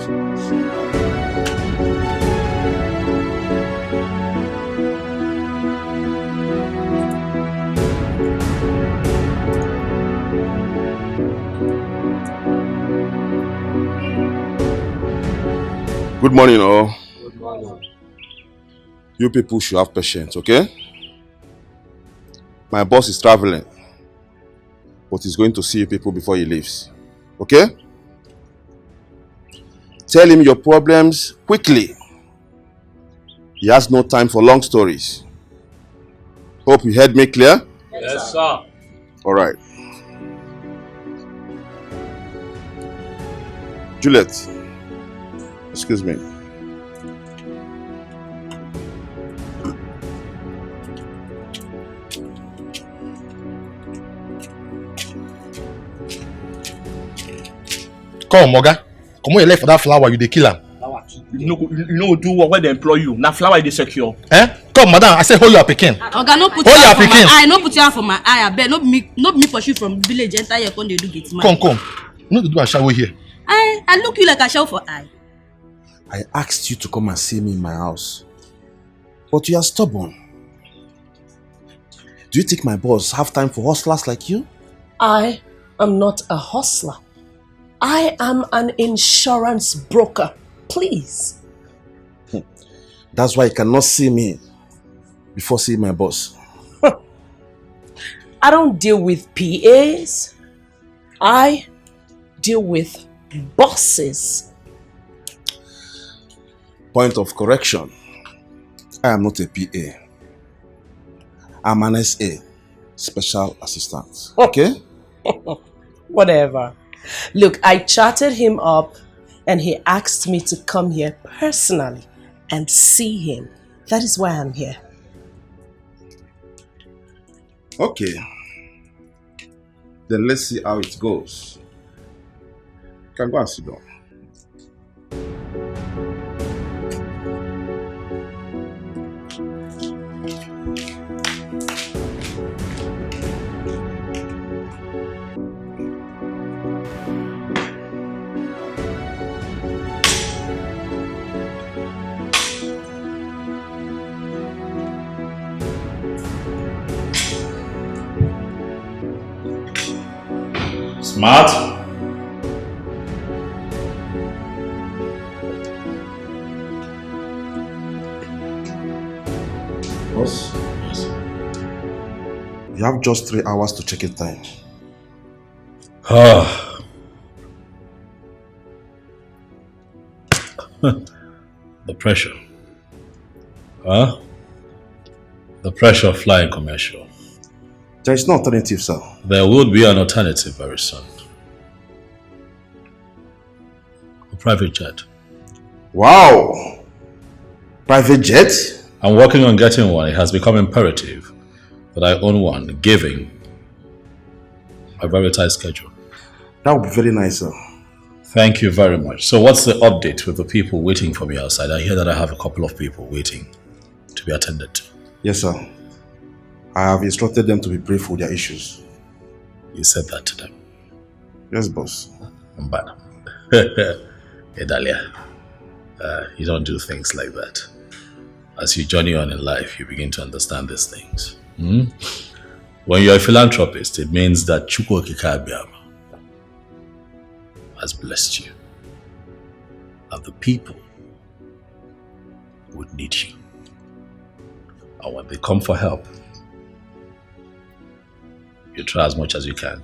Good morning, all. Good morning. You people should have patience, okay? My boss is traveling, but he's going to see you people before he leaves, okay? Tell him your problems quickly. He has no time for long stories. Hope you heard me clear? Yes, sir. All right. Juliet, excuse me. Come, Moga. Come on, you left for that flower, you dey kill am. You know do what when they employ you. Now flower is secure. Eh? Come, madam, I say hold your pikin. Oga, no put your for my eye, no put your for my eye. I bet no me pursue from village enter here when they do get man. Come. You know to do a shower here. I look you like a show for eye. I asked you to come and see me in my house, but you are stubborn. Do you think my boss have time for hustlers like you? I am not a hustler. I am an insurance broker. Please. That's why you cannot see me before seeing my boss. I don't deal with PAs. I deal with bosses. Point of correction. I am not a PA. I'm an SA, special assistant. Okay? Whatever. Look, I chatted him up and he asked me to come here personally and see him. That is why I'm here. Okay. Then let's see how it goes. You can go and sit down. Smart. Boss? Yes. You have just 3 hours to check in time. The pressure. Huh? The pressure of flying commercial. There is no alternative, sir. There would be an alternative very soon. A private jet. Wow! Private jet? I'm working on getting one. It has become imperative that I own one, given a very tight schedule. That would be very nice, sir. Thank you very much. So what's the update with the people waiting for me outside? I hear that I have a couple of people waiting to be attended to. Yes, sir. I have instructed them to be brief with their issues. You said that to them? Yes, boss. Bad. Hey, Dahlia. You don't do things like that. As you journey on in life, you begin to understand these things. When you're a philanthropist, it means that Chukwu Okike Abiama has blessed you. And the people would need you. And when they come for help, you try as much as you can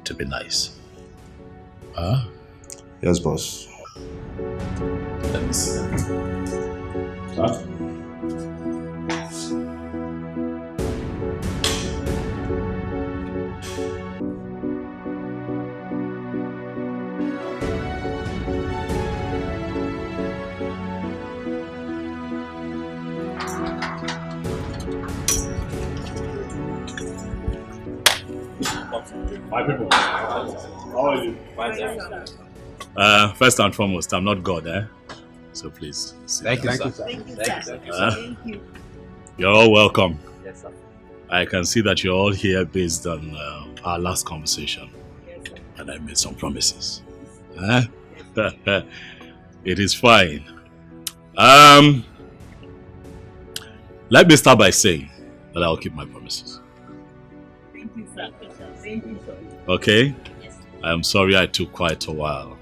to be nice. Huh? Yes, boss. Let me see. Huh? My people. How are you? First and foremost, I'm not God, eh? So please. Thank you, sir. Thank you. You're all welcome. Yes, sir. I can see that you're all here based on our last conversation. And I made some promises. It is fine. Let me start by saying that I'll keep my promises. Thank you, sir. Thank you, sir. Okay? Yes. I am sorry I took quite a while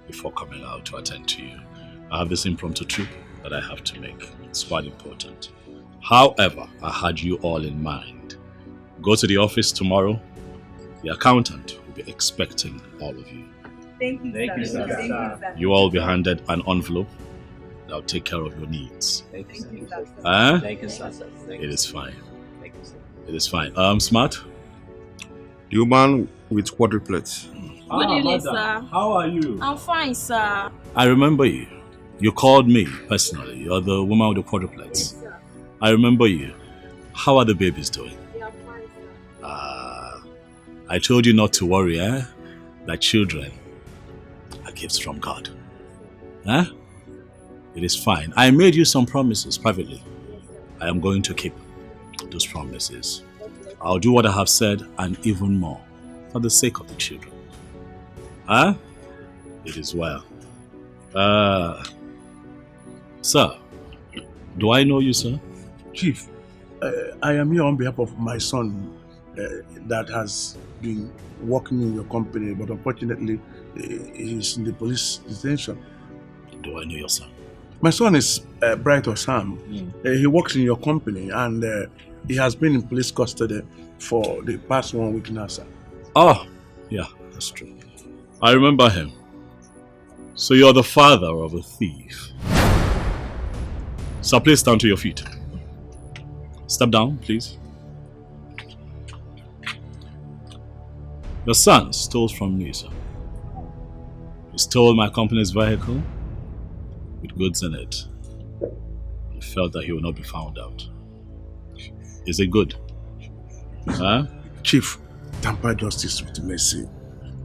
before coming out to attend to you. I have this impromptu trip that I have to make. It's quite important. However, I had you all in mind. Go to the office tomorrow. The accountant will be expecting all of you. Thank you, sir. Thank you, sir. You all will be handed an envelope that will take care of your needs. Thank you, sir. Thank you, sir. It is fine. Thank you, sir. It is fine. Smart? The woman with quadruplets. Good evening, sir. How are you? I'm fine, sir. I remember you. You called me personally. You're the woman with the quadruplets. Yes, sir. I remember you. How are the babies doing? They are fine, sir. I told you not to worry, that children are gifts from God. It is fine. I made you some promises privately. I am going to keep those promises. I'll do what I have said and even more for the sake of the children. It is well. Sir, do I know you, sir? Chief, I am here on behalf of my son that has been working in your company, but unfortunately, he's in the police detention. Do I know your son? My son is Bright Osam. He works in your company and he has been in police custody for the past 1 week now, sir. Oh, yeah, that's true. I remember him. So you're the father of a thief. Sir, please stand to your feet. Step down, please. Your son stole from me, sir. He stole my company's vehicle with goods in it. He felt that he would not be found out. Is it good? Chief, tamper justice with mercy.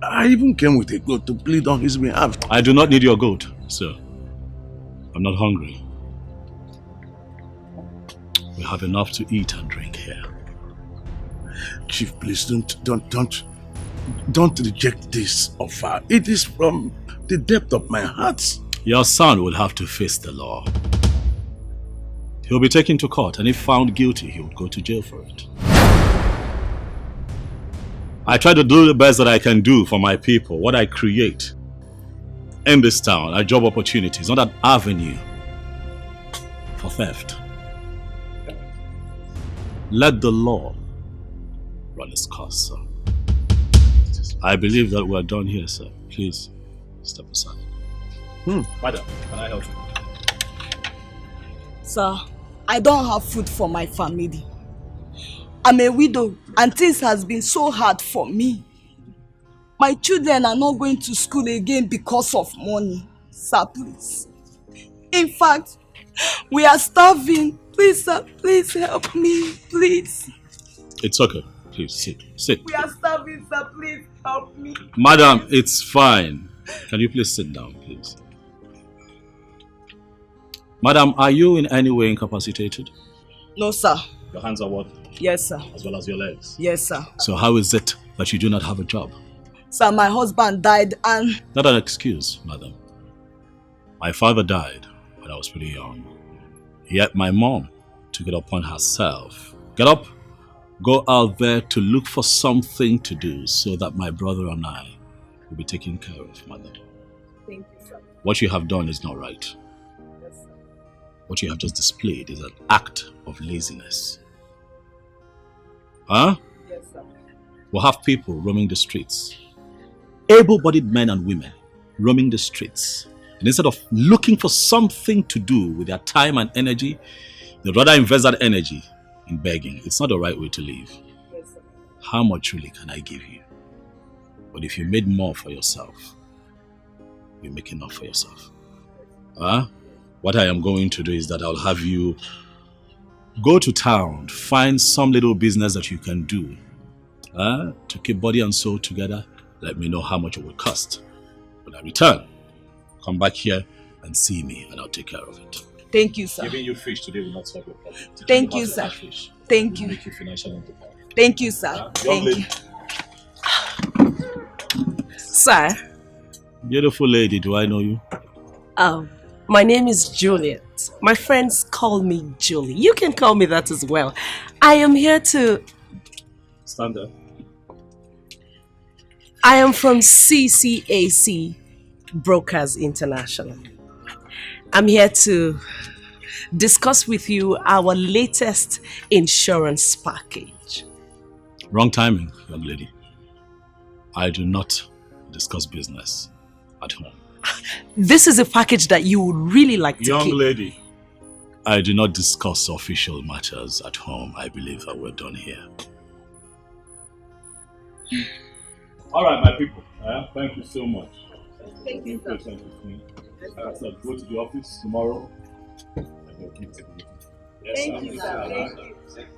I even came with a goat to plead on his behalf. I do not need your goat, sir. I'm not hungry. We have enough to eat and drink here. Chief, please don't reject this offer. It is from the depth of my heart. Your son will have to face the law. He'll be taken to court, and if found guilty, he would go to jail for it. I try to do the best that I can do for my people. What I create in this town are job opportunities, not an avenue for theft. Let the law run its course, sir. I believe that we're done here, sir. Please, step aside. Madam, can I help you? Sir, I don't have food for my family. I'm a widow and things has been so hard for me. My children are not going to school again because of money. Sir, please. In fact, we are starving. Please, sir, please help me, please. It's okay. Please, sit. We are starving, sir, please help me. Madam, it's fine. Can you please sit down, please? Madam, are you in any way incapacitated? No, sir. Your hands are what? Yes, sir. As well as your legs? Yes, sir. So how is it that you do not have a job? Sir, my husband died and... Not an excuse, madam. My father died when I was pretty young. Yet my mom took it upon herself. Get up, go out there to look for something to do so that my brother and I will be taken care of, madam. Thank you, sir. What you have done is not right. Yes, sir. What you have just displayed is an act of laziness. Huh? Yes, sir. We'll have people roaming the streets. Able-bodied men and women roaming the streets. And instead of looking for something to do with their time and energy, they'd rather invest that energy in begging. It's not the right way to live. Yes, sir. How much really can I give you? But if you made more for yourself, you make enough for yourself. Huh? What I am going to do is that I'll have you go to town, find some little business that you can do to keep body and soul together. Let me know how much it will cost. When I return, come back here and see me and I'll take care of it. Thank you, sir. Giving you fish today will not solve your problem. Thank you, sir. Thank you. Make you financially independent. Thank you, sir. Thank you. Sir. Beautiful lady, do I know you? My name is Juliet. My friends call me Julie. You can call me that as well. I am here to... Stand up. I am from CCAC Brokers International. I'm here to discuss with you our latest insurance package. Wrong timing, young lady. I do not discuss business at home. This is a package that you would really like to keep. Young lady, I do not discuss official matters at home. I believe that we're done here. All right, my people. Thank you so much. Thank you, sir. So go to the office tomorrow. And you'll keep it. Yes, Thank you, sir. Thank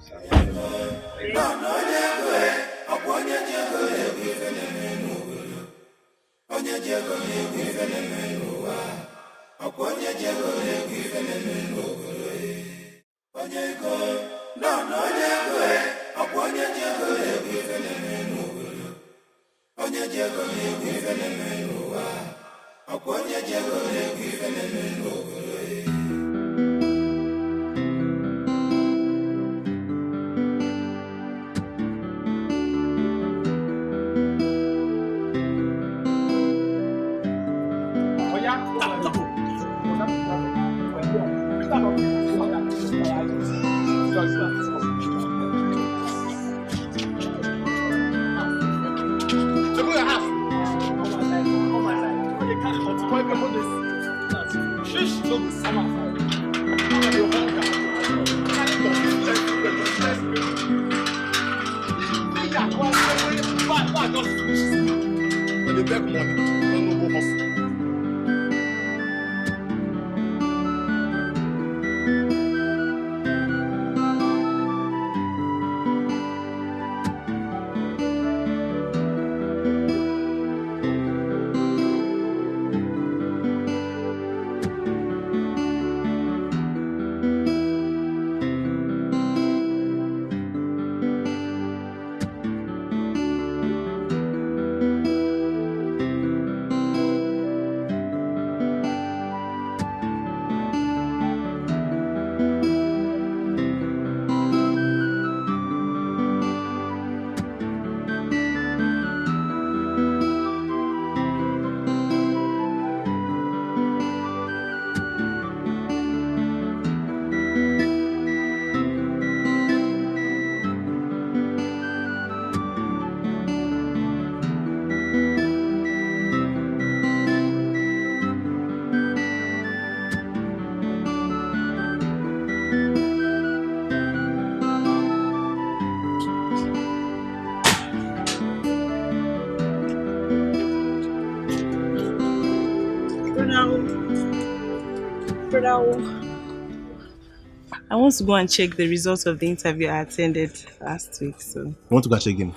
I want to go and check the results of the interview I attended last week. So You want to go check again?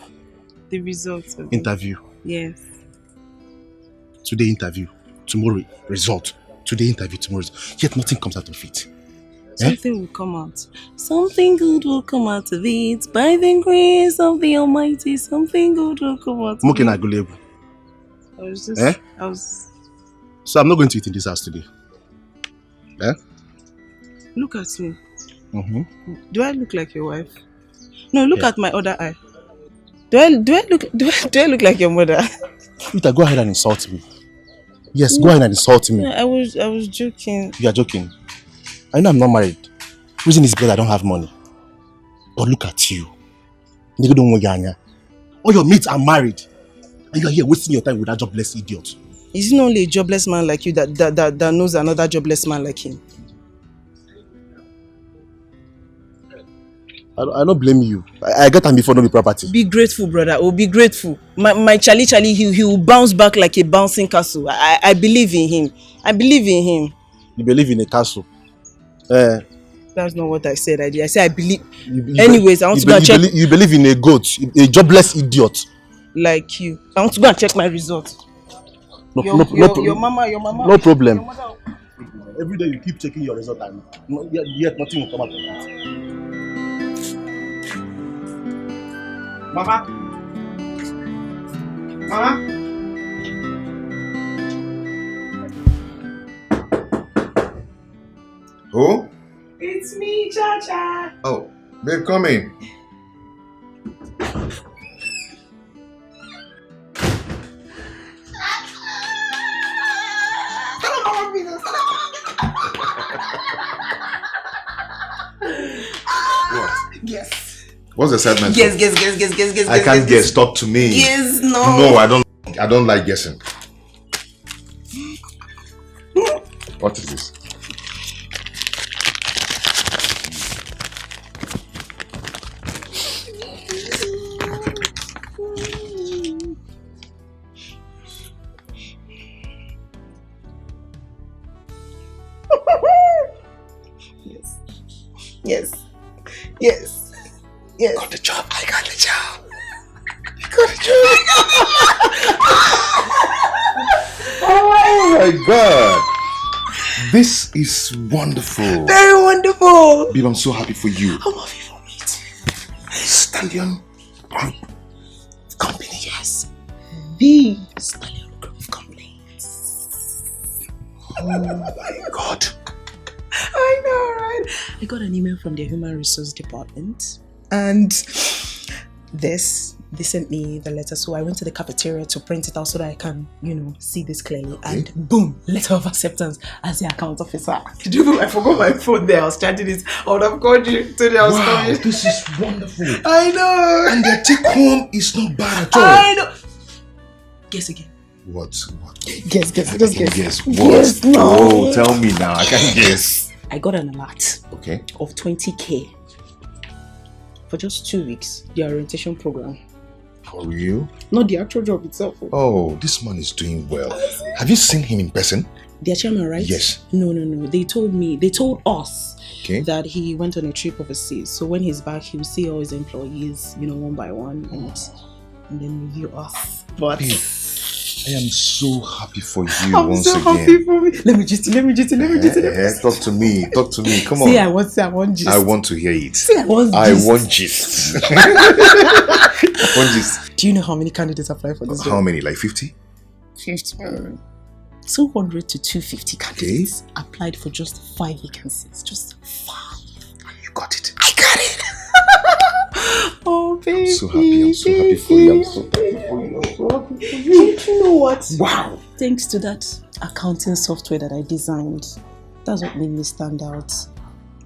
the results of Interview. Yes. Today interview. Tomorrow result. Today interview. Tomorrow result. Yet nothing comes out of it. Something will come out. Something good will come out of it. By the grace of the Almighty, something good will come out of it. I was just... So I'm not going to eat in this house today. Look at me. Mm-hmm. Do I look like your wife? No, look at my other eye. Do I look like your mother? Rita, go ahead and insult me. Yes, go ahead and insult me. I was joking. You are joking. I know I'm not married. Reason is because I don't have money. But look at you. All your mates are married. And you are here wasting your time with that jobless idiot. Isn't only a jobless man like you that knows another jobless man like him? I don't blame you. I get him before no be property. Be grateful, brother. Oh, be grateful. My Charlie, he will bounce back like a bouncing castle. I believe in him. I believe in him. You believe in a castle? That's not what I said. I said I believe. Anyways, I want to go and check. You believe in a goat, a jobless idiot. Like you. I want to go and check my results. Your mama. No problem. Every day you keep checking your result and yet nothing will come out of it. Mama. Who? It's me, Cha-Cha. Oh, babe, come in. What? Yes. What's the segment? Guess. I can't guess. Talk to me. Yes, no. No, I don't like guessing. What is this? Yes. Got the job. I got the job. You got the job. Oh my God. This is wonderful. Very wonderful. Babe, I'm so happy for you. I'm happy for me too. Stallion Group Company. Yes. The Stallion Group Company. Oh my God. I know, right? I got an email from the Human Resource Department and they sent me the letter. So I went to the cafeteria to print it out so that I can, see this clearly. Okay. And boom, letter of acceptance as the account officer. Did you know I forgot my phone there? I was charging it. I would have called you today. I was coming. This is wonderful. I know. And the take home is not bad at all. I know. Guess again. What? Guess. Just guess. What? Yes, no. Oh, tell me now. I can't guess. I got an alert. Okay. Of 20K for just 2 weeks. The orientation program. For real? Not the actual job itself. Oh, this man is doing well. Have you seen him in person? Their chairman, right? Yes. No. They told us Okay. that he went on a trip overseas. So when he's back, he'll see all his employees, one by one, and then review us. But Babe, I am so happy for you I'm once so again. happy for me. Let me just. Talk to me. Come on. See, I want gist. I want to hear it. See, I want gist. I want gist. Do you know how many candidates applied for this job? How many? Like 50? 50. 200 to 250 candidates applied for just 5 vacancies. Just 5. You got it. I got it. Oh, baby. I'm so happy for you. I'm so happy for you. You know what? Wow. Thanks to that accounting software that I designed, that's what made me stand out,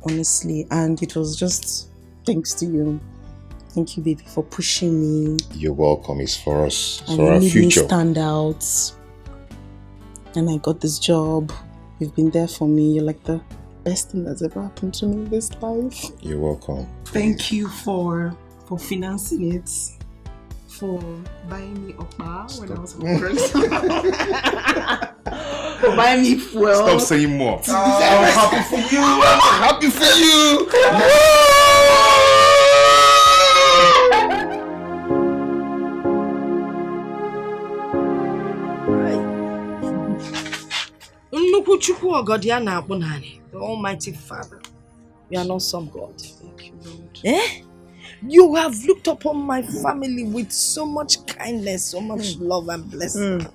honestly. And it was just thanks to you. Thank you, baby, for pushing me. You're welcome. It's for us. It's and for our made future. Me stand out. And I got this job. You've been there for me. You're like the best thing that's ever happened to me in this life. You're welcome. Thank you for financing it. For buying me okpa when I was hungry. For buying me fuel. Stop saying more. I'm happy for you. I'm happy for you. The Almighty Father. You are not some God. Thank you, Lord. You have looked upon my family with so much kindness, so much love and blessing.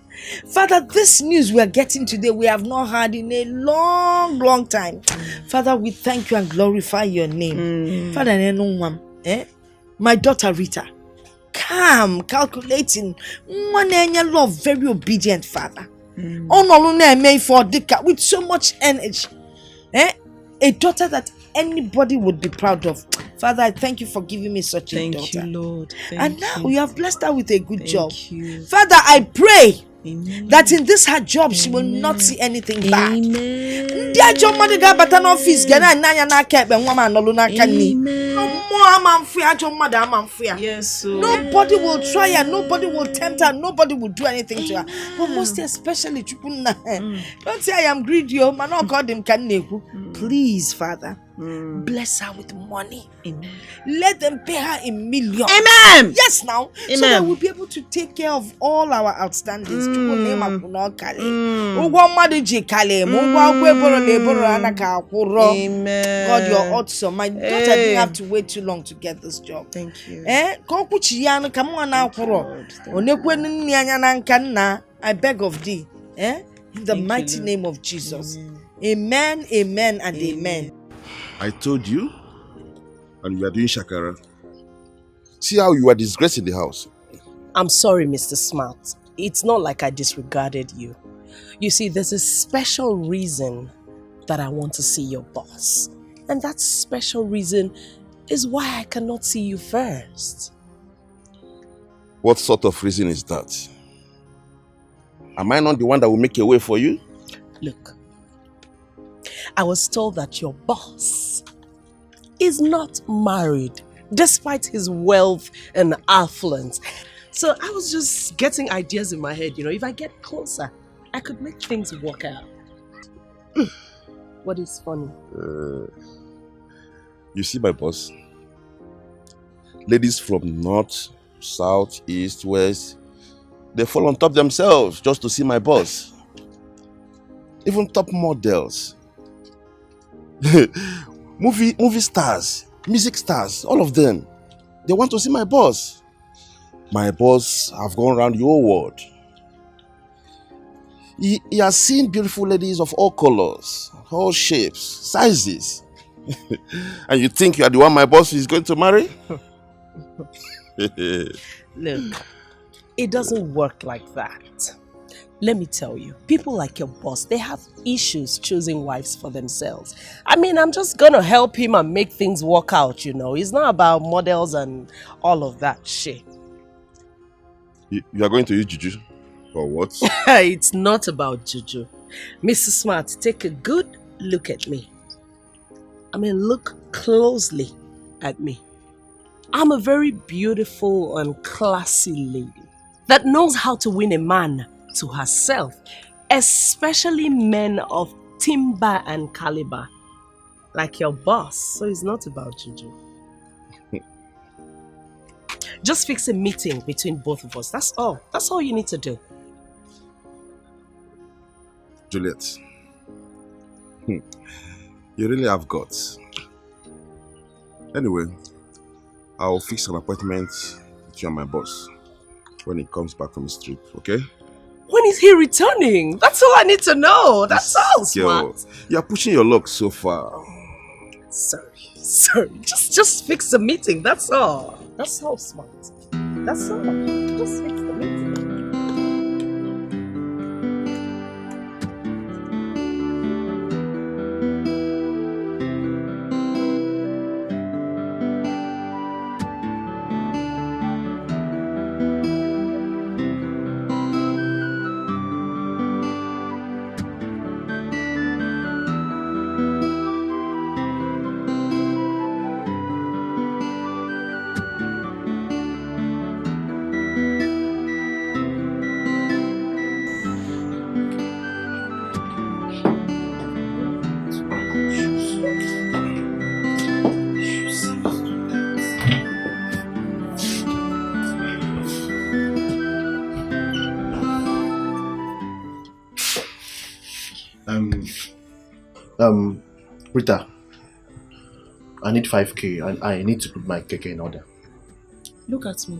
Father, this news we are getting today, we have not heard in a long time. Father, we thank you and glorify your name. Father, my daughter Rita, calm, calculating, love, very obedient, Father. Made for Dikeh with so much energy. A daughter that anybody would be proud of. Father, I thank you for giving me such a daughter. Thank you, Lord. And now you have blessed her with a good job. You. Father, I pray Amen. that in this her job she will not see anything bad. Amen. Yes, so. Nobody will try her, nobody will tempt her, nobody will do anything to her. But most especially, don't say I am greedy, man. Not God him can. Please, Father, bless her with money. Amen. Let them pay her in millions. Amen. Yes, now. Amen. So that we'll be able to take care of all our outstandings. Amen. God, you're awesome. My daughter didn't have to wait too long to get this job. Thank you. I beg of thee. In the mighty name of Jesus. Amen, amen, and amen. I told you, and you are doing shakara. See how you are disgracing the house. I'm sorry, Mr. Smart. It's not like I disregarded you. You see, there's a special reason that I want to see your boss. And that special reason is why I cannot see you first. What sort of reason is that? Am I not the one that will make a way for you? Look, I was told that your boss is not married, despite his wealth and affluence. So I was just getting ideas in my head, if I get closer, I could make things work out. What is funny? You see my boss? Ladies from north, south, east, west, they fall on top themselves just to see my boss. Even top models. movie stars, music stars, all of them. They want to see my boss. My boss have gone around the whole world. He has seen beautiful ladies of all colors, all shapes, sizes. And you think you are the one my boss is going to marry? Look, it doesn't work like that. Let me tell you, people like your boss, they have issues choosing wives for themselves. I mean, I'm just gonna help him and make things work out, It's not about models and all of that shit. You are going to use juju? For what? It's not about juju. Mr. Smart, take a good look at me. I mean, look closely at me. I'm a very beautiful and classy lady that knows how to win a man to herself, especially men of timber and caliber, like your boss. So it's not about juju. Just fix a meeting between both of us. That's all. That's all you need to do. Juliet, you really have guts. Anyway, I'll fix an appointment with you and my boss when he comes back from his trip, okay? When is he returning? That's all I need to know. That's all, Smart. You're pushing your luck so far. Sorry. Just fix the meeting. That's all. That's all, Smart. That's all. Just fix the meeting. Rita, I need 5k and I need to put my keke in order. Look at me.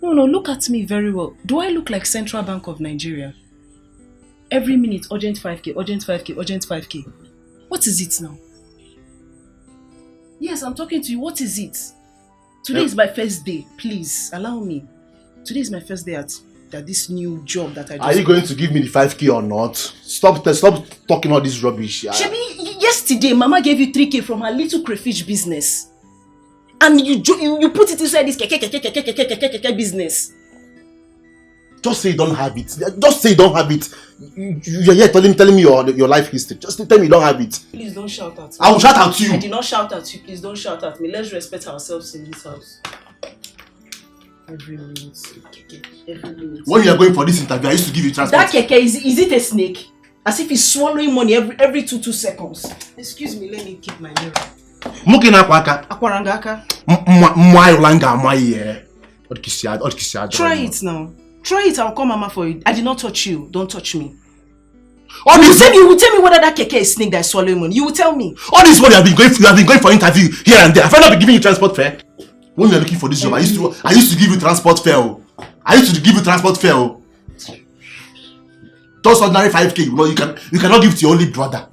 No, look at me very well. Do I look like Central Bank of Nigeria? Every minute, urgent 5k, urgent 5k, urgent 5k. What is it now? Yes, I'm talking to you. What is it? Today is my first day. Please, allow me. Today is my first day at this new job that I just... Are you going to give me the 5k or not? Stop talking all this rubbish. Shebi, yesterday, Mama gave you 3k from her little crayfish business. And you put it inside this keke business. Just say you don't have it. Just say you don't have it. You're here telling me your life history. Just tell me you don't have it. Please don't shout at me. I will shout at you. I did not shout at you. Please don't shout at me. Let's respect ourselves in this house. Every minute. When you are going for this interview, I used to give you transport. That keke, is it a snake? As if he's swallowing money every 2 seconds. Excuse me, let me keep my mirror. Akwarangaka. Try it now. Try it, I'll call Mama for you. I did not touch you. Don't touch me. You will tell me whether that keke is snake that is swallowing money. You will tell me. All this while you have been going for interview here and there. Have I not been giving you transport fare? When you are looking for this job, I used to give you transport fare. Just ordinary 5k, you cannot give to your only brother.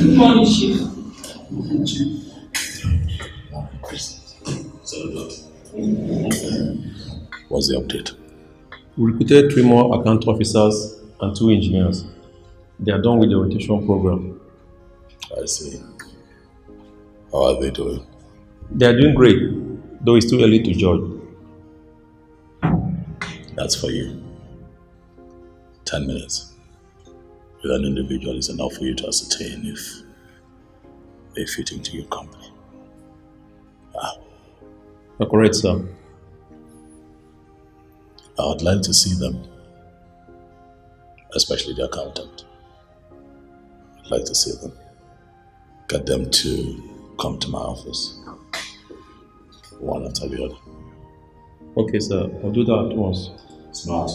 Good morning, Chief. What's the update? We recruited 3 more account officers and 2 engineers. They are done with the rotation program. I see. How are they doing? They are doing great, though it's too early to judge. That's for you. 10 minutes with an individual is enough for you to ascertain if they fit into your company. You're correct, sir. I would like to see them, especially the accountant. I'd like to see them. Get them to come to my office, one after the other. Okay, sir. I'll do that at once. Smart.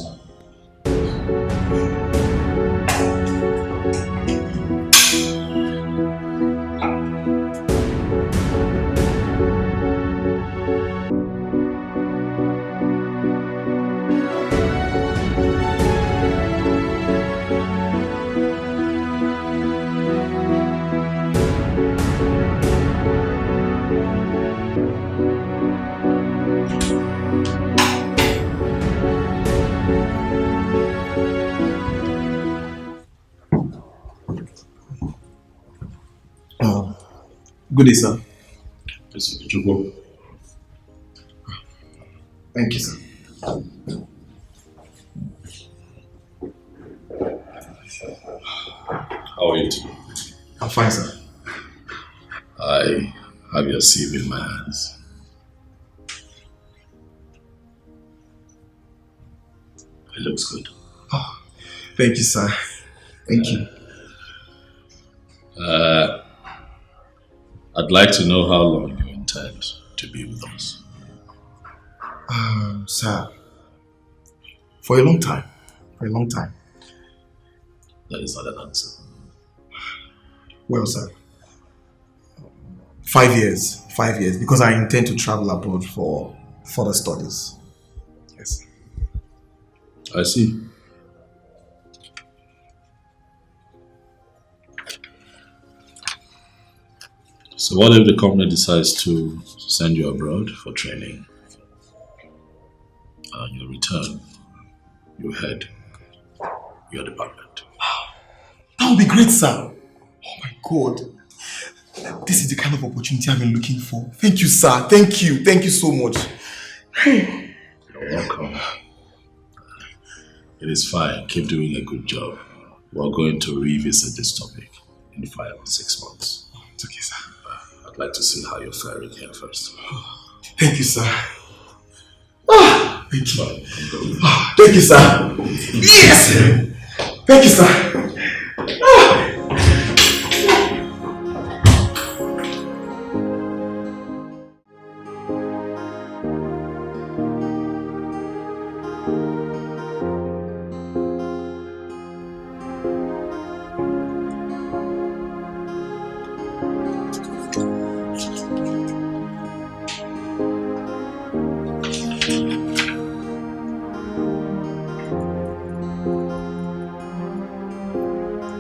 Good day, sir. Did you go? Thank you, sir. How are you today? I'm fine, sir. I have your CV in my hands. It looks good. Oh, thank you, sir. Thank you. I'd like to know how long you intend to be with us. Sir, for a long time. For a long time. That is not an answer. Well, sir, 5 years. 5 years, because I intend to travel abroad for further studies. Yes. I see. So what if the company decides to send you abroad for training? And you return, you head your department. That would be great, sir. Oh my God. This is the kind of opportunity I've been looking for. Thank you, sir. Thank you. Thank you so much. You're welcome. It is fine. Keep doing a good job. We're going to revisit this topic in 5 or 6 months. It's okay, sir. I'd like to see how you're faring here first. Thank you, sir. Thank you. Thank you, sir. Yes! Thank you, sir.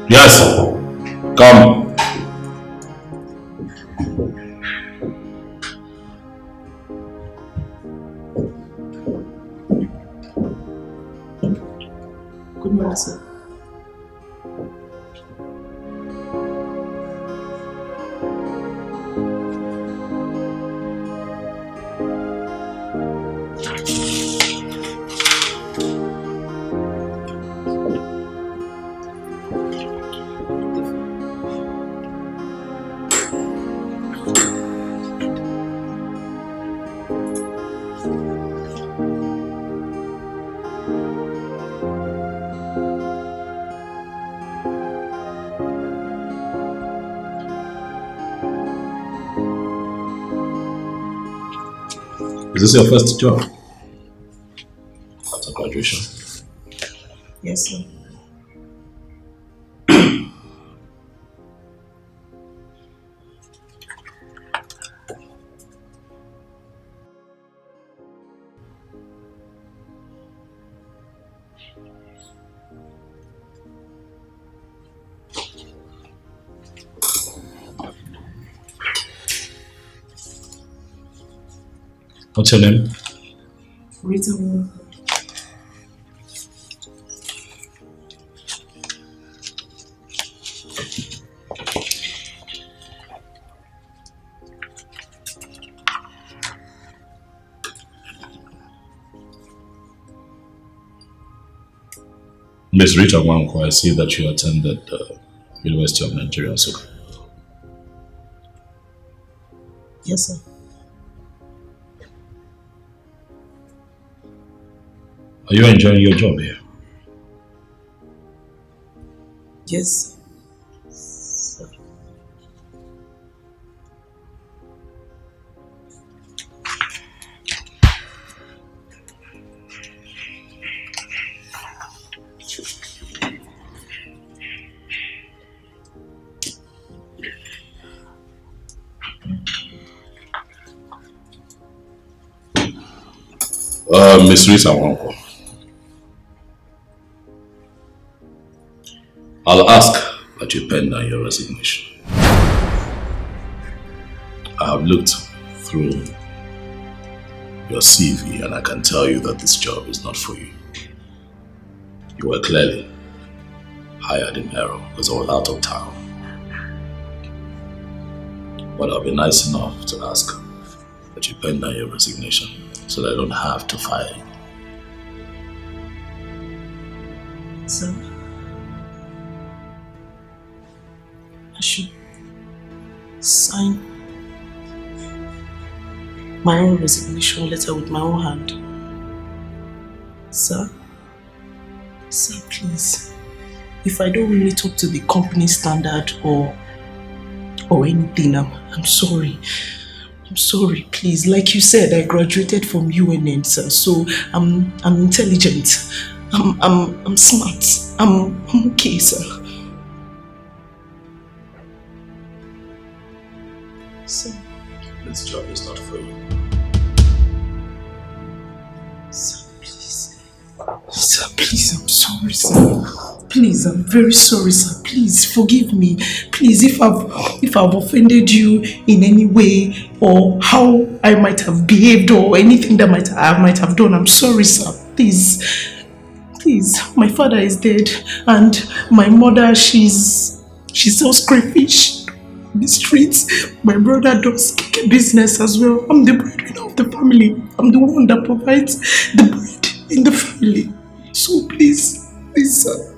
Yes, come. Good morning, sir. Is this your first job? After graduation? graduation? Yes, sir. What's your name? Rita Walker. Miss Rita Wanko, I see that you attended the University of Nigeria, so. Yes, sir. Are you enjoying your job here? Yes, sir. Miss Rita Wanko, I'll ask that you pen down your resignation. I have looked through your CV and I can tell you that this job is not for you. You were clearly hired in error because I was out of town. But I'll be nice enough to ask that you pen down your resignation so that I don't have to fire you. Sir, I should sign my own resignation letter with my own hand. Sir, please. If I don't meet up to the company standard or anything, I'm sorry. I'm sorry, please. Like you said, I graduated from UNN, sir. So I'm intelligent. I'm smart. I'm okay, sir. Sir. This job is not for you. Sir, please. Sir, please, I'm sorry, sir. Please, I'm very sorry, sir. Please, forgive me. Please, if I've offended you in any way or how I might have behaved or anything that I might have done, I'm sorry, sir. Please, my father is dead and my mother, she sells crayfish in the streets. My brother does Dikeh business as well. I'm the breadwinner of the family. I'm the one that provides the bread in the family. So please, sir.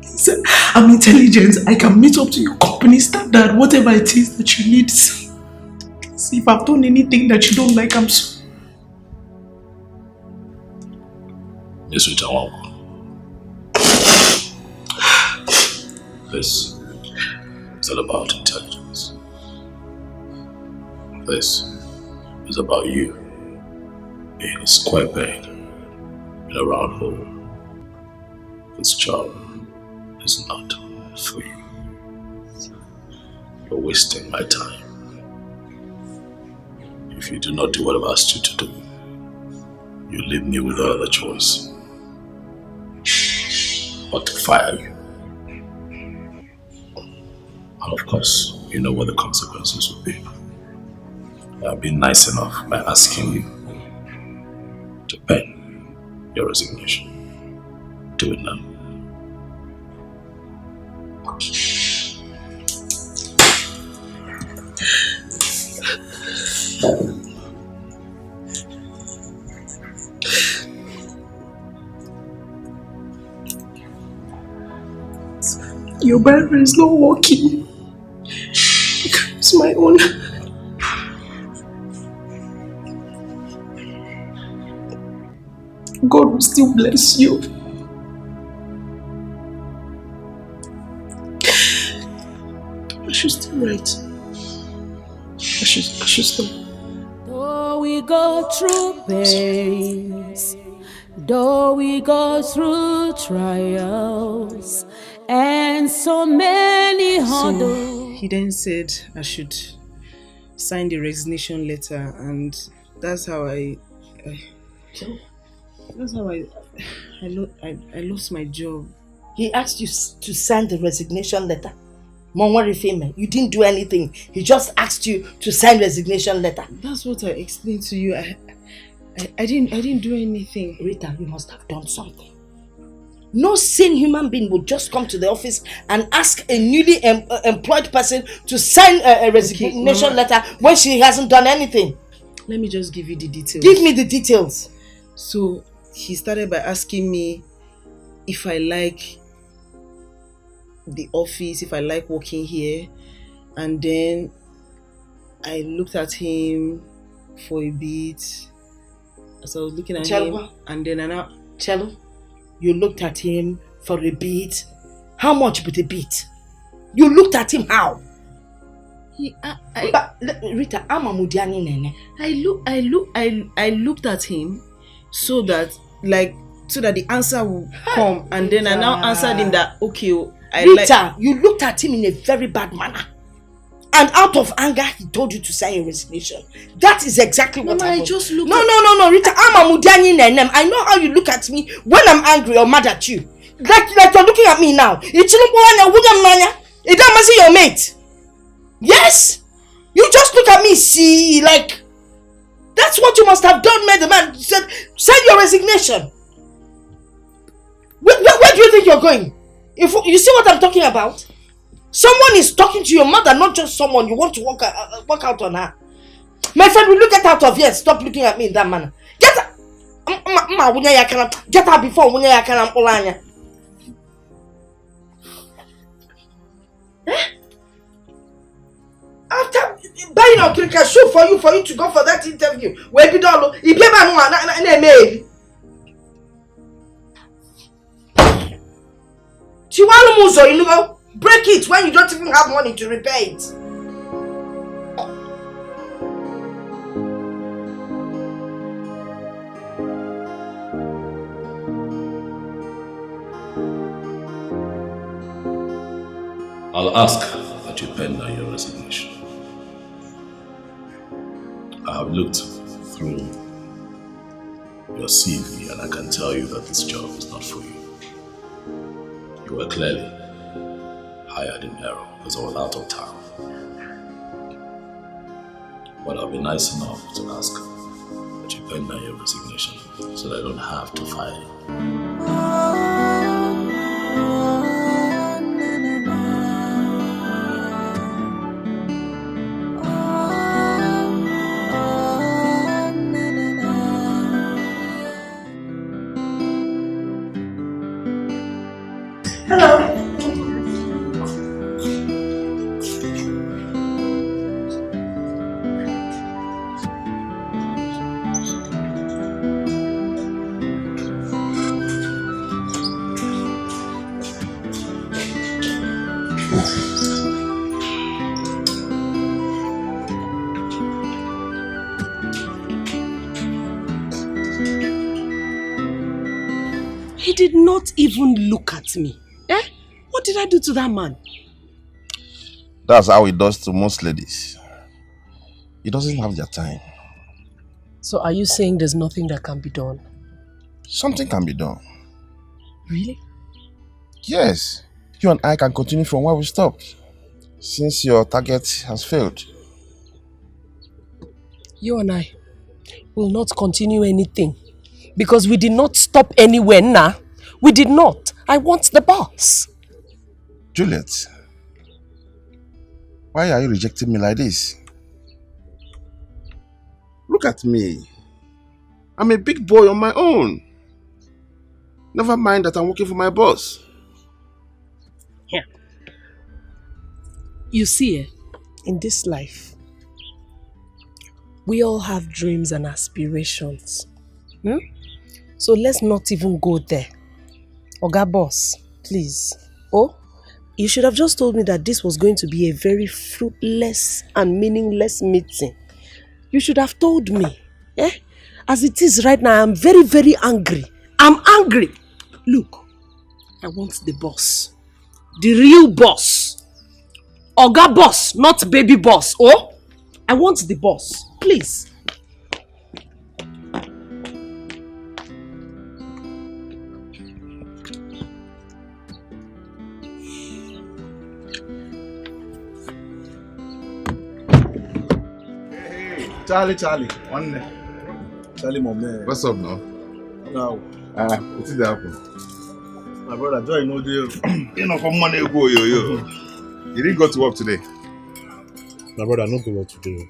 Sir, I'm intelligent. I can meet up to your company standard, whatever it is that you need. See, if I've done anything that you don't like, I'm sorry. Miss Rita Wanko, this is all about intelligence. This is about you being a square peg in a round hole. This job is not for you. You're wasting my time. If you do not do what I've asked you to do, you leave me with no other choice but to fire you. And of course, you know what the consequences will be. I've been nice enough by asking you to pen your resignation. Do it now. Your battery is not working. It's my own. God will still bless you. I should still write. I should stop. Though we go through pains, Though we go through trials and so many hurdles. So he then said I should sign the resignation letter, and that's how I lost my job. He asked you to sign the resignation letter. You didn't do anything. He just asked you to sign resignation letter. That's what I explained to you. I didn't do anything. Rita, you must have done something. No sane human being would just come to the office and ask a newly employed person to sign a resignation letter when she hasn't done anything. Let me just give you the details. Give me the details. So he started by asking me if I like the office, if I like working here, and then I looked at him for a bit. As I was looking at him, and then you looked at him for a bit. How much with a bit? You looked at him how? Rita, I'm a Mudiani nene. I looked at him so that the answer will come, and then I now answered him that okay, Rita, you looked at him in a very bad manner. And out of anger, he told you to sign your resignation. That is exactly what happened. I just looked No, Rita, I'm a Mudiani nenem. I know how you look at me when I'm angry or mad at you. Like you're looking at me now. It doesn't see your mate. Yes? You just look at me, see, like, that's what you must have done, made the man said, sign your resignation. Where do you think you're going? If you see what I'm talking about? Someone is talking to your mother, not just someone you want to work out on her. My friend, will you get out of here? Stop looking at me in that manner. Get out! Get out before I can Olanya. After buying a cricket shoe for you to go for that interview, where be done? If you ever know, break it when you don't even have money to repair it. I'll ask that you pen down your resignation. I have looked through your CV and I can tell you that this job is not for you. You were clearly hired in error because I was out of town. But I'll be nice enough to ask that you pen down your resignation so that I don't have to fire you. Hello. He did not even look at me. What did I do to that man? That's how he does to most ladies. He doesn't have their time. So are you saying there's nothing that can be done? Something can be done. Really? Yes. You and I can continue from where we stopped, since your target has failed. You and I will not continue anything because we did not stop anywhere, nah. We did not. I want the boss. Juliet, why are you rejecting me like this? Look at me. I'm a big boy on my own. Never mind that I'm working for my boss. Yeah. You see, in this life, we all have dreams and aspirations. So let's not even go there. Oga boss, please. Oh, you should have just told me that this was going to be a very fruitless and meaningless meeting. You should have told me. As it is right now, I'm very, very angry I'm angry. Look, I want the boss. The real boss. Oga boss, not baby boss. Oh, I want the boss. Please. Charlie, one Charlie, my man. What's up now? Now, what did happen? My brother, Joy, no deal. You know, from money ago, yo. You didn't go to work today? My brother, I don't go work today.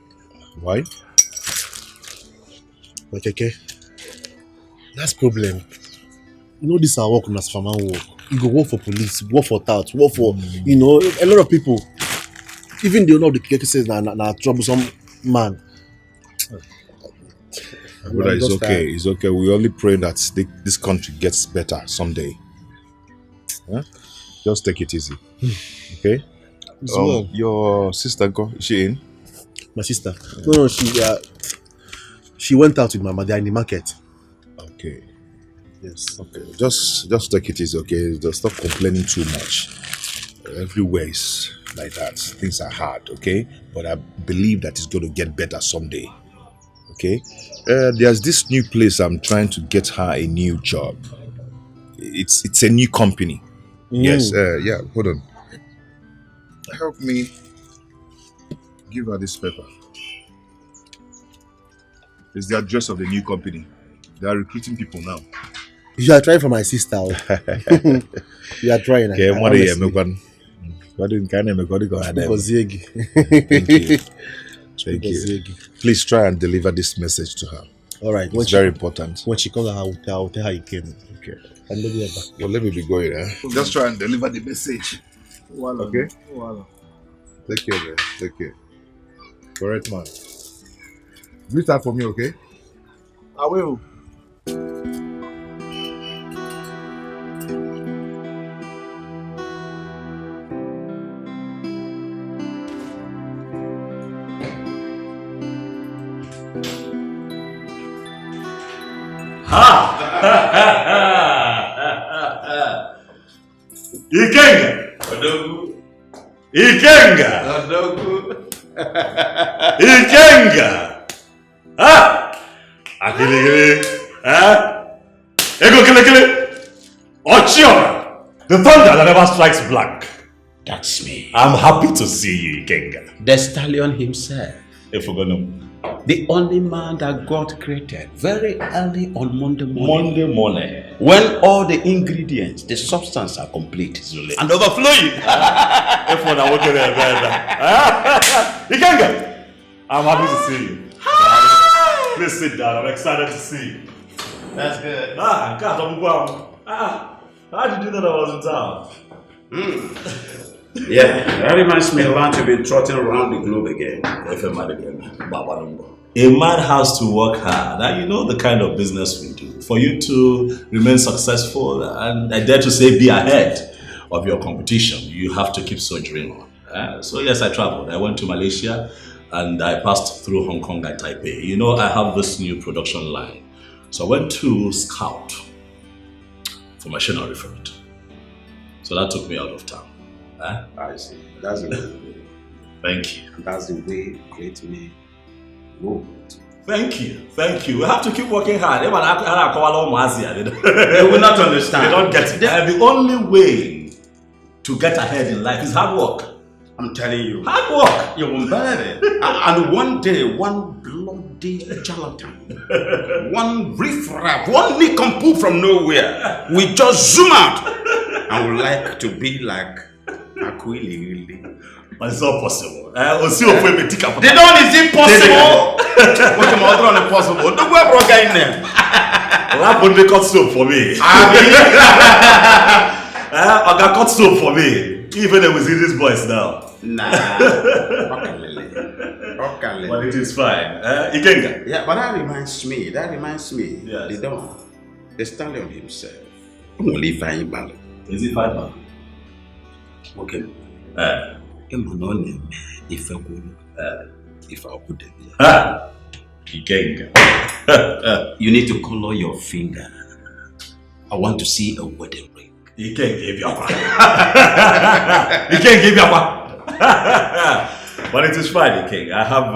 Why? Okay. That's problem. You know, this our work as farmer work. You go work for police, work for tout, work for, you know, a lot of people. Even they know the case says na troublesome man. Brother, it's okay. It's okay. We only pray that this country gets better someday. Huh? Just take it easy. Okay? Your sister, is she in? My sister? No, she went out with my mother in the market. Okay. Yes. Okay. Just take it easy, okay? Just stop complaining too much. Everywhere is like that. Things are hard, okay? But I believe that it's going to get better someday. Okay? There's this new place I'm trying to get her a new job. It's a new company. Yes, yeah, hold on. Help me give her this paper. It's the address of the new company. They are recruiting people now. You are trying for my sister. You are trying. Okay, Thank you. Please try and deliver this message to her. All right. It's very important. When she comes, I'll tell her you came. Okay. And well, let me be going. Just try and deliver the message. Okay? Take care, man. Take care. Correct, man. Greet her for me, okay? I will. Ikenga! Akiligili! Ego kilikili! Ochiora! The thunder that never strikes blank. That's me. I'm happy to see you, Ikenga. The stallion himself. Ifugono. The only man that God created very early on Monday morning. When all the ingredients, the substance are complete. And overflowing. Everyone are working there, Ikenga! I'm happy to see you. Please sit down. I'm excited to see you. That's good. God, how did you know that I was in town? Yeah, that reminds me of want to be trotting around the globe again. A man has to work hard. Now you know the kind of business we do. For you to remain successful and I dare to say be ahead of your competition, you have to keep soldiering on. So yes, I traveled. I went to Malaysia and I passed through Hong Kong and Taipei. You know, I have this new production line. So I went to scout for machinery for it. So that took me out of town. I see. That's the way. Thank you. That's the way great men roll. Thank you. We have to keep working hard. They will not understand. They don't get it. The only way to get ahead in life is hard work. I'm telling you. Hard work. You won't believe it. And one day, one bloody charlatan, one riffraff, one nincompoop from nowhere, we just zoom out and would like to be like Aquili. But it's not possible. They don't, it's impossible. What's the matter on impossible? Don't go broke in there. That would cut soap for me. I got cut soap for me. Even if we see these boys now. Nah. Okay. But it is fine. Ikenga. Yeah, but that reminds me. Yes. The Don. The stallion himself. Only fine battle. Is it fine? Okay. If I could. Ikenga. You need to color your finger I want to see a wedding ring. You can't give your one. You can't give your one. But it is Friday, King. I have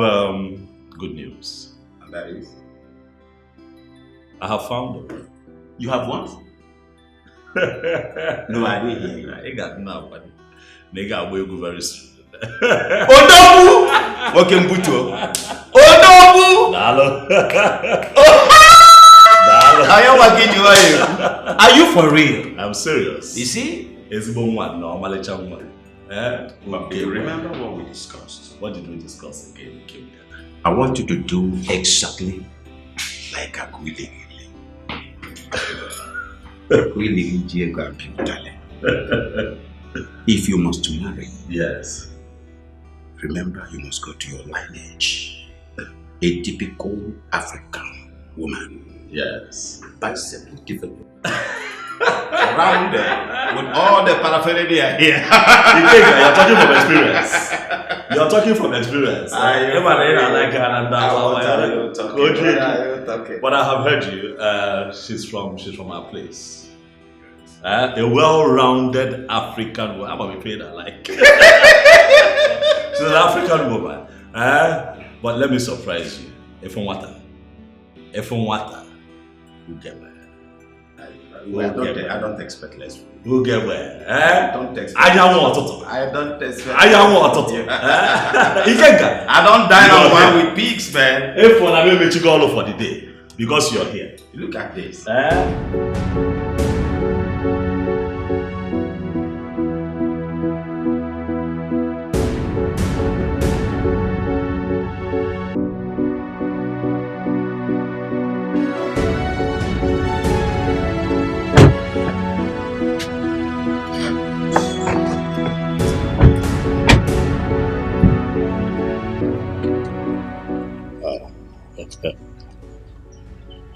good news. And that is? I have found her. You have what? No, I didn't hear you. I got nobody. Nigga, will go very soon. Odobu! Okay, Mbuto. Odobu! Nalo. Are you for real? I'm serious. You see? It's one one, no, Malachang one. Okay, remember what we discussed? What did we discuss again? I want you to do exactly like a Quilly. If you must marry, yes. Remember you must go to your lineage. A typical African woman. Yes. Bicep developed. Rounded with all the paraphernalia here. You're talking from experience. You're talking from experience. But I have heard you. She's from our place. A well-rounded African woman. I'm gonna pay that like. She's an African woman. But let me surprise you. If on water, you get where. I don't expect less from you. You get where. I don't expect. I don't expect. I don't dine on one with pigs, man. If one I will make you go all over the day because you're here. Look at this.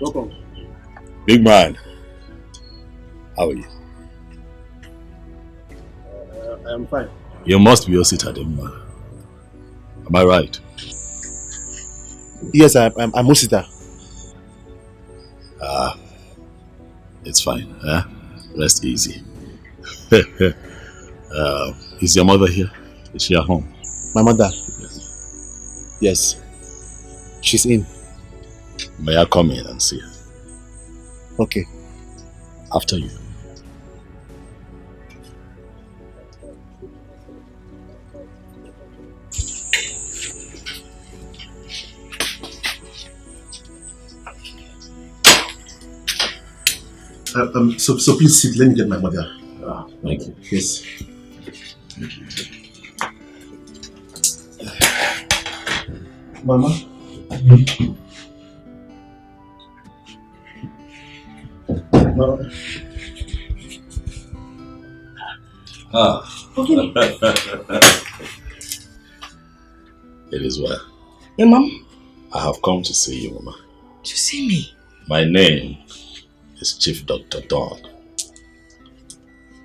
Welcome. Big man, how are you? I'm fine. You must be Osita Demma. Am I right? Yes, I'm Osita. It's fine. Rest easy. Is your mother here? Is she at home? My mother? Yes. She's in. May I come in and see her? Okay. After you. So please sit. Let me get my mother. Thank you. Yes. Mama. Mama. It is well. Hey, Mom? I have come to see you, Mama. To see me? My name is Chief Dr. Don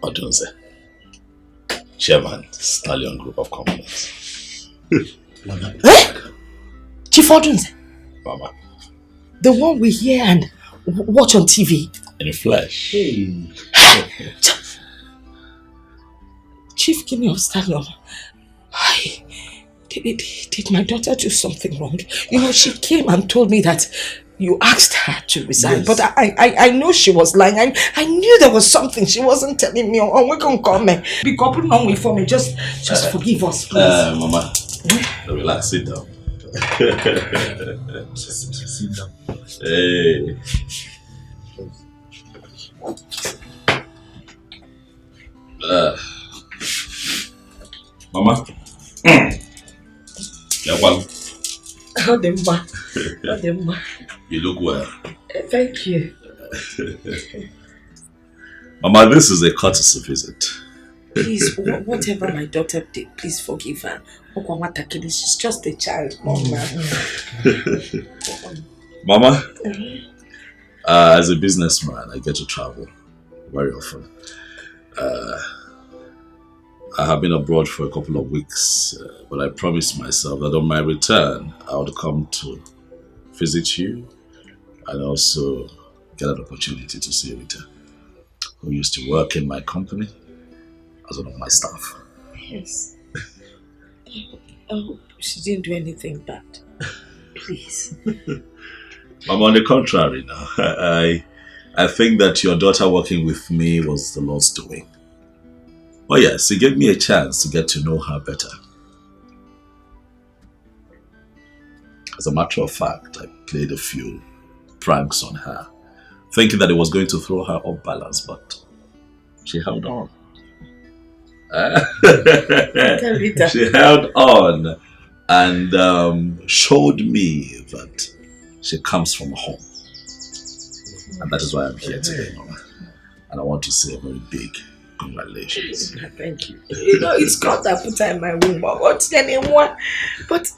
Odunze, Chairman, Stallion Group of Companies. Chief Odunze? Mama. The one we hear and watch on TV? In flesh. Hey. Chief, give me your Stallion. Did my daughter do something wrong? You know, she came and told me that you asked her to resign, yes. But I know she was lying. I knew there was something she wasn't telling me. Oh, we can come. Be coupled on with for me. Just forgive us, please. Mama, relax. Sit down. Sit down. Hey. Mama. You look well. Thank you. Mama, this is a courtesy visit. Please, whatever my daughter did, please forgive her. She's just a child, Mama. Mama, as a businessman, I get to travel very often. I have been abroad for a couple of weeks, but I promised myself that on my return, I would come to visit you and also get an opportunity to see you return. who used to work in my company as one of my staff. Yes. Oh, she didn't do anything bad. Please. I'm on the contrary now. I think that your daughter working with me was the Lord's doing. Oh yes, it gave me a chance to get to know her better. As a matter of fact, I played a few pranks on her, thinking that it was going to throw her off balance, but she held on. She held on and showed me that she comes from home. And that is why I'm here today, Mama. And I want to say a very big congratulations. Thank you. You know, it's God that put her in my womb. What's the name? But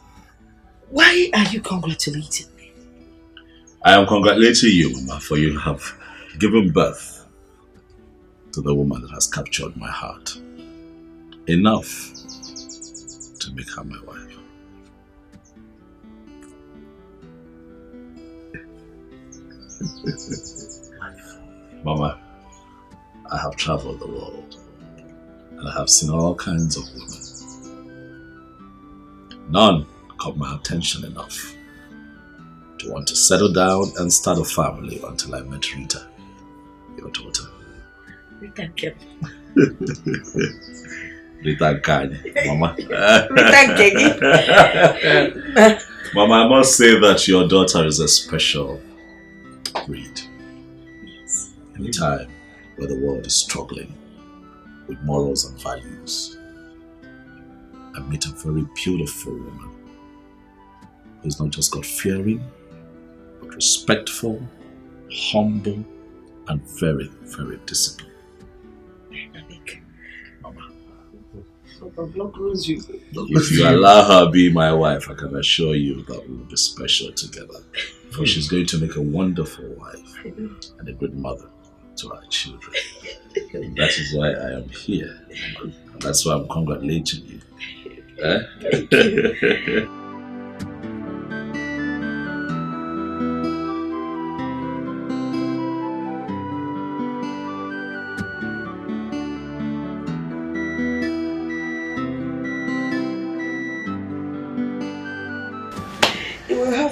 why are you congratulating me? I am congratulating you, Mama, for you have given birth to the woman that has captured my heart. Enough to make her my wife. Mama, I have traveled the world and I have seen all kinds of women. None caught my attention enough to want to settle down and start a family until I met Rita, your daughter. Rita Kep. Rita Kanye, Mama. Rita Kanye. Mama, I must say that your daughter is a special breed. Yes. In a time where the world is struggling with morals and values, I meet a very beautiful woman who's not just God-fearing, but respectful, humble, and very, very disciplined. If you allow her be my wife, I can assure you that we'll be special together. For she's going to make a wonderful wife and a good mother to our children. And that is why I am here. And that's why I'm congratulating you. Thank you.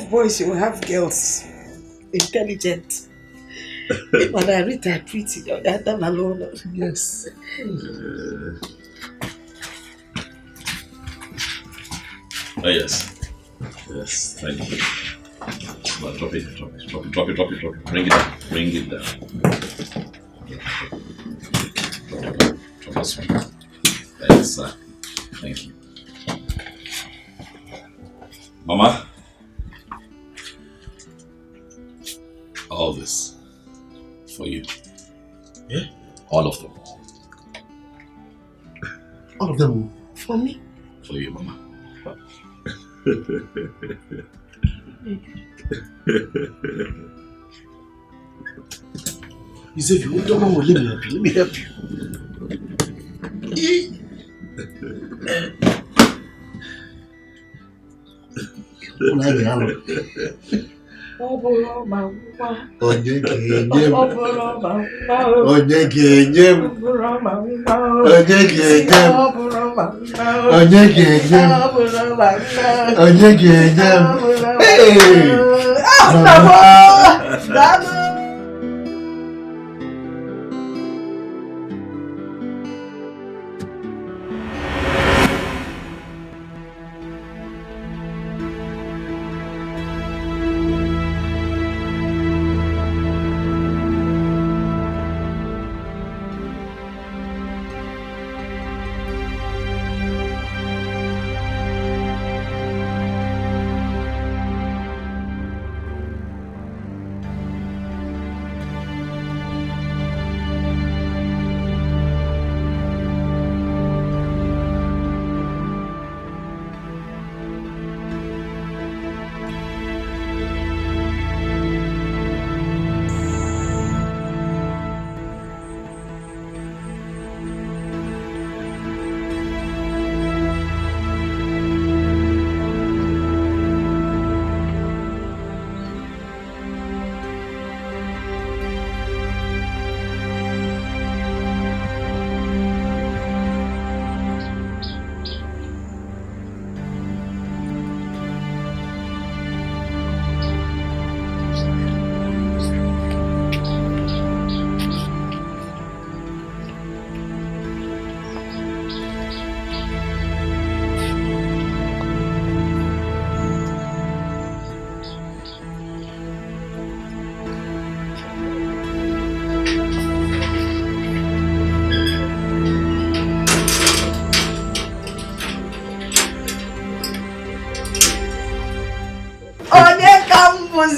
Boys, you will have girls. Intelligent. But I read that pretty. That alone. Yes. Oh yes. Yes, thank you. Well, drop it. Bring it down. Drop this one. Yes, sir. Thank you. Mama. All this for you. Yeah? All of them. All of them? For me? For you, Mama. You said you don't know, let me help you. Onye ga-enye m? Hey!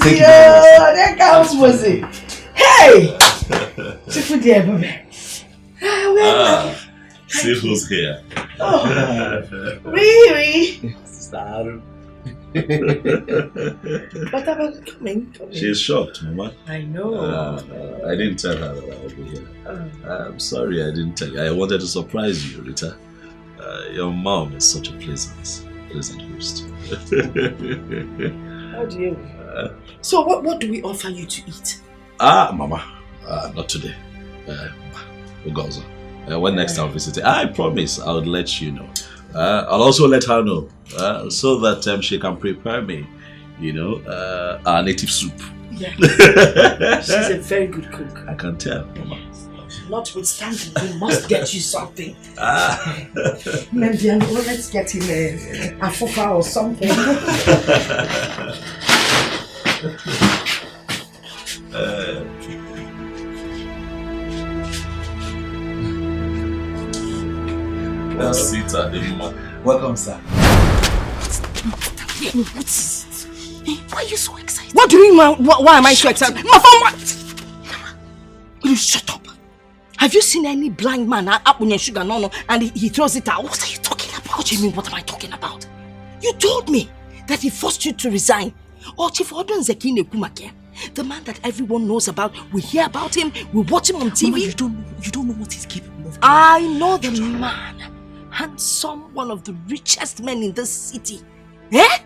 Thank you very much. There comes Mosey. Hey! Chifu dear, baby. See who's here. Oh, really? What about coming? She's shocked, Mama. I know. I didn't tell her that I would be here. I'm sorry I didn't tell you. I wanted to surprise you, Rita. Your mom is such a pleasant host. How do you? So what do we offer you to eat? Mama. Not today. Ugozo. When next time visiting, I promise I would let you know. I'll also let her know so that she can prepare me, our native soup. Yeah. She's a very good cook. I can tell, Mama. Notwithstanding, we must get you something. Maybe let's get him a fufa or something. That's Sita, the woman. Welcome, sir. What is it? Why are you so excited? What do you mean? Why am I so excited? My phone, what? You shut up. Have you seen any blind man up on your sugar no and he throws it out? What are you talking about? What do you mean? What am I talking about? You told me that he forced you to resign. Or Chief Odon Zekine Kumake, the man that everyone knows about. We hear about him. We watch him on TV. Mama, you don't know what he's capable of. I know the man. Handsome, one of the richest men in this city. Eh?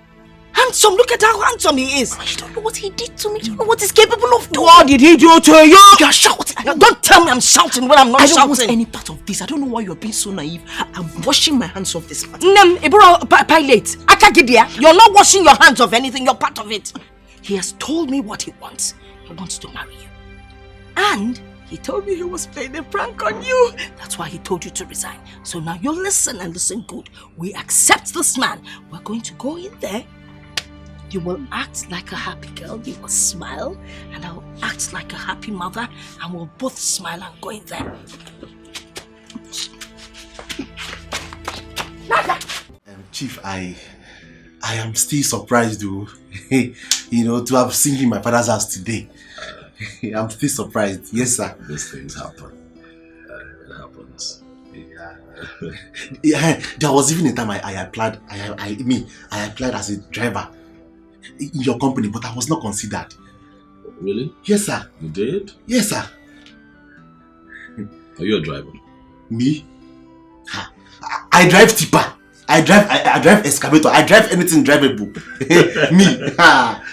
Handsome, look at how handsome he is. You don't know what he did to me. You don't know what he's capable of doing. What did he do to you? You're shouting. Don't tell me I'm shouting when I'm not shouting. I don't want any part of this. I don't know why you're being so naive. I'm washing my hands off this matter. Pilot, Akagidia, you're not washing your hands of anything. You're part of it. He has told me what he wants. He wants to marry you. And he told me he was playing a prank on you. That's why he told you to resign. So now you listen and listen good. We accept this man. We're going to go in there. You will act like a happy girl. You will smile. And I will act like a happy mother. And we'll both smile and go in there. Chief, I am still surprised though. To have seen him in my father's house today. I'm still surprised. Yes, sir. These things happen. It happens. Yeah, there was even a time I applied. I applied as a driver in your company, but I was not considered. Really? Yes, sir. You did? Yes, sir. Are you a driver? Me? I drive tipper. I drive excavator. I drive anything drivable. Me.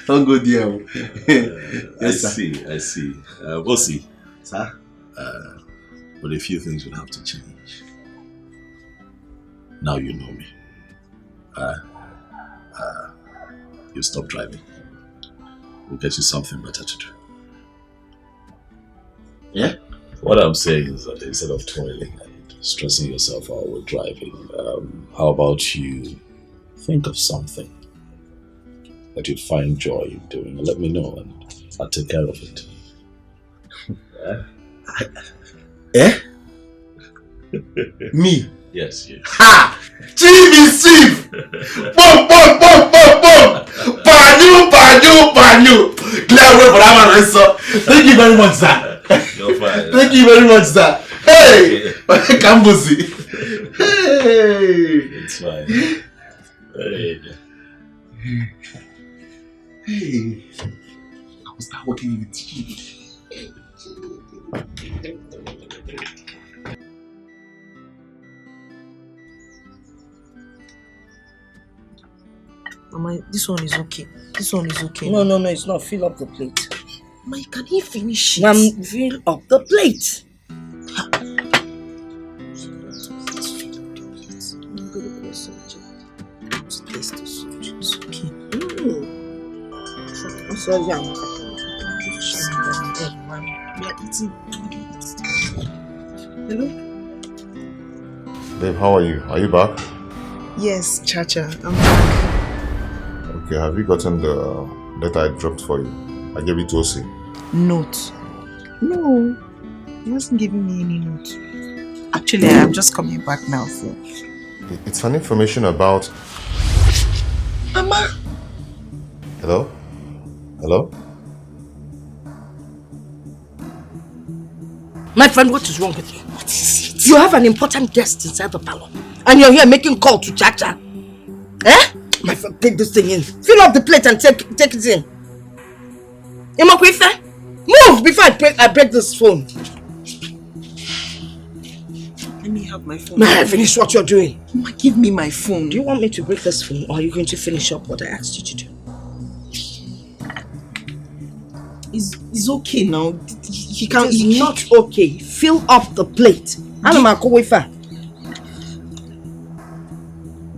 Don't go there. Yes, I see. We'll see. Sir? But a few things will have to change. Now you know me. You stop driving. We'll get you something better to do. Yeah? What I'm saying is that instead of toiling and stressing yourself out with driving, how about you think of something that you'd find joy in doing and let me know and I'll take care of it. Me? Yes, you. Ha! Chief is chief! Boom! Banyu! Clear way for that one, sir. Thank you very much, sir. You're fine. Thank you very much, sir. Hey! Kambuzi. Hey! It's fine. Hey! I will start working with you. Mama, this one is okay. No, it's not. Fill up the plate. Mama, can he finish it? Mom, fill up the plate. So young. Hello? Babe, how are you? Are you back? Yes, Chacha, I'm back. Okay, have you gotten the letter I dropped for you? I gave it to Osi. Note? No, he hasn't given me any note. Actually, I'm just coming back now, so. It's an information about... Mama! Hello? Hello? My friend, what is wrong with you? What is it? You have an important guest inside the parlor. And you're here making call to Chacha. Eh? My friend, take this thing in. Fill up the plate and take it in. Imokwefe, move before I break this phone. Let me have my phone. May I finish what you're doing? Mama, give me my phone. Do you want me to break this phone or are you going to finish up what I asked you to do? It's okay now. He can't. It's not okay. Fill up the plate.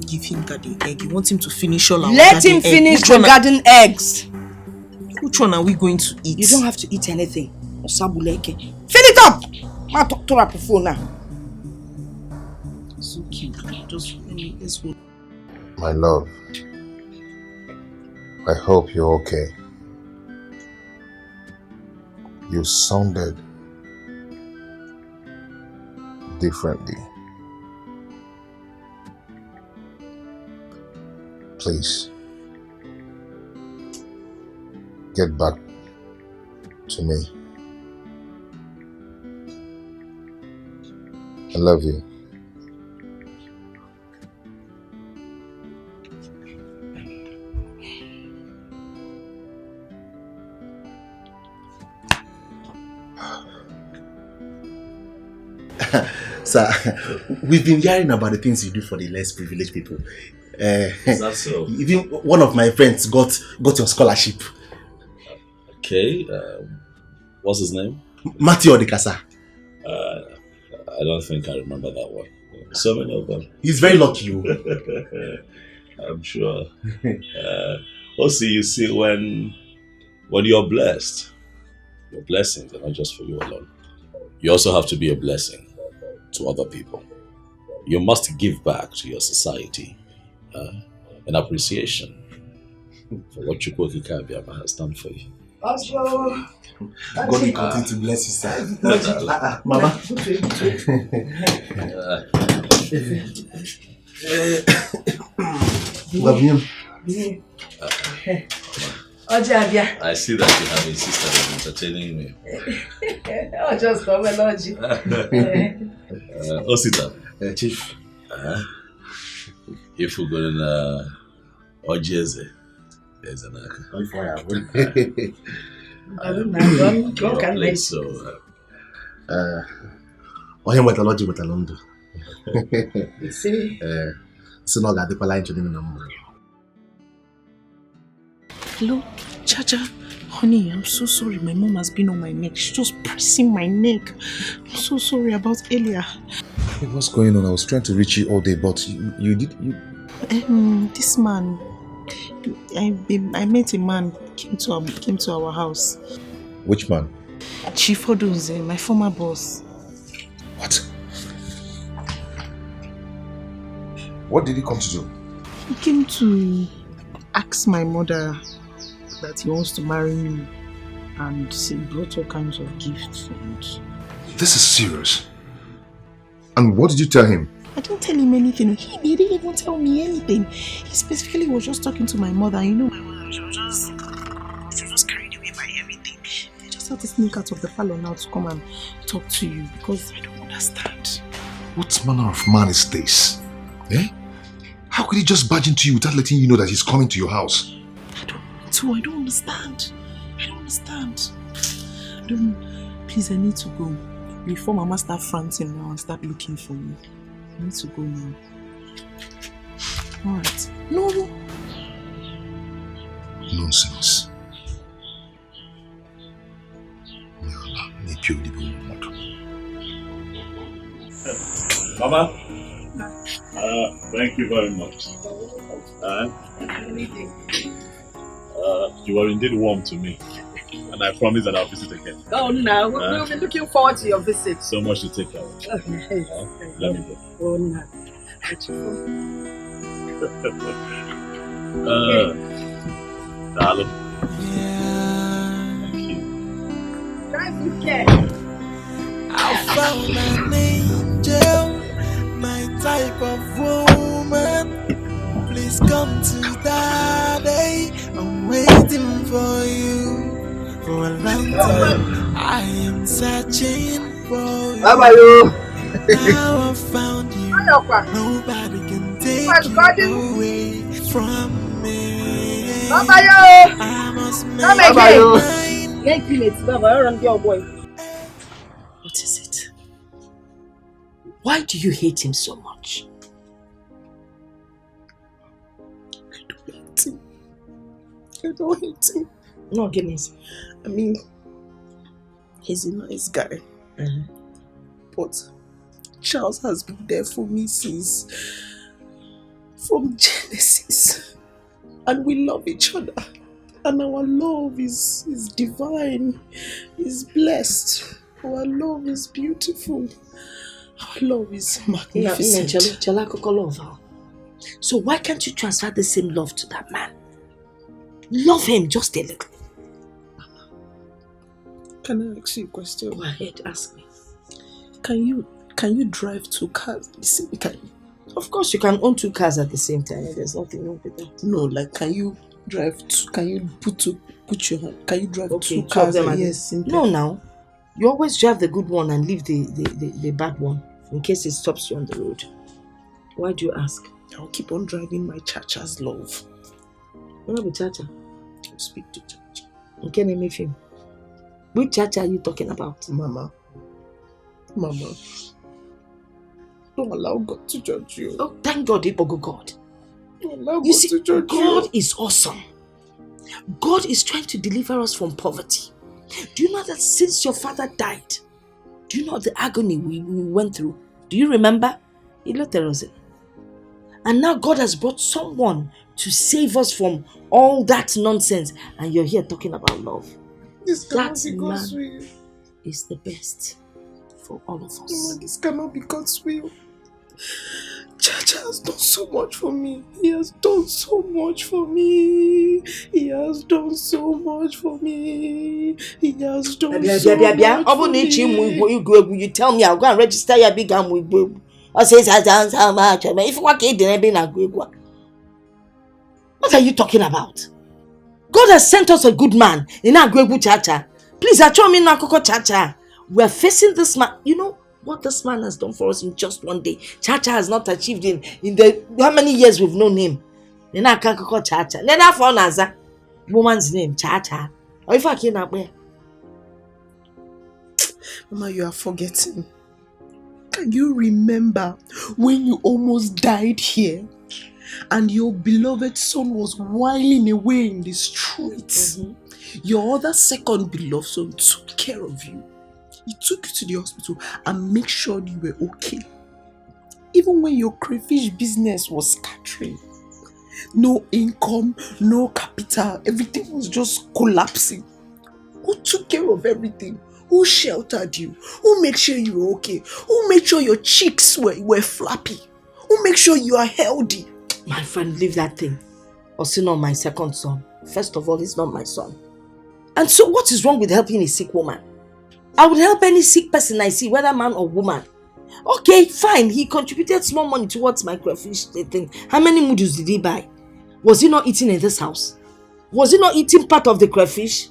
Give him garden egg. You want him to finish all our Let him finish the garden eggs. Which one are we going to eat? You don't have to eat anything. Fill it up! Ma talk to her phone now. So cute. Just let's go. My love, I hope you're okay. You sounded differently. Please, get back to me. I love you. Sir, we've been hearing about the things you do for the less privileged people. Is that so? Even one of my friends got your scholarship. Okay, what's his name? Matthew Odikasa. I don't think I remember that one. So many of them. He's very lucky. I'm sure. Also, you see, when you're blessed, your blessings are not just for you alone. You also have to be a blessing to other people. You must give back to your society in appreciation for what Chukwu Kabiama has done for you. God will continue to bless you, sir. Mama. Love you. I see that you have a sister that's entertaining me. Oh, just come and Osita. Chief. If we're going to Ojeze, there's an onye metalogy wetara ndụ. Si na ọ ga-adịkwala anyị na mbụ. Hello, Chacha. Honey, I'm so sorry. My mom has been on my neck. She's just pressing my neck. I'm so sorry about earlier. Hey, what's going on? I was trying to reach you all day, but you did. This man, I met a man came to our house. Which man? Chief Odunze, my former boss. What? What did he come to do? He came to ask my mother that he wants to marry me, and he brought all kinds of gifts. This is serious. And what did you tell him? I didn't tell him anything. He didn't even tell me anything. He specifically was just talking to my mother. You know, my mother, she was just carried away by everything. They just had to sneak out of the parlor now to come and talk to you because I don't understand. What manner of man is this? Eh? How could he just barge into you without letting you know that he's coming to your house? I don't understand. Please, I need to go. Before Mama start fronting now and start looking for me. I need to go now. Alright. No. Nonsense. May Allah make you live in Mama, thank you very much. You are indeed warm to me, and I promise that I'll visit again. Oh, no, we'll be looking forward to your visit. So much to take care of. Okay. Let me go. Oh, no. Darling. Thank you, Ken. I found an angel, my type of woman. Please come to Daddy. I'm waiting for for you. For a long time, I am searching for you. Now I found you. Nobody can take you away from me. I must make What is it? Why do you hate him so much? I don't hate him. No, goodness. I mean, he's a nice guy. But Charles has been there for me from Genesis. And we love each other. And our love is divine, is blessed. Our love is beautiful. Our love is magnificent. So why can't you transfer the same love to that man? Love him just a little. Can I ask you a question? Go ahead, ask me. Can you drive 2 cars at the same time? Of course you can own 2 cars at the same time. There's nothing wrong with that. No, like can you drive 2? Can you put your hand? Can you drive 2 of cars? them Yes. No, now. You always drive the good one and leave the bad one in case it stops you on the road. Why do you ask? I'll keep on driving my Chacha's love. What about Chacha? I'll speak to Chacha. Okay, name me film. Which Chacha are you talking about? Mama. Don't allow God to judge you. Oh, thank God, Ibogo God. Don't allow You God see, to judge God you. is awesome. God is trying to deliver us from poverty. Do you know that since your father died, do you know the agony we went through? Do you remember? And now God has brought someone to save us from all that nonsense. And you're here talking about love. That man is the best for all of us. No, this cannot be God's will. Chacha has done so much for me. He has done so much for me. He has done so much for me. He has done so much for me. You tell me I'll go and register your big arm with Bob. I say has done so much. If what are you talking about? God has sent us a good man in our Gwegu Chacha. Please, I me na Koko Chacha. We're facing this man. You know what this man has done for us in just one day. Chacha has not achieved in the how many years we've known him. In our Koko Chacha. Nena for Naza. Woman's name, Chacha. Or if I can't up there. Mama, you are forgetting. Can you remember when you almost died here and your beloved son was whiling away in the streets? Your other second beloved son took care of you. He took you to the hospital and made sure you were okay. Even when your crayfish business was scattering, no income, no capital, everything was just collapsing. Who took care of everything? Who sheltered you? Who made sure you were okay? Who made sure your cheeks were flappy? Who made sure you are healthy? My friend, leave that thing. Also not my second son. First of all, he's not my son. And so what is wrong with helping a sick woman? I would help any sick person I see, whether man or woman. Okay, fine. He contributed small money towards my crayfish thing. How many noodles did he buy? Was he not eating in this house? Was he not eating part of the crayfish?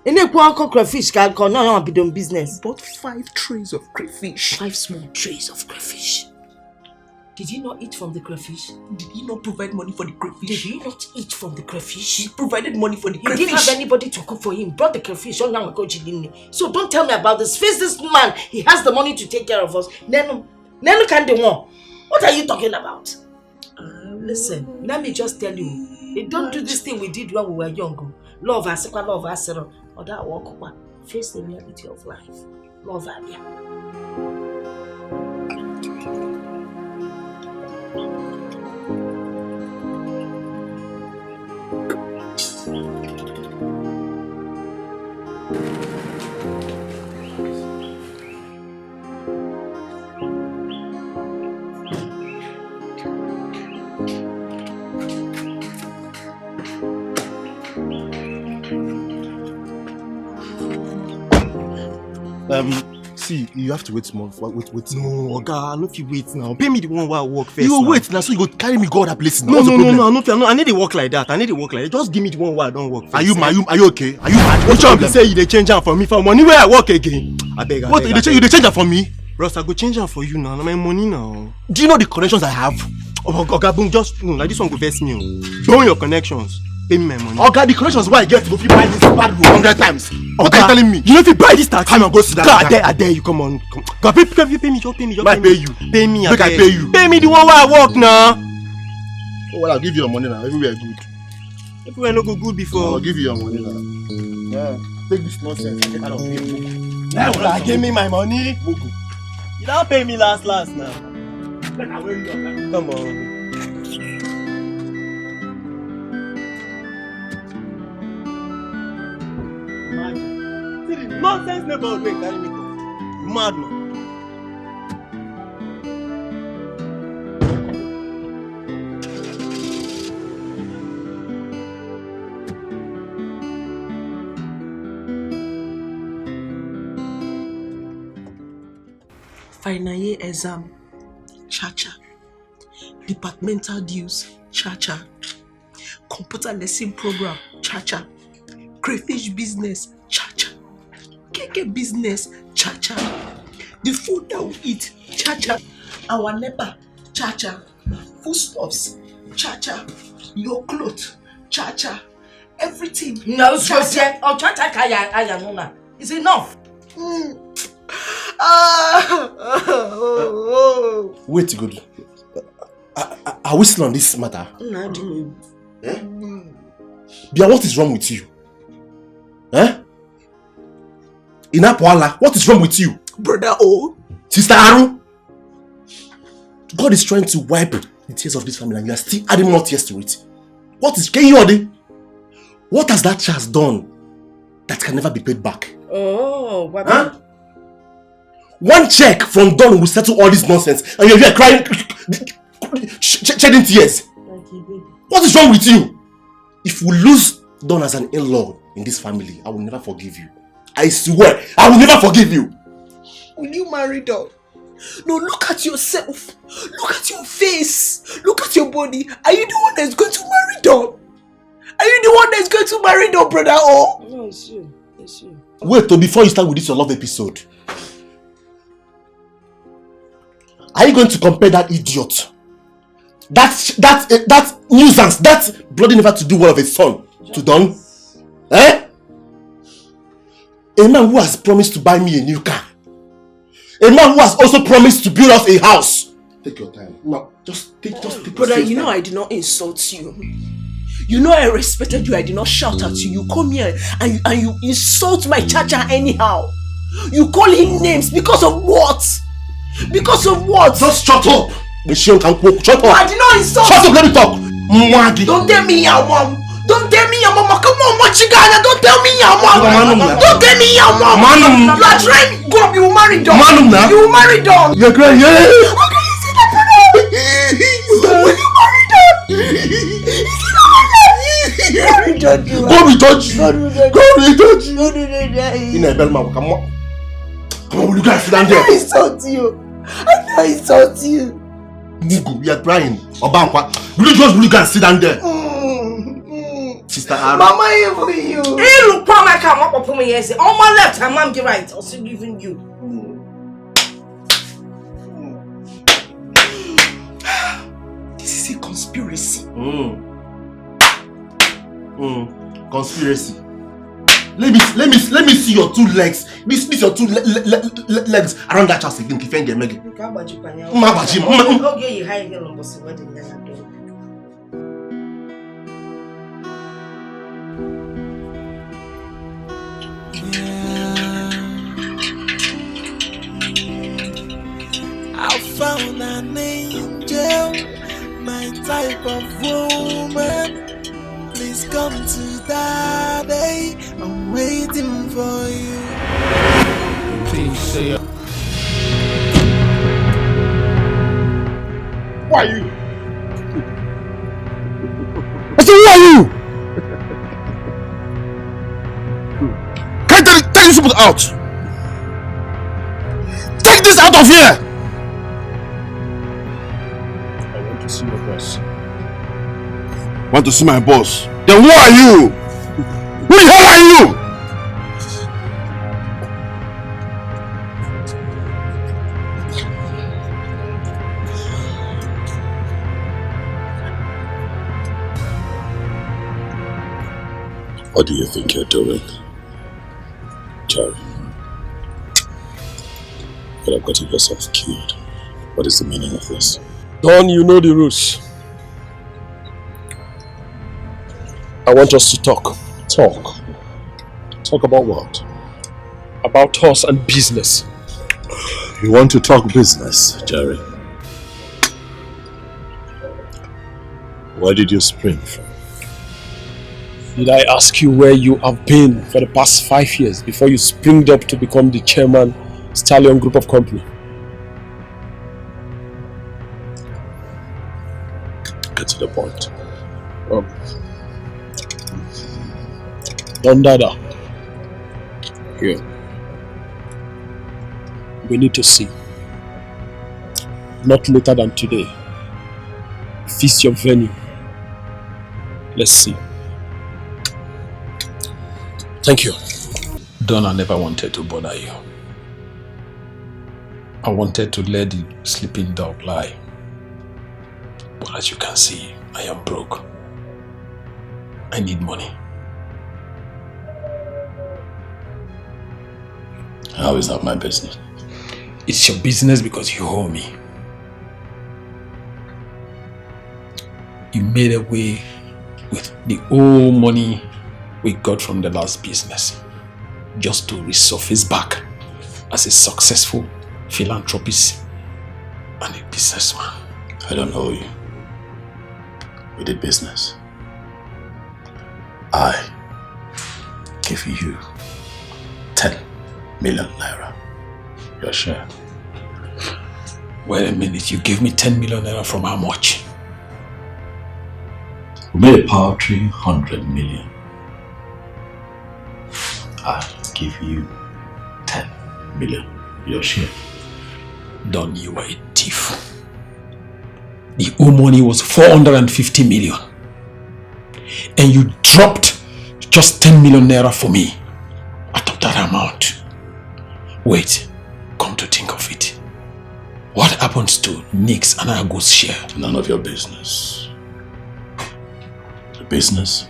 Crayfish can be done business. He bought 5 trays of crayfish. 5 small trays of crayfish. Did he not eat from the crayfish? Did he not provide money for the crayfish? Did he not eat from the crayfish? He provided money for the crayfish. He didn't have anybody to cook for him. Brought the crayfish. So don't tell me about this. Face this man. He has the money to take care of us. Nenu can do more. What are you talking about? Listen, let me just tell you. Don't do this thing we did when we were young. Love us, love us, or that walk. Face the reality of life. Love Abia. see, you have to wait more. Wait. No, Oga, no fit wait now. Pay me the one while I work first. You now. wait now, so you go carry me go other places. No, I need to work like that. Just give me the one while I don't work first. Are you okay? Are you mad? Which one be say you dey change am for me for money where I work again? Abeg. What, you dey change am for me? Bros, I go change am for you now. Na my money now. Do you know the connections I have? Oga, boom, just like this one go vex me. Burn your connections. Pay me my money. Oga, the connections why I get to go fit buy this bad room 100 times. What are you telling me? You know if you buy this taxi, come and go sit down. God, I dare you. Come on. God, pay me. Just pay me. I pay you. Pay me. Make I pay you. Pay me the one where I work now. Oh, well, I'll give you your money now. Everywhere good. Everywhere no go good before. I'll give you your money now. Yeah. Take this nonsense and get out of here. Now, give me my money. You don't pay me last now. Come on. Nonsense never will carry me go. Mad man. Final year exam, cha-cha. Departmental dues, cha-cha. Computer lesson program, cha-cha. Crayfish business, cha-cha. Keke business, cha-cha. The food that we eat, cha-cha. Our neighbor, cha-cha. Foodstuffs, cha-cha. Your clothes, cha-cha. Everything. No, cha-cha. Oh, cha-cha kaya nuna. It's enough. Wait, good. Are we still on this matter? No, Bia, what is wrong with you? Inapwala, what is wrong with you? Brother O. Sister Aru. God is trying to wipe the tears of this family and you are still adding more tears to it. What has that child done that can never be paid back? Oh, what? Huh? One check from Don will settle all this nonsense and you're here crying, shedding tears. What is wrong with you? If we lose Don as an in-law in this family, I will never forgive you. I swear, I will never forgive you. Will you marry Don? No, look at yourself. Look at your face. Look at your body. Are you the one that's going to marry Don? Are you the one that's going to marry Don, brother? Oh? No, it's you. It's you. Wait, before you start with this your love episode. Are you going to compare that idiot? That nuisance, that bloody never to do well of a son to Don? A man who has promised to buy me a new car. A man who has also promised to build us a house. Take your time. No, just take brother, you know I did not insult you. You know I respected you. I did not shout at you. You come here and you insult my cha-cha anyhow. You call him names because of what? Because of what? Just shut up. Shut up. I did not insult. Shut up, let me talk. Don't tell me your mom. Don't tell me your mama. Come on, Machigana. Don't tell me your mom. Don't tell me your mom. You are trying. Go up. You will marry Don. You will marry Don. You're crying. Okay, you see that, brother? Will you marry Don? Go be judge. Go be judge. In a Belma, come on. Come on, will you guys sit down there? I insult you. I insult you. Mugu, you are crying. Obankwa, will you guys sit down there? Sister Aru. Mama, even you. Hey, look, Pama, come up for me. Yes, on my left, and Mom, right. I'll still giving you. This is a conspiracy. Conspiracy. Let me see your two legs. This your two legs around that chest again. Kifenge megi. Okay, you hide your number. What did you do? I found an angel, my type of woman. Please come to Daddy, I'm waiting for you. Please say Who are you? I said, who are you? Can I tell you something out? this out of here! I want to see your boss. Want to see my boss? Then who are you? Who the hell are you? What do you think you're doing, Jerry? You could have gotten yourself killed. What is the meaning of this? Don, you know the rules. I want us to talk. Talk? Talk about what? About us and business. You want to talk business, Jerry? Where did you spring from? Did I ask you where you have been for the past 5 years before you springed up to become the chairman, Stallion Group of Company? Get to the point. Don Dada. Here. We need to see. Not later than today. Feast your venue. Let's see. Thank you. Don, I never wanted to bother you. I wanted to let the sleeping dog lie. But as you can see, I am broke. I need money. How is that my business? It's your business because you owe me. You made away with the old money we got from the last business just to resurface back as a successful philanthropist and a businessman. I don't owe you. We did business. I give you 10 million naira. Your share. Wait a minute, you gave me 10 million naira from how much? We made a paltry 100 million. I give you 10 million. Your share. Don, you were a thief. The old money was 450 million. And you dropped just 10 million naira for me out of that amount. Wait, come to think of it. What happens to Nick's and Ago's share? None of your business. The business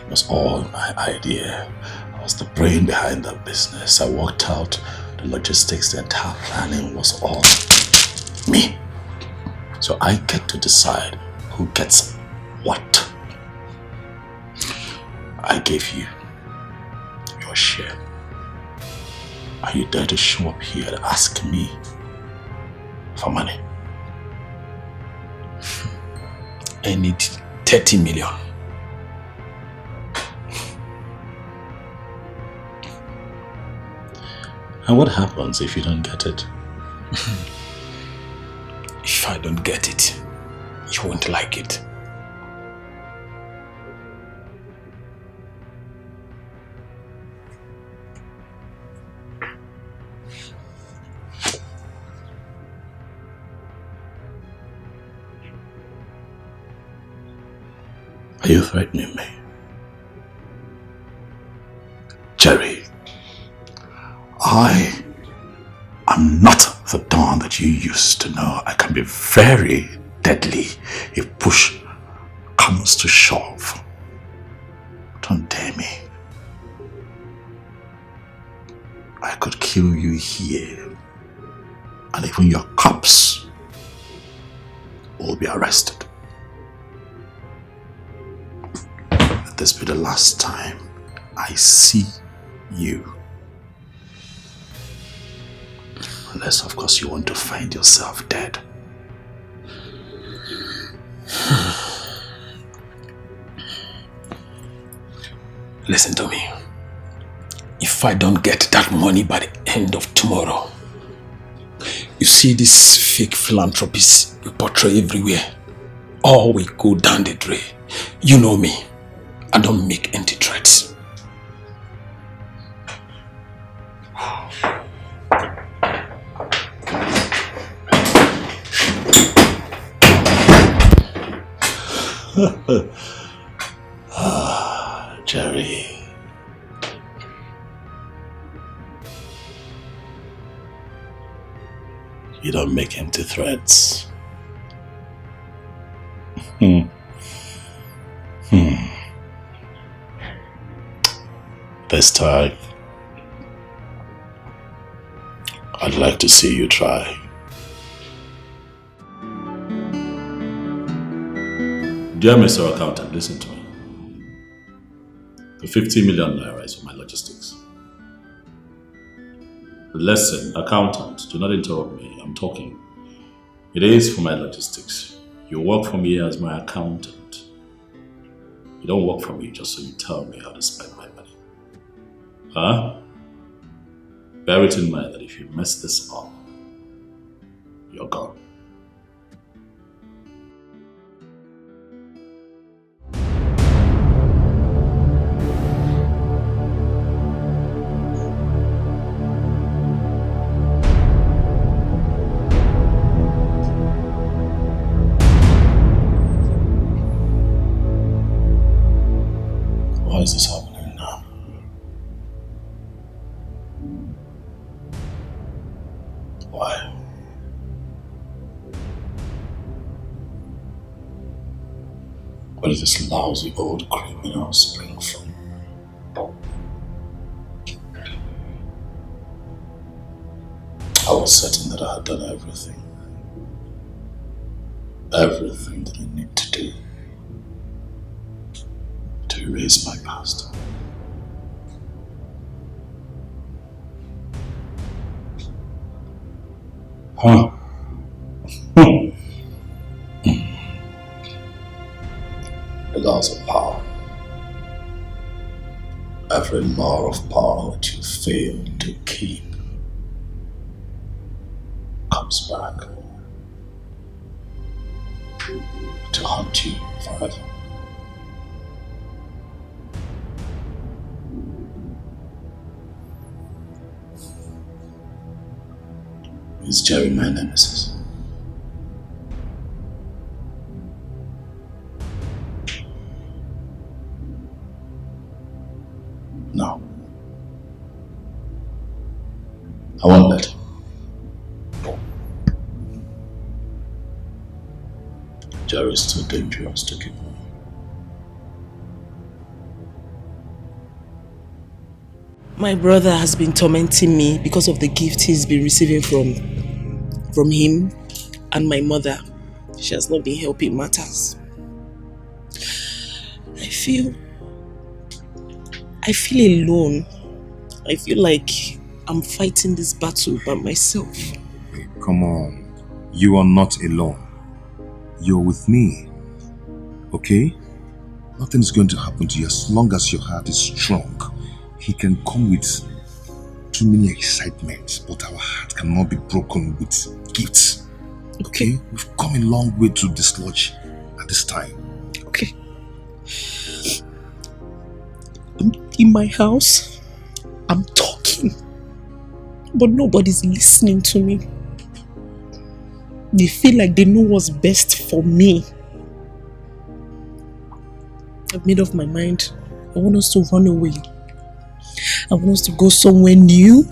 was all my idea. I was the brain behind that business. I worked out the logistics, the entire planning was all me. So I get to decide who gets what. I gave you your share. Are you dare to show up here and ask me for money? I need 30 million. And what happens if you don't get it? If I don't get it, you won't like it. Are you threatening me? Jerry, I am not the Don that you used to know. I can be very deadly if push comes to shove. Don't dare me. I could kill you here, and even your cops will be arrested. Let this be the last time I see you. Unless, of course, you want to find yourself dead. Listen to me. If I don't get that money by the end of tomorrow, you see this fake philanthropists we portray everywhere. All we go down the drain. You know me. I don't make empty threats. Jerry. You don't make empty threats. This time, I'd like to see you try. Dear Mr. Accountant, listen to me. The 50 million naira is for my logistics. Listen, accountant, do not interrupt me. I'm talking. It is for my logistics. You work for me as my accountant. You don't work for me just so you tell me how to spend my money. Huh? Bear it in mind that if you mess this up, you're gone. Why is this happening now? Why? Where did this lousy old criminal spring from? I was certain that I had done everything. Everything that I need to do to erase my past. Huh? The laws of power. Every law of power that you fail to keep comes back to haunt you forever. Is Jerry my nemesis? No. I won't let him. Jerry is too dangerous to keep on. My brother has been tormenting me because of the gift he's been receiving from him and my mother. She has not been helping matters. I feel alone. I feel like I'm fighting this battle by myself. Hey, come on. You are not alone. You're with me. Okay? Nothing's going to happen to you as long as your heart is strong. He can come with too many excitements, but our heart cannot be broken with gifts. Okay? We've come a long way to dislodge at this time. Okay. I'm in my house. I'm talking. But nobody's listening to me. They feel like they know what's best for me. I've made up my mind. I want us to run away. I want us to go somewhere new,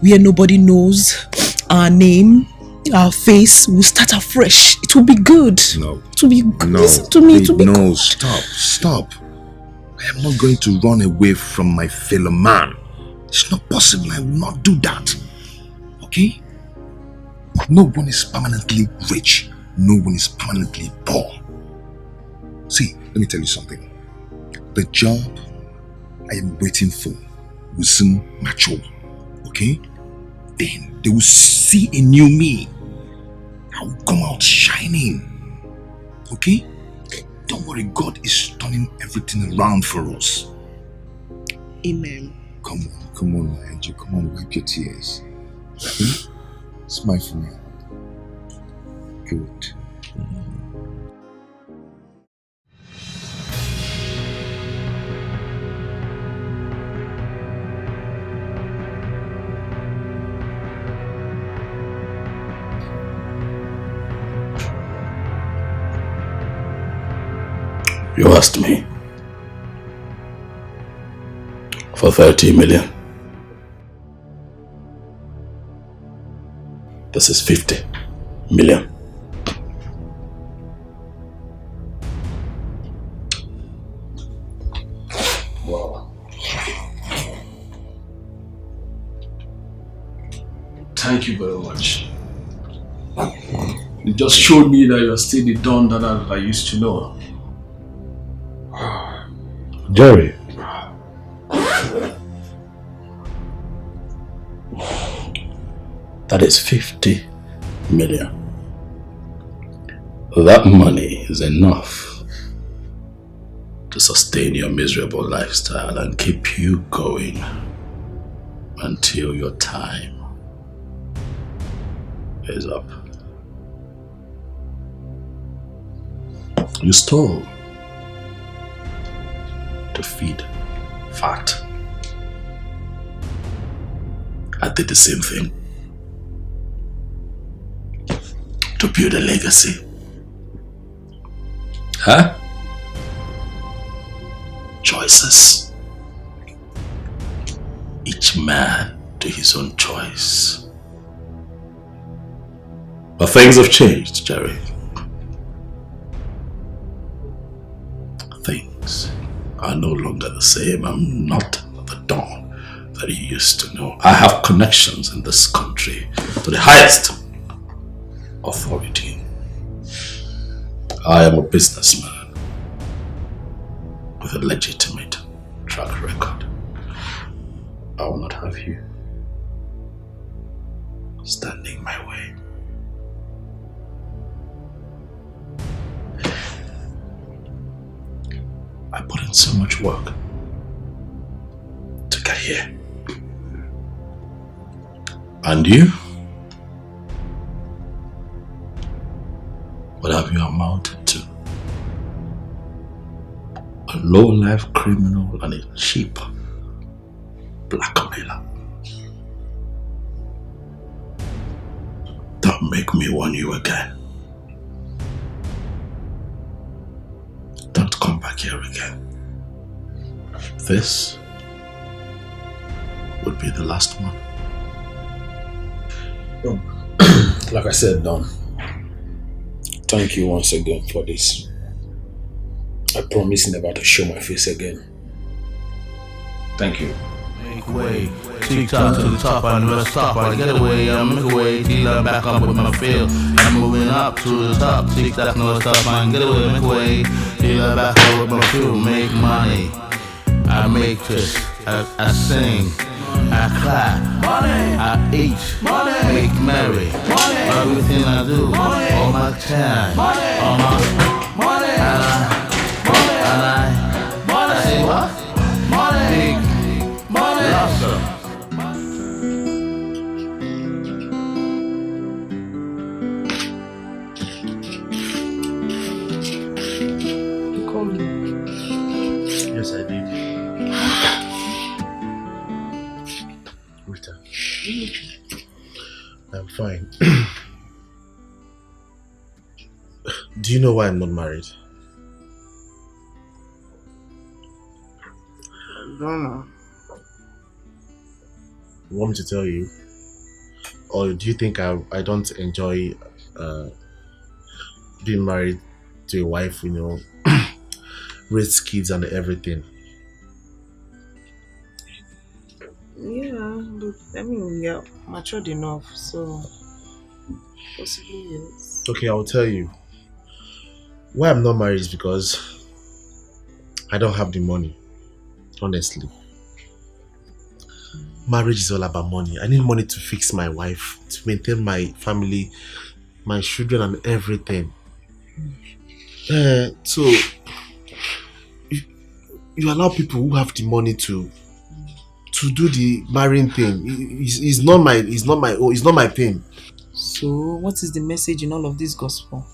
where nobody knows our name, our face. We'll start afresh. It will be good. No. It will be good. No. Listen to me. It will be no, good. Stop. I am not going to run away from my fellow man. It's not possible. I will not do that. Okay? No one is permanently rich. No one is permanently poor. See, let me tell you something. The job I am waiting for will soon mature. Okay? Then they will see a new me. I will come out shining. Okay? Don't worry, God is turning everything around for us. Amen. Come on, my angel. Come on, wipe your tears. Okay? Smile for me. Good. You asked me for 30 million. This is 50 million. Wow. Thank you very much. You just showed me that you're still the Don that I used to know. Jerry. That is 50 million. That money is enough to sustain your miserable lifestyle and keep you going until your time is up. You stole to feed fat. I did the same thing to build a legacy. Huh? Choices. Each man to his own choice. But things have changed, Jerry. Things are no longer the same. I'm not the Don that you used to know. I have connections in this country to the highest authority. I am a businessman with a legitimate track record. I will not have you standing my way. I put in so much work to get here. And you? What have you amounted to? A low-life criminal and a cheap blackmailer. Don't make me warn you again. Don't come back here again. This would be the last one. Like I said, Don, thank you once again for this. I promise never to show my face again. Thank you. Make way, TikTok to the top, I never stop. I get away, I make a way till I'm back up with my feel. I'm moving up to the top, TikTok never stop. I get away, make way till I'm back up with my feel. Make money, I make this, I sing, I clap, I eat, make merry. Everything I do, all my time, all my I say what? Big money. You called me. Yes, I did. Rita. I'm fine. Do you know why I'm not married? I don't know. You want me to tell you? Or do you think I don't enjoy being married to a wife, you know, raise kids and everything? Yeah, but I mean, you're matured enough, so possibly yes. Okay, I'll tell you. Why I'm not married is because I don't have the money, honestly. Marriage is all about money. I need money to fix my wife, to maintain my family, my children and everything. So, you allow people who have the money to do the marrying thing. It's not my thing. So, what is the message in all of this gospel?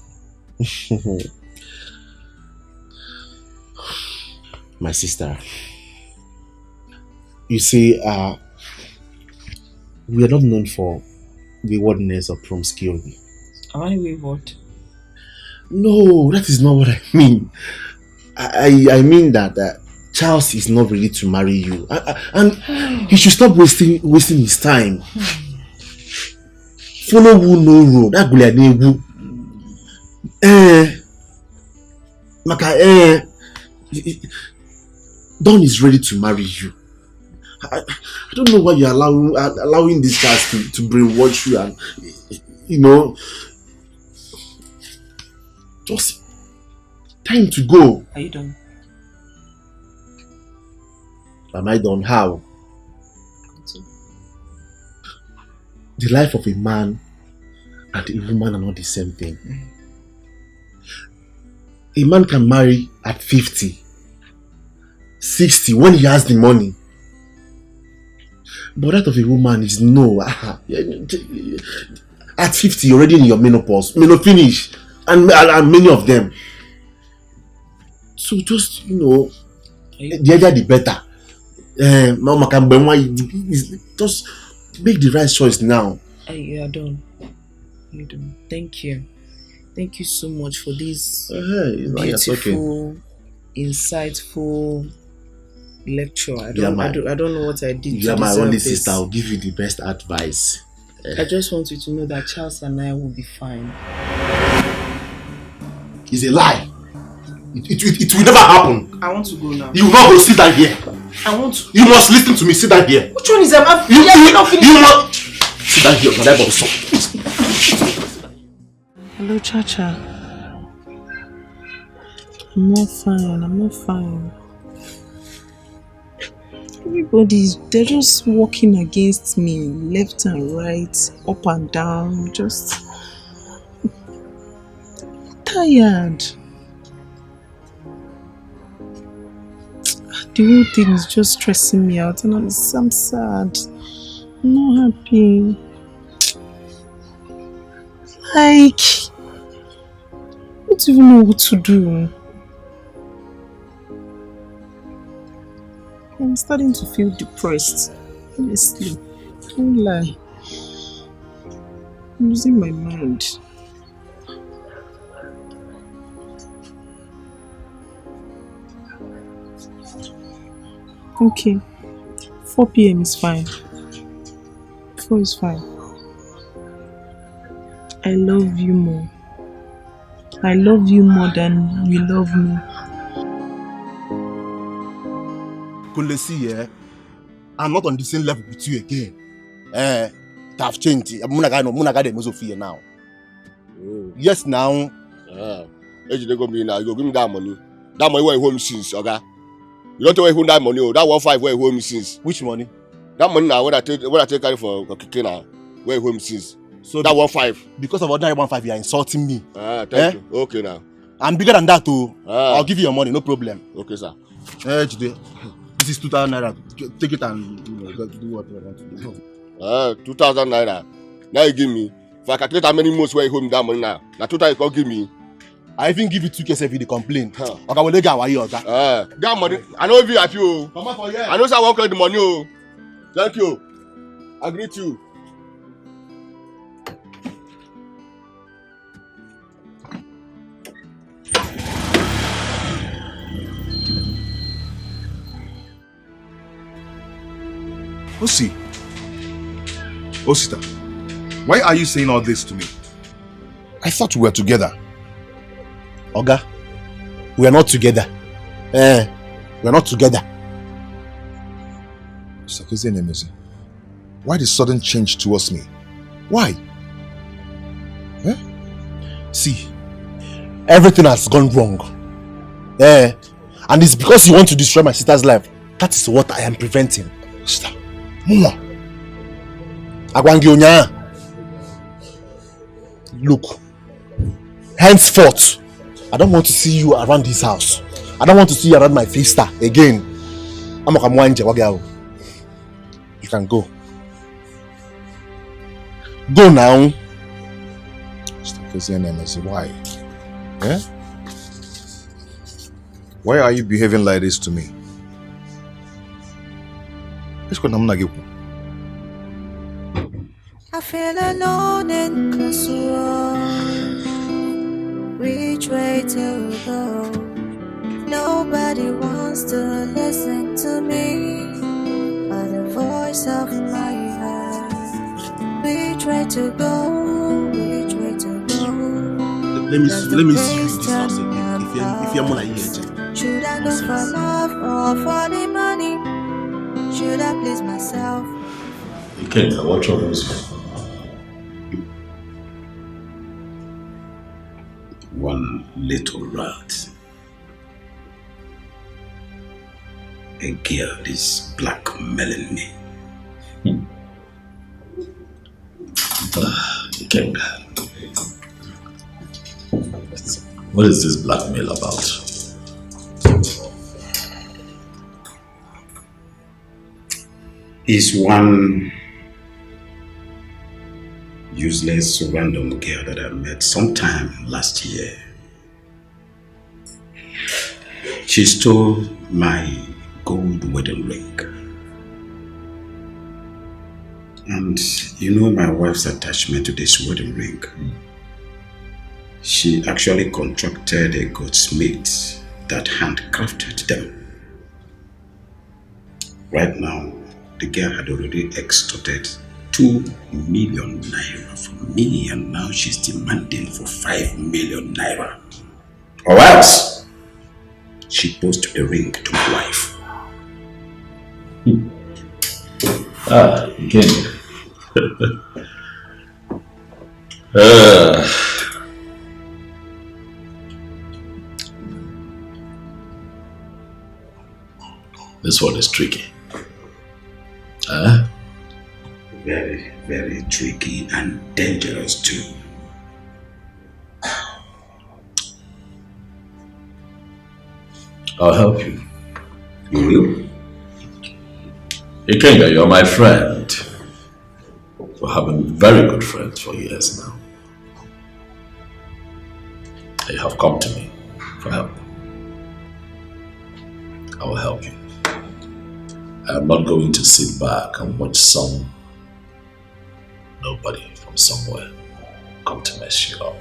My sister, you see, we are not known for waywardness or promiscuity. Am I wayward? No, that is not what I mean. I mean that Charles is not ready to marry you, and he should stop wasting his time. Follow who no road. That gula newu. Maka Don is ready to marry you. I don't know why you're allowing this guy to brainwash you, and just time to go. Are you done? Am I done? How? The life of a man and a woman are not the same thing. A man can marry at 50, 60 when he has the money. But that of a woman is no. At 50, you're already in your menopause. Finish. And many of them. So just, the earlier the better. Just make the right choice now. You are done. You're done. Thank you. Thank you so much for this beautiful, insightful lecture. I don't know what I did. You are my only sister. I'll give you the best advice. I just want you to know that Charles and I will be fine. It's a lie. It will never happen. I want to go now. You will not go. Sit down here. I want to. You must listen to me. Sit down here. Which one is that? You must sit down here. Hello, Chacha. I'm not fine. They're just walking against me, left and right, up and down, just tired. The whole thing is just stressing me out, and I'm sad. I'm not happy. I don't even know what to do. I'm starting to feel depressed. Honestly, don't lie. I'm losing my mind. Okay, 4 p.m. is fine. 4 is fine. I love you more. I love you more than you love me. Kulesi, I'm not on the same level with you again. I've changed. I'm not going to now. Yes, now. You go give me that money. That money where home since, okay? You don't tell me who that money. That 1.5 where home since. Which money? That money now what I take carry for Kikina. Where home since. So that 1.5. Because of ordinary 1.5, you are insulting me. Thank you. Okay now. I'm bigger than that too. I'll give you your money, no problem. Okay, sir. This is 2,000 naira. Take it and do what you want to do. 2,000 naira. Now you give me. If I calculate how many months where you hold me that money now. Now 2,000 you can't give me. I even give you 2K if you complain. That money. I know if you happy. Come on for here. I know sir I won't collect the money. Thank you. I greet you. Osita, why are you saying all this to me? I thought we were together. Oga, we are not together. We are not together. Why the sudden change towards me? Why? See, everything has gone wrong. And it's because you want to destroy my sister's life. That is what I am preventing. Stop. Mama. Look, henceforth, I don't want to see you around this house. I don't want to see you around my sister again. You can go. Go now. Why? Why are you behaving like this to me? I feel alone and consumed. Which way to go? No Nobody wants to listen to me, but the voice of my heart. Which way to go? Which way to go? Let me see you in this house again. If you're more like here, should I go for love or for the money? Should I please myself? You can't. What troubles you? One little rat. A girl is blackmailing me. Okay. What is this blackmail about? Is one useless random girl that I met sometime last year. She stole my gold wedding ring. And you know my wife's attachment to this wedding ring. She actually contracted a goldsmith that handcrafted them. Right now, the girl had already extorted 2 million naira from me, and now she's demanding for 5 million naira. Or else, she posted the ring to my wife. Again. This one is tricky. Very, very tricky and dangerous too. I'll help you. You will? Ikenga, you're my friend. We have been very good friends for years now. You have come to me for help. I will help you. I am not going to sit back and watch nobody from somewhere come to mess you up.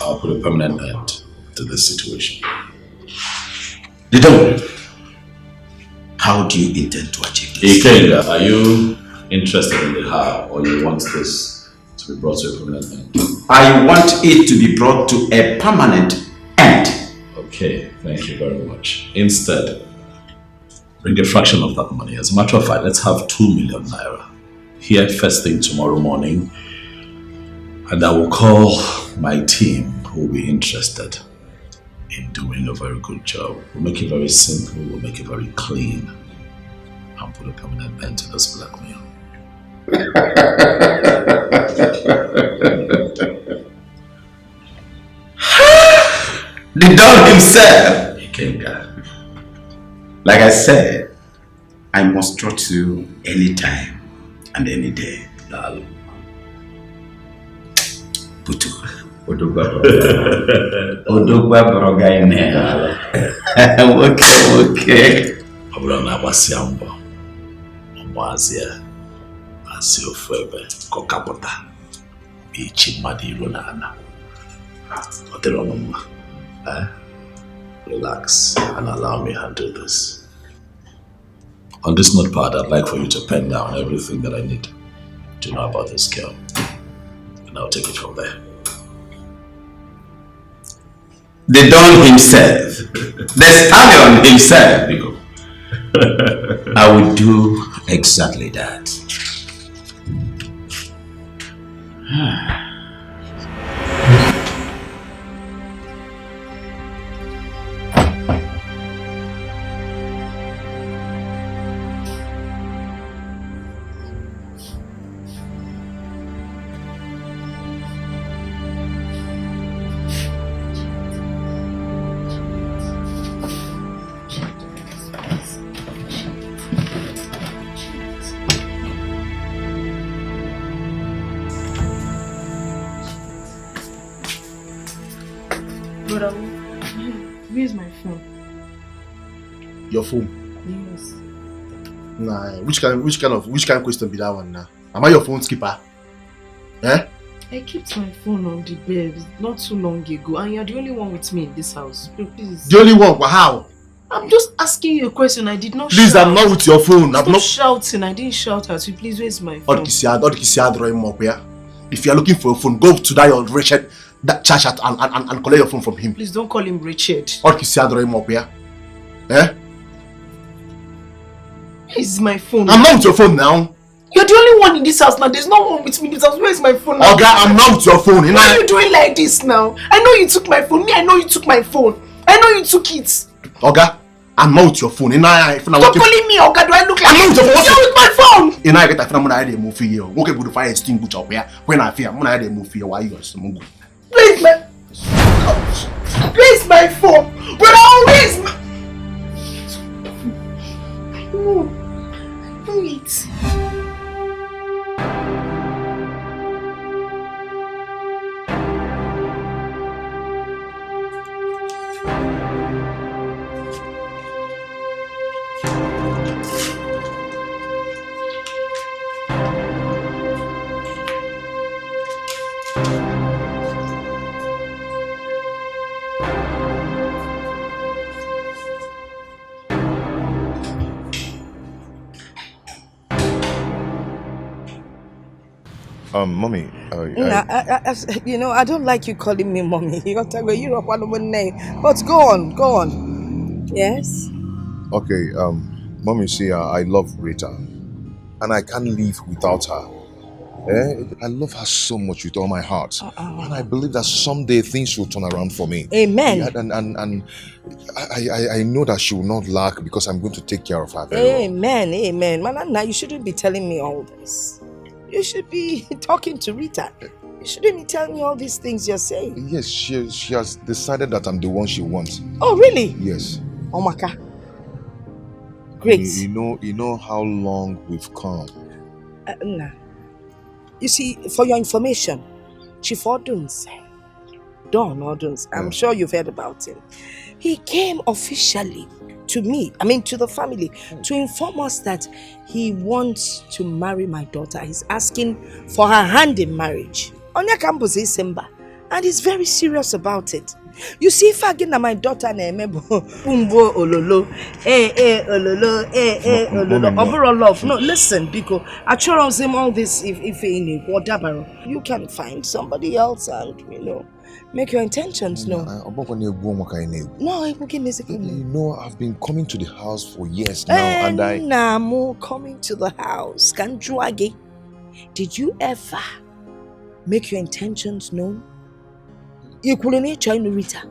I'll put a permanent end to this situation. Didon, how do you intend to achieve this? Ikenga, are you interested in the how, or you want this to be brought to a permanent end? I want it to be brought to a permanent end. Okay, thank you very much. Instead, bring a fraction of that money. As a matter of fact, let's have 2 million naira here first thing tomorrow morning, and I will call my team who will be interested in doing a very good job. We'll make it very simple, we'll make it very clean, and put a permanent end to this blackmail. The Don himself! Ikenga. Like I said, I must trust you anytime and any day. Putu. Odogwa broga ine. Okay. Abura na wasiambo. Omwazia. Asio fwebe. Kokapota. Ichi madiru na ana. Oteronoma. Relax and allow me to handle this. On this notepad, I'd like for you to pen down everything that I need to know about this girl. And I'll take it from there. The Don himself, the stallion himself. I will do exactly that. Where's my phone? Your phone? Yes. Nah, which kind of question be that one now? Am I your phone skipper? Eh? I kept my phone on the bed not too long ago, and you're the only one with me in this house. Please. The only one? But how? I'm just asking you a question. I did not Please, shout. I'm not with your phone. I'm not shouting. I didn't shout at you. Please, where's my phone? If you are looking for a phone, go to that old Richard that church and collect your phone from him. Please don't call him Richard. Eh? Where's my phone? I'm not with your phone now. You're the only one in this house now. There's no one with me in this house. Where's my phone now? Okay, I'm not with your phone. Why are you doing like this now? I know you took my phone. Me, I know you took my phone. I know you took it. Okay, I'm not with your phone. Stop calling me Oga. Do I look like I'm not with your phone? You're with my phone. I get a friend when I had a move here. Okay, good fire extinguisher up here. When I fear, when I had a move here, why you are so good? Where's my phone? Brother, where's my... No. Wait. Mommy, I don't like you calling me mommy. You're talking about Europe, one name. But go on. Yes? Okay, Mommy, see, I love Rita. And I can't live without her. I love her so much with all my heart. And I believe that someday things will turn around for me. Amen. Yeah, and I know that she will not lack because I'm going to take care of her very well. Amen. Manana, you shouldn't be telling me all this. You should be talking to Rita. You shouldn't be telling me all these things you're saying. Yes, she has decided that I'm the one she wants. Oh, really? Yes. Omaka. Great. You know how long we've come. Nah. You see, for your information, Chief Oduns, Don Oduns, I'm sure you've heard about him. He came officially to me, to the family, to inform us that he wants to marry my daughter. He's asking for her hand in marriage. Onya campus is Simba, and he's very serious about it. You see, if I get my daughter name, Umbo Ololo, Ololo, Ololo, overall love. No, listen, because I challenge him all this if in whatever. You can find somebody else and make your intentions known. No, it will give me a You know, I've been coming to the house for years now, and I. Namu coming to the house. Did you ever make your intentions known? You couldn't join Rita.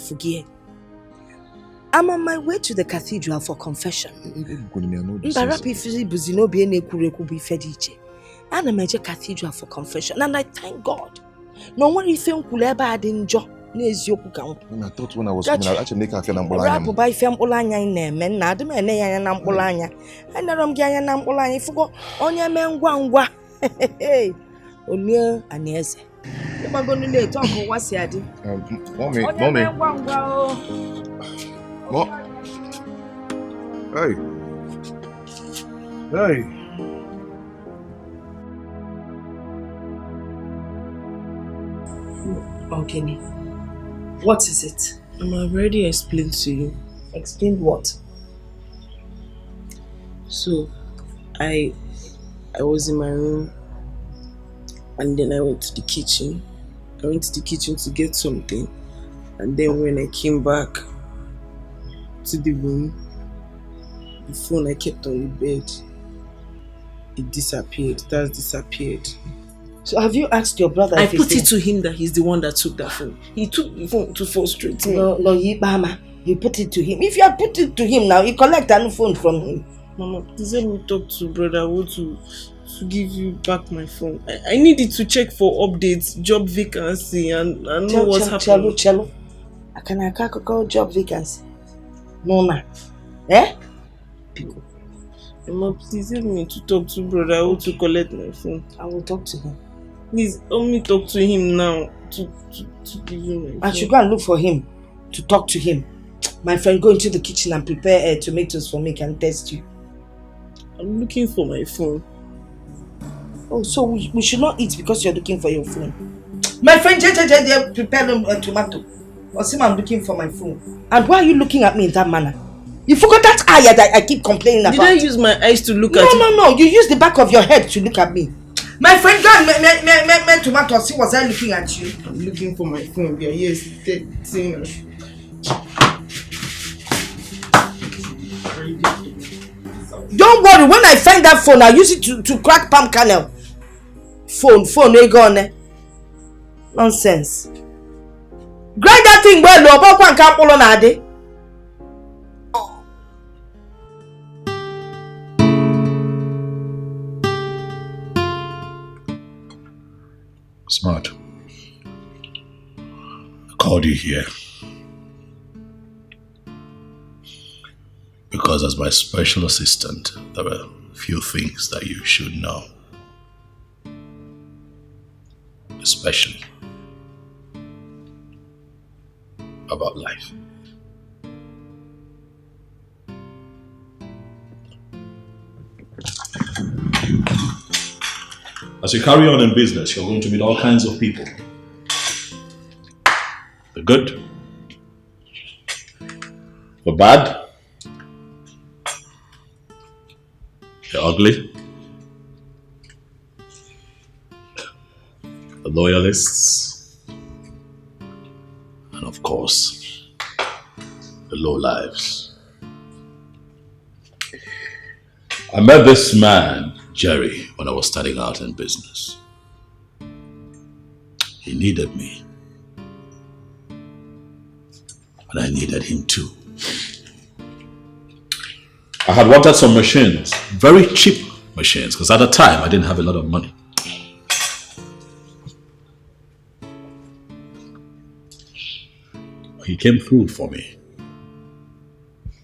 Forget. I'm on my way to the cathedral for confession. I'm a major cathedral for confession, and I thank God. No one if you could ever add in job. I thought when I was coming, I'd actually make her feel Rapu by Fem Olanya in them, and Adam and Nayan Olanya. And I'm Gayan Olanya forgot on your man Wangwa. Hey, Onya and yes. I'm going to talk about what's your idea. Mommy. Hey. Okay, what is it? I've already explained to you. Explain what? So, I was in my room, and then I went to the kitchen. I went to the kitchen to get something, and then when I came back to the room, the phone I kept on the bed, it disappeared. It has disappeared. So have you asked your brother? I put it to him that he's the one that took that phone. He took the phone to frustrate me. No, Mama, you put it to him. If you have put it to him now, you collect a new phone from him. Mama, please let me talk to brother. I want to give you back my phone. I needed to check for updates, job vacancy, and know what's happening. Cello. I can't call job vacancy. No, ma. Eh? Mama, please help me to talk to brother. I want to collect my phone. I will talk to him. Please, help me talk to him now to give you my phone. I should go and look for him to talk to him. My friend, go into the kitchen and prepare tomatoes for me. Can test you. I'm looking for my phone. Oh, so we should not eat because you're looking for your phone. My friend JJ prepared a tomato. Or see, I'm looking for my phone. And why are you looking at me in that manner? You forgot that eye that I keep complaining about. Did I use my eyes to look at you? No. You use the back of your head to look at me. My friend, go and make tomato. See, was I looking at you? I'm looking for my phone. Yeah, yes. Don't worry, when I find that phone, I'll use it to crack palm kernel. Phone, no go on there. Nonsense. Grind that thing well, no, but one can't pull on Ade. Smart. I called you here because as my special assistant, there are a few things that you should know. Especially about life. As you carry on in business, you're going to meet all kinds of people. The good, the bad, the ugly, the loyalists, and of course, the lowlives. I met this man, Jerry, when I was starting out in business. He needed me. And I needed him too. I had worked at some machines, very cheap machines, because at the time I didn't have a lot of money. He came through for me,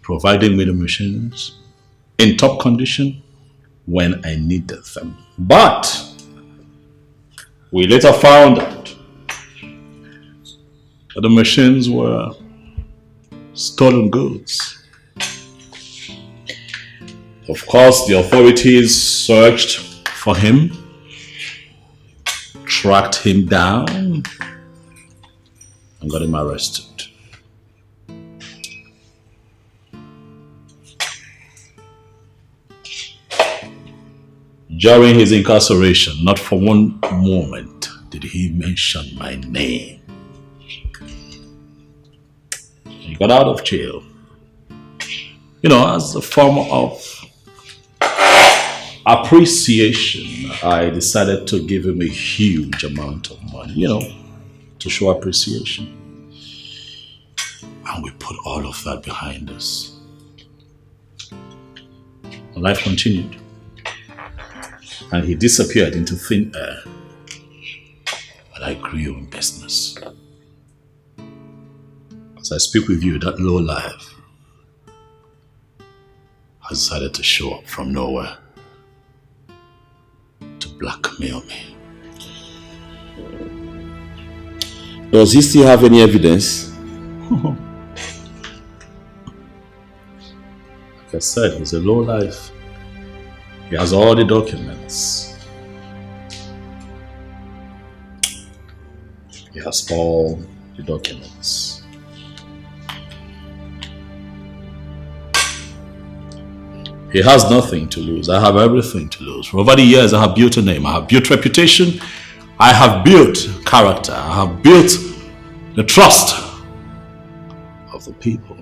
providing me the machines in top condition when I needed them. But we later found out that the machines were stolen goods. Of course, the authorities searched for him, tracked him down, and got him arrested. During his incarceration, not for one moment did he mention my name. He got out of jail, as a form of appreciation. I decided to give him a huge amount of money, to show appreciation. And we put all of that behind us. And life continued. And he disappeared into thin air. And I grew in business. As I speak with you, that low life has decided to show up from nowhere to blackmail me. Does he still have any evidence? Like I said, he's a low life. He has all the documents. He has all the documents. He has nothing to lose. I have everything to lose. For over the years, I have built a name. I have built reputation. I have built character. I have built the trust of the people.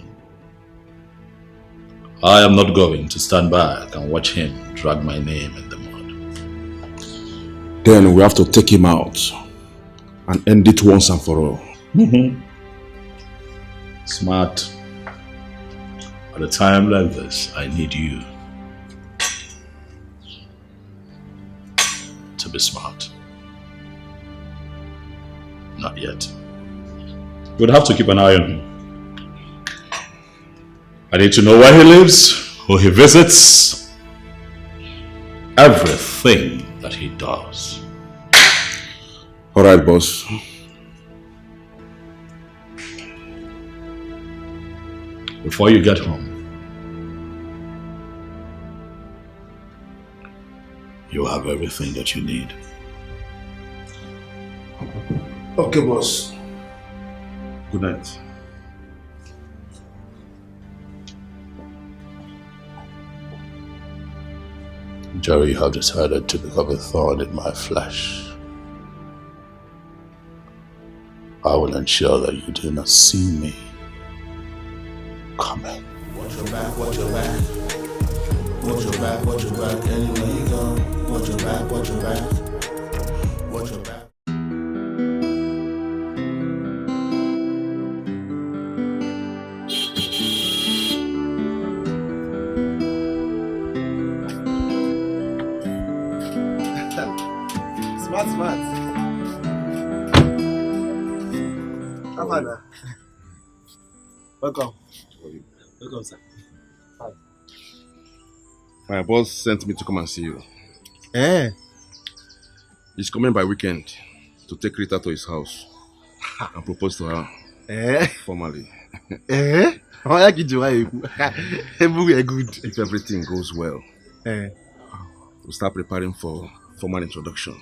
I am not going to stand back and watch him drag my name in the mud. Then we have to take him out and end it once and for all. Smart. At a time like this, I need you to be smart. Not yet. We'd have to keep an eye on him. I need to know where he lives, who he visits, everything that he does. Alright, boss. Before you get home, You have everything that you need. Okay, boss. Good night. Jerry, you have decided to become a thorn in my flesh. I will ensure that you do not see me coming. Watch your back, watch your back. Watch your back, watch your back. Anywhere you go, watch your back, watch your back. Watch your back. Smart. Havana. Welcome. Welcome, sir. Hi. My boss sent me to come and see you. Eh? He's coming by weekend to take Rita to his house and propose to her. Formally. How are you doing? Good. If everything goes well, we'll start preparing for formal introduction.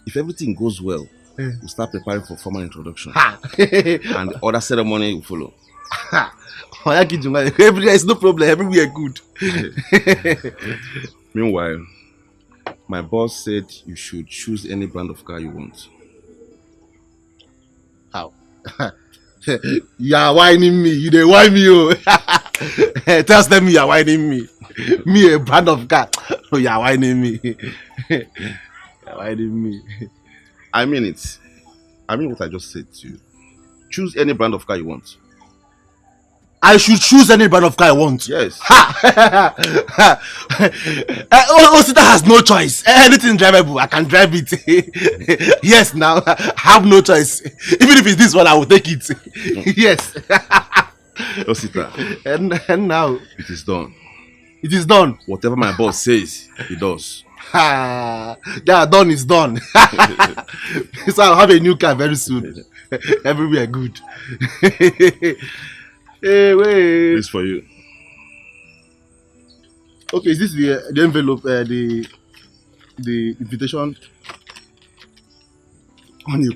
If everything goes well, we'll start preparing for formal introduction. And other ceremony will follow. There is no problem. Everywhere good. Meanwhile, my boss said you should choose any brand of car you want. How? You are whining me. You dey whine me, oh. Tell them you are whining me. Me a brand of car. Oh, you are whining me. You are whining me. I mean it. I mean what I just said to you. Choose any brand of car you want. I should choose any brand of car I want. Yes. Osita has no choice. Anything drivable, I can drive it. Yes, now I have no choice. Even if it's this one, I will take it. Yes. Osita. And now it is done. It is done. Whatever my boss says, he does. Yeah, done is done. So I'll have a new car very soon. Everywhere good. Hey, wait. This for you. Okay, is this the envelope, the invitation? Money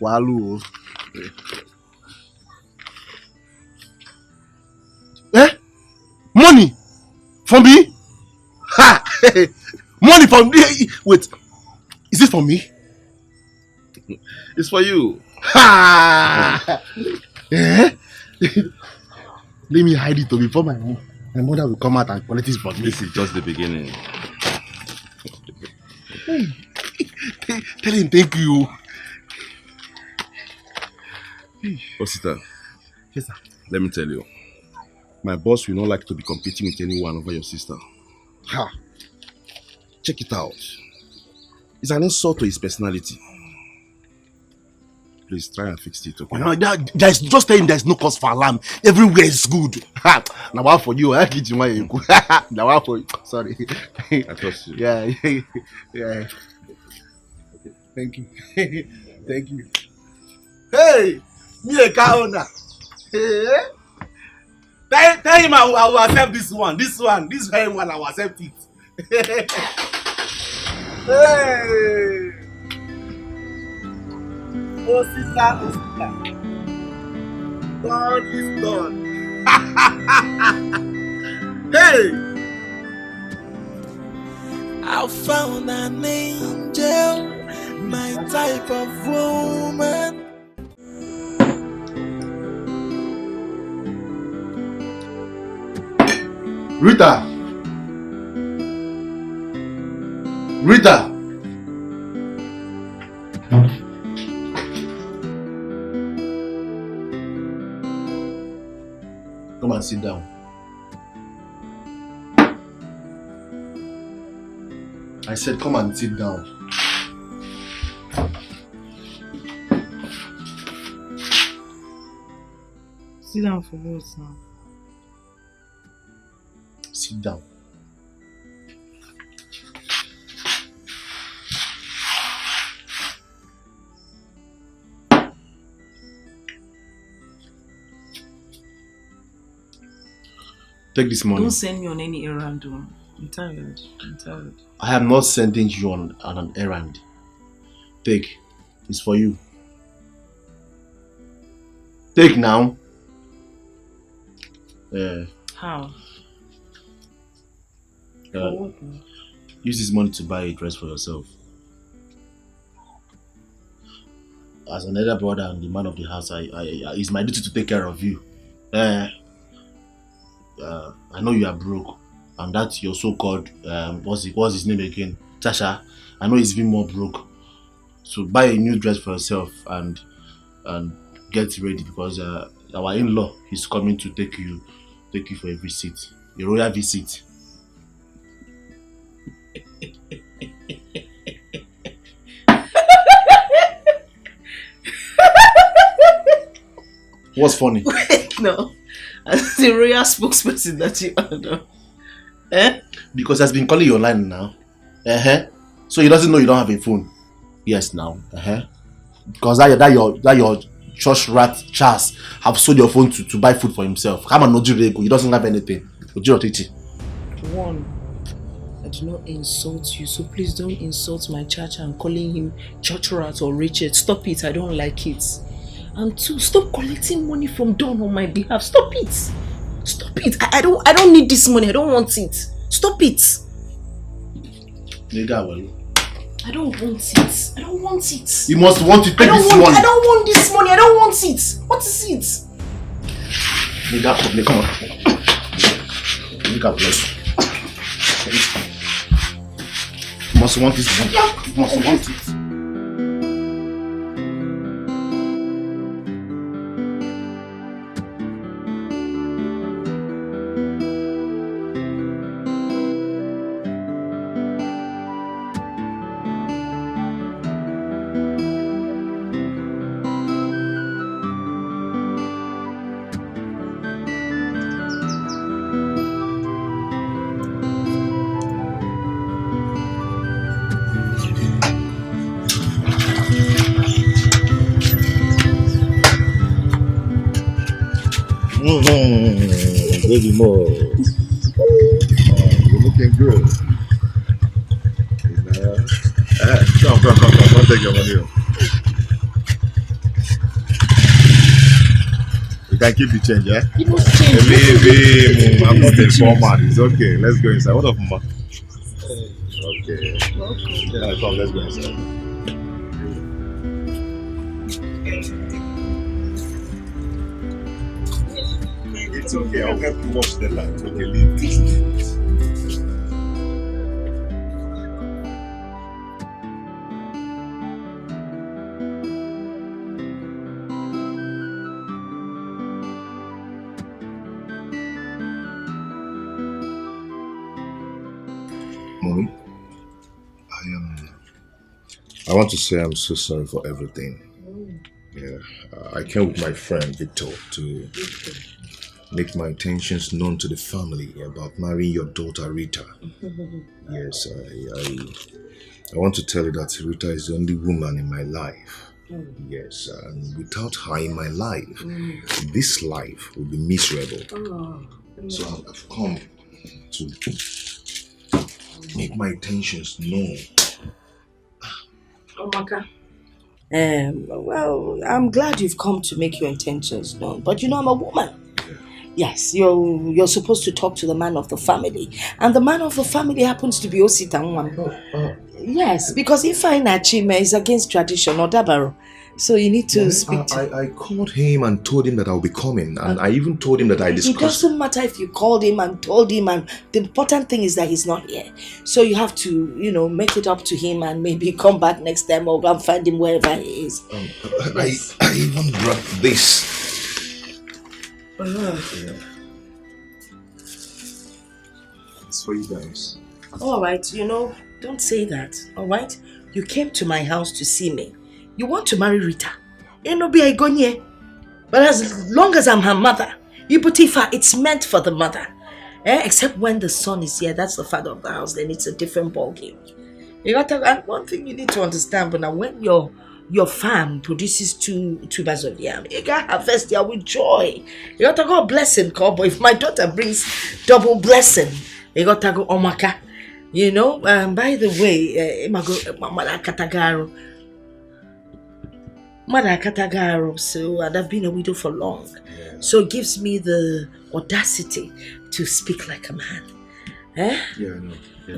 from me? Ha! Money from me? Wait, is it for me? It's for you. Ha! Let me hide it before my mother will come out and collect it from me. This is just the beginning. Tell him thank you. Osita. Yes, sir. Let me tell you. My boss will not like to be competing with anyone over your sister. Ha! Check it out. It's an insult to his personality. Please try and fix it, okay? No, there's just tell him there's no cause for alarm. Everywhere is good. Now one for you. Now one for you. Sorry. I trust you. Yeah. Thank you. Thank you. Hey, me a car owner. Hey. Tell him I will accept this one. This very one I will accept it. Hey. Osita. God is done. Hey! I found an angel, my type of woman. Rita! Come and sit down. I said come and sit down. Sit down for what now? Sit down. Take this money. Don't send me on any errand. I'm tired. I am not sending you on an errand. Take. It's for you. Take now. How? Use this money to buy a dress for yourself. As an elder brother and the man of the house, it's my duty to take care of you. I know you are broke, and that's your so-called what's his name again? Tasha. I know he's even more broke. So buy a new dress for yourself and get ready, because our in-law is coming to take you for a visit, a royal visit. What's funny? Wait, no. As the royal spokesperson that you are now. Because he has been calling you online now. So he doesn't know you don't have a phone. Yes, now. Because that your church rat Charles have sold your phone to buy food for himself. Come on, Nojirego. He doesn't have anything. One, I do not insult you, so please don't insult my church and calling him church rat or Richard. Stop it. I don't like it. And two, stop collecting money from Don on my behalf. Stop it. Stop it. I don't need this money. I don't want it. Stop it. Nigga, well. I don't want it. I don't want it. You must want to take this money. I don't want this money. I don't want it. What is it? Nigga, come on. Nigga, bless you. You must want this money. You must want it. Baby more. You're looking good. Come. Don't take your money. You can keep the change, yeah? Leave him. I'm not a format. It's okay. Let's go inside. What up, Mama? Okay. Yeah, come, let's go inside. It's okay, I'll help you watch the light. Okay, leave this. Mommy, I want to say I'm so sorry for everything. Yeah, I came with my friend Victor to make my intentions known to the family about marrying your daughter Rita. Yes, I want to tell you that Rita is the only woman in my life. Yes, and without her in my life, this life will be miserable. So I've come to make my intentions known. Maka. Well, I'm glad you've come to make your intentions known, but you know I'm a woman. Yes, you're supposed to talk to the man of the family, and the man of the family happens to be Ositan. Yes, because if I Nachime is against tradition or Dabaro, so you need to speak to I called him and told him that I'll be coming, and I even told him that I discussed. It doesn't matter if you called him and told him, and the important thing is that he's not here. So you have to, make it up to him and maybe come back next time or go and find him wherever he is. Yes. I even brought this. Yeah. It's for you guys. Alright, don't say that, alright? You came to my house to see me. You want to marry Rita. But as long as I'm her mother, it's meant for the mother. Except when the son is here, that's the father of the house, then it's a different ballgame. And one thing you need to understand, but now when your farm produces two tubers of yam, you can harvest there with joy. You got to go blessing, cowboy. If my daughter brings double blessing, You got to go omaka. You know, by the way, Mother Katagaro, so I've been a widow for long. Yeah. So it gives me the audacity to speak like a man. Eh? Yeah, I know. Yeah.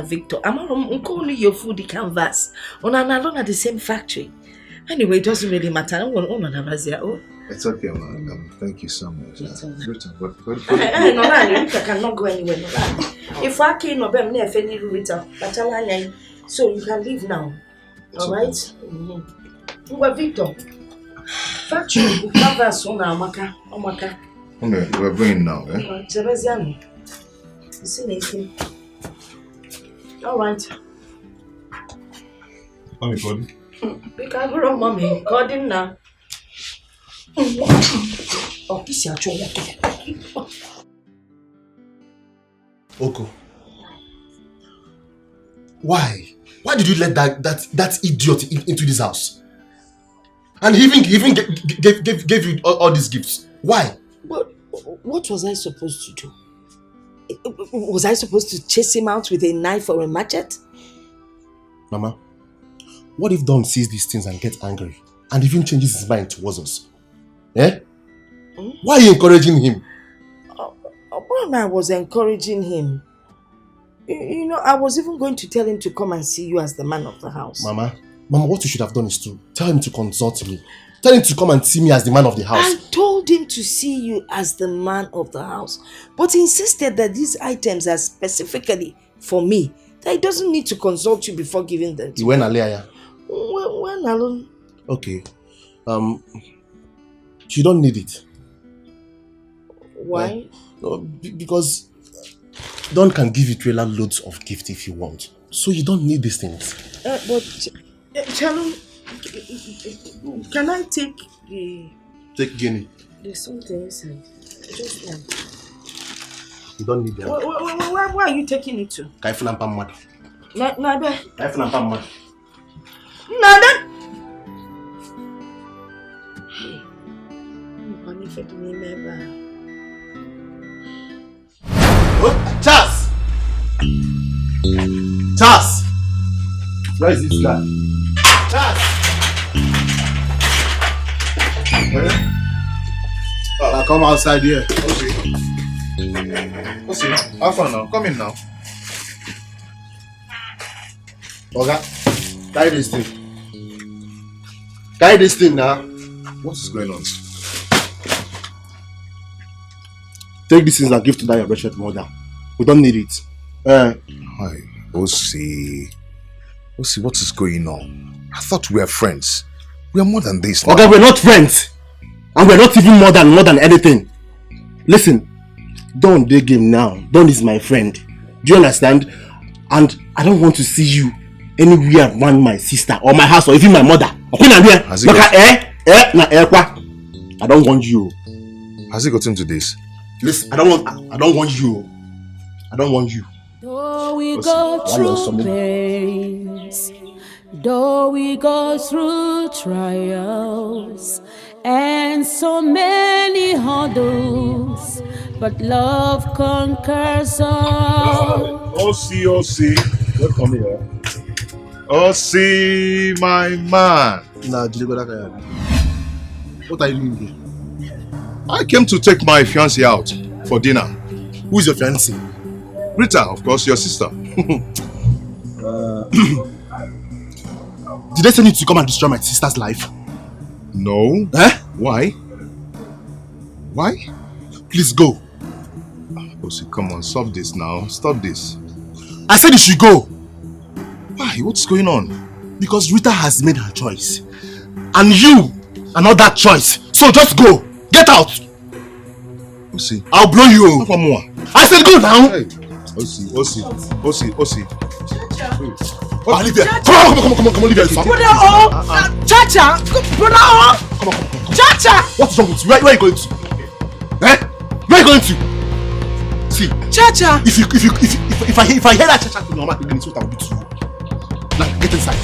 Victor, I'm calling your food canvas. On an alone at the same factory. Anyway, it doesn't really matter. It's okay, man. Thank you so much. I cannot go anywhere. If I can't know them near Fanny Rita, so you can leave now. Alright? Victor. Factory canvas on Amaka. Okay, we're going now, eh? You see anything? Alright. Mommy, God. Because we're mommy, God in now. Oh, this is Oko. Why? Why did you let that idiot into this house? And he even gave you all these gifts. Why? But what was I supposed to do? Was I supposed to chase him out with a knife or a machete? Mama, what if Don sees these things and gets angry and even changes his mind towards us? Eh? Why are you encouraging him? I was encouraging him. You know, I was even going to tell him to come and see you as the man of the house. Mama, what you should have done is to tell him to consult me. Tell him to come and see me as the man of the house. I told him to see you as the man of the house. But he insisted that these items are specifically for me. That he doesn't need to consult you before giving them to you. When Alea? When alone? Okay. You don't need it. Why? Because Don can give you trailer loads of gifts if you want. So you don't need these things. But Channel, can I take the... Take Guinea. There's something inside. Just one. You don't need them. Where are you taking it to? Kaifuna Mpamad. Nabe. Kaifuna Mpamad. Nada. Charles! Charles! Where is this guy? Charles! I'll come outside here. Okay, have fun now. Come in now. Okay, carry this thing. Carry this thing now. What is going on? Take these things and give to that your wretched mother. We don't need it. Hi, Osi, what is going on? I thought we were friends. We are more than this. Okay, we're not friends. And we're not even more than anything. Listen, Don dey game now. Don is my friend. Do you understand? And I don't want to see you anywhere around my sister or my house or even my mother. I don't want you. Has he gotten to this? Listen, I don't want you. I don't want you. Though we go through pains, though we go through trials and so many hurdles, but love conquers all. Osi, welcome here. Osi, my man. What are you doing here? I came to take my fiancée out for dinner. Who is your fiancée? Rita, of course, your sister. Did they send you to come and destroy my sister's life? No. Eh? Why? Why? Please go. Osi, come on, stop this now. Stop this. I said you should go. Why? What's going on? Because Rita has made her choice. And you are not that choice. So just go. Get out. Osi. I'll blow you. I said go now. Hey. Osi. Leave here. Come on, leave here. Brother, Chacha. Brother, come on. Chacha. What's wrong with you? Where are you going to? Eh? Where are you going to? See, Chacha. If I hear that Chacha to normal again, it's what I will do to you. Now get inside.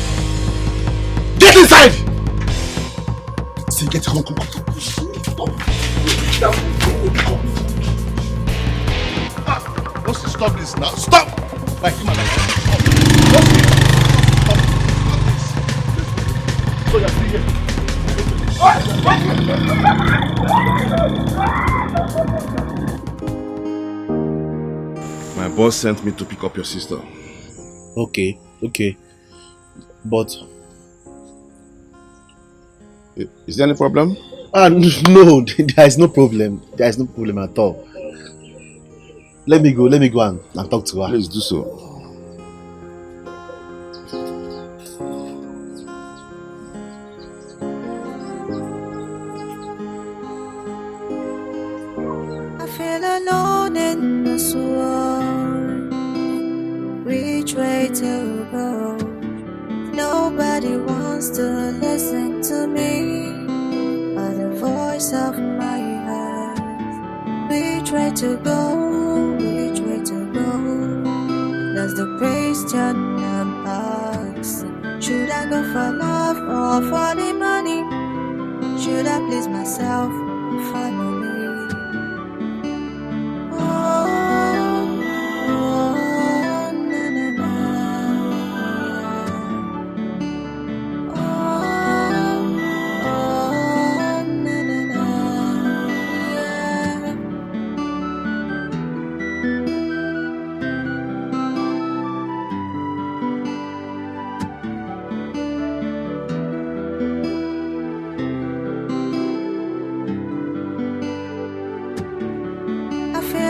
Get inside. See, come on. Stop this now. Stop! Like, come on, stop this. So you're still here. My boss sent me to pick up your sister. Okay. But is there any problem? No, there is no problem. There is no problem at all. Let me go and talk to her. Please do so. I feel alone in this world. Which way to go? Nobody wants to listen to me, but the voice of my heart. Which way to go? That's the question I'm asking. Should I go for love or for the money? Should I please myself or family?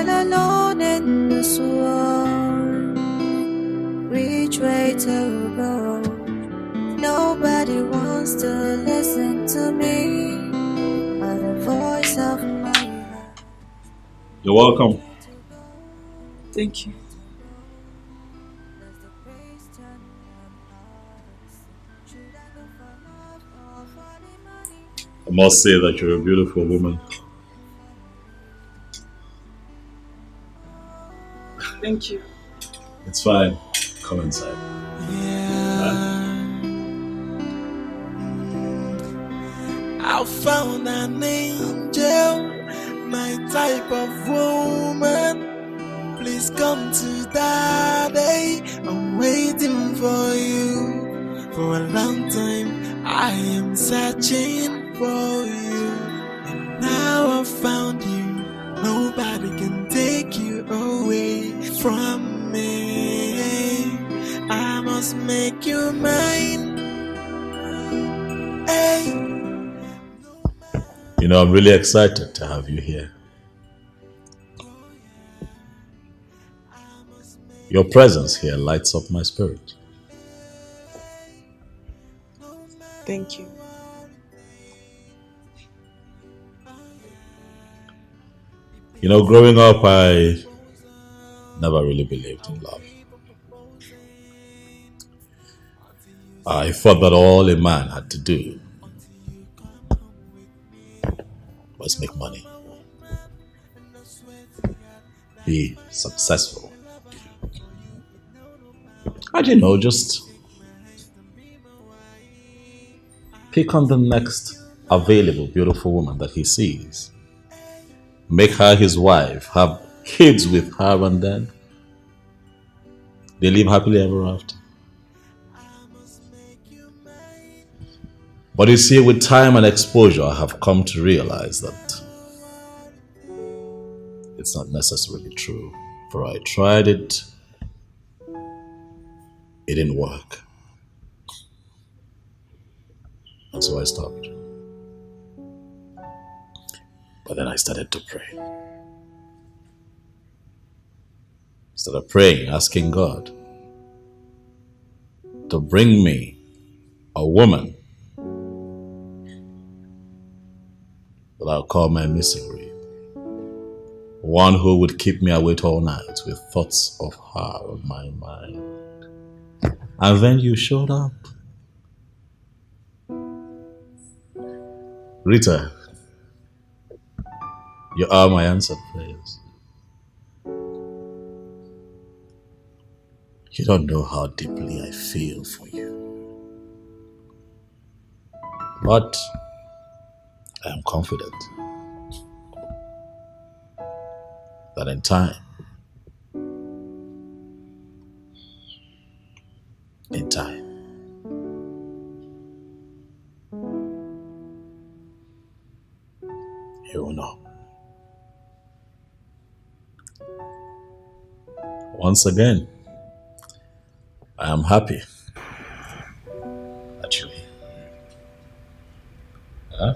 Alone in this world, which way to go? Nobody wants to listen to me, but the voice of my heart. You're welcome. Thank you. I must say that you're a beautiful woman. Thank you. It's fine. Come inside. I found an angel, my type of woman. Please come to Daddy. I'm waiting for you. For a long time, I am searching for you. And now I found you. Nobody can take you away from me. I must make you mine. Hey. You know, I'm really excited to have you here. Your presence here lights up my spirit. Thank you. You know, growing up, I never really believed in love. I thought that all a man had to do was make money, be successful, and you know, just pick on the next available beautiful woman that he sees, make her his wife, have kids with her, and then they live happily ever after. But you see, with time and exposure, I have come to realize that it's not necessarily true. For I tried it, it didn't work. And so I stopped. But then I started to pray. Started praying, asking God to bring me a woman that I'll call my missing rib. One who would keep me awake all night with thoughts of her on my mind. And then you showed up. Rita, you are my answered prayers. You don't know how deeply I feel for you. But I am confident But in time, you will know. Once again, I am happy that you're here. Huh?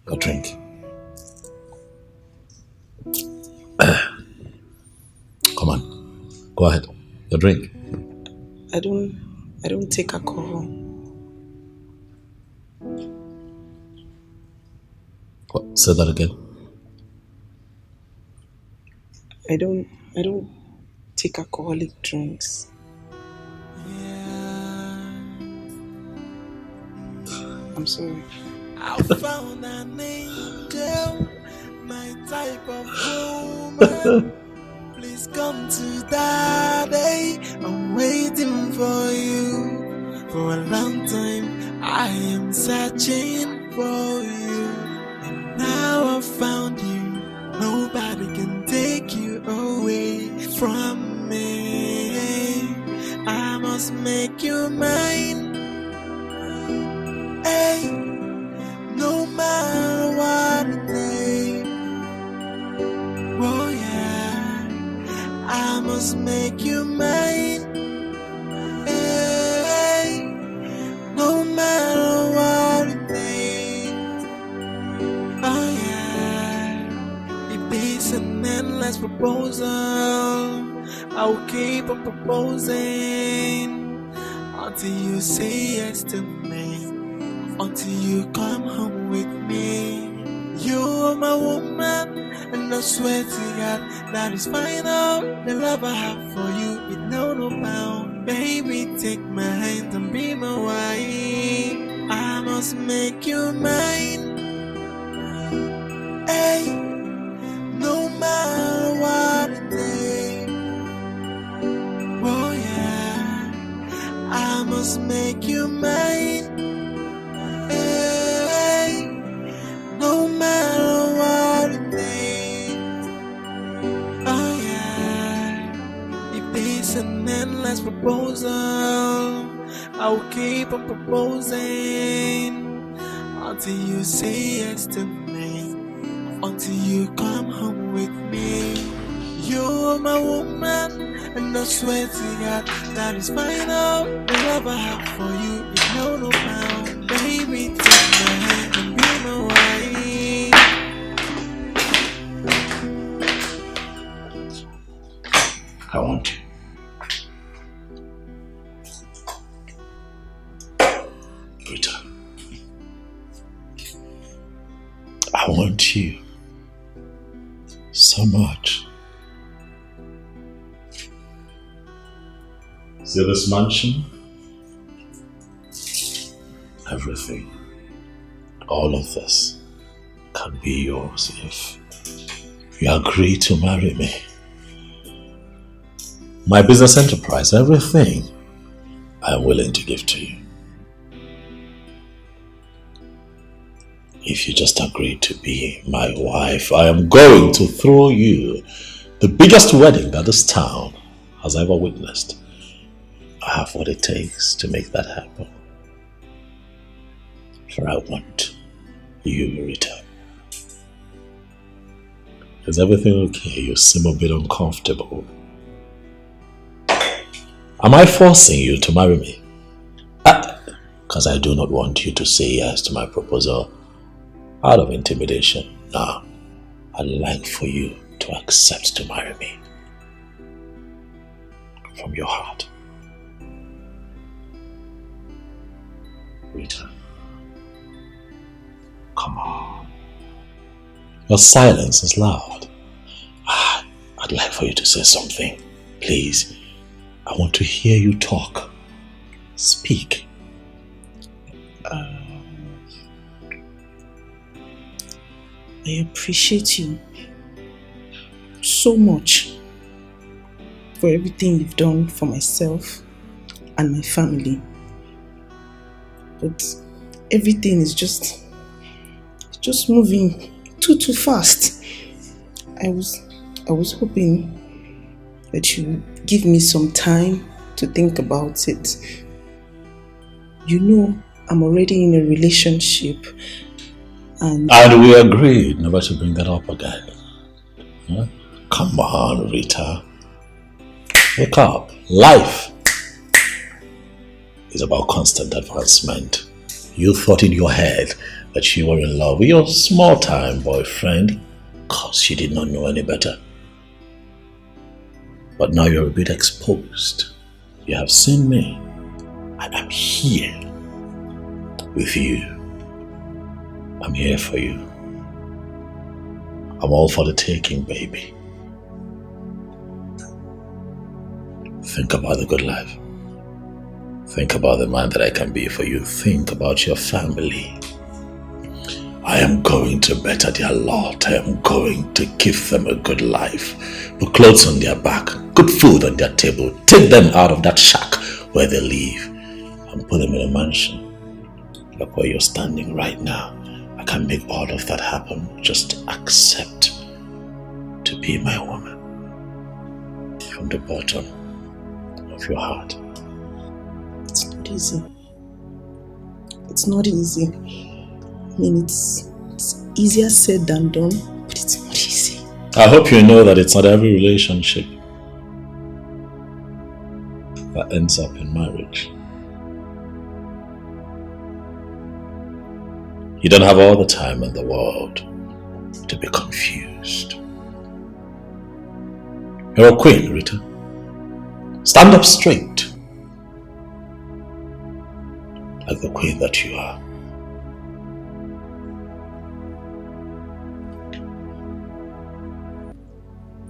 Your drink. Come on, go ahead. Your drink. I don't take alcohol. What? Say that again. I don't take alcoholic drinks. I'm sorry. I found an angel, my type of woman. Please come to daddy. I'm waiting for you. For a long time, I am searching for you. And now I found you. Nobody can take you away from me. I must make you mine. Hey, no matter what it takes. Oh yeah, I must make you mine. Hey, no matter what it takes. Oh yeah, it is an endless proposal. I'll keep on proposing until you say yes to me. Until you come home with me. You're my woman, and I swear to God that is final. The love I have for you is no bound. Baby, take my hand and be my wife. I must make you mine. Hey, no matter what it takes. Oh yeah, I must make you mine. No matter what it takes. Oh yeah, it is an endless proposal. I'll keep on proposing until you say yes to me. Until you come home with me. You're my woman, and I swear to God that is final. The love I have for you is no bound. Baby, take my hand and be my wife. I want you. Rita. I want you so much. See this mansion? Everything, all of this can be yours if you agree to marry me. My business enterprise, everything, I'm willing to give to you. If you just agree to be my wife, I am going to throw you the biggest wedding that this town has ever witnessed. I have what it takes to make that happen. For I want you, Rita. Is everything okay? You seem a bit uncomfortable. Am I forcing you to marry me? Because I do not want you to say yes to my proposal out of intimidation. No, I'd like for you to accept to marry me from your heart. Rita, come on. Your silence is loud. I'd like for you to say something. Please, I want to hear you talk. Speak. I appreciate you so much for everything you've done for myself and my family. But everything is just moving too fast. I was hoping that you give me some time to think about it. You know, I'm already in a relationship and we agreed never to bring that up again. Huh? Come on, Rita. Wake up. Life is about constant advancement. You thought in your head that you were in love with your small-time boyfriend because you did not know any better. But now you're a bit exposed. You have seen me, and I'm here with you. I'm here for you. I'm all for the taking, baby. Think about the good life. Think about the man that I can be for you. Think about your family. I am going to better their lot. I am going to give them a good life. Put clothes on their back, good food on their table. Take them out of that shack where they live and put them in a mansion. Look where you're standing right now. I can make all of that happen. Just accept to be my woman from the bottom of your heart. It's not easy. It's not easy. I mean, it's easier said than done, but it's not easy. I hope you know that it's not every relationship that ends up in marriage. You don't have all the time in the world to be confused. You're a queen, Rita. Stand up straight, like the queen that you are.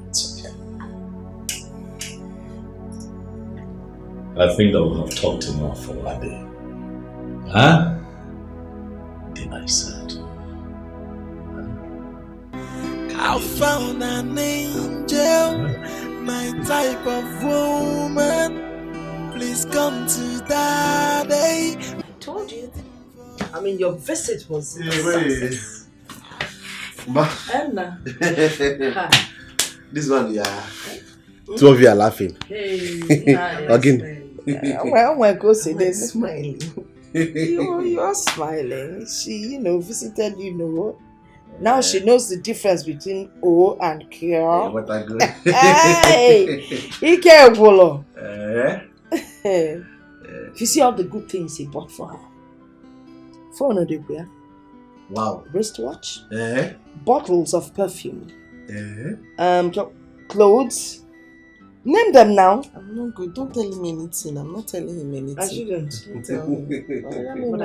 It's okay. I think that we have talked enough for one day. Huh? Then I said. I found an angel, my type of woman. Please come to Daddy. I told you. I mean, your visit was a success. Anna. This one, yeah. Two of you are laughing. Hey, Again. Well, go say they're smiling. You are smiling. She, visited, Now she knows the difference between O and K. What I go? Hey, Ike Bolo. You see all the good things he bought for her. Phone of the wear. Wow. Wristwatch. Bottles of perfume. Clothes. Name them now. I'm not good. Don't tell him anything. I'm not telling him anything. I shouldn't. Don't tell him. But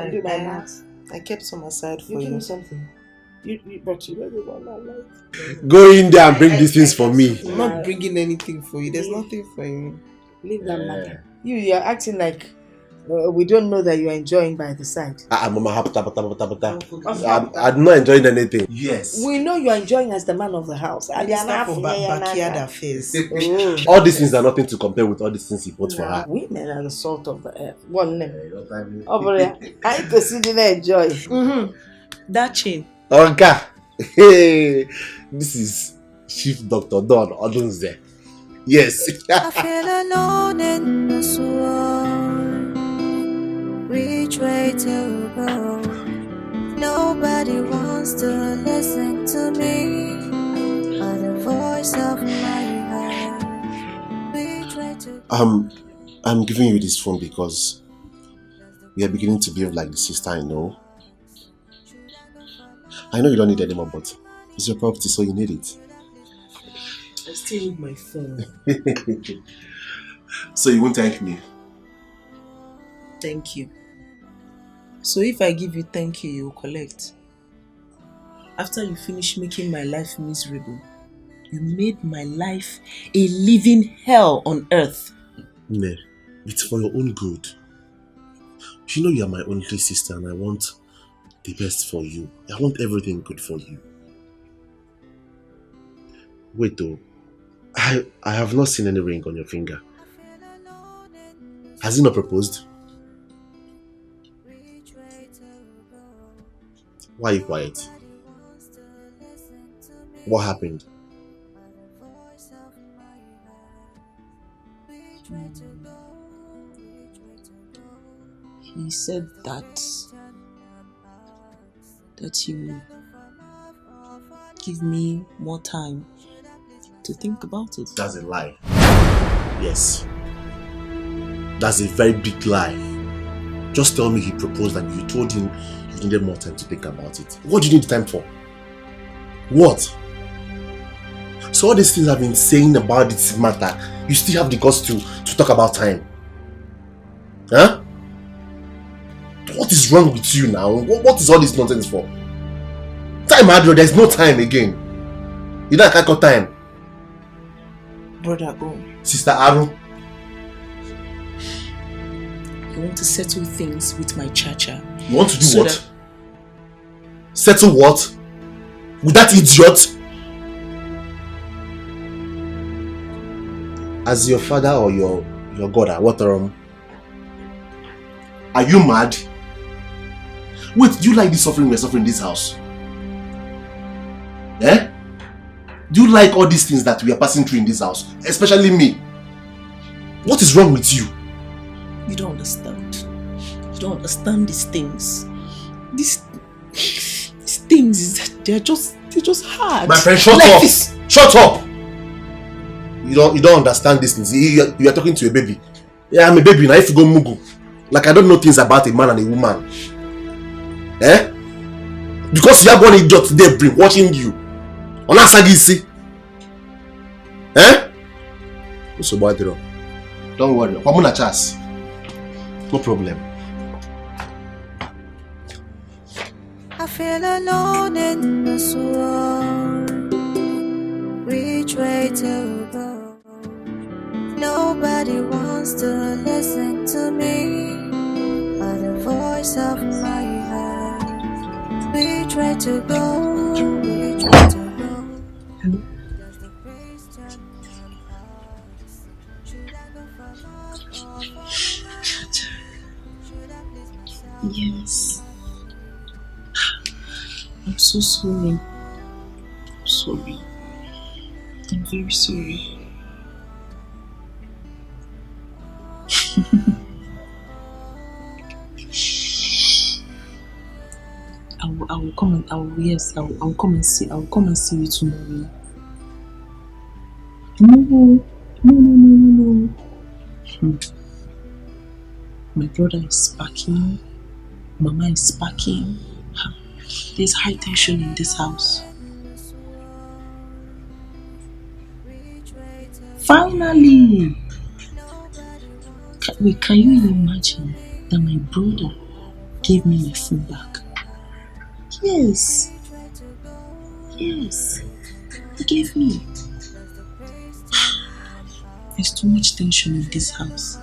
I kept some aside for you. Give me something. But you know the one I like. Go in there and bring these things for me. I'm not bringing anything for you. There's nothing for you. Leave that matter. You're acting like we don't know that you're enjoying by the side. I'm not enjoying anything. Yes. We know you're enjoying as the man of the house. It's for backyard affairs. All these things are nothing to compare with all these things he bought for her. Women are the salt of the earth. One name. Over there. I can see they enjoy. That chain. Okay. Hey, this is Chief Dr. Don Odunze. Yes. I feel alone in this world. Which way to go? Nobody wants to listen to me. Or the voice of my heart. Which way to go? I'm giving you this phone because we are beginning to behave like the sister I know. I know you don't need it anymore, but it's your property, so you need it. I still need my phone. So you won't thank me? Thank you. So if I give you thank you, you'll collect. After you finish making my life miserable, you made my life a living hell on earth. Ne, it's for your own good. You know you are my only sister and I want the best for you. I want everything good for you. Wait though, I have not seen any ring on your finger. Has he not proposed? Why are you quiet? What happened? He said that he will give me more time to think about it. That's a lie. Yes. That's a very big lie. Just tell me he proposed and you told him you needed more time to think about it. What do you need time for? What? So all these things I've been saying about this matter, you still have the guts to talk about time? Huh? What is wrong with you now? What is all this nonsense for? Time, Adro, there's no time again. You don't have time. Brother, Sister Aru. I want to settle things with my chacha. You want to do what? Settle what? With that idiot? As your father or your God, what are you mad? Wait, do you like the suffering we're suffering in this house? Eh? Do you like all these things that we are passing through in this house? Especially me. What is wrong with you? You don't understand. You don't understand these things. These things, they're just hard. My friend, shut up! Shut up! You don't understand these things. You are talking to a baby. Yeah, I'm a baby now. If you go mugu, like I don't know things about a man and a woman. Eh? Because you have one idiot today brain watching you. On that side, see. Eh? What's about it? Don't worry. I'm on a chance. No problem. I feel alone in this world. Which way to go? Nobody wants to listen to me, but the voice of my heart. Which way to go? Which way to go? Hello? Yes. I'm so sorry. I'm sorry. I'm very sorry. I will come and I'll come and see you tomorrow. No. My brother is packing. Mama is packing. There's high tension in this house. Finally! Can you imagine that my brother gave me my phone back? Yes. Yes. He gave me. There's too much tension in this house.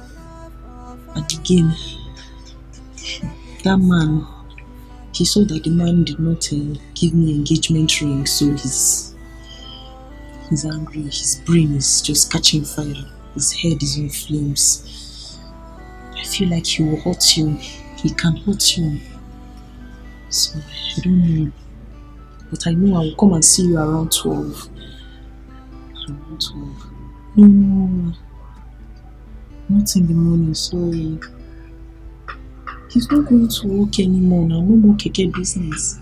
And again, that man, he saw that the man did not give me engagement ring, so he's angry. His brain is just catching fire. His head is in flames. I feel like he will hurt you. He can hurt you. So I don't know. But I know I will come and see you around 12. Around 12. No. Not in the morning, sorry. He's not going to work anymore now. No more keke business.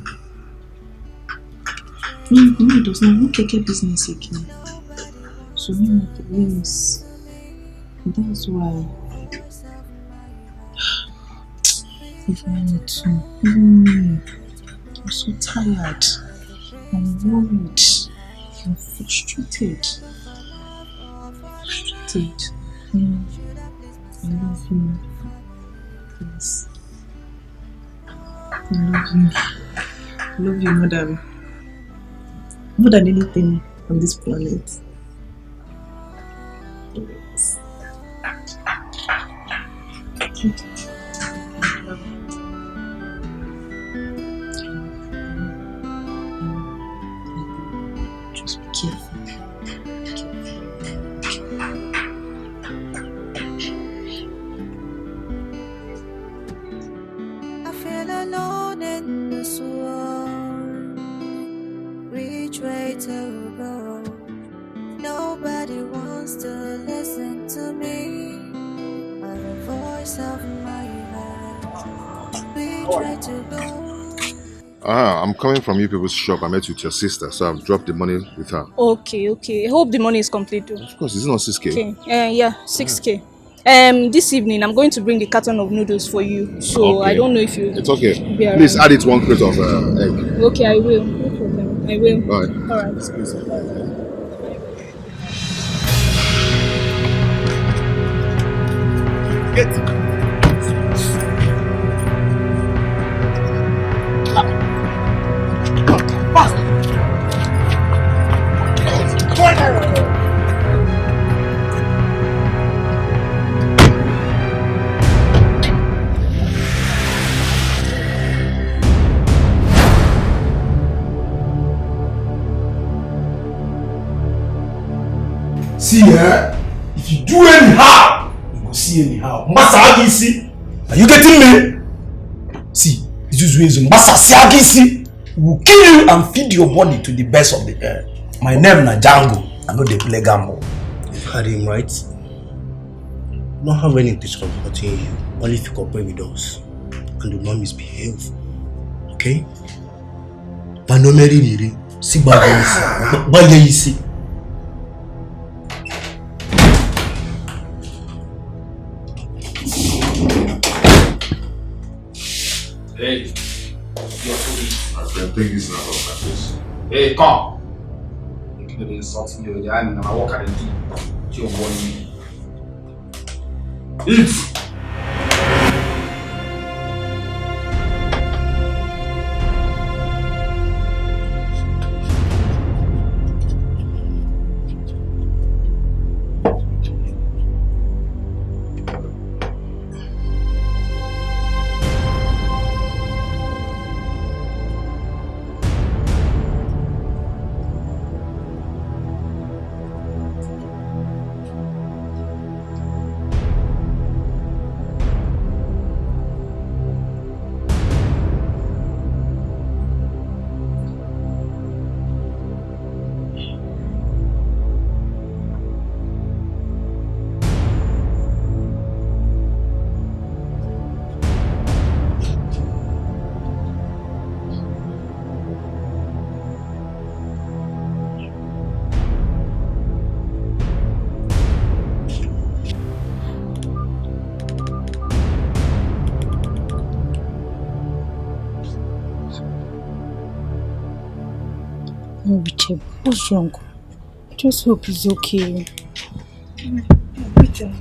No, he does not. No keke business again. So no more problems. That's why. Even me too. I'm so tired. I'm worried. I'm frustrated. I love you. Yes. I love you. I love you more than anything on this planet. Yes. Just be careful. which way to go. Nobody wants to listen to me, but the voice of my heart, which way to go. I'm coming from you people's shop. I met with your sister, so I've dropped the money with her. Okay. I hope the money is complete too. Of course, it's not 6K. Okay. Yeah, 6K. This evening I'm going to bring the carton of noodles for you. So Okay. I don't know if you. It's okay. be around. Please add it 1 crate of egg. Okay, I will. No problem. I will. All right. All right. Get fast. See, if you do anyhow, you go see anyhow. Massa Agisi, are you getting me? See, this is reason Massa Agisi will kill you and feed your body to the best of the air. My name na Django. I know they play gamble. You've heard him right. We don't have any intention of hurting you, only if you cooperate with us and do not misbehave. Okay? But no Mary, see Bagayisi. Hey, your police. My friend, take this now off my face. Hey, come. You're insulting me. You're in my work at the deep. You're warning me. Eat. No, Richard, what's wrong? Just hope he's okay. Richard,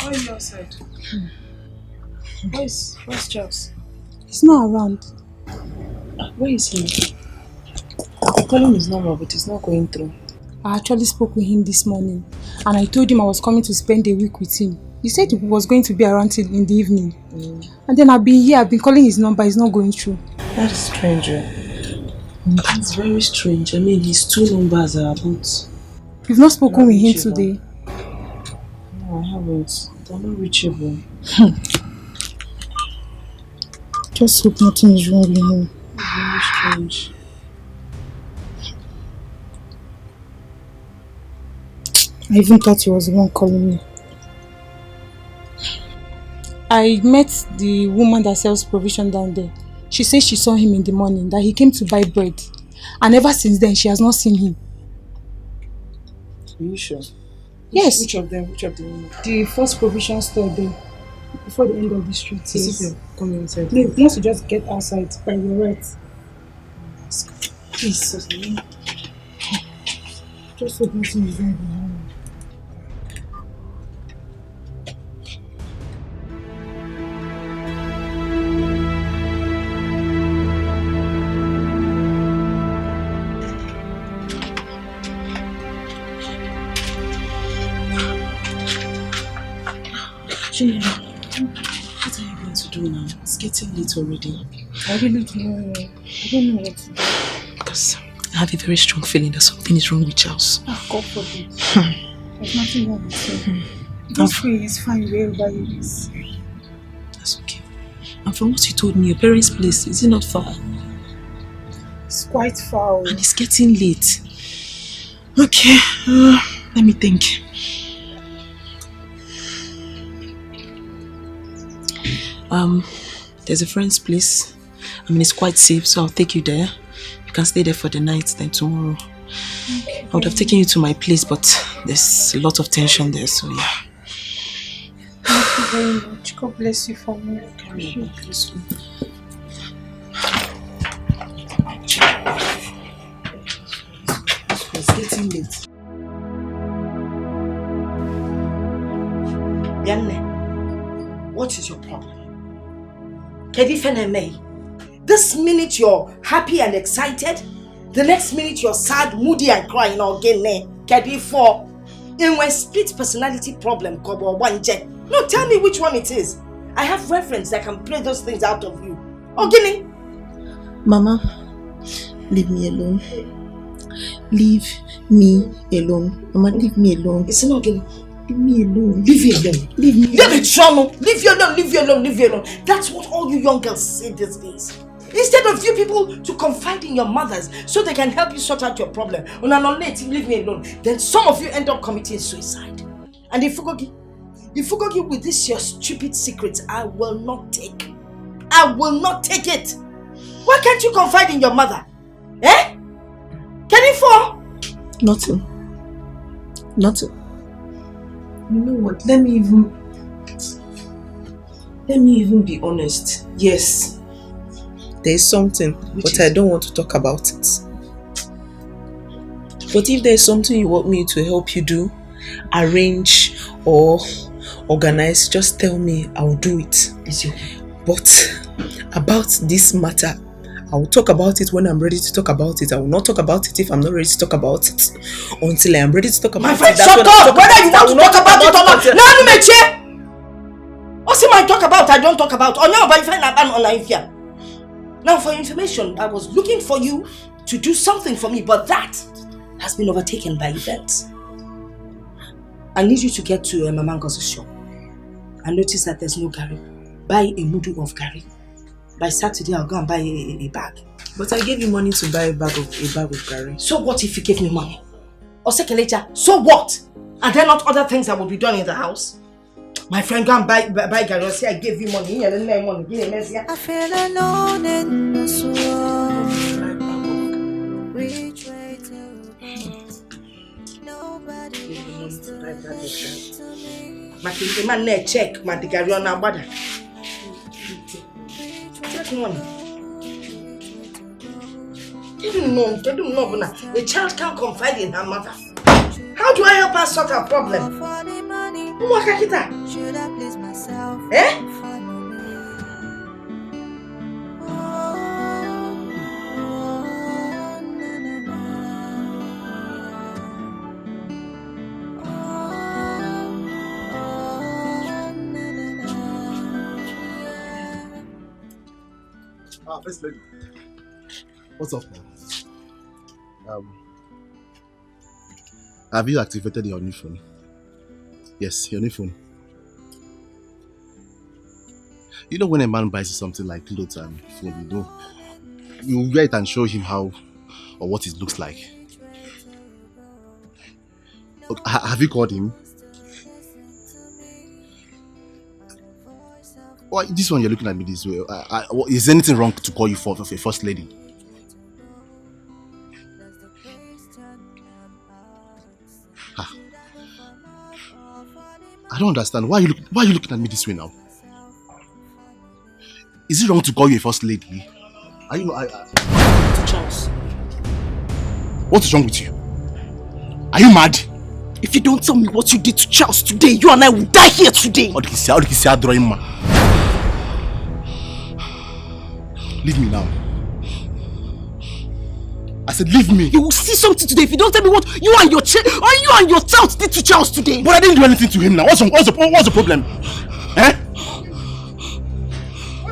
why are you outside? Where's Charles? He's not around. Where is he? I'm calling his number, but it's not going through. I actually spoke with him this morning, and I told him I was coming to spend a week with him. He said he was going to be around till in the evening. And then I've been calling his number, it's not going through. That's strange. That's very strange. I mean, his two numbers are about... You've not spoken with him today? No, I haven't. They're not reachable. Just hope nothing is wrong with him. Very strange. I even thought he was the one calling me. I met the woman that sells provision down there. She says she saw him in the morning, that he came to buy bread. And ever since then, she has not seen him. Are you sure? Yes. Which of them? The first provision store there, before the end of the street. Yes. Come inside. Please, once you just get outside, by your right. Please. Just hope nothing is wrong with him. What are you going to do now? It's getting late already. I really don't know. I don't know what to do. Because I have a very strong feeling that something is wrong with Charles. Oh, God forbid. There's nothing wrong with him. Just free, he's fine wherever he is. That's okay. And from what you told me, your parents' place, is it not far? It's quite far. And it's getting late. Okay, let me think. There's a friend's place. I mean, it's quite safe, so I'll take you there. You can stay there for the night, then tomorrow. Okay. I would have taken you to my place, but there's a lot of tension there, so yeah. Thank you very much. God bless you for me. Bless you. It's getting late. Yanne, what is your problem? This minute you're happy and excited, the next minute you're sad, moody and crying again. For in my split personality problem, no, tell me which one it is. I have reference that can play those things out of you. Okay. Mama, leave me alone. Leave me alone. Mama, leave me alone. It's not getting. Leave me alone. Leave you alone. Leave me alone. Leave you alone. Leave you alone. Leave you alone. That's what all you young girls say these days. Instead of you people to confide in your mothers so they can help you sort out your problem. When I'm not late, leave me alone. Then some of you end up committing suicide. And if you go with this your stupid secrets, I will not take. I will not take it. Why can't you confide in your mother? Eh? Can you fall? Nothing. You know what? Let me even be honest. Yes, there is something, but I don't want to talk about it. But if there is something you want me to help you do, arrange or organize, just tell me. I will do it. But about this matter, I will talk about it when I'm ready to talk about it. I will not talk about it if I'm not ready to talk about it. Until I am ready to talk about it. My friend, shut up! Whether you want to talk about it or not. No, me what's it I talk about? I don't talk about. Oh no, but if I'm online here. Now, for information, I was looking for you to do something for me, but that has been overtaken by events. I need you to get to Mamango's shop. I noticed that there's no Gary. Buy a mudu of Gary. By Saturday, I'll go and buy a bag. But I gave you money to buy a bag of Gary. So what if you gave me money? Or second later, so what? Are there not other things that will be done in the house? My friend, go and buy Gary. Or say I gave you money. I feel alone in this world. Which way to go? Nobody wants to listen to me. My man, check my Gary on our body. Money. They don't know. A child can't confide in her mother. How do I help her sort her problem? Should I please myself? Eh? First lady. What's up now? Have you activated your new phone? Yes, your new phone. You know when a man buys something like clothes and phone, you wear it and show him how or what it looks like. Okay, have you called him? Why this one you're looking at me this way? Is there anything wrong to call you for a first lady? I don't understand. Why are you looking at me this way now? Is it wrong to call you a first lady? Are you Charles. What is wrong with you? Are you mad? If you don't tell me what you did to Charles today, you and I will die here today. Leave me now. I said leave me. You will see something today if you don't tell me what you and your child did to Charles today. But I didn't do anything to him now. What's the problem? Eh?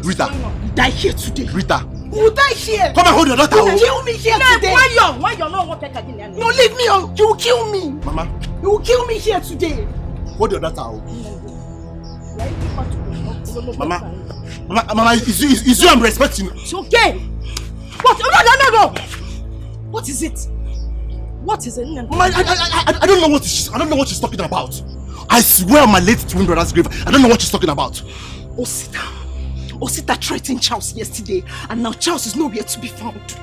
Rita. You die here today. Rita. You will die here. Come and hold your daughter. You will kill me here today. Why you're not wanted again? No, leave me on. You will kill me. Mama. You will kill me here today. Hold your daughter. Mama, is you I'm respecting? It's okay. What? No. What is it? What is it? I don't know what she's talking about. I swear on my late twin brother's grave, I don't know what she's talking about. Osita threatened Charles yesterday, and now Charles is nowhere to be found.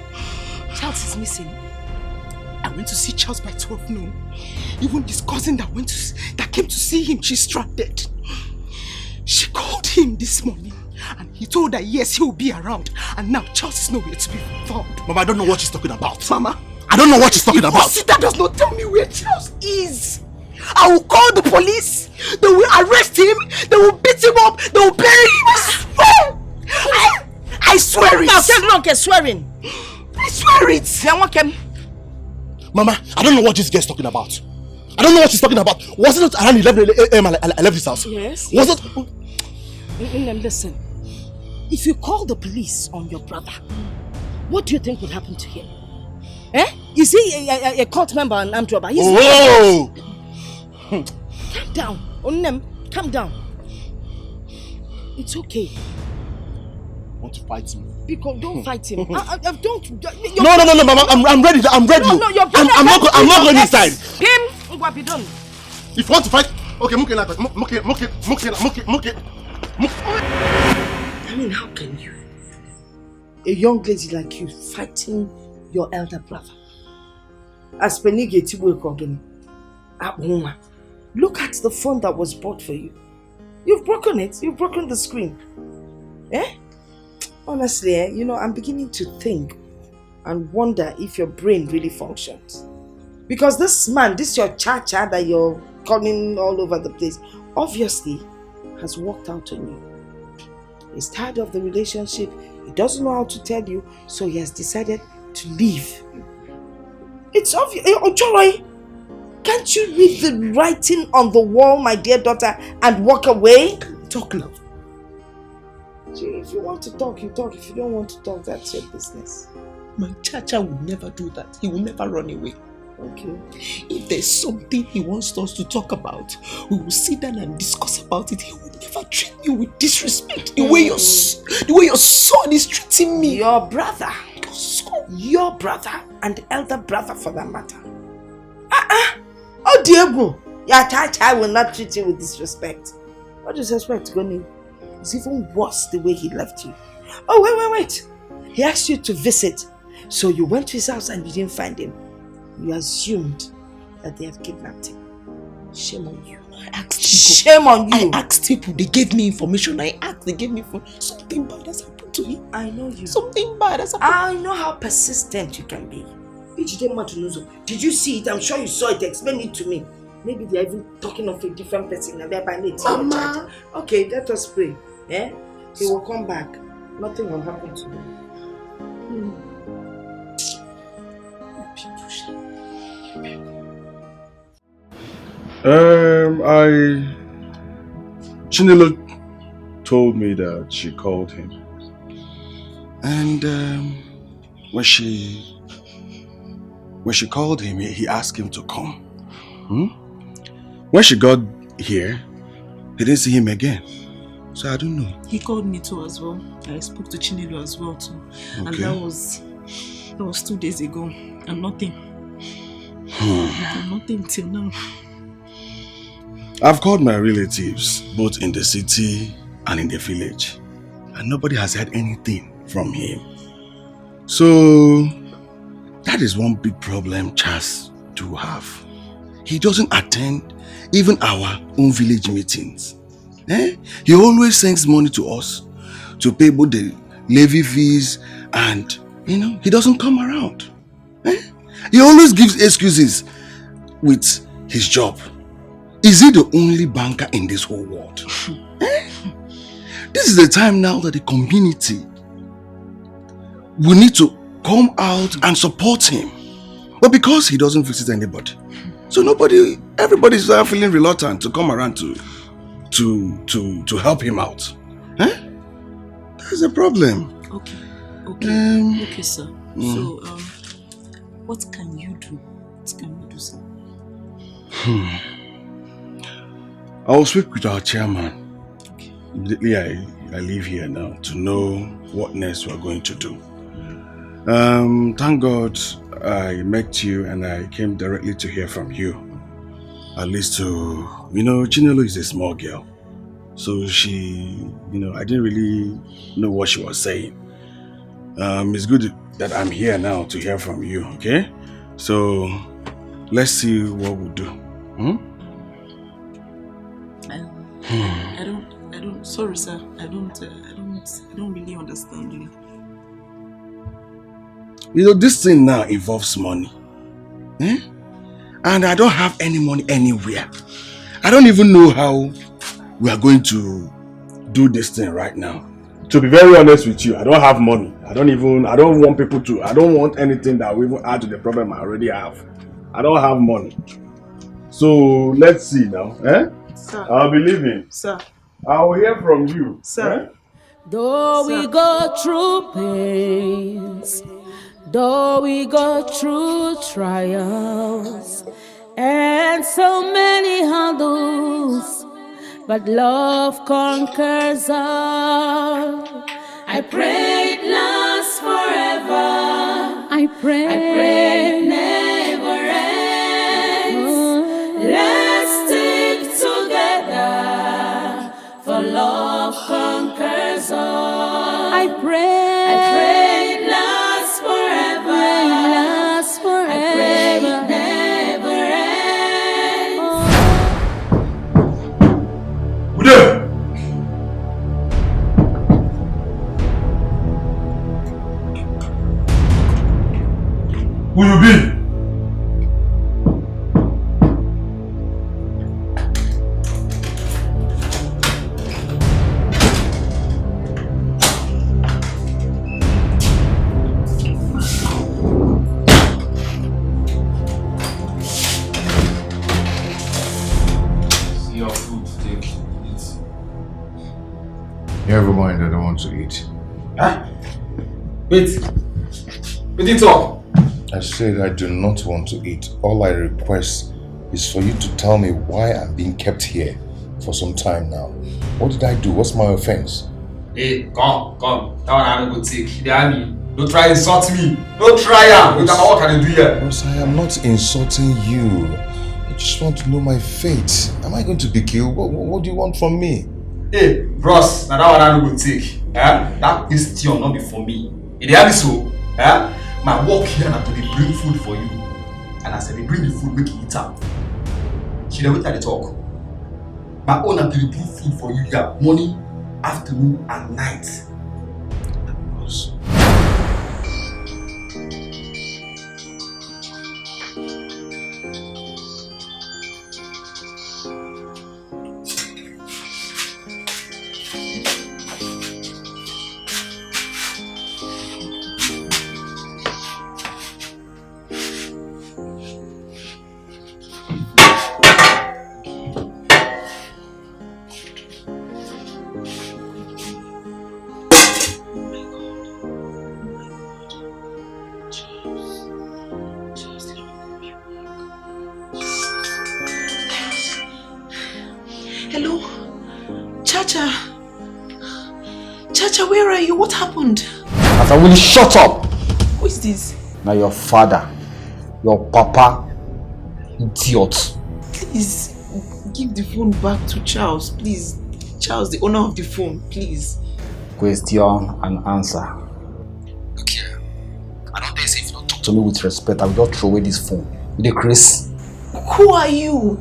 Charles is missing. I went to see Charles by 12 noon. Even his cousin that came to see him, she's stranded. She called him this morning, and he told her yes, he will be around. And now Charles is nowhere to be found. Mama, I don't know what she's talking about. Mama, I don't know what she's talking about. Osita does not tell me where Charles is, I will call the police. They will arrest him. They will beat him up. They will bury him. I swear it. Okay, swearing. I swear it. Mama, I don't know what this girl's talking about. I don't know what she's talking about. Was it not around 11 a.m. I left this house? Yes. Was it? Listen, if you call the police on your brother, what do you think would happen to him? Is he a cult member and armed robber? Oh! Calm down. Onem, calm down. It's okay. Want to fight me? Because don't fight him. Don't. No, Mama. I'm ready. I'm ready. No, your brother. I'm not going inside. Him. What be done? If you want to fight, okay, muke. I mean, how can you, a young lady like you, fighting your elder brother? As Penige Tibu Kogeni, look at the phone that was bought for you. You've broken it. You've broken the screen. Honestly, I'm beginning to think and wonder if your brain really functions. Because this man, this your cha-cha that you're calling all over the place, obviously has worked out on you. He's tired of the relationship. He doesn't know how to tell you, so he has decided to leave. It's obvious. Ojoy, can't you read the writing on the wall, my dear daughter, and walk away? Talk, love. If you want to talk, you talk. If you don't want to talk, that's your business. My cha-cha will never do that. He will never run away. Okay. If there's something he wants us to talk about, we will sit down and discuss about it. He will never treat me with disrespect. The way your son is treating me. Your brother. Your brother and elder brother for that matter. Oh, Diego. Your cha-cha will not treat you with disrespect. What disrespect, Goni? It's even worse the way he left you. Oh, wait. He asked you to visit. So you went to his house and you didn't find him. You assumed that they had kidnapped him. Shame on you. I asked people. Shame on you. I asked people. They gave me information. They gave me information. Something bad has happened to him. I know you. Something bad has happened. I know how persistent you can be. Did you see it? I'm sure you saw it. Explain it to me. Maybe they're even talking of a different person and they're by it. Mama. Okay, let us pray. He will come back. Nothing will happen to him. Chinelo told me that she called him. And when she called him, he asked him to come. When she got here, he didn't see him again. So I don't know. He called me too as well. I spoke to Chinelo as well too. Okay. And that was 2 days ago. And nothing. Nothing till now. I've called my relatives, both in the city and in the village, and nobody has heard anything from him. So that is one big problem Charles do have. He doesn't attend even our own village meetings. He always sends money to us to pay both the levy fees and, he doesn't come around. He always gives excuses with his job. Is he the only banker in this whole world? This is the time now that the community will need to come out and support him. But because he doesn't visit anybody, so everybody's feeling reluctant to come around to help him out. That's a problem. Okay, sir. So, what can you do? What can we do, sir? I will speak with our chairman. Immediately I leave here now to know what next we are going to do. Thank God I met you and I came directly to hear from you. At least to, Chinelo is a small girl. So she, I didn't really know what she was saying. It's good that I'm here now to hear from you, okay? So, let's see what we'll do. Sorry sir, I don't really understand you. This thing now involves money. And I don't have any money anywhere. I don't even know how we are going to do this thing right now. To be very honest with you, I don't have money. I don't want anything that will even add to the problem I already have. I don't have money. So let's see now. Sir. I'll be leaving. Sir. I will hear from you. Sir. Though we go through pains, though we go through trials, and so many hurdles, but love conquers all. I pray it lasts forever. I pray it never ends. Let's stick together, for love conquers all. I pray it lasts forever. I pray it never ends. Who you be? See your food, take it. Never mind, I don't want to eat. Huh? Wait it talk. I said I do not want to eat. All I request is for you to tell me why I'm being kept here for some time now. What did I do? What's my offense? Hey, come. That one I don't go take. Don't try insult me. Don't try am. What can I do here? Boss, I am not insulting you. I just want to know my fate. Am I going to be killed? What do you want from me? Hey, bros, now that one I don't go take. That question not be for me. It is so. My work here na to dey bring food for you. And as I dey bring the food, make you eat am. She dey wait at the talk. My own na to dey bring food for you here, morning, afternoon, and night. Chacha, where are you? What happened? Asa, will you shut up? Who is this? Now your father, your papa, idiot. Please, give the phone back to Charles, please. Charles, the owner of the phone, please. Question and answer. Okay. I don't dare say if you don't talk to me with respect, I will just throw away this phone. You dey Chris. Who are you?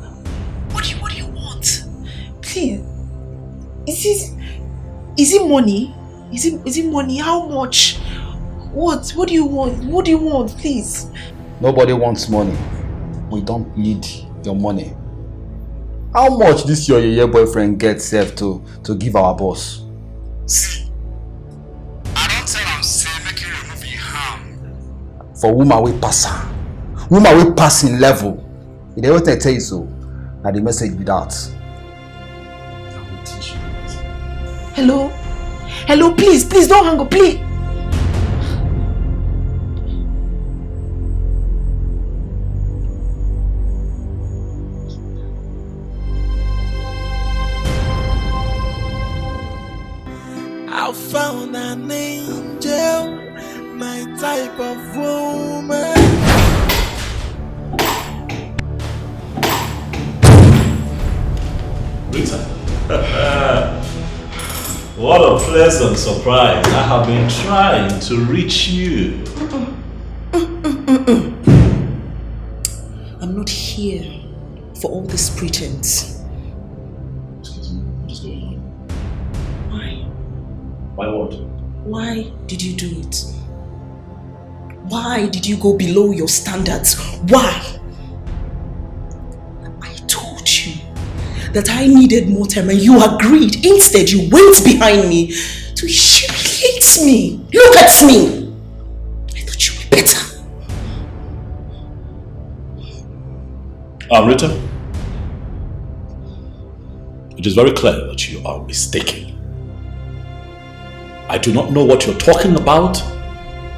What do you want? Please. Is it money? Is it money? How much? What do you want? What do you want, please? Nobody wants money. We don't need your money. How much this your boyfriend gets self to give our boss? See, I don't tell him say make you remove your harm. For woman we pass her. Woman we pass in level. If they don't tell you so, now the message be that. Hello, please don't hang up, please. I found an angel, my type of woman. pleasant surprise. I have been trying to reach you. I'm not here for all this pretense. Excuse me, what is going on? Why? Why what? Why did you do it? Why did you go below your standards? Why? I told you that I needed more time and you agreed. Instead, you went behind me to humiliate me. Look at me. I thought you were better. Rita, it is very clear that you are mistaken. I do not know what you're talking about.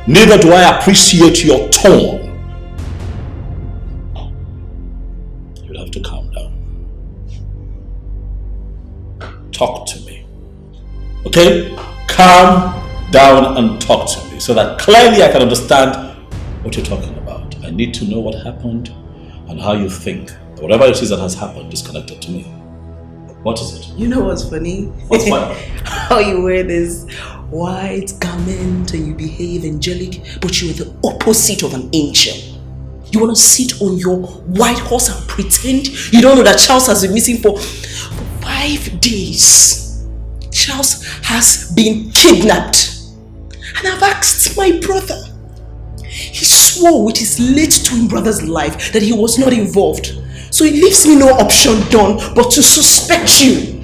Neither do I appreciate your tone. You'll have to calm down. Talk to me. Okay? Calm down and talk to me so that clearly I can understand what you're talking about. I need to know what happened and how you think that whatever it is that has happened is connected to me. What is it? You know what's funny? What's funny? How you wear this white garment and you behave angelic, but you are the opposite of an angel. You want to sit on your white horse and pretend you don't know that Charles has been missing for 5 days. Charles has been kidnapped. And I've asked my brother. He swore with his late twin brother's life that he was not involved. So it leaves me no option, Don, but to suspect you.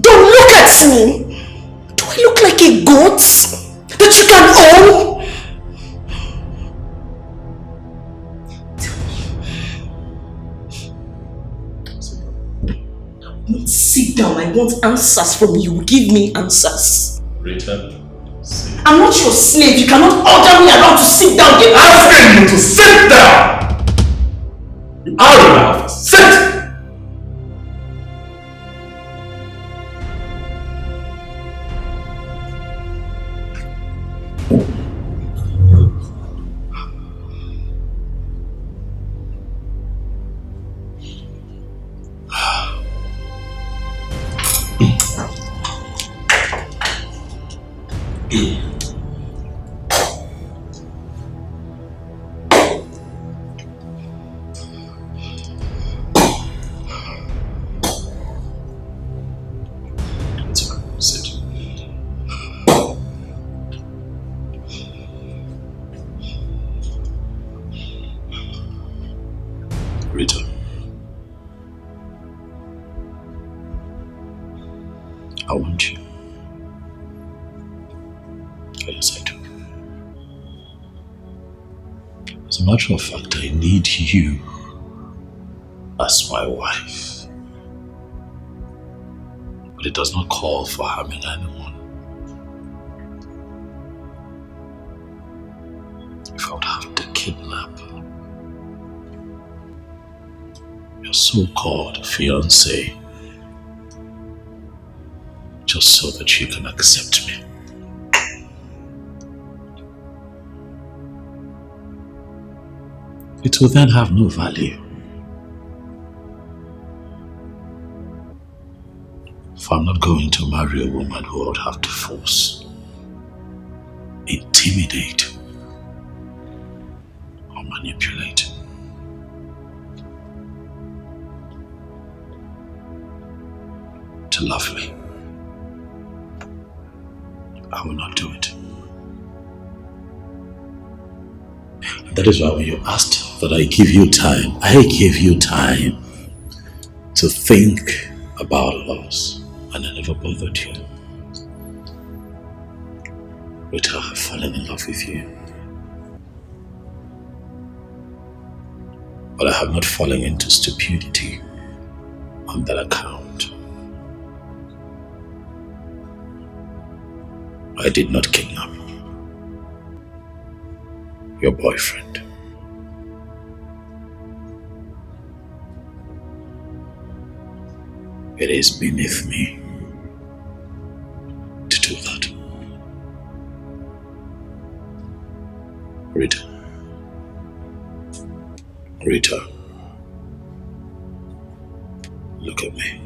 Don't look at me. Do I look like a goat that you can own? Don't sit down. I want answers from you. Give me answers. Rita, I'm not your slave. You cannot order me around to sit down. Get asking you to sit down. You are in my office. Sit! Rita, I want you. Yes, I do. As a matter of fact, I need you as my wife. But it does not call for harming anyone. If I would have to kidnap your so-called fiancé just so that you can accept me. It will then have no value. If I'm not going to marry a woman who would have to force, intimidate, or manipulate. To love me. I will not do it. And that is why when you asked that I give you time to think about us, and I never bothered you. Rita, I have fallen in love with you. But I have not fallen into stupidity on that account. I did not kidnap your boyfriend. It is beneath me to do that. Rita. Rita. Look at me.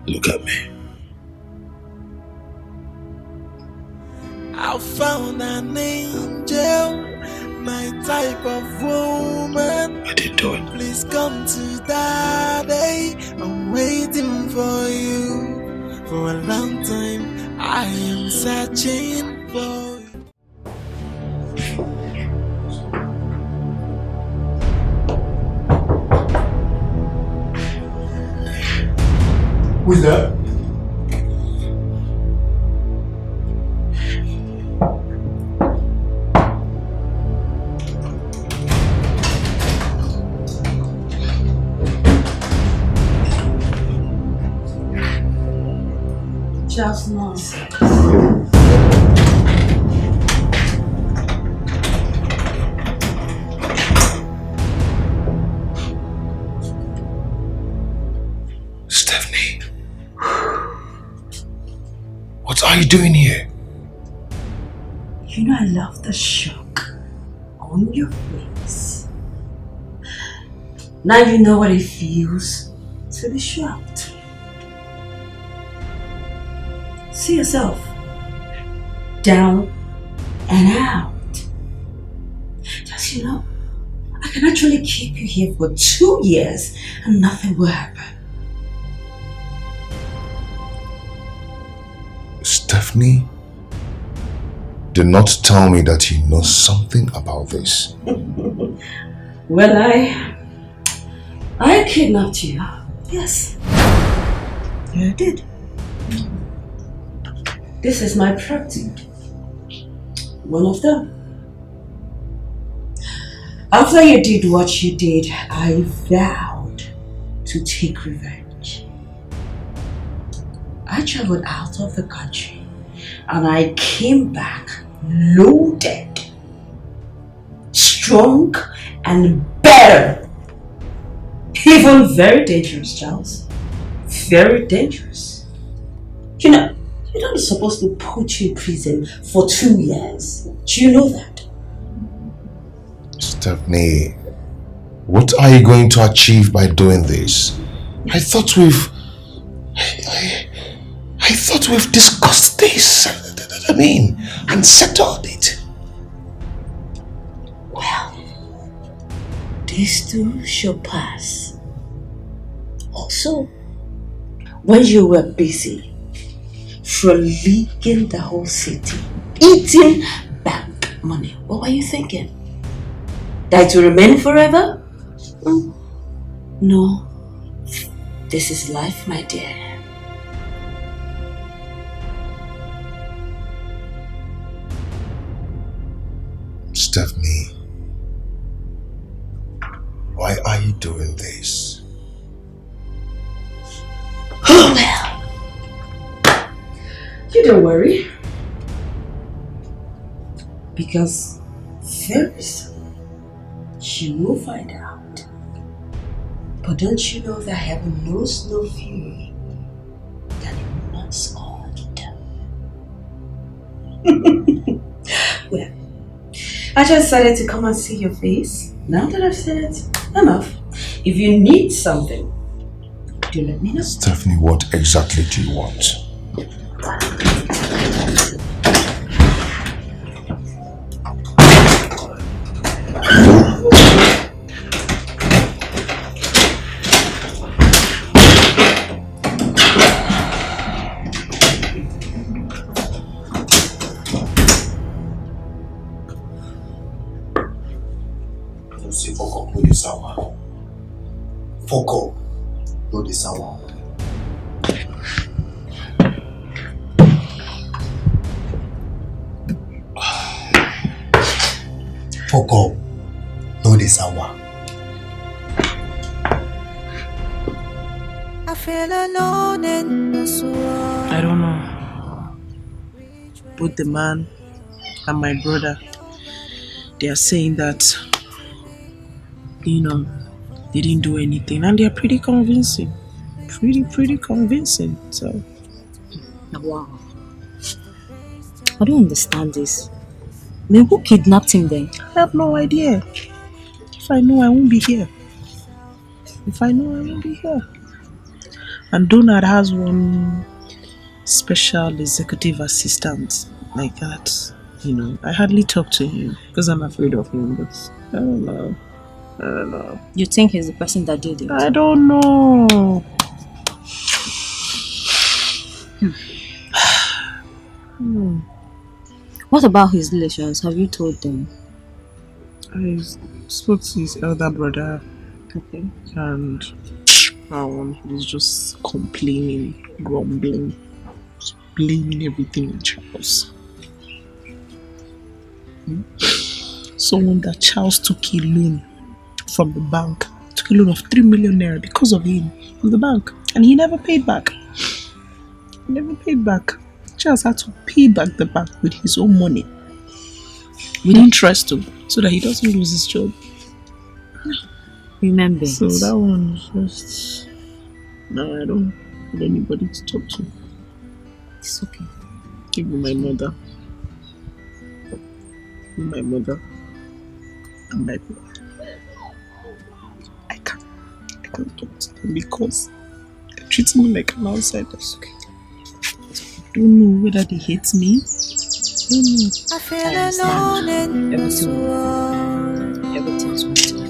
Look at me. I found an angel, my type of woman. What are you doing? Please come to daddy. I'm waiting for you. For a long time, I am searching for you. Who's that? Just nonsense. Stephanie, what are you doing here? You know I love the shock on your face. Now you know what it feels to be shocked. See yourself down and out. Just, you know, I can actually keep you here for 2 years and nothing will happen. Stephanie did not tell me that you know something about this. Well, I kidnapped you. Yes. Yeah, I did. This is my property. One of them. After you did what you did, I vowed to take revenge. I traveled out of the country and I came back loaded, strong and better. Even very dangerous, Charles. Very dangerous. You know, you're not supposed to put you in prison for 2 years. Do you know that? Stephanie, what are you going to achieve by doing this? I thought we've discussed this. And settled it. Well, this too shall pass. Also, when you were busy frolicking the whole city, eating bank money, what were you thinking? That it will remain forever? No. This is life, my dear. Stephanie, why are you doing this? Oh well. You don't worry. Because very soon you will find out. But don't you know that heaven knows no fury that it will not scorch? Well, I just decided to come and see your face. Now that I've said it, I'm off. If you need something, do let me know. Stephanie, what exactly do you want? Foko, no the sour. Foko, no the sour. I feel alone in this world. I don't know. Both the man and my brother, they are saying that, you know, they didn't do anything, and they're pretty convincing. Pretty convincing. So, wow. I don't understand this. I mean, who kidnapped him then? I have no idea. If I know, I won't be here. And Donald has one special executive assistant like that. You know, I hardly talk to him because I'm afraid of him, but I don't know. I don't know. You think he's the person that did it? I don't know. What about his relations? Have you told them? I spoke to his elder brother. Okay. And he's just complaining, grumbling, just blaming everything on Charles. Someone that Charles took a loan from the bank, took a loan of 3 million naira because of him from the bank, and he never paid back. He never paid back. Charles had to pay back the bank with his own money, with interest too, so that he doesn't lose his job. Remember. So that one's just... No, I don't have anybody to talk to. It's okay. Even my mother. My mother. And my brother. I can't talk to them because they treat me like an outsider. Okay. I don't know whether they hate me. I don't know. I feel alone in this world. Everything's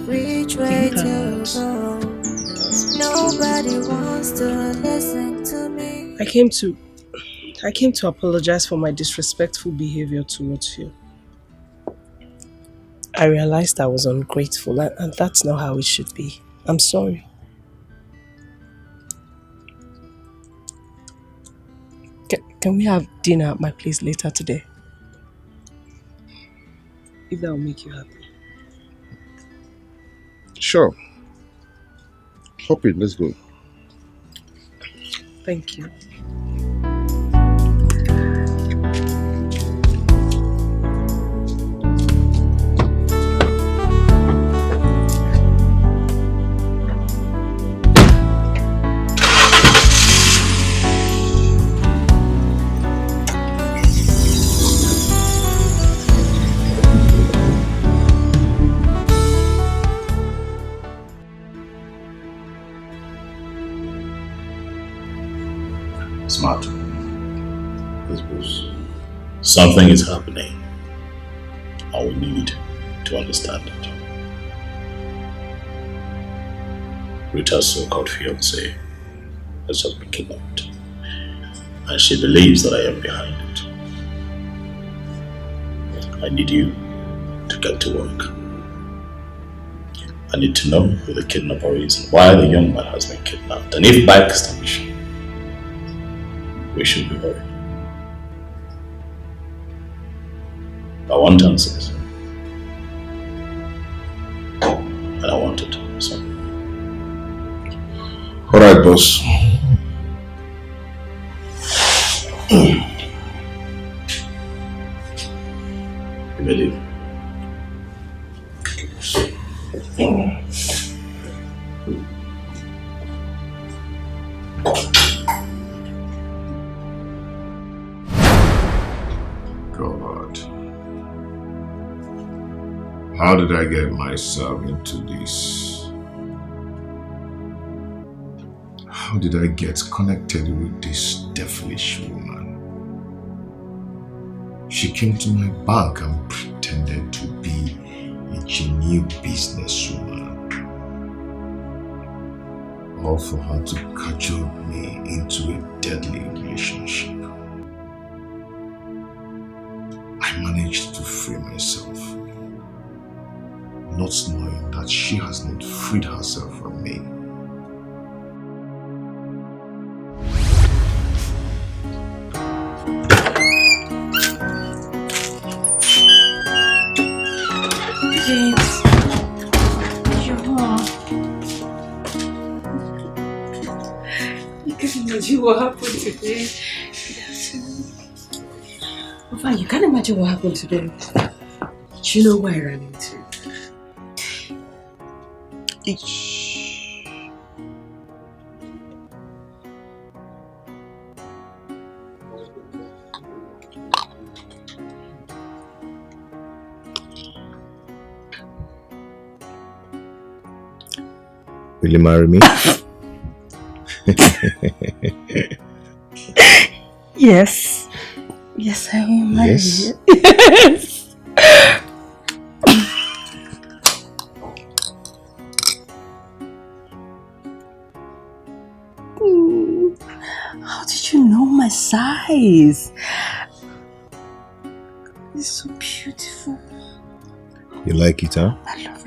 Which way to go? Nobody wants to listen to me. I came to apologize for my disrespectful behavior towards you. I realized I was ungrateful, and that's not how it should be. I'm sorry. Can we have dinner at my place later today? If that will make you happy. Sure. Hop in, let's go. Thank you. Smart. Yes, boss. Something is happening. I will need to understand it. Rita's so-called fiancé has just been kidnapped, and she believes that I am behind it. I need you to get to work. I need to know who the kidnapper is and why the young man has been kidnapped, and if by extinction we should be worried. I want answers. And I want it. So. Alright, boss. You believe? God. How did I get myself into this? How did I get connected with this devilish woman? She came to my bank and pretended to be a genuine businesswoman. All for her to cajole me into a deadly relationship. I managed to free myself, not knowing that she has not freed herself from me. James, you're home. You can imagine what happened today. Fine, you can't imagine what happened today. Do you know where I ran into? Will you marry me? Yes. Yes, I will marry Yes. you. Yes. How did you know my size? It's so beautiful. You like it, huh? I love it.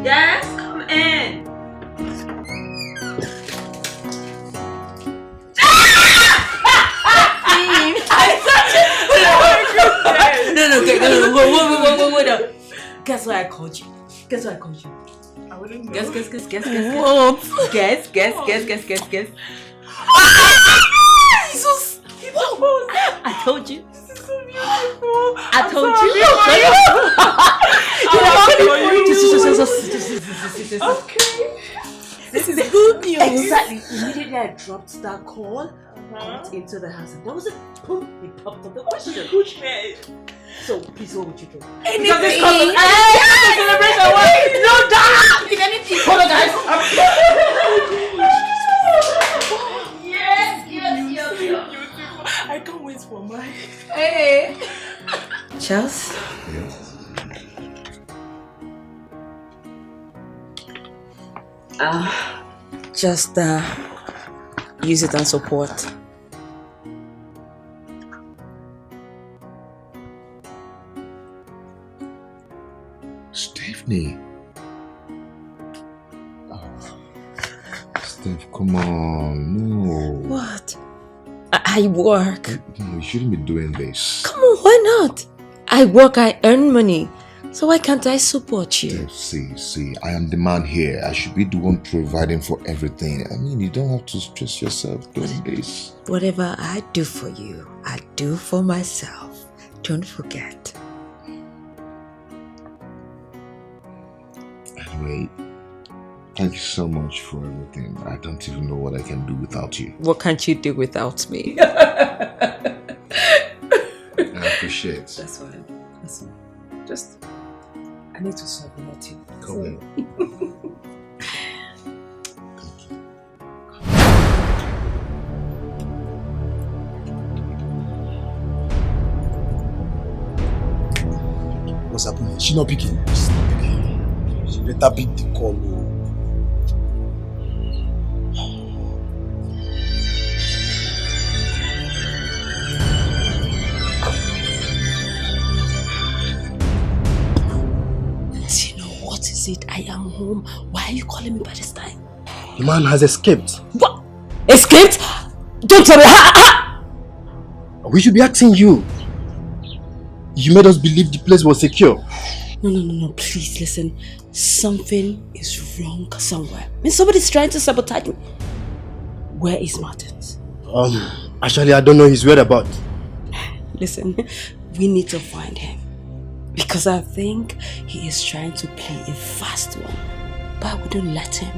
Yes, come in. No, wait up. Guess why I called you? Guess why I called you? I wouldn't know. Guess. What? Guess. Jesus! I told you. This is so beautiful. I told you. Okay. This is good news. Exactly. Immediately I dropped that call, got into the house, and there was a boom. It popped up the question. So please, what would you do? Anything. Because this comes a celebration. No, damn! If anything. Hold on, guys. Yes. I can't wait for mine. Hey. Charles? Yes. Just use it and support. Stephanie. Oh. Steph, come on. No. What? I work. No, you shouldn't be doing this. Come on, why not? I work, I earn money. So why can't I support you? See, I am the man here. I should be the one providing for everything. I mean, you don't have to stress yourself doing this. Whatever I do for you, I do for myself. Don't forget. Anyway, thank you so much for everything. I don't even know what I can do without you. What can't you do without me? I appreciate it. That's fine. Just, I need to solve it too. Come in. What's happening? She not picking. She better pick the call. I am home. Why are you calling me by this time? The man has escaped. What? Escaped? Don't tell me. We should be asking you. You made us believe the place was secure. No. Please listen. Something is wrong somewhere. I mean, somebody's trying to sabotage me. Where is Martins? Actually, I don't know his whereabouts. Listen, we need to find him. Because I think he is trying to play a fast one. But I wouldn't let him.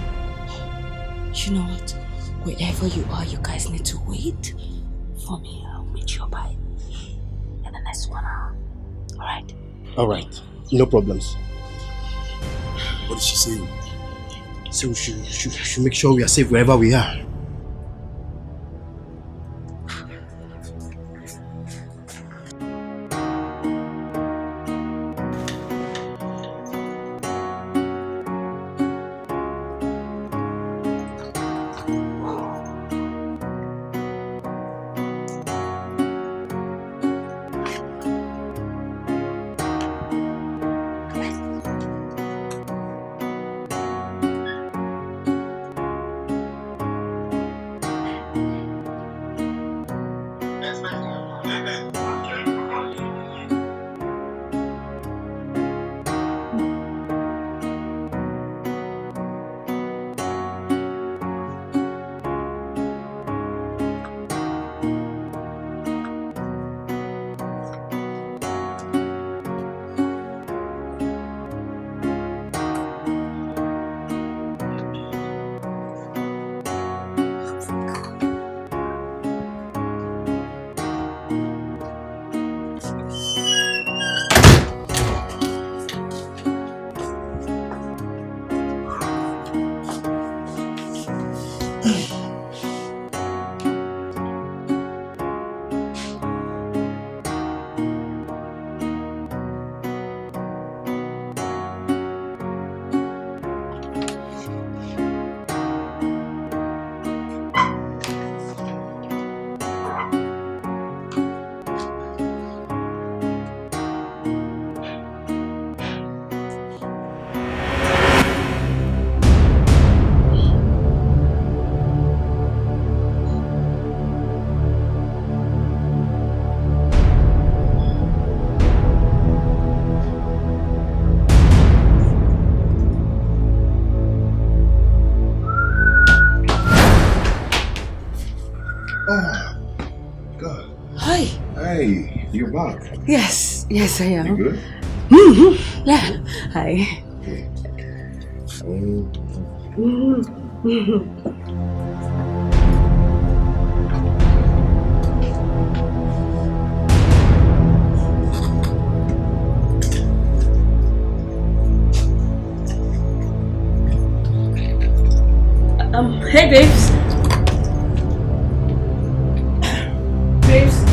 You know what? Wherever you are, you guys need to wait for me. I'll meet you by in the next 1 hour. Alright? Alright. No problems. What did she say? So we should make sure we are safe wherever we are. Ah, God. Hi. Hey, you're back. Yes, I am. You good? Yeah. Hi. Okay. Hey babes. Babes.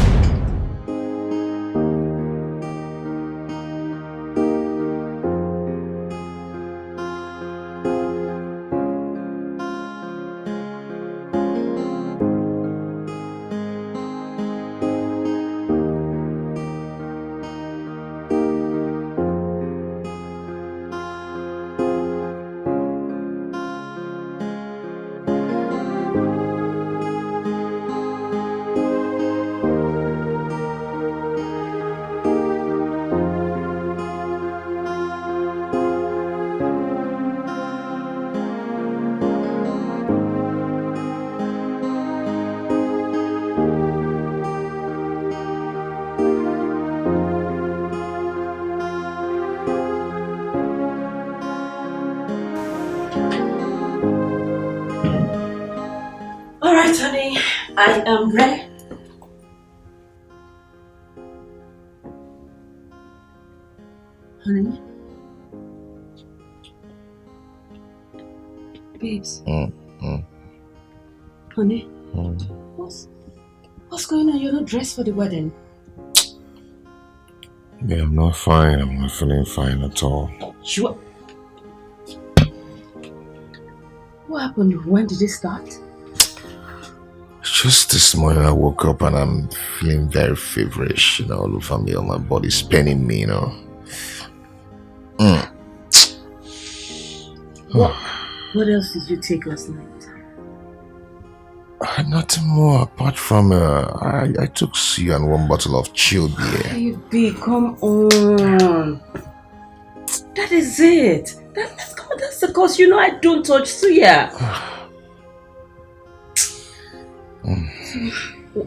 Alright, honey. I am ready. Honey? Babes. Honey? What's going on? You're not dressed for the wedding. Yeah, I'm not fine. I'm not feeling fine at all. Sure. What happened? When did it start? Just this morning I woke up and I'm feeling very feverish, all over me, all my body's paining me, What else did you take last night? Nothing more apart from I took suya and one bottle of chilled beer. Baby, come on. That is it. That's the cause. I don't touch suya. So,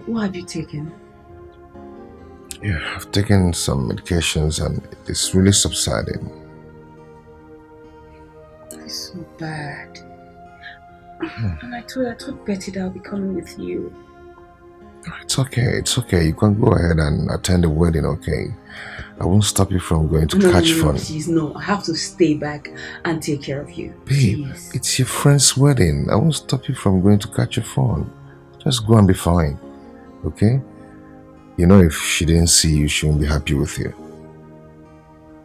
what have you taken? Yeah, I've taken some medications and it's really subsiding. It's so bad. And I told Betty that I'll be coming with you. It's okay. You can go ahead and attend the wedding, okay? I won't stop you from going to catch fun. Please, no. I have to stay back and take care of you. Babe, Please. it's your friend's wedding. I won't stop you from going to catch your phone. Just go and be fine, okay? If she didn't see you, she won't be happy with you.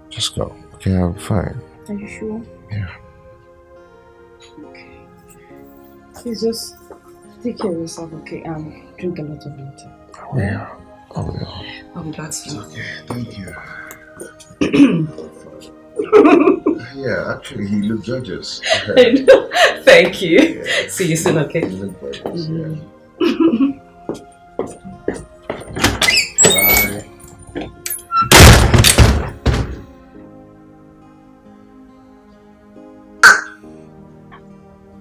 Just go, okay? I'll be fine. Are you sure? Yeah. Okay. Please just take care of yourself, okay? Drink a lot of water. Yeah, I will. I'll be back soon. Okay, thank you. Yeah, actually, he looked gorgeous. Thank you. Yeah. See you soon, okay? You look gorgeous, yeah. Bye.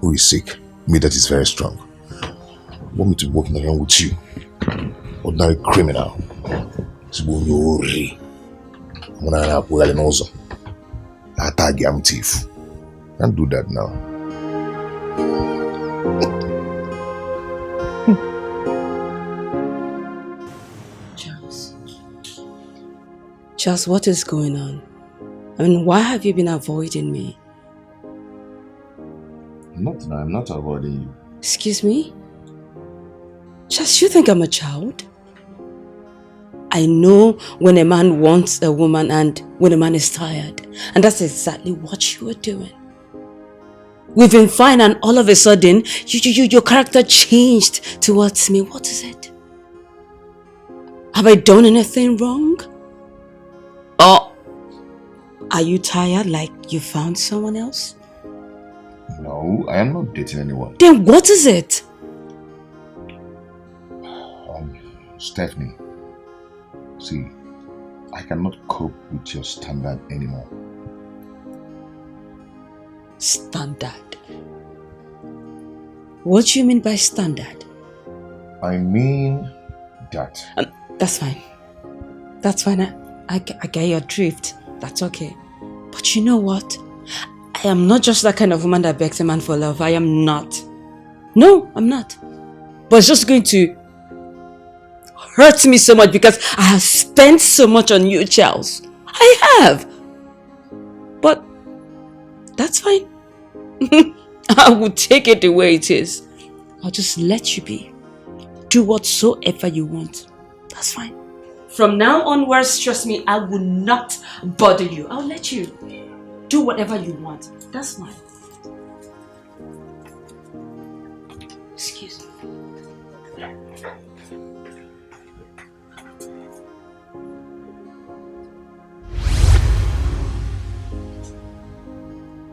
Who is sick? Me that is very strong. Want me to be walking around with you? Ordinary criminal. I'm thief. Can't do that now. Charles, what is going on? Why have you been avoiding me? Nothing, I'm not avoiding you. Excuse me? Charles, you think I'm a child? I know when a man wants a woman and when a man is tired. And that's exactly what you were doing. We've been fine and all of a sudden, your character changed towards me. What is it? Have I done anything wrong? Or are you tired like you found someone else? No, I am not dating anyone. Then what is it? Stephanie, see, I cannot cope with your standard anymore. Standard? What do you mean by standard? I mean that. That's fine. That's fine. I get your drift. That's okay. But you know what? I am not just that kind of woman that begs a man for love. I am not. No, I'm not. But it's just going to hurt me so much because I have spent so much on you, Charles. I have. But that's fine. I will take it the way it is. I'll just let you be. Do whatsoever you want. That's fine. From now onwards, trust me, I will not bother you. I'll let you do whatever you want. That's fine. Excuse me.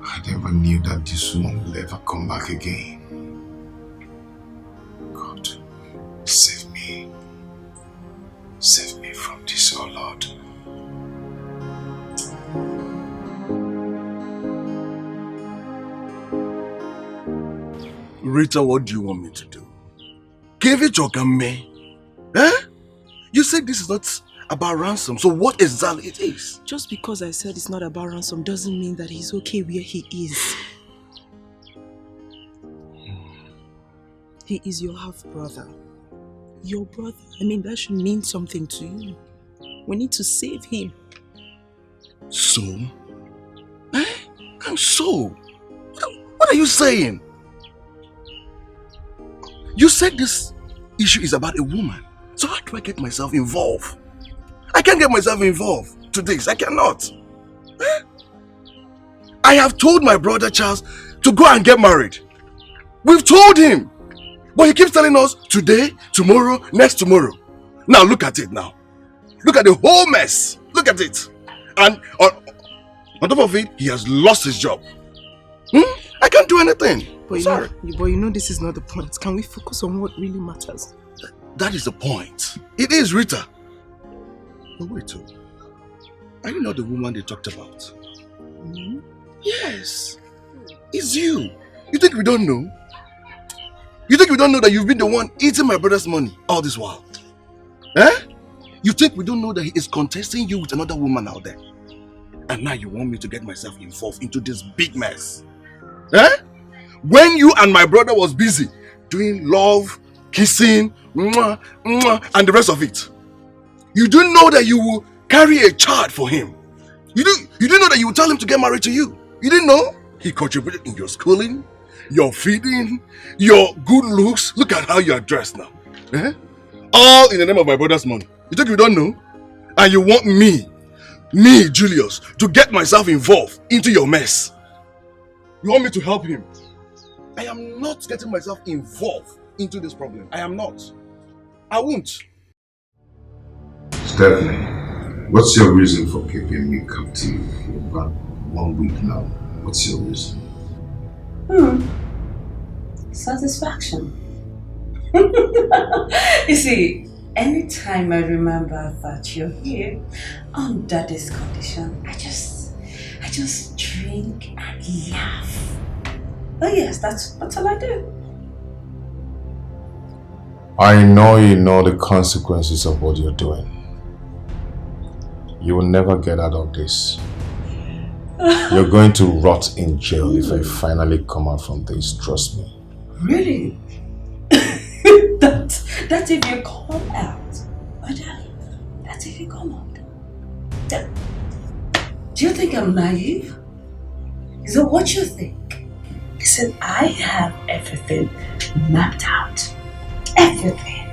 I never knew that this woman will ever come back again. God, save me. Save me from this, oh Lord. Rita, what do you want me to do? Give it your game. Eh? You said this is not about ransom, so what exactly it is? Just because I said it's not about ransom doesn't mean that he's okay where he is. He is your half-brother. Your brother. I mean, that should mean something to you. We need to save him. So? Eh? And so? What are you saying? You said this issue is about a woman. So how do I get myself involved? I can't get myself involved to this. I cannot. Eh? I have told my brother Charles to go and get married. We've told him. But he keeps telling us today, tomorrow, next tomorrow. Now look at it now. Look at the whole mess. Look at it. And on top of it, he has lost his job. I can't do anything. But you know this is not the point. Can we focus on what really matters? That is the point. It is, Rita. But wait, are you not the woman they talked about? Yes. It's you. You think we don't know? You think we don't know that you've been the one eating my brother's money all this while? Eh? You think we don't know that he is contesting you with another woman out there? And now you want me to get myself involved into this big mess? Eh? When you and my brother was busy doing love, kissing, mwah, mwah, and the rest of it, you didn't know that you will carry a child for him. You didn't know that you would tell him to get married to you. You didn't know? He contributed in your schooling, your feeding, your good looks. Look at how you are dressed now. Eh? All in the name of my brother's money. You think you don't know? And you want me, Julius, to get myself involved into your mess. You want me to help him? I am not getting myself involved into this problem. I am not. I won't. Stephanie, what's your reason for keeping me captive for about 1 week now? What's your reason? Satisfaction. You see, anytime I remember that you're here under this condition, I just drink and laugh. Oh yes, that's all I do. I know you know the consequences of what you're doing. You will never get out of this. You're going to rot in jail if I finally come out from this, trust me. Really? That's if you come out. That's if you come out. Do you think I'm naive? Is that what you think? Listen, I have everything mapped out. Everything.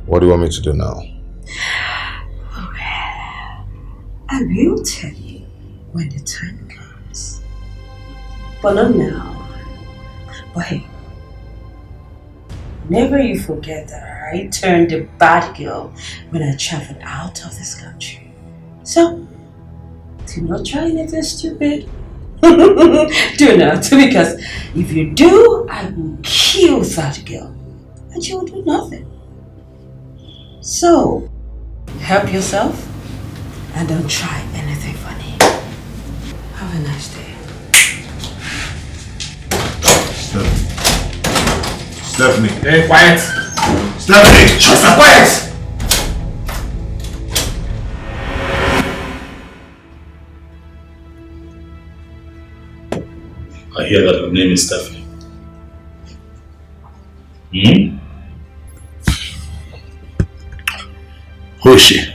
What do you want me to do now? I will tell you when the time comes. But not now. But hey, never you forget that I turned a bad girl when I traveled out of this country. So, do not try anything stupid. Do not, because if you do, I will kill that girl and she will do nothing. So, help yourself and don't try anything funny. Have a nice day. Stephanie. Hey, quiet. Stephanie! Just quiet! I hear that her name is Stephanie. Hmm? Who is she?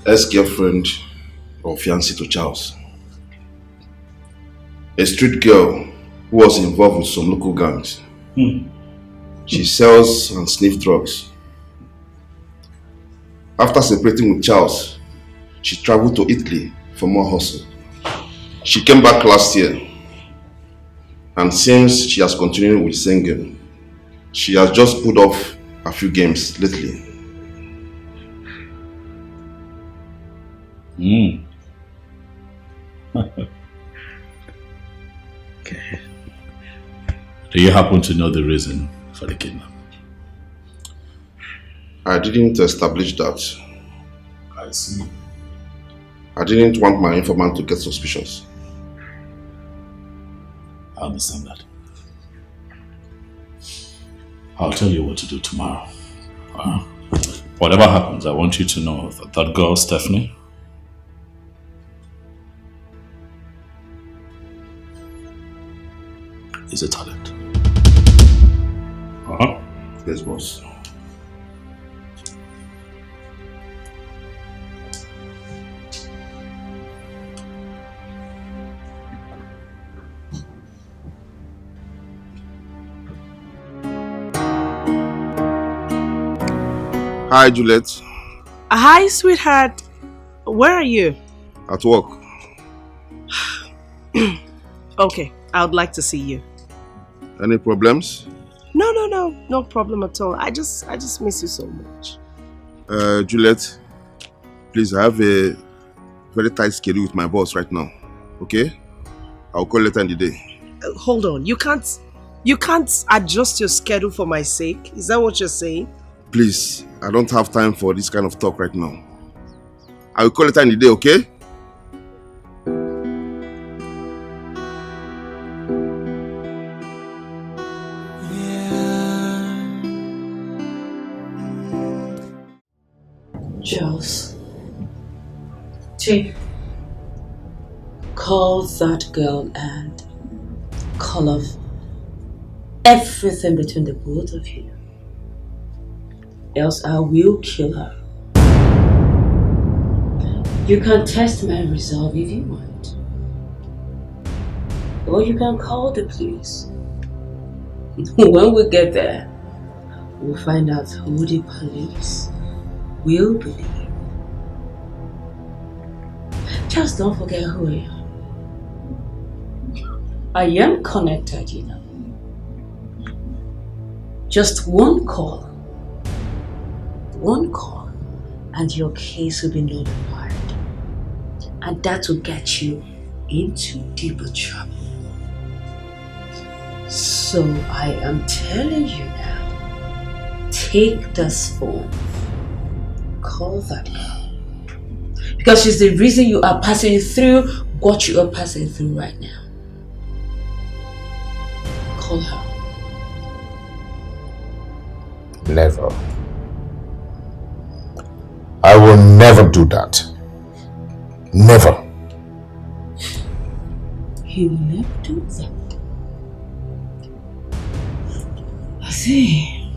Ex-girlfriend or fiancée to Charles. A street girl who was involved with some local gangs. She sells and sniffs drugs. After separating with Charles, she traveled to Italy for more hustle. She came back last year, and since she has continued with singing, she has just put off a few games lately. Okay. Do you happen to know the reason for the kidnapping? I didn't establish that. I see. I didn't want my informant to get suspicious. I understand that. I'll tell you what to do tomorrow. Whatever happens, I want you to know that that girl, Stephanie, is a talent. Yes, boss. Hi, Juliet. Hi, sweetheart. Where are you? At work. Okay, I would like to see you. Any problems? No problem at all. I just miss you so much. Juliet, please, I have a very tight schedule with my boss right now. Okay? I'll call later in the day. Hold on. You can't adjust your schedule for my sake. Is that what you're saying? Please, I don't have time for this kind of talk right now. I will call later in the day, okay? Charles, Chief, call that girl and call off everything between the both of you. Else I will kill her. You can test my resolve if you want. Or you can call the police. When we get there, we'll find out who the police will believe. Just don't forget who I am. I am connected, you know. Just one call, and your case will be notified. And that will get you into deeper trouble. So I am telling you now, take this phone. Call that girl. Because she's the reason you are passing through what you are passing through right now. Call her. Never. I will never do that. Never. You will never do that. I see.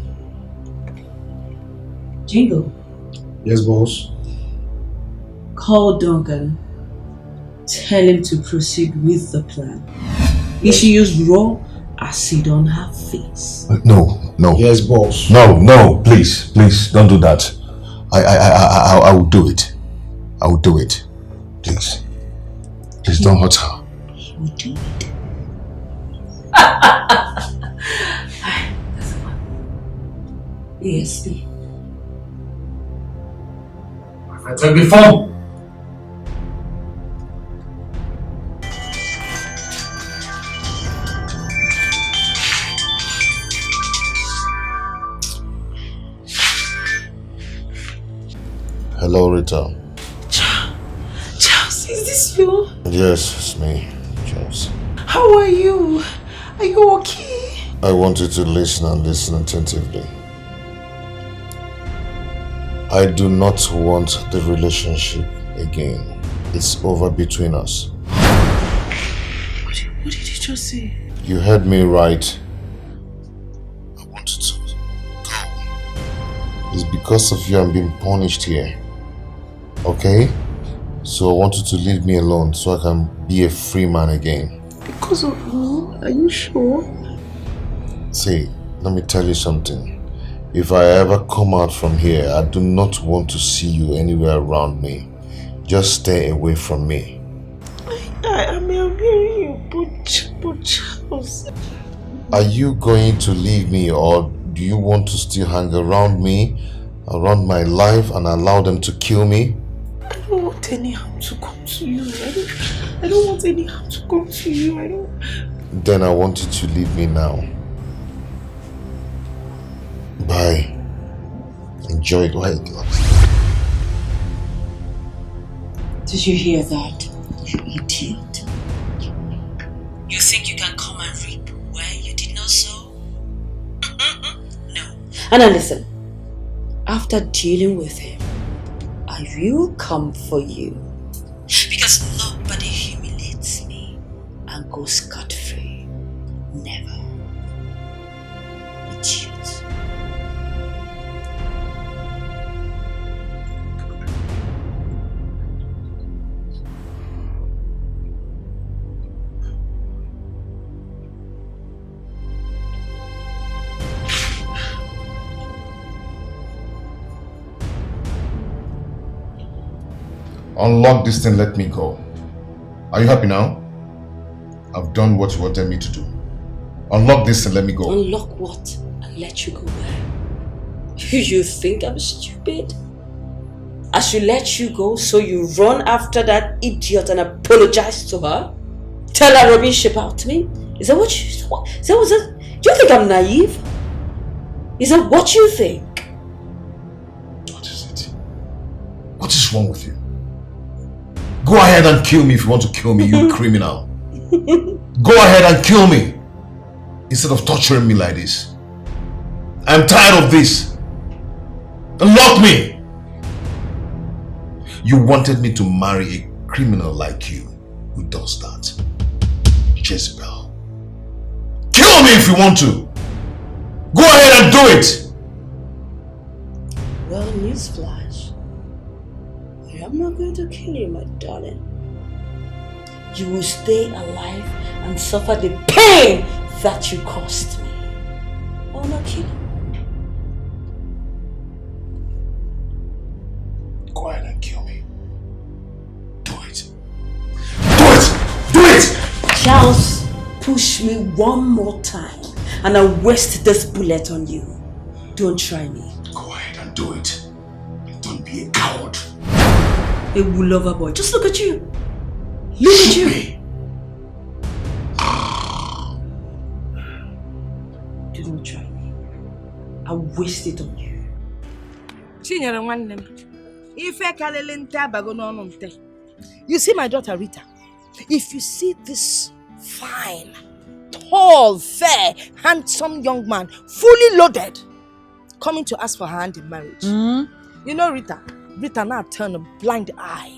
Jingle. Yes, boss. Call Duncan. Tell him to proceed with the plan. He should use raw acid on her face. No. Yes, boss. No, please, don't do that. I will do it. I will do it. Please don't hurt her. He will do it. That's fine. ESP. I said before. Hello, Rita. Charles, is this you? Yes, it's me, Charles. How are you? Are you okay? I want you to listen and listen attentively. I do not want the relationship again. It's over between us. What did you just say? You heard me right. I want you to go. It's because of you I'm being punished here. Okay? So I want you to leave me alone so I can be a free man again. Because of me? Are you sure? See, let me tell you something. If I ever come out from here, I do not want to see you anywhere around me. Just stay away from me. I am hearing you, but Charles. Are you going to leave me, or do you want to still hang around me, around my life, and allow them to kill me? I don't want any harm to come to you. I don't want any harm to come to you. Then I want you to leave me now. Bye. Enjoy it while it lasts. Did you hear that, you idiot? You think you can come and reap where you did not sow? No. And now listen, after dealing with him, I will come for you. Because nobody humiliates me and goes scot-free. Never. Idiot. Unlock this thing, let me go. Are you happy now? I've done what you wanted me to do. Unlock this and let me go. Unlock what? And let you go where? You think I'm stupid? I should let you go so you run after that idiot and apologize to her? Tell her rubbish about me? Is that what you... Do you think I'm naive? Is that what you think? What is it? What is wrong with you? Go ahead and kill me if you want to kill me, you criminal. Go ahead and kill me instead of torturing me like this. I'm tired of this. Unlock me. You wanted me to marry a criminal like you. Who does that? Jezebel. Kill me if you want to. Go ahead and do it. Well, newsflash. I'm not going to kill you, my darling. You will stay alive and suffer the pain that you caused me. I'll not kill you. Go ahead and kill me. Do it. Do it! Do it! Charles, push me one more time and I'll waste this bullet on you. Don't try me. Go ahead and do it. Don't be a coward. A lover boy. Just look at you. Look at you. Don't try me. I'll waste it on you. You see my daughter Rita? If you see this fine, tall, fair, handsome young man, fully loaded, coming to ask for her hand in marriage. You know Rita now turned a blind eye.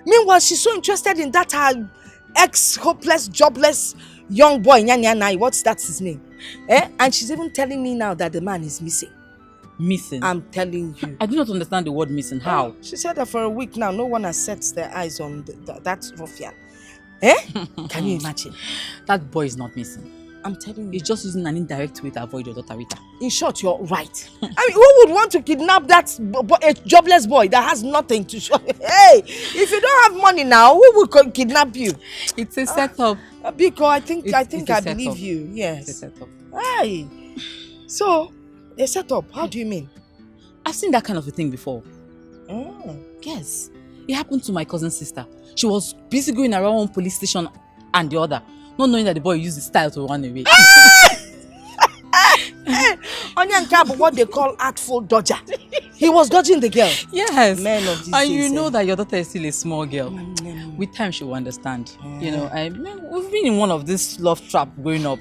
Meanwhile, she's so interested in that her ex-hopeless, jobless young boy, Nyanyanai, that's his name? And she's even telling me now that the man is missing. Missing? I'm telling you. I do not understand the word missing. How? She said that for a week now, no one has set their eyes on that ruffian. Can you imagine? That boy is not missing. I'm telling you. He's just using an indirect way to avoid your daughter Rita. In short, you're right. I mean, who would want to kidnap a jobless boy that has nothing to show? Hey, if you don't have money now, who would kidnap you? It's a setup. Because I think I setup. believe you. Yes. It's a setup. Hey. So, a setup, how do you mean? I've seen that kind of a thing before. Oh. Yes. It happened to my cousin's sister. She was busy going around one police station and the other, not knowing that the boy used his style to run away. Onion Cab, what they call artful dodger. He was dodging the girl. Yes. Men of these And days, you know that your daughter is still a small girl. With time she will understand. You know, we've been in one of this love trap growing up.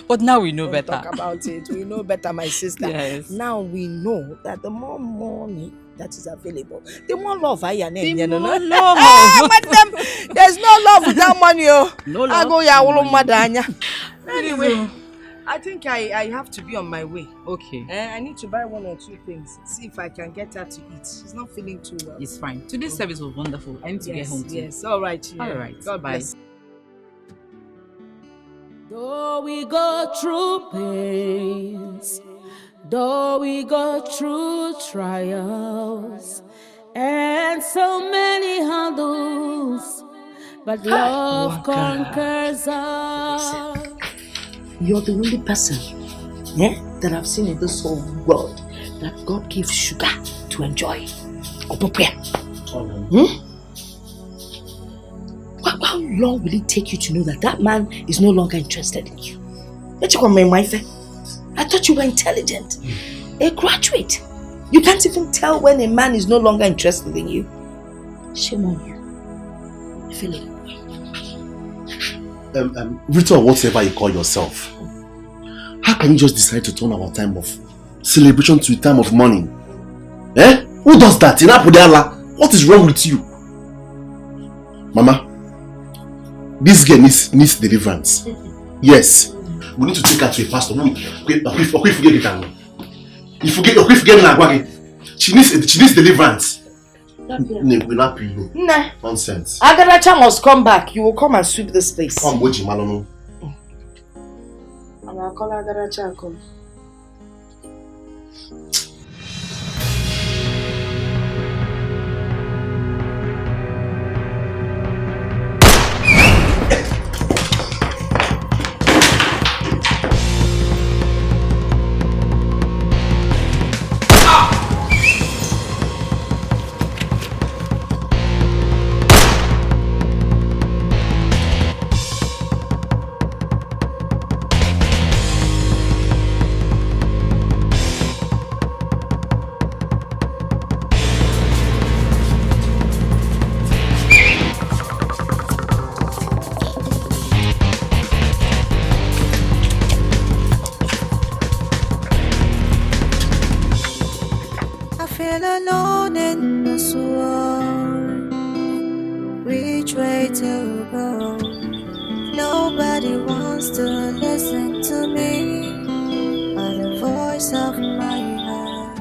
But now we know Don't better. talk about it. We know better, my sister. Yes. Now we know that the more money that is available, the more love I am. The Madam, there's no love without money. No love. I go ya Anyway, Please, I think I have to be on my way. Okay. I need to buy 1 or 2 things. See if I can get her to eat. She's not feeling too well. It's fine. Today's service was wonderful. I need to get home too. Yes, all right. All right. God Bye. bless. Though we go through pains, though we go through trials, and so many hurdles, but love conquers all. You're the only person that I've seen in this whole world that God gives sugar to enjoy. How long will it take you to know that that man is no longer interested in you? I thought you were intelligent. A graduate. You can't even tell when a man is no longer interested in you. Shame on you. Philip. Rita or whatever you call yourself, how can you just decide to turn our time of celebration to a time of mourning? Eh? Who does that? What is wrong with you? Mama, this girl needs deliverance. Yes. We need to take her to a pastor. She needs deliverance. Nah. Nonsense. Agaracha must come back. You will come and sweep this place. Come, Boji Malono. I'll call Agaracha and come.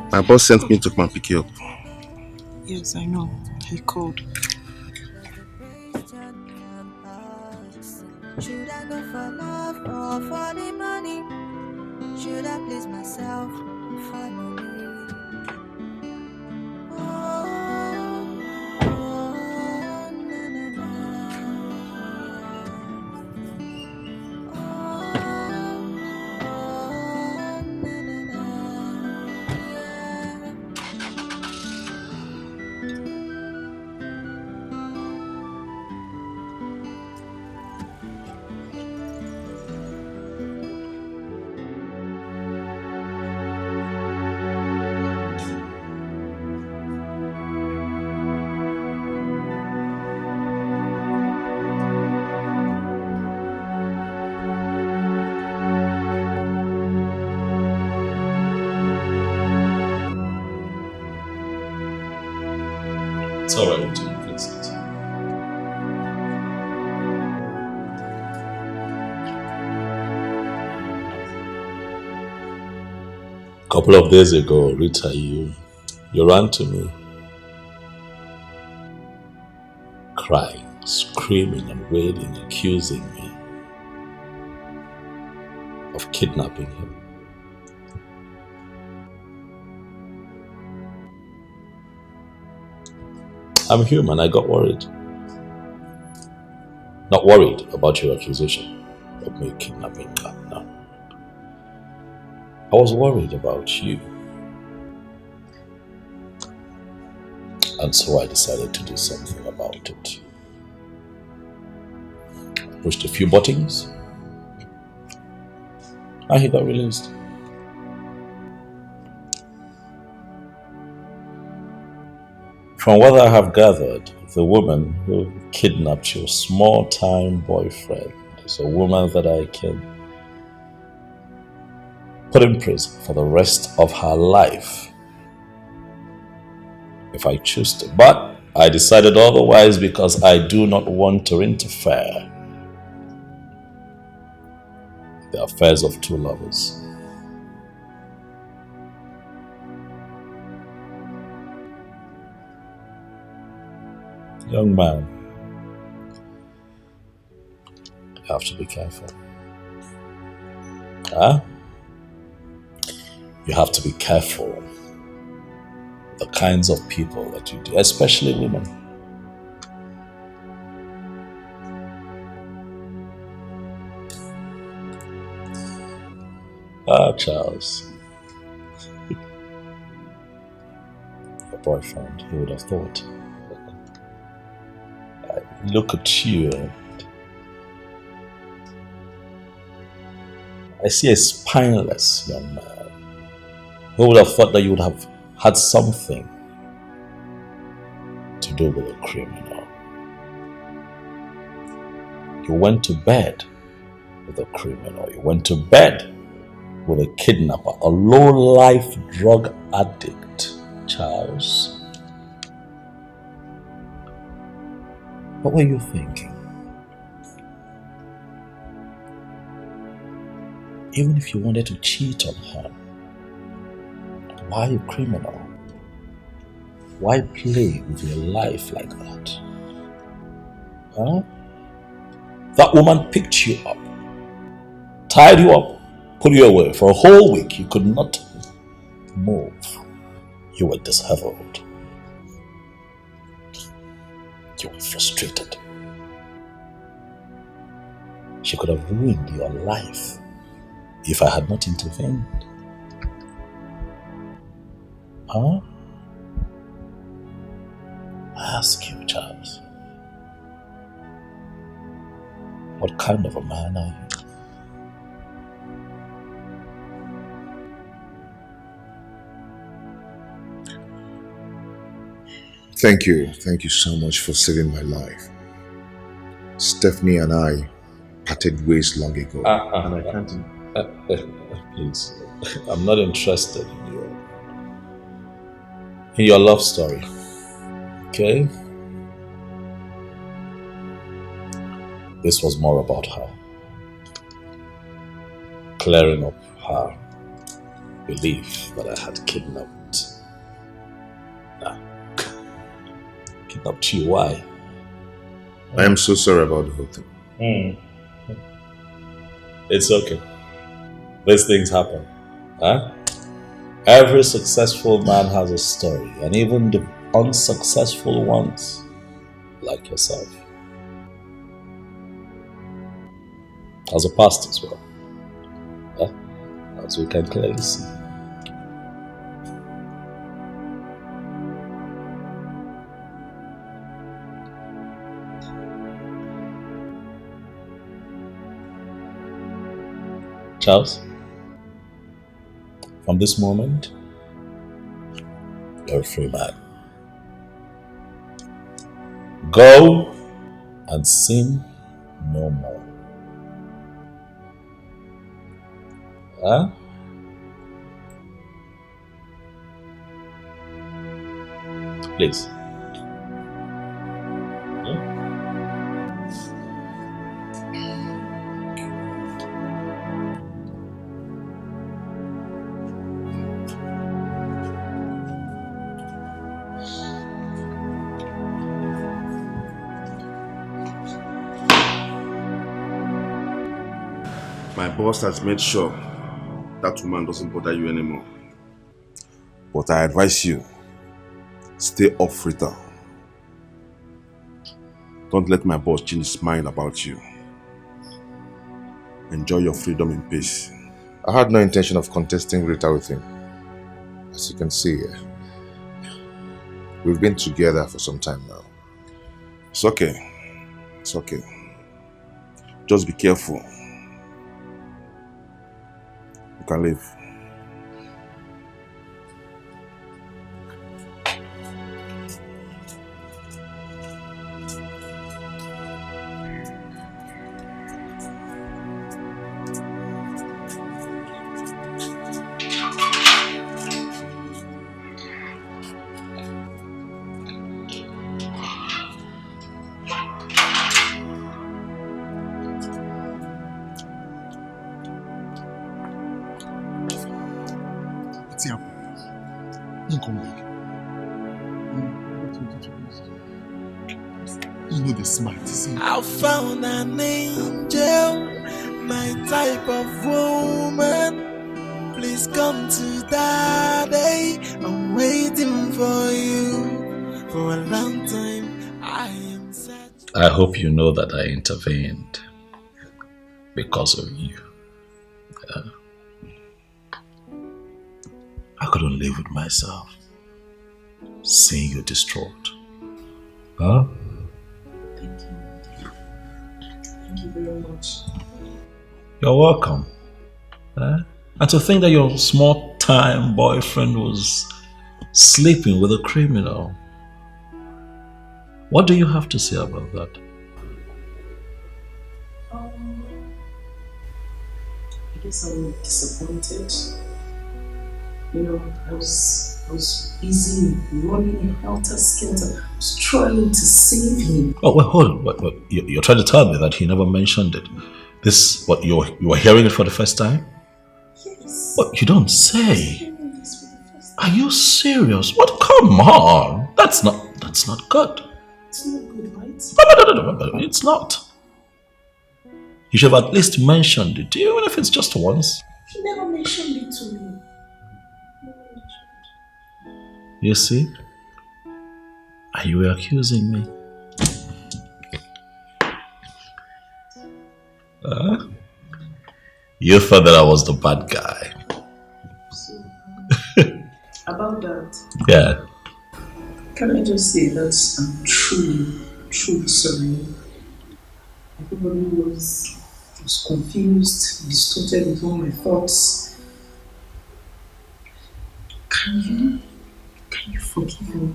My boss sent me to come and pick you up. Yes, I know. He called. Should I go for love or for the money? Should I please myself or family? It's alright to fix it. A couple of days ago, Rita, you ran to me, crying, screaming and wailing, accusing me of kidnapping him. I'm human, I got worried. Not worried about your accusation of me kidnapping her, no. I was worried about you. And so I decided to do something about it. Pushed a few buttons, and he got released. From what I have gathered, the woman who kidnapped your small-time boyfriend is a woman that I can put in prison for the rest of her life if I choose to. But I decided otherwise because I do not want to interfere in the affairs of two lovers. Young man, you have to be careful. Huh? You have to be careful the kinds of people that you do, especially women. Charles. Your boyfriend, who would have thought? I look at you and I see a spineless young man. Who would have thought that you would have had something to do with a criminal? You went to bed with a criminal. You went to bed with a kidnapper, a low-life drug addict, Charles. What were you thinking? Even if you wanted to cheat on her, why a criminal? Why play with your life like that? Huh? That woman picked you up, tied you up, put you away. For a whole week, you could not move. You were disheveled. You were frustrated. She could have ruined your life if I had not intervened. Huh? I ask you, Charles, what kind of a man are you? Thank you. Thank you so much for saving my life. Stephanie and I parted ways long ago. And I can't... Please, I'm not interested in your love story. Okay? This was more about her. Clearing up her belief that I had kidnapped. Kidnapped you, why? I am so sorry about the whole thing. It's okay. These things happen. Huh? Every successful man has a story, and even the unsuccessful ones, like yourself, has a past as well. Huh? As we can clearly see. Charles, from this moment, you're a free man. Go and sin no more. Huh? Please. My boss has made sure that woman doesn't bother you anymore. But I advise you, stay off Rita. Don't let my boss change his mind about you. Enjoy your freedom in peace. I had no intention of contesting Rita with him. As you can see, we've been together for some time now. It's okay. It's okay. Just be careful. You can leave. Tiap, you come back. You know the smart, see. I found an angel, my type of woman. Please come to Daddy. I'm waiting for you for a long time. I hope you know that I intervened because of you. I couldn't live with myself, seeing you distraught. Huh? Thank you. Thank you very much. You're welcome. And to think that your small-time boyfriend was sleeping with a criminal. What do you have to say about that? I guess I'm disappointed. You know, I was busy running a helter-skelter. I was trying to save him. Oh, well, hold on. What, you're trying to tell me that he never mentioned it. This, what, you were hearing it for the first time? Yes. What, you don't say? Are you serious? What? Come on. That's not good. It's not good, right? No, it's not. You should have at least mentioned it, even if it's just once. He never mentioned it to me. You see? Are you accusing me? You thought that I was the bad guy. About that. Yeah. Can I just say that I'm truly sorry. Everybody was confused, distorted with all my thoughts. Can you forgive me?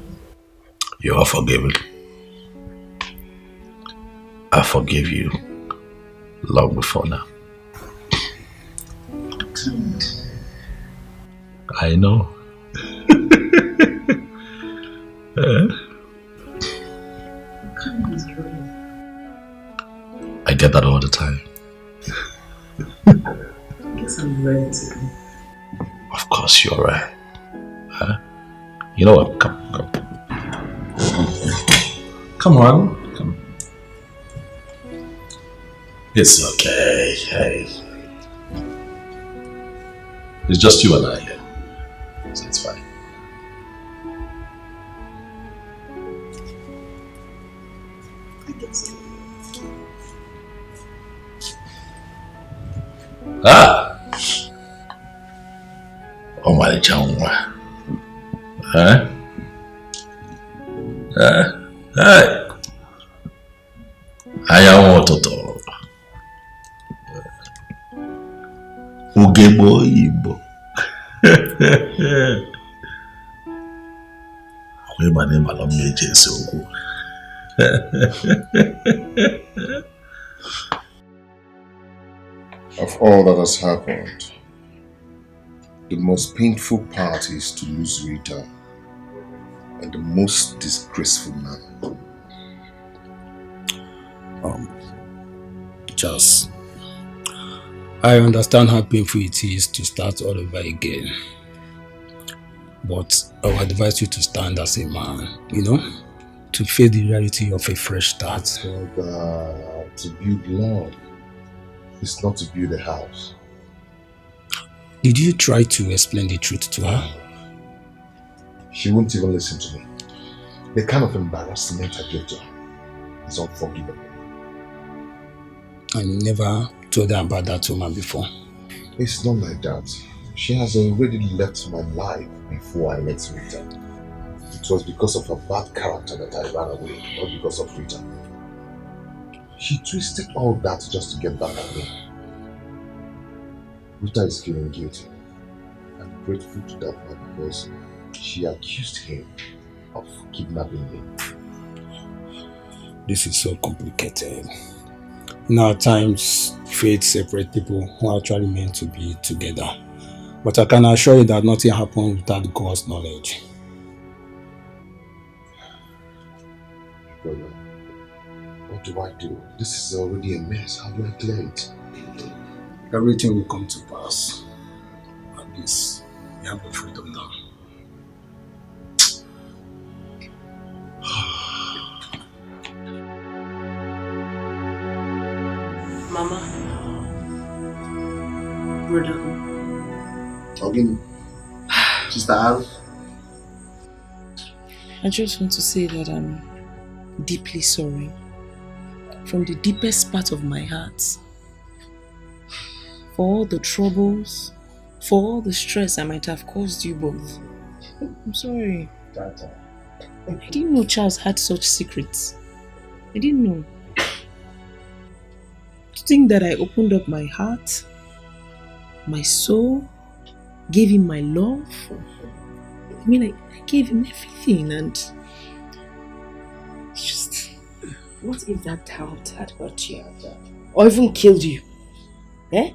You are forgiven. I forgive you long before now. I can't. I know. I get that all the time. I guess I'm ready to go. Of course you're right. Huh? You know what? Come. Come on. Come. It's okay. Hey. It's just you and I here. So it's fine. I guess. Oh my God. Huh? Hey. I want to talk. Ugebo Igbo. My name is Of all that has happened, the most painful part is to lose Rita, and the most disgraceful man. Charles, I understand how painful it is to start all over again. But I would advise you to stand as a man, to face the reality of a fresh start. To build love is not to build a house. Did you try to explain the truth to her? She won't even listen to me. The kind of embarrassment I gave to her is unforgivable. And you never told her about that woman before? It's not like that. She has already left my life before I met Rita. It was because of her bad character that I ran away, not because of Rita. She twisted all that just to get back at me. Rita is feeling guilty. I'm grateful to that man because she accused him of kidnapping me. This is so complicated. In our times, fate separates people who are actually meant to be together. But I can assure you that nothing happens without God's knowledge. Brother, what do I do? This is already a mess. How do I clear it? Everything will come to pass. At least You have the freedom now. Mama. Brother. Again. Sister Al. I just want to say that I'm deeply sorry. From the deepest part of my heart. For all the troubles, for all the stress I might have caused you both. I'm sorry. I didn't know Charles had such secrets. I didn't know. To think that I opened up my heart, my soul, gave him my love. I mean, I gave him everything, and it's just... What if that doubt had hurt you? Or even killed you? Eh?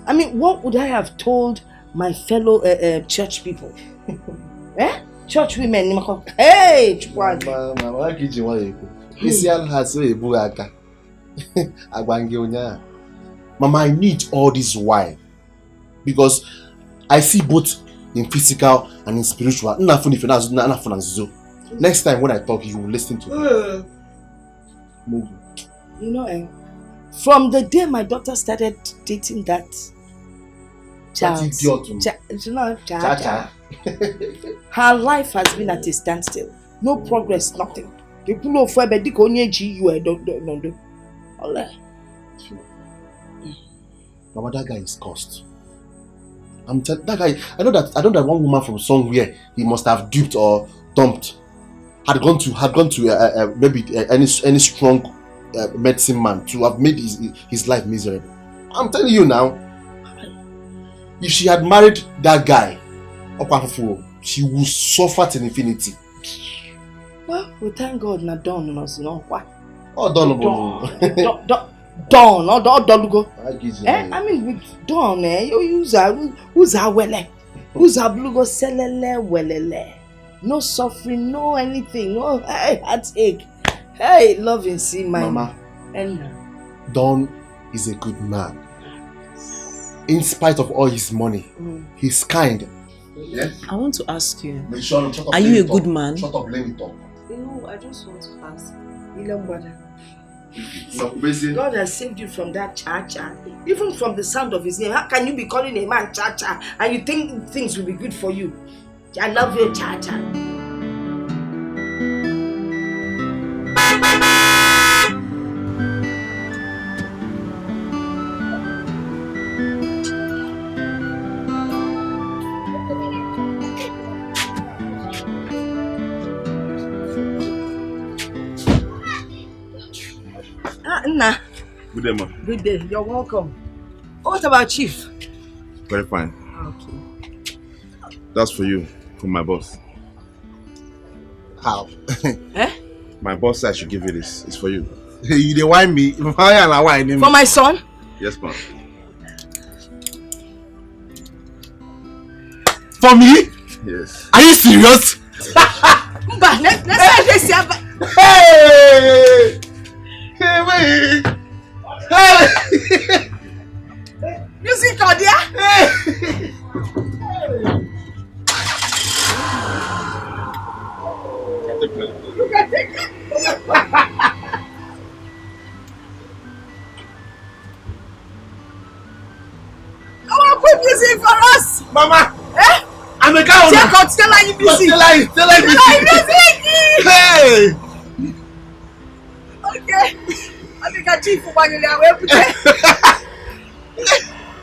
I mean, what would I have told my fellow church people? Eh? Church women. Hey! Mama, I need all this why. Because I see both in physical and in spiritual. Next time when I talk, you will listen to me. You know, from the day my daughter started dating that Charles, her life has been at a standstill. No progress, nothing. Mama, that guy is cursed. That guy. I know that one woman from somewhere he must have duped or dumped had gone to maybe any strong medicine man to have made his life miserable. I'm telling you now. If she had married that guy, she would suffer till infinity. Well, we thank God na Don knows no what. Oh, Don. Don, or Dolugo. I mean, with Don, you use who's our wele, who's our blugo selele welele. No suffering, no anything, no heartache. Hey, love and see my Mama. And Don is a good man. In spite of all his money, he's kind. Yes? I want to ask you, Are are you a good man? Shut up, let me talk. No, I just want to ask. God has saved you from that cha-cha. Even from the sound of his name. How can you be calling a man cha-cha and you think things will be good for you? I love you, cha-cha. Nna. Good day, ma. Good day. You're welcome. What about Chief? Very fine. Okay. That's for you, from my boss. How? My boss said I should give you this. It's for you. You dey whine me? For my son? Yes, ma'am. For me? Yes. Are you serious? Hey! Hey, wait! Hey! You see Claudia? Hey! Look at it! Come on, put music for us! Mama! Eh? I'm a cow! Check out, tell her you busy! Tell her music! Hey! Okay. I think a chief for one year. Where put it?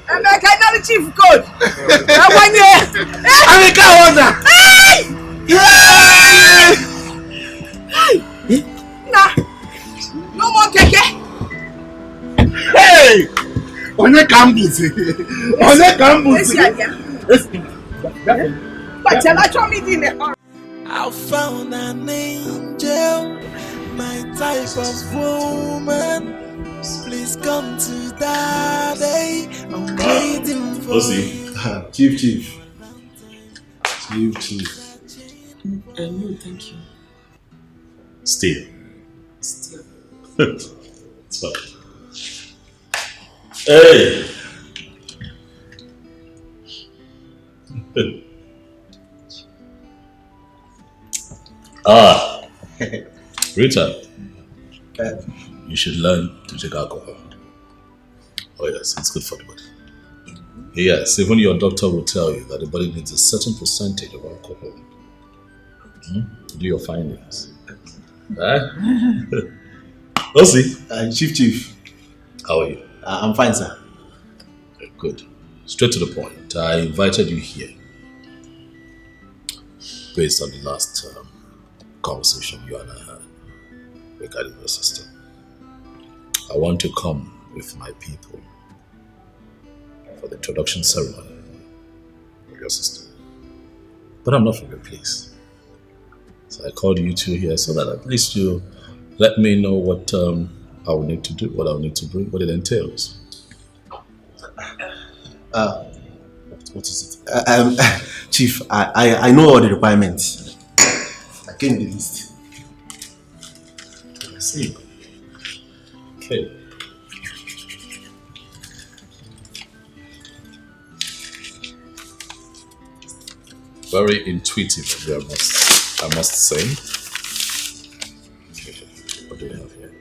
I'm a kind of chief code. That 1 year. I'm a cow! Hey! Hey! Nah. No more keke. Hey! On the campus. On the campus. But tell her show me the I found an angel, my type of woman. Please come to daddy. I'm waiting for you. Chief. No, thank you. Still. It's fine. Hey! Ah, Rita, you should learn to take alcohol. Oh yes, it's good for the body. Yes, even your doctor will tell you that the body needs a certain percentage of alcohol. Do your findings. Osi. Chief. How are you? I'm fine, sir. Good. Straight to the point. I invited you here based on the last conversation you and I had regarding your sister. I want to come with my people for the introduction ceremony of your sister. But I'm not from your place. So I called you two here so that at least you let me know what I will need to do, what I will need to bring, what it entails. What is it? Chief, I know all the requirements. I came with the list. I see. Okay. Very intuitive of you, I must say. Okay. What do we have here?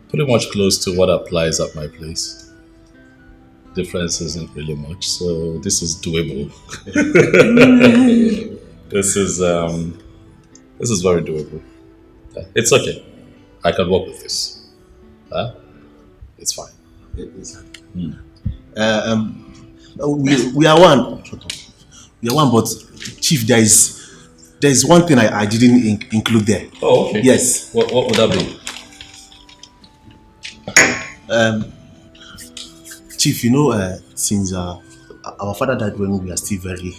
Pretty much close to what applies at my place. Difference isn't really much, so this is doable. This is very doable. It's okay. I can work with this. It's fine. We are one. We are one, but Chief, there is one thing I didn't include there. Oh, okay. Yes. What would that be? Chief, since our father died when we were still very,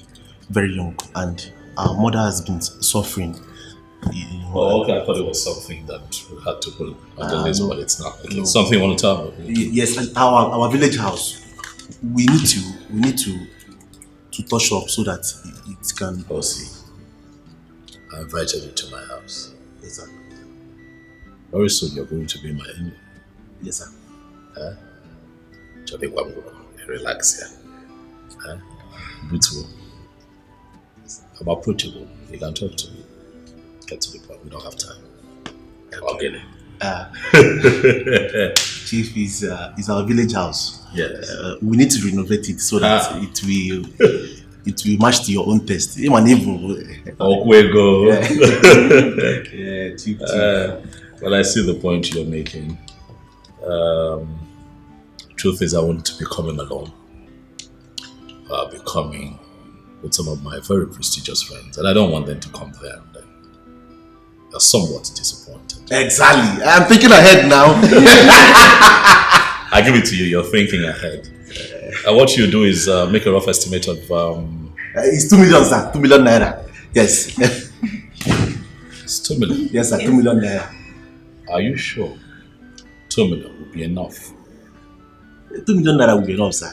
very young, and our mother has been suffering. Oh, okay. I thought it was something that we had to put on the list, but it's not. Okay. No. Something you want to tell me? Yes, our village house. We need to touch up so that it can. Oh, see. I invited you to my house. Yes, sir. Very soon you're going to be my in-law. Yes, sir. Relax here. Beautiful. I'm approachable. You can talk to me. Get to the point. We don't have time. I'll get it. Chief is our village house. Yes. We need to renovate it so that it will match to your own taste. Yeah, Chief. Well, I see the point you're making. Truth is, I want to be coming alone. I'll be coming with some of my very prestigious friends, and I don't want them to come there and then they're somewhat disappointed. Exactly. I'm thinking ahead now. I give it to you. You're thinking ahead. What you do is make a rough estimate of. It's 2 million, sir. 2 million naira. Yes. It's 2 million. Yes, sir. 2 million naira. Are you sure? 2 million would be enough. 2 million naira will be enough, sir.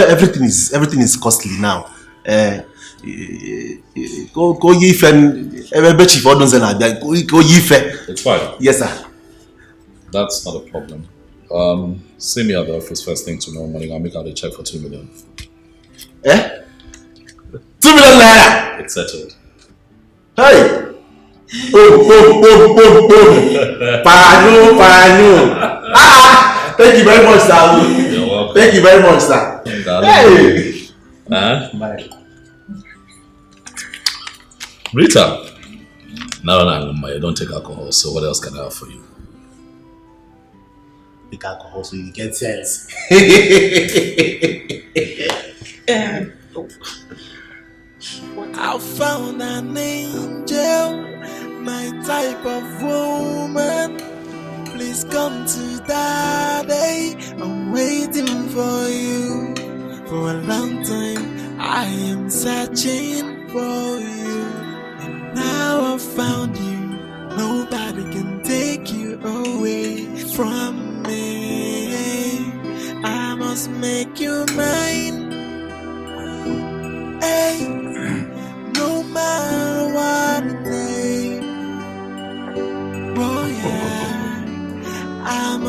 Everything is costly now. Go yife. It's fine. Yes, sir. That's not a problem. See me at the office first thing tomorrow morning. I'll make out a check for 2 million. 2 million naira. It's settled. Hey. Boom. Panu. Thank you very much, sir. You're welcome. Thank you very much, sir. Hey. Bye. Rita. No, you don't take alcohol, so what else can I have for you? Take alcohol so you get sense. I found an angel, my type of woman. Please come to Daddy. I'm waiting for you. For a long time, I am searching for you. And now I found you. Nobody can take you away from me. I must make you mine. Hey, no matter what it takes.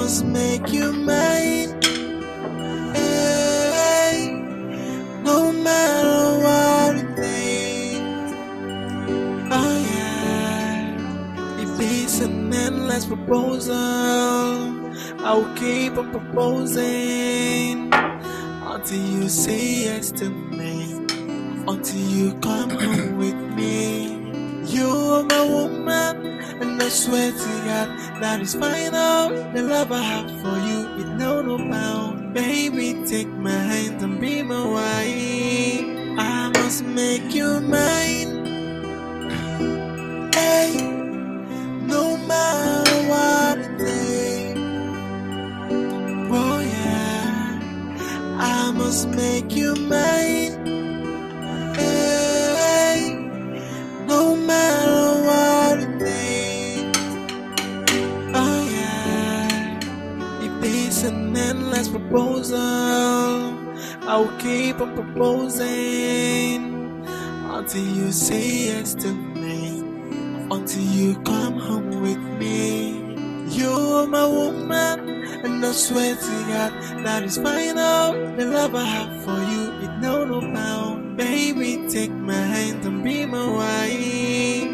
must make you mine. Hey, no matter what it takes. Oh yeah, if it's an endless proposal, I'll keep on proposing until you say yes to me, until you come home with me. You're my woman, and I swear to God that is final. The love I have for you is no bound. Baby, take my hand and be my wife. I must make you mine. Hey, no matter what it takes. Oh yeah, I must make you mine. Hey, no matter what it takes. Oh yeah, if it's an endless proposal, I'll keep on proposing until you say yes to me, until you come home with me. You're my woman, and I swear to God that is final. The love I have for you is no bound. Baby, take my hand and be my wife.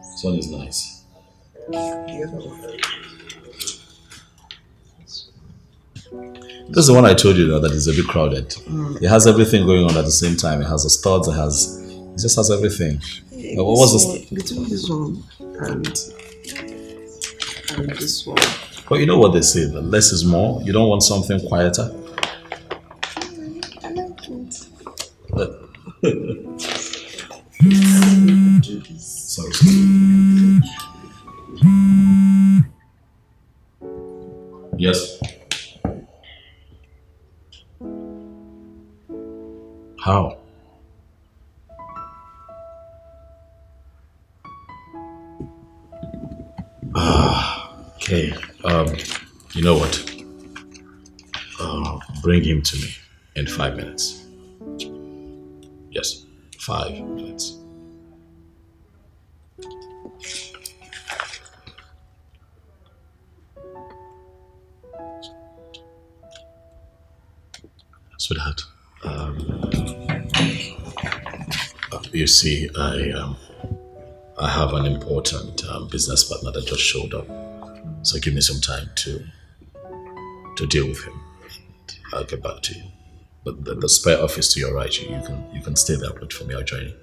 This one is nice. This is the one I told you that is a bit crowded. It has everything going on at the same time. It has the studs, it just has everything. What was this? Between this one and this one. But you know what they say, that less is more. You don't want something quieter. I like it. Sorry. Yes. How? Okay. You know what? Bring him to me in 5 minutes. Yes, 5 minutes. Sweetheart, you see, I have an important business partner that just showed up. So give me some time to deal with him. I'll get back to you. But the spare office to your right, you can stay there. Wait for me. I'll join you.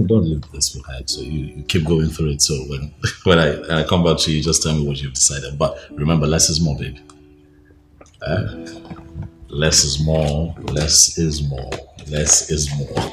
Don't leave this behind. So you keep going through it. So when I come back to you, just tell me what you've decided. But remember, less is more, baby. Less is more. Less is more. Less is more.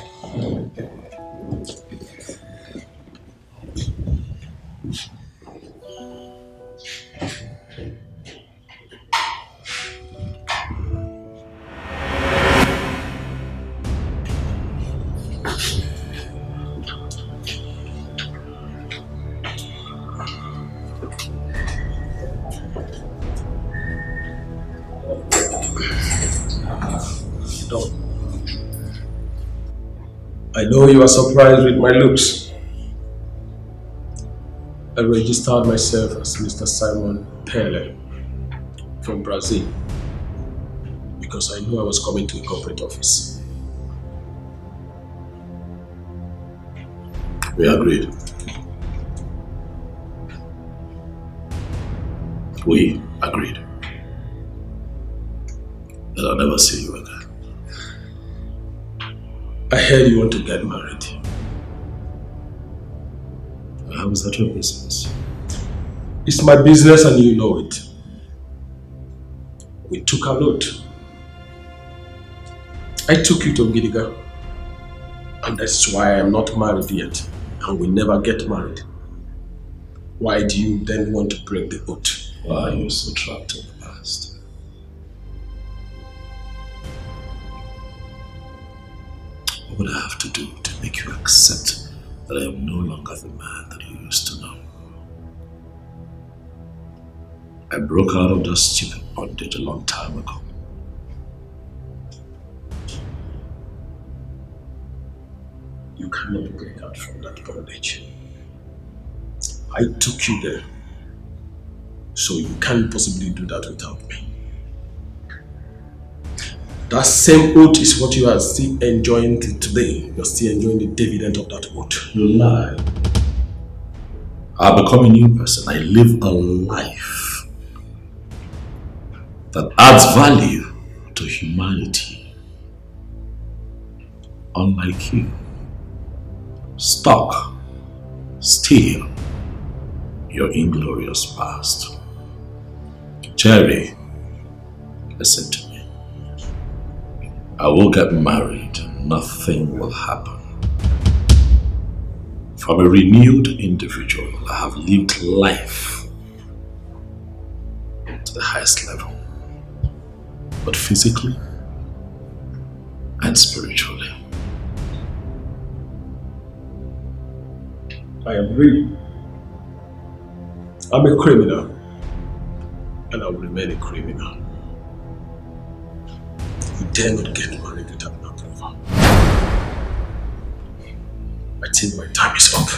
I know you are surprised with my looks. I registered myself as Mr. Simon Pele from Brazil because I knew I was coming to a corporate office. We agreed. We agreed that I'll never see you again. I heard you want to get married. How is that your business? It's my business and you know it. We took a lot. I took you to Gidiga. And that's why I'm not married yet. And we never get married. Why do you then want to break the oath? Why are you so trapped in the past? What would I have to do to make you accept that I am no longer the man that you used to know? I broke out of that stupid bondage a long time ago. You cannot break out from that bondage. I took you there, so you can't possibly do that without me. That same oath is what you are still enjoying till today. You're still enjoying the dividend of that oath. You lie. I become a new person. I live a life that adds value to humanity. Unlike you, stuck, still, your inglorious past. Jerry, listen to me. I will get married. Nothing will happen. From a renewed individual, I have lived life to the highest level, but physically and spiritually. I am real. I'm a criminal, and I will remain a criminal. You dare not get married without my approval. I think my time is up.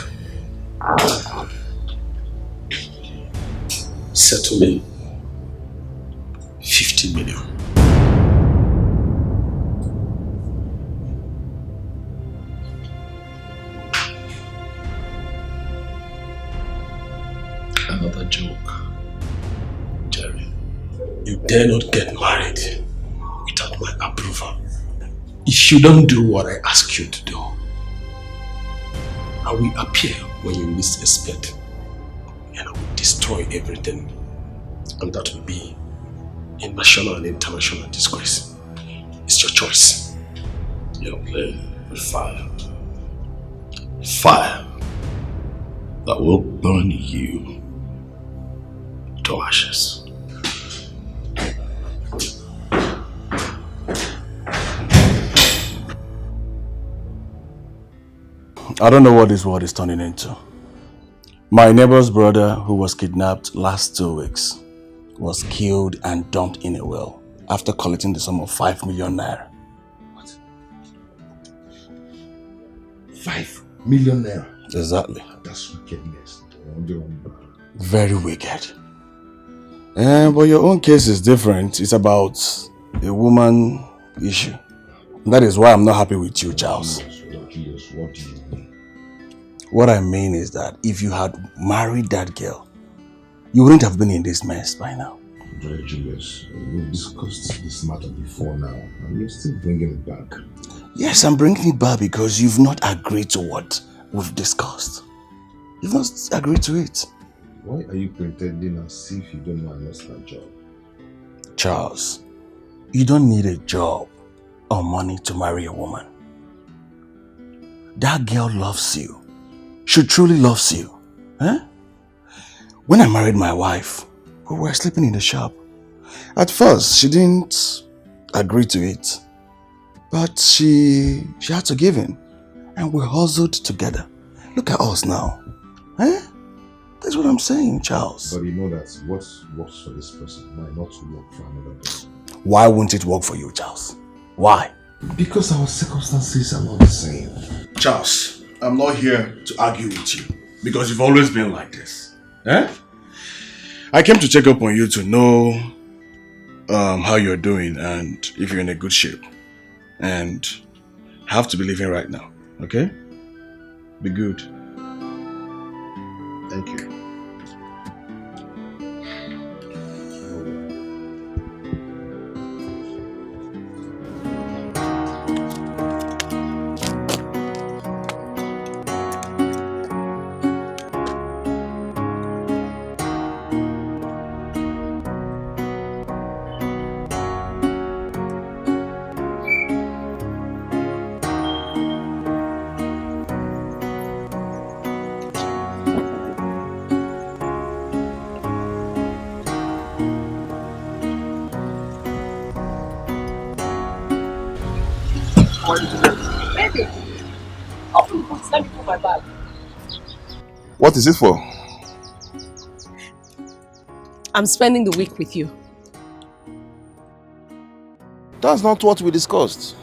Settle me 50 million. Another joke, Jerry. You dare not get married without my approval. If you don't do what I ask you to do, I will appear when you least expect, and I will destroy everything, and that will be a national and international disgrace. It's your choice. You're playing with fire. Fire that will burn you to ashes. I don't know what this world is turning into. My neighbor's brother, who was kidnapped last 2 weeks, was killed and dumped in a well after collecting the sum of 5 million naira. What? 5 million naira? Exactly. That's wickedness. Very wicked. But your own case is different. It's about a woman issue. And that is why I'm not happy with you, Charles. What do you mean? What I mean is that if you had married that girl, you wouldn't have been in this mess by now. Julius, we've discussed this matter before now, and you're still bringing it back. Yes, I'm bringing it back because you've not agreed to what we've discussed. You've not agreed to it. Why are you pretending as if you don't know I lost that job? Charles, you don't need a job or money to marry a woman. That girl loves you. She truly loves you. Huh? When I married my wife, we were sleeping in the shop. At first, she didn't agree to it. But she had to give in. And we hustled together. Look at us now. Huh? That's what I'm saying, Charles. But you know that what works for this person might not work for another person. Why won't it work for you, Charles? Why? Because our circumstances are not the same. Charles, I'm not here to argue with you. Because you've always been like this. Eh? I came to check up on you to know how you're doing and if you're in a good shape. And I have to be leaving right now. Okay? Be good. Thank you. Baby, open the boot, let me put my bag. What is it for? I'm spending the week with you. That's not what we discussed.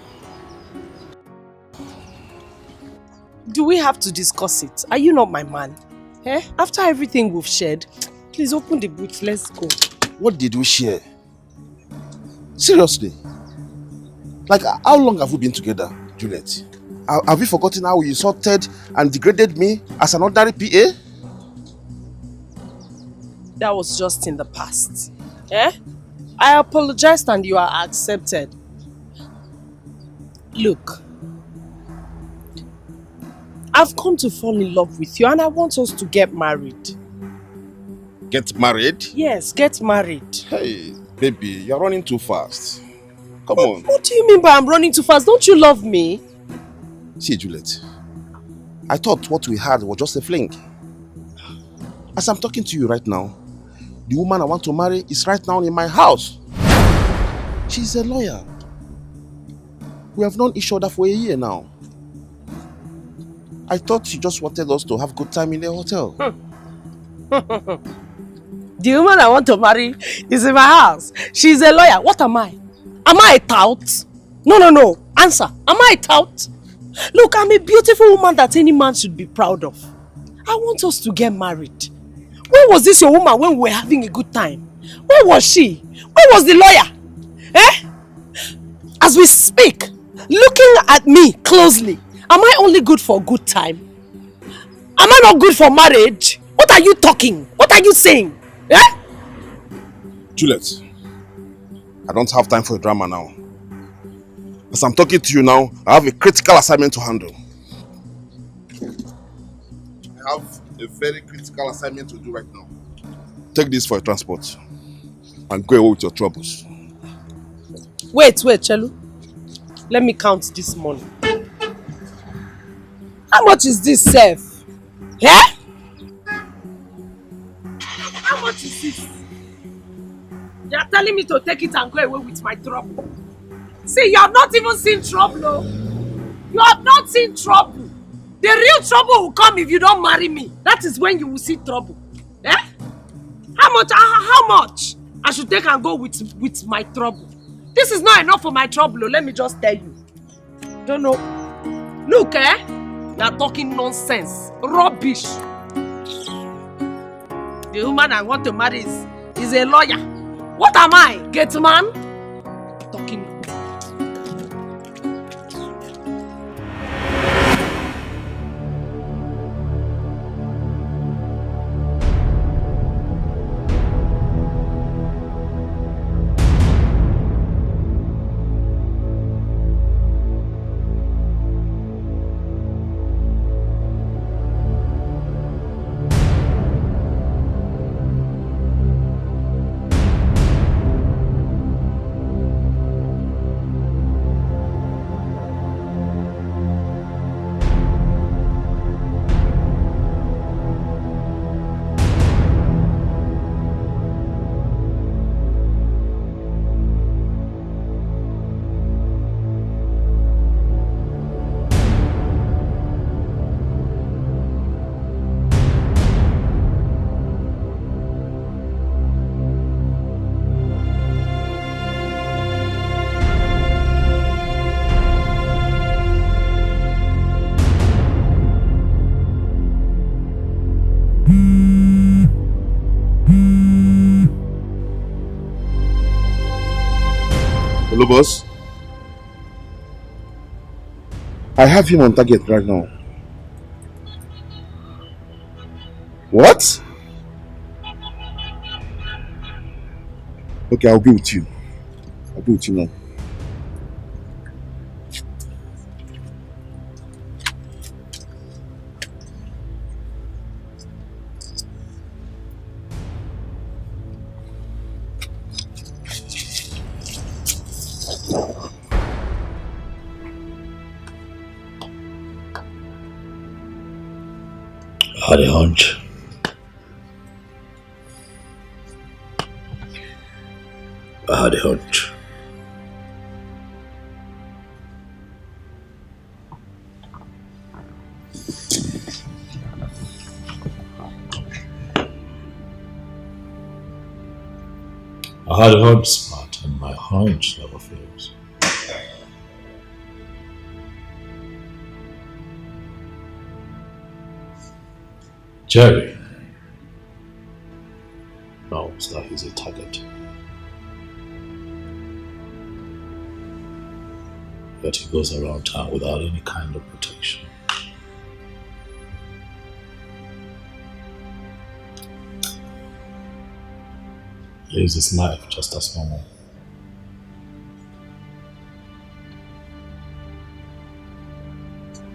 Do we have to discuss it? Are you not my man? Eh? After everything we've shared, please open the boot. Let's go. What did we share? Seriously? Like, how long have we been together, Juliet? Have you forgotten how you insulted and degraded me as an ordinary PA? That was just in the past. Eh? I apologized and you are accepted. Look, I've come to fall in love with you and I want us to get married. Get married? Yes, get married. Hey, baby, you're running too fast. Come on. What do you mean by I'm running too fast? Don't you love me? See, Juliet, I thought what we had was just a fling. As I'm talking to you right now, the woman I want to marry is right now in my house. She's a lawyer. We have known each other for a year now. I thought she just wanted us to have a good time in the hotel. The woman I want to marry is in my house. She's a lawyer. What am I? Am I a tout? No. Answer. Am I a tout? Look, I'm a beautiful woman that any man should be proud of. I want us to get married. Where was this your woman when we were having a good time? Where was she? Where was the lawyer? Eh? As we speak, looking at me closely, am I only good for a good time? Am I not good for marriage? What are you talking? What are you saying? Eh? Juliet, I don't have time for drama now. As I'm talking to you now, I have a critical assignment to handle. I have a very critical assignment to do right now. Take this for your transport and go away with your troubles. Wait, Chelu. Let me count this money. How much is this, Seth? Yeah? How much is this? You are telling me to take it and go away with my trouble. See, you have not even seen trouble. No? You have not seen trouble. The real trouble will come if you don't marry me. That is when you will see trouble. Eh? How much I should take and go with my trouble? This is not enough for my trouble. Let me just tell you. Don't know. Look, you are talking nonsense. Rubbish. The woman I want to marry is a lawyer. What am I? Get man? Talking. Hello, boss. I have him on target right now. What? Okay, I'll be with you. I'll be with you now. I had a hunch. I had a hunch. I had heard smart and my hunch never fails. Jerry knows that he's a target. Yet he goes around town without any kind of protection. He lives his life just as normal.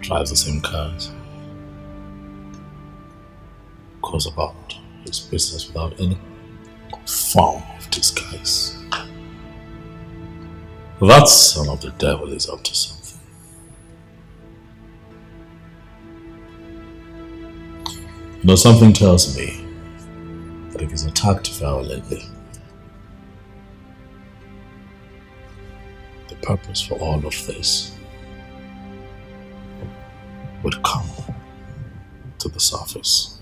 Drives the same cars. Goes about his business without any form of disguise. That son of the devil is up to something. You know, something tells me that if he's attacked violently, the purpose for all of this would come to the surface.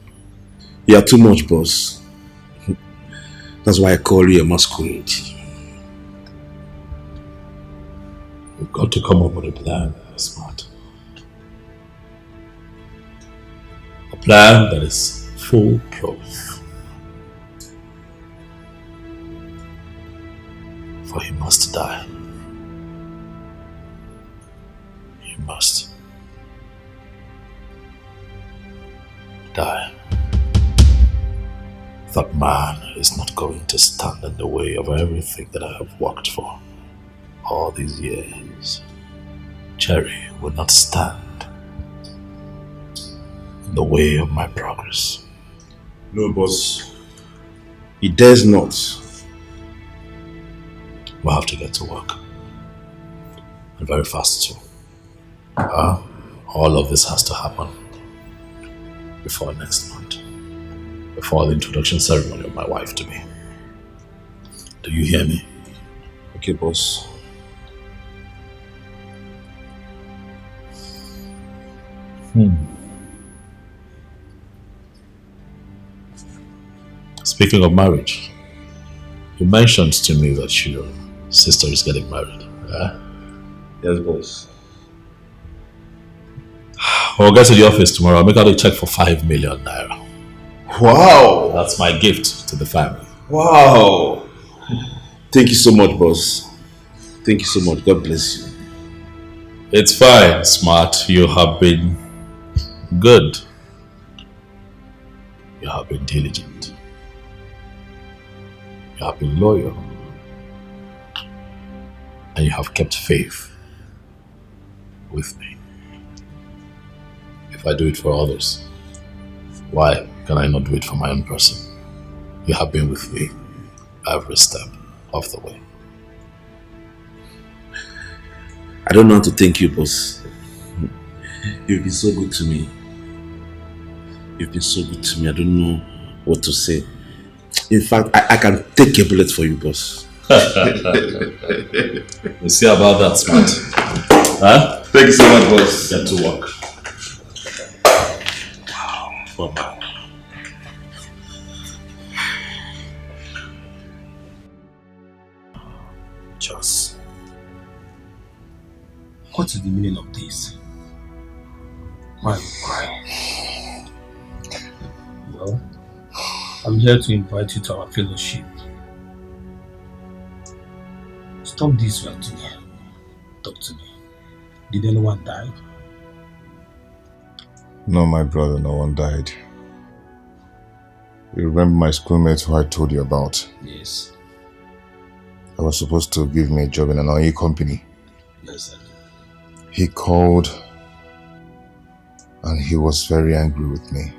You are too much, boss. That's why I call you a masquerade. We've got to come up with a plan, smart. A plan that is foolproof. For he must die. He must die. That man is not going to stand in the way of everything that I have worked for all these years. Jerry will not stand in the way of my progress. No, boss. He dares not. We'll have to get to work. And very fast too. All of this has to happen before next month. Before the introduction ceremony of my wife to me. Do you hear me? Okay, boss. Speaking of marriage, you mentioned to me that your sister is getting married. Yes, boss. We'll get to the office tomorrow. I'll make out a check for 5 million naira. Wow! That's my gift to the family. Wow! Thank you so much, boss. Thank you so much. God bless you. It's fine, smart. You have been good. You have been diligent. You have been loyal. And you have kept faith with me. If I do it for others, why can I not do it for my own person? You have been with me every step of the way. I don't know how to thank you, boss. You've been so good to me. You've been so good to me. I don't know what to say. In fact, I can take a bullet for you, boss. We'll see about that, smart. Huh? Thank you so much, boss. Get to work. Wow. Bye-bye. Charles, what is the meaning of this? Why are you crying? Well, I'm here to invite you to our fellowship. Stop this you are doing. Talk to me. Did anyone die? No, my brother, no one died. You remember my schoolmate who I told you about? Yes. He was supposed to give me a job in an oil company. Yes, sir. He called and he was very angry with me.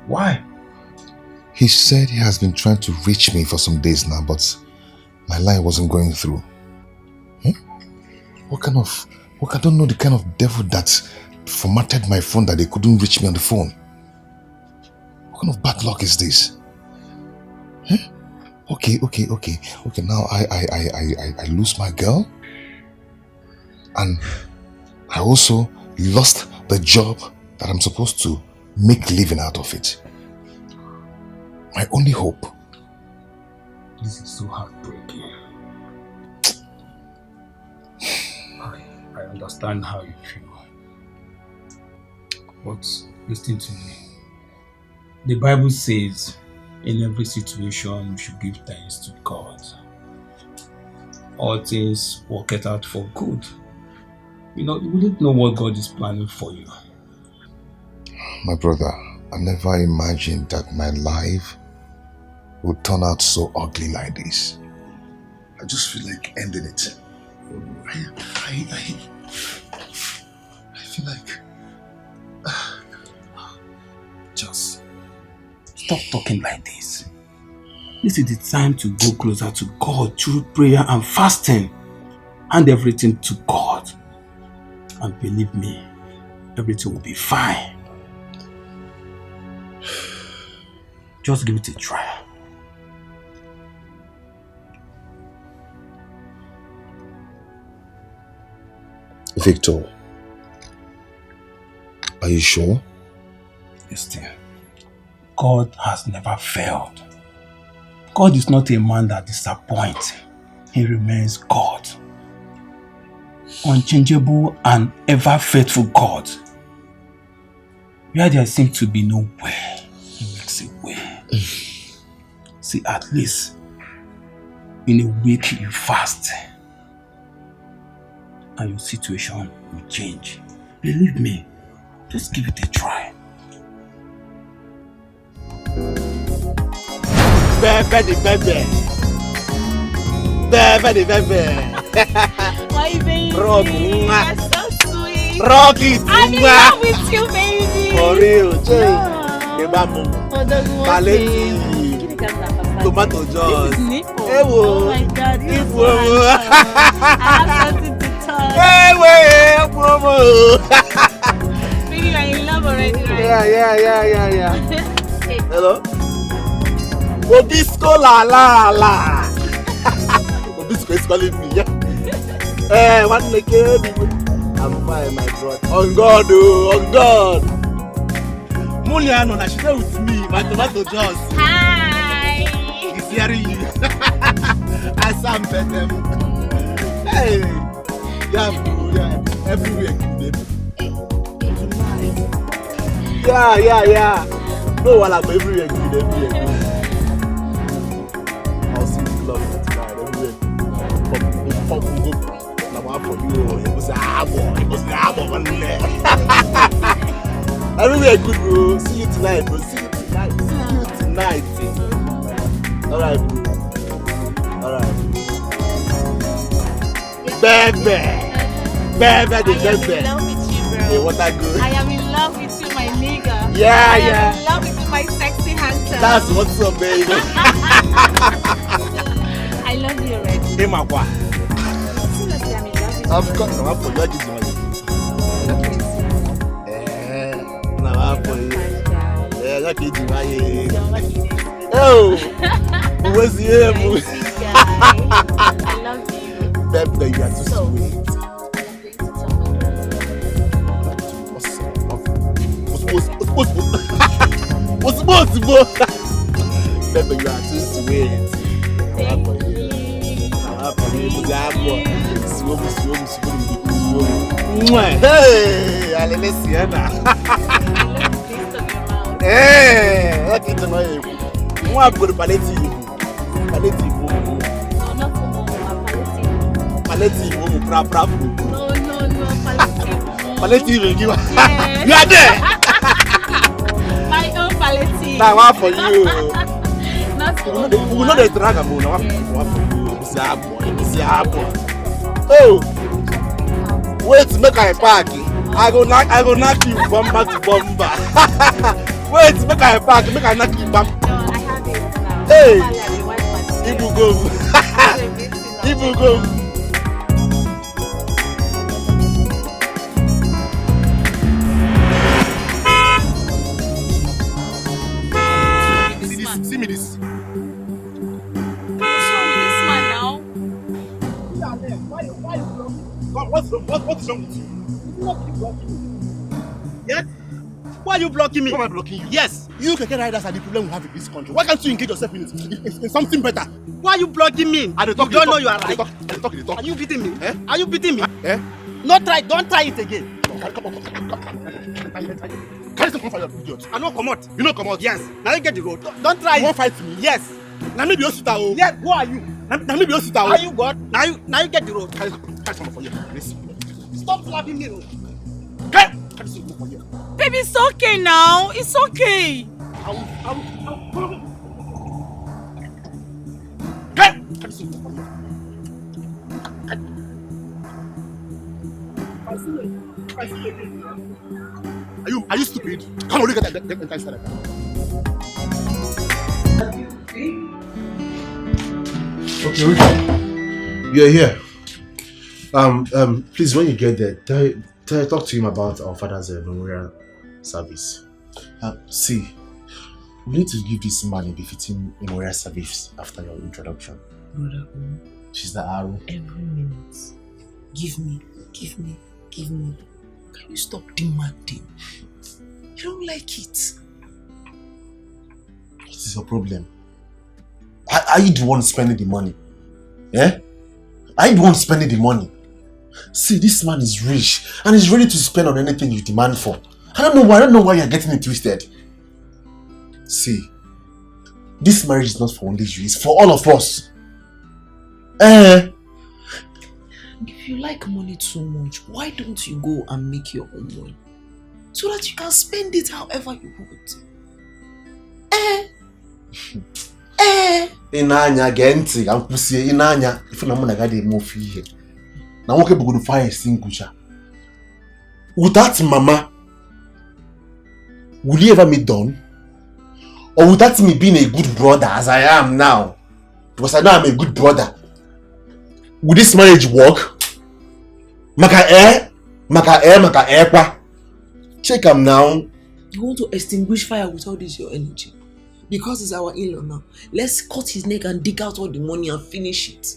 Why? He said he has been trying to reach me for some days now, but my line wasn't going through. I don't know the kind of devil that formatted my phone that they couldn't reach me on the phone. What kind of bad luck is this? Okay. Now I lose my girl, and I also lost the job that I'm supposed to make a living out of it. My only hope This is so heartbreaking. I understand how you feel. But listen to me. The Bible says in every situation we should give thanks to God. All things work it out for good. You wouldn't know what God is planning for you. My brother, I never imagined that my life would turn out so ugly like this. I just feel like ending it. I feel like... Just stop talking like this. This is the time to go closer to God through prayer and fasting. Hand everything to God. And believe me, everything will be fine. Just give it a try. Victor, are you sure? Yes, dear. God has never failed. God is not a man that disappoints. He remains God. Unchangeable and ever faithful God. Where there seems to be no way, He makes a way. See, at least in a week you fast and your situation will change. Believe me, just give it a try. Bebe. My baby, Rock. you're so sweet. Rock it. I'm in love with you, baby. For real, tomato juice. Oh my God, you're so handsome. I have something to talk. Baby, you're in love already, right? Yeah. Hello? Obisco la. Obisco is calling me, yeah? Hey, what make it? I'm fine, my brother. On God. Muliano, now she's with me, my tomato juice. Hi. He's hearing you. I sam them. Hey. Yeah. Everywhere, Yeah. No, while I'm everywhere, I'll see you club tonight, everywhere. Pop will go. I'm for you. It was the album, man. Everywhere good, bro. See you tonight, bro. Alright, bro. Alright. Bebe. I am in love with you, bro. Yeah, what that good? I am in love with you, my nigga. Yeah. I am in love with you, my sexy handsome. That's what's up, baby. I love you already. Hey, my boy. Seriously, I'm in love with you. Of course, I'm for you. Oh, what's the name? I love you. Bebe, you are too sweet. What's Bebe, you are too sweet. Thank you. Hey, allez, Sienna. Hey, what is it? Moi, pour le palliatif. Palliatif. No, not for more. Palliatif, bravo. No, palliative. Palliative, you Yeah. are there. My own palliative. Now, what for you? Not for We know the drag I'm going Oh, wait, make I park. I go knock you bumper to bumper. Wait, make I park, make I knock you back. No, I have it now. Hey, Ibu go. See me this. What's wrong with this man now? What is wrong with you? Yeah? Why are you blocking me? Why am I blocking you? Yes. You Keke riders are the problem we have in this country. Why can't you engage yourself in something better? Why are you blocking me? You don't know you are right. Are you beating me? Eh? Are you beating me? Eh? Don't try it again. Come on. Carry something for your idiot. I don't come out. You don't come out. Yes. Now you get the road. Don't try it. You won't fight me? Yes. Now me be Osita. Yes. Who are you? Now me be Osita. Are you God? Now you get the road. Carry something for you. Stop slapping me. Carry something for you. Baby, it's okay now. It's okay. Carry something for you. Are you stupid? Come on, look at that inside. Okay, you're here. Please, when you get there, talk to him about our father's memorial service. See, we need to give this man a befitting memorial service after your introduction. Brother, She's the arrow. every minute, give me. Can you stop demanding? You don't like it. What is your problem? Are you the one spending the money? Yeah? Are you the one spending the money? See, this man is rich and he's ready to spend on anything you demand for. I don't know why you're getting it twisted. See, this marriage is not for only you, it's for all of us. If you like money too much, why don't you go and make your own money? So that you can spend it however you want. Inanya genti, ampusie inanya. If na muna gade mo fi here. Na woke bugu fire extinguisher. Without mama, will you ever meet done? Or without me being a good brother as I am now? Because I know I'm a good brother. Will this marriage work? Maka kwa. Check him now. You want to extinguish fire with all this your energy? Because it's our in-law now. Let's cut his neck and dig out all the money and finish it.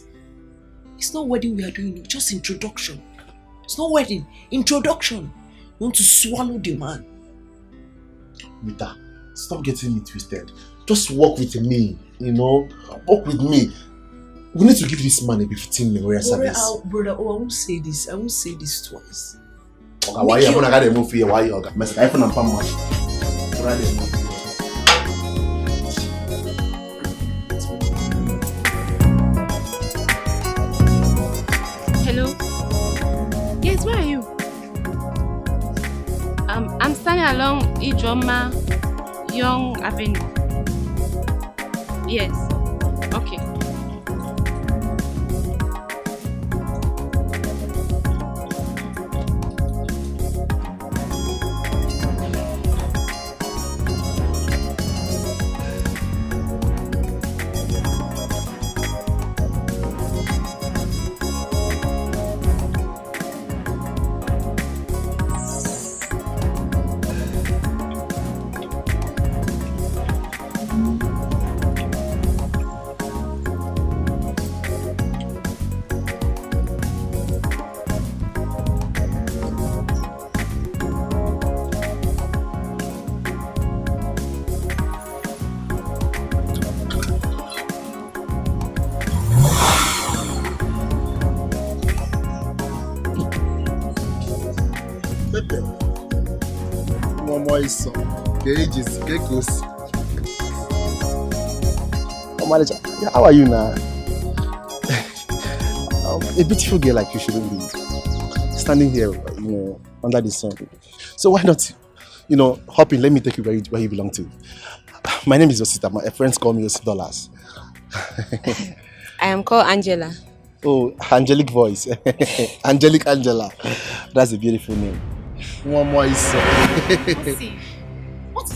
It's not wedding we are doing, just introduction. It's not wedding, introduction. You want to swallow the man. Mita, stop getting me twisted. Just walk with me, walk with me. We need to give this man a befitting memorial service. Brother, I won't say this. I won't say this twice. Okay, why you gonna get a move here? Why you got mess? I found much. Hello. Yes, where are you? I'm standing along Ijoma Young Avenue. Yes. Okay. Oh, manager, how are you now? A beautiful girl like you shouldn't be standing here, under the sun. So why not, hop in, let me take you where you belong to. My name is Osita. My friends call me Osi$. I am called Angela. Oh, angelic voice. Angelic Angela. That's a beautiful name. What is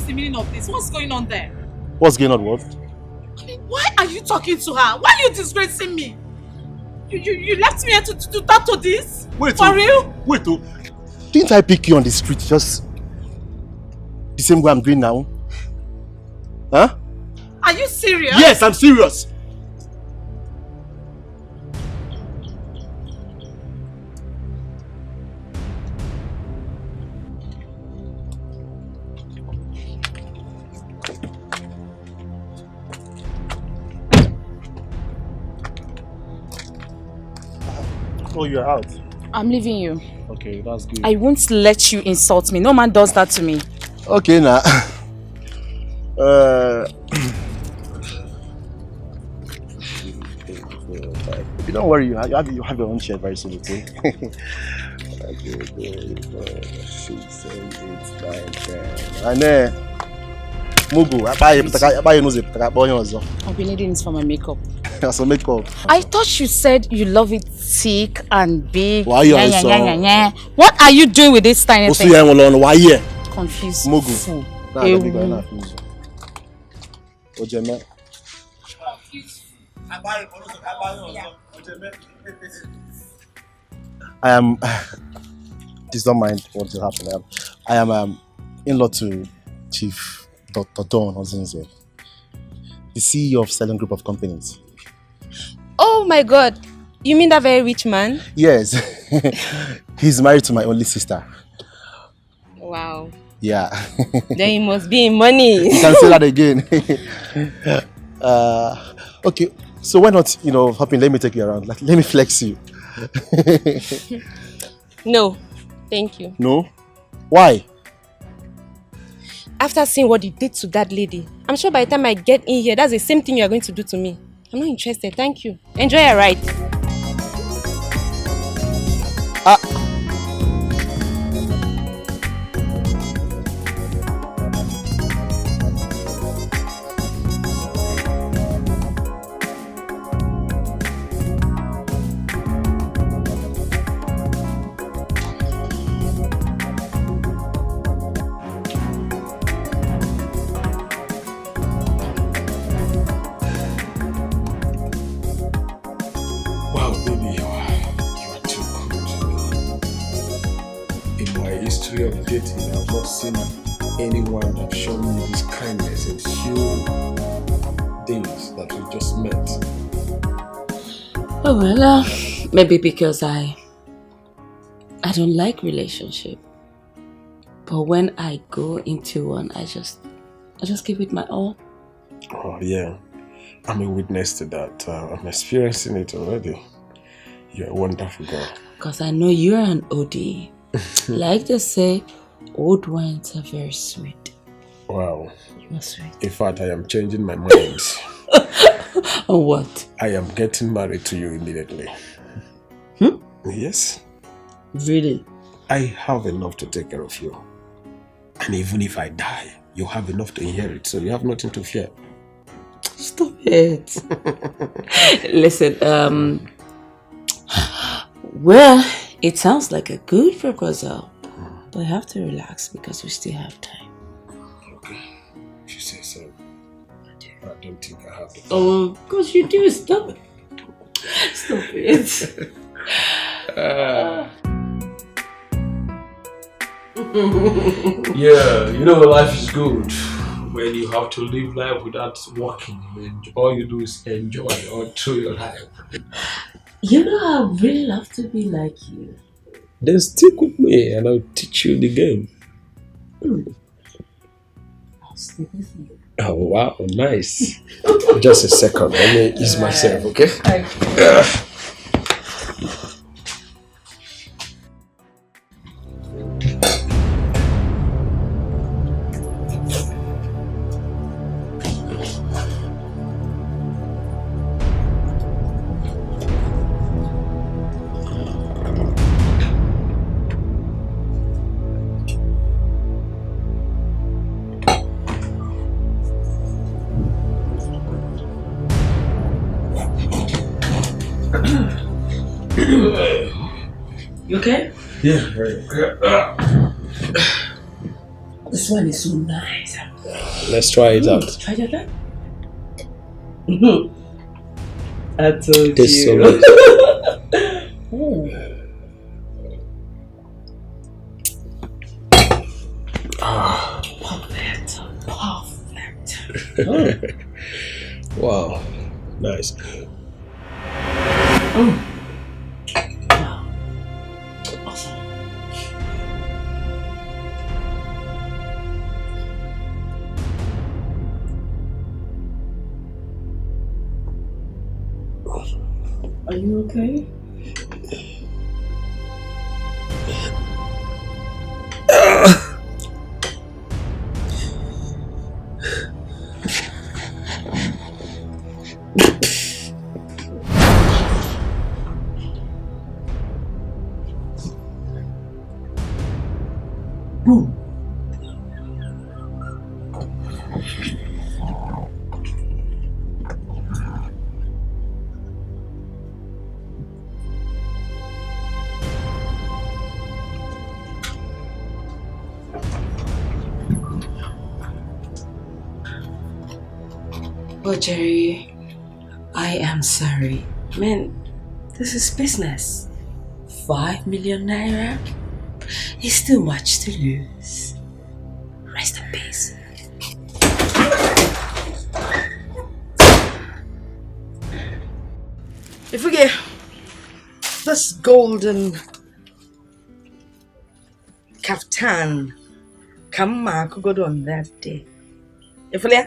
the meaning of this? What's going on there? What's going on, what? I mean, why are you talking to her? Why are you disgracing me? You left me here to talk to this? Wait, for real? Wait, didn't I pick you on the street just the same way I'm doing now? Huh? Are you serious? Yes, I'm serious. Oh, you're out. I'm leaving you. Okay, that's good. I won't let you insult me. No man does that to me. Okay, now. Don't worry, you have your own share very soon, okay? 5, 6, 7, 8, 9, 10. Mugu, I'll be needing this for my makeup. That's a makeup. I thought you said you love it thick and big. Why you What are you doing with this tiny thing? Why here? Confused. Mugu. Fool. I am. Please don't mind what will happen. I am in-law to Chief Dr. Don Ozinze, the CEO of Selling Group of Companies. Oh my God! You mean that very rich man? Yes. He's married to my only sister. Wow. Yeah. Then he must be in money. You can say that again. Okay. So why not, hopping, let me take you around. Let me flex you. No, thank you. No? Why? After seeing what you did to that lady, I'm sure by the time I get in here, that's the same thing you are going to do to me. I'm not interested, thank you. Enjoy your ride. Anyone that shown me this kindness in few days that we just met. Oh well, maybe because I don't like relationship. But when I go into one, I just give it my all. Oh yeah, I'm a witness to that. I'm experiencing it already. You're a wonderful girl. Because I know you're an OD. Like they say, old wines are very sweet. Wow. You are sweet. In fact, I am changing my mind. On what? I am getting married to you immediately. Yes. Really? I have enough to take care of you. And even if I die, you have enough to inherit, so you have nothing to fear. Stop it. Listen, well, it sounds like a good proposal. But I have to relax because we still have time. Okay. If you say so. I don't think I have the time. Oh, of course you do. Stop it. Stop it. Yeah, life is good when you have to live life without working. All you do is enjoy all through your life. I really love to be like you. Then stick with me and I'll teach you the game. I'll stick with you. Oh wow, nice. Just a second, let me ease myself, okay? You okay? Yeah, very good. This one is so nice. Let's try it out. Try it out. I told Tastes so you. good. Perfect. Wow, nice. Are you okay? Boom. But Jerry, I am sorry. Man, this is business. 5 million naira is too much to lose. Rest in peace. If we get this golden kaftan, come on, could go on that day. If we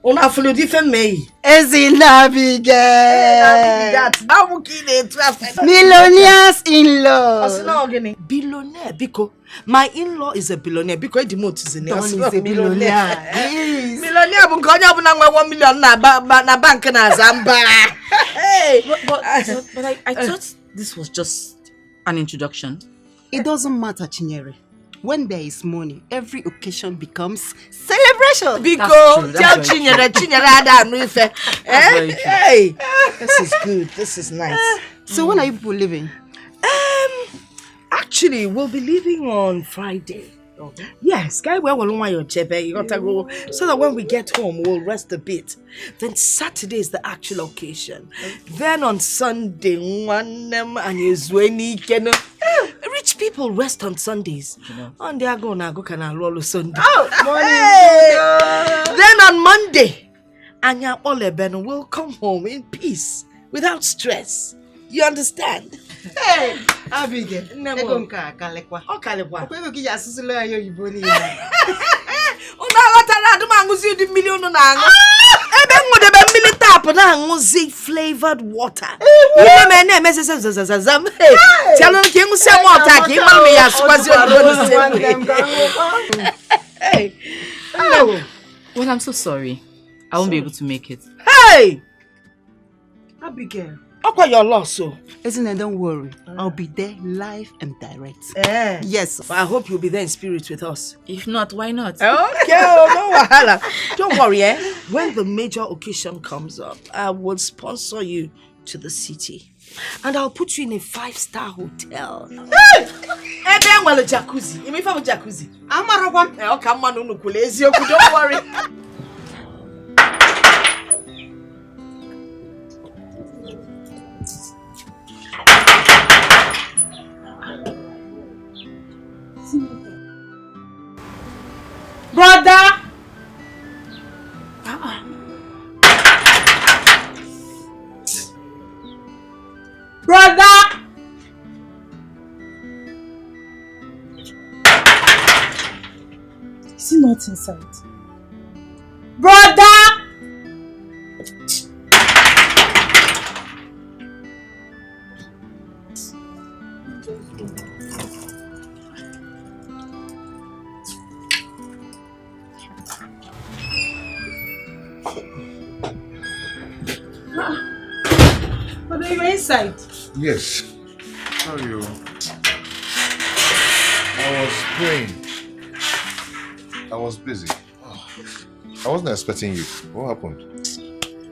Una follow different me. Millionaires in-law. Billionaire because my in-law is a billionaire because the moat is a billionaire. Millionaire bunkonya buna 1 million na bank na Zamba. Hey, but I thought this was just an introduction. It doesn't matter, Chinyere. When there is money, every occasion becomes celebration. Because tell Chinyere ada nuife. Hey, this is good. This is nice. So when are you people leaving? Actually, we'll be leaving on Friday. Okay. Yes, guy, where will you chepe? You gotta go so that when we get home, we'll rest a bit. Then Saturday is the actual occasion. Then on Sunday, rich people rest on Sundays. On they are gonna go can roll Sunday. Then on Monday, Anya Oleben will come home in peace without stress. You understand? Hey, Abigail. Negonka kalekwa. O kalekwa. Okwe ki yasusulu ayo yiboni. Una watara adu manguzi di million na ngo. Ebe ngode be mili tap na nguzi flavored water. Ile me na me zam. Tiano ki ngusi water ki ma me yasukwazi o. Hey. Well, I'm so sorry. I won't be able to make it. Hey! Abigail. Okay, your loss, so. Isn't it? Don't worry. I'll be there live and direct. Yes. But I hope you'll be there in spirit with us. If not, why not? Okay, no wahala. Don't worry, When the major occasion comes up, I will sponsor you to the city. And I'll put you in a 5-star hotel. Hey! Ebe nwale jacuzzi. You mean for jacuzzi? Amarogwam. Okay, man unu kule ezioku. Don't worry. Brother! Brother! Is he not inside? Brother! But are you inside? Yes. How are you? I was praying. I was busy. I wasn't expecting you. What happened?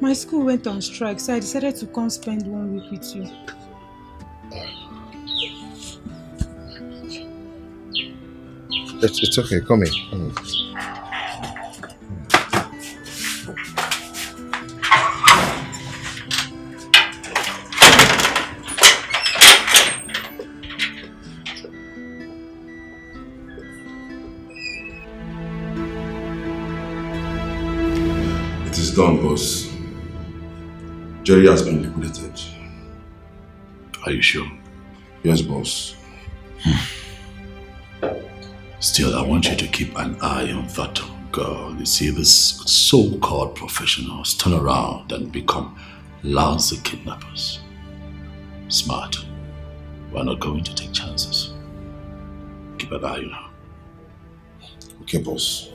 My school went on strike, so I decided to come spend 1 week with you. It's okay. Come in. Come in. Done, boss. Jerry has been liquidated. Are you sure? Yes, boss. Still, I want you to keep an eye on that girl. You see, these so-called professionals turn around and become lousy kidnappers. Smart. We're not going to take chances. Keep an eye on her. Okay, boss.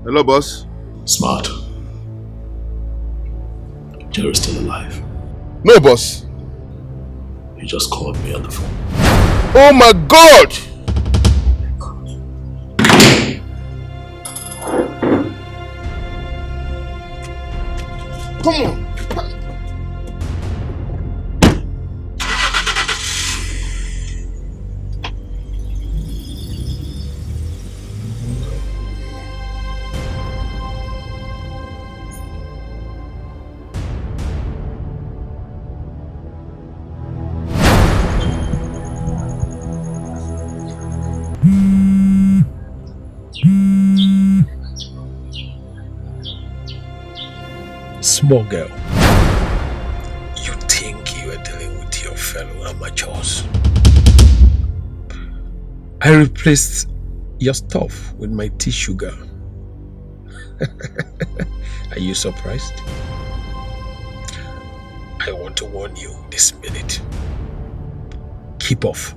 Hello, boss. Smart. Jerry's still alive. No, boss. He just called me on the phone. Oh my God! Come on. Small girl, you think you are dealing with your fellow amateurs. I replaced your stuff with my tea sugar. Are you surprised? I want to warn you this minute. Keep off,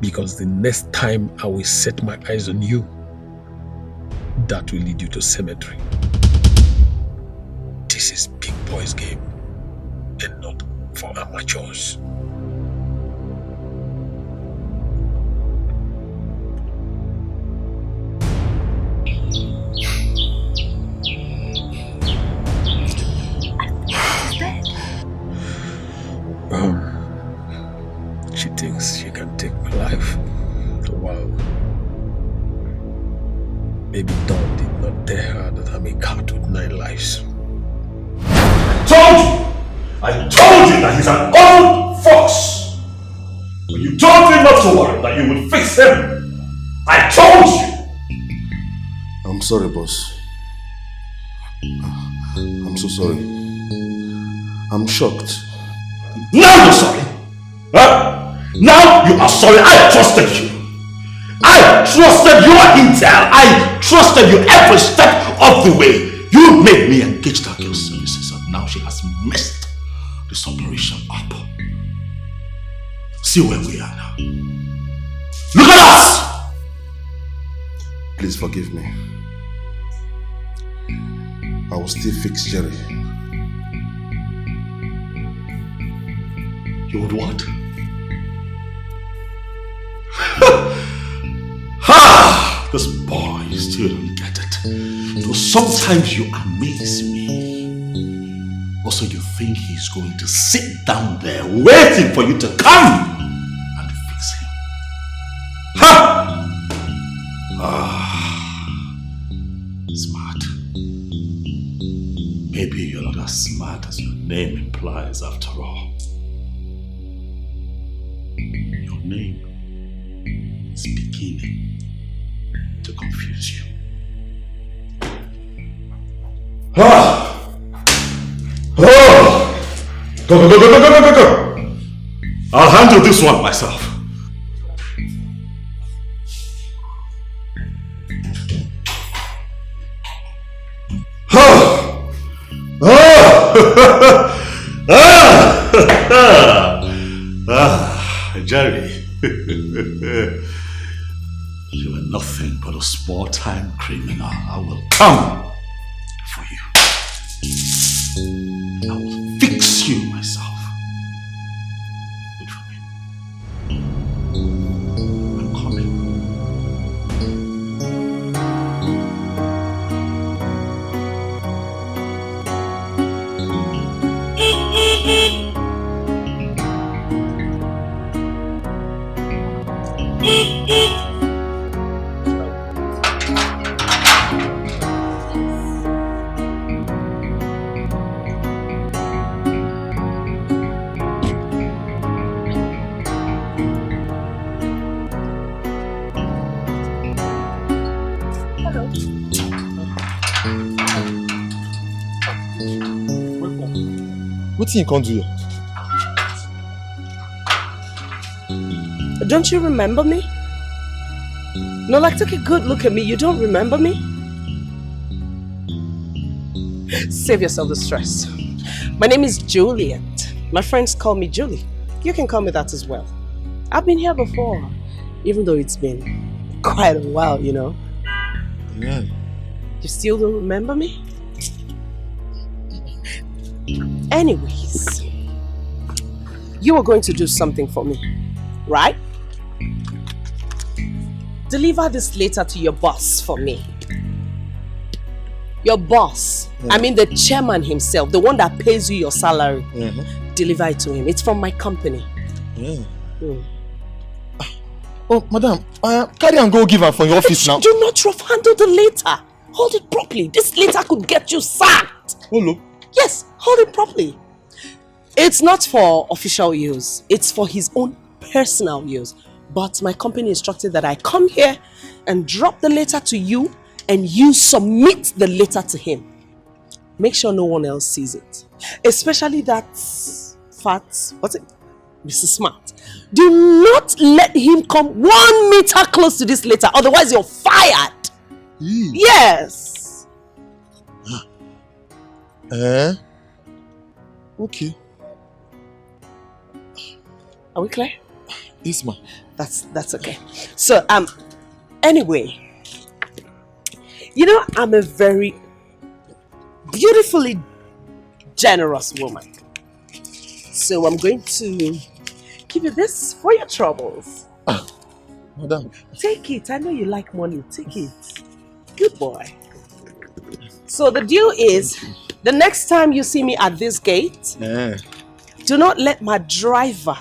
because the next time I will set my eyes on you, that will lead you to cemetery. This is big boys game and not for amateurs. She thinks she can take my life. Wow. Maybe Dawn did not tell her that I'm a cat with 9 lives. I told you that he's an old fox. But you told me not to worry, that you would fix him. I told you. I'm sorry, boss. I'm so sorry. I'm shocked. Now you're sorry. Huh? Now you are sorry. I trusted you. I trusted your intel. I trusted you every step of the way. You made me engage that girl's services, and now she has messed this operation up. See where we are now. Look at us! Please forgive me. I will still fix Jerry. You would what? Ha! This boy, you still don't get it. So sometimes you amaze me. Also, you think he's going to sit down there waiting for you to come and fix him. Ha! Smart. Maybe you're not as smart as your name implies after all. Your name is beginning to confuse you. Go. I'll handle this one myself. Jerry, you are nothing but a small-time criminal. I will come for you. I will fix you myself. Wait for me. I'm coming. What thing you can't do? Don't you remember me? No, like take a good look at me. You don't remember me? Save yourself the stress. My name is Juliet. My friends call me Julie. You can call me that as well. I've been here before, even though it's been quite a while, you know. Yeah. You still don't remember me? Anyways, you were going to do something for me, right? Deliver this letter to your boss for me. Your boss, I mean the chairman himself, the one that pays you your salary. Deliver it to him. It's from my company. Oh, madam, carry and go give her from your office now. Do not rough-handle the letter. Hold it properly. This letter could get you sacked. Hello? Yes, hold it properly. It's not for official use. It's for his own personal use. But my company instructed that I come here and drop the letter to you and you submit the letter to him. Make sure no one else sees it. Especially that fat, what's it? Mr. Smart. Do not let him come 1 meter close to this letter, otherwise you're fired. Yes. Okay. Are we clear? Yes, ma'am. That's okay. So, anyway, you know, I'm a very beautifully generous woman. So I'm going to give you this for your troubles. Madam. Take it. I know you like money. Take it. Good boy. So the deal is, the next time you see me at this gate, do not let my driver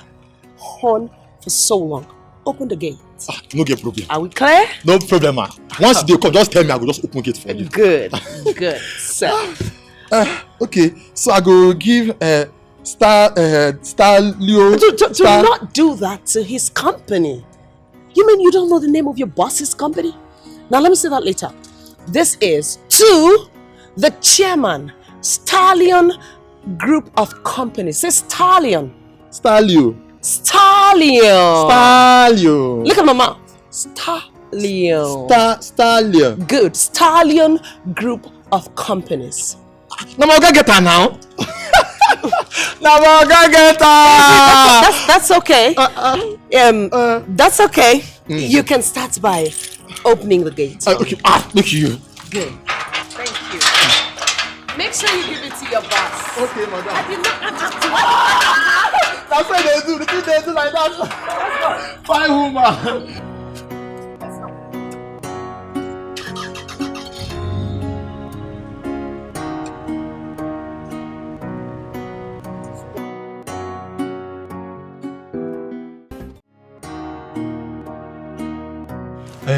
horn for so long. Open the gate. No get problem. Are we clear? No problem, ma. Once they come, just tell me. I will just open gate for you. Good. Good. So. Okay. So I go give Leo. Do not do that to his company. You mean you don't know the name of your boss's company? Now let me say that later. This is to the chairman, Stallion Group of Companies. Say Stallion. Stallion. Stallion. Look at my mouth. Stallion. Stallion. Good. Stallion Group of Companies. Now I'm gonna get her now. Now I'm gonna get her. That's okay. That's okay. You can start by opening the gate. Okay. Look you. Good. Thank you. Make sure you give it to your boss. Okay, madam. I did not ask you. That's what they do. The thing they do like that. Fine woman.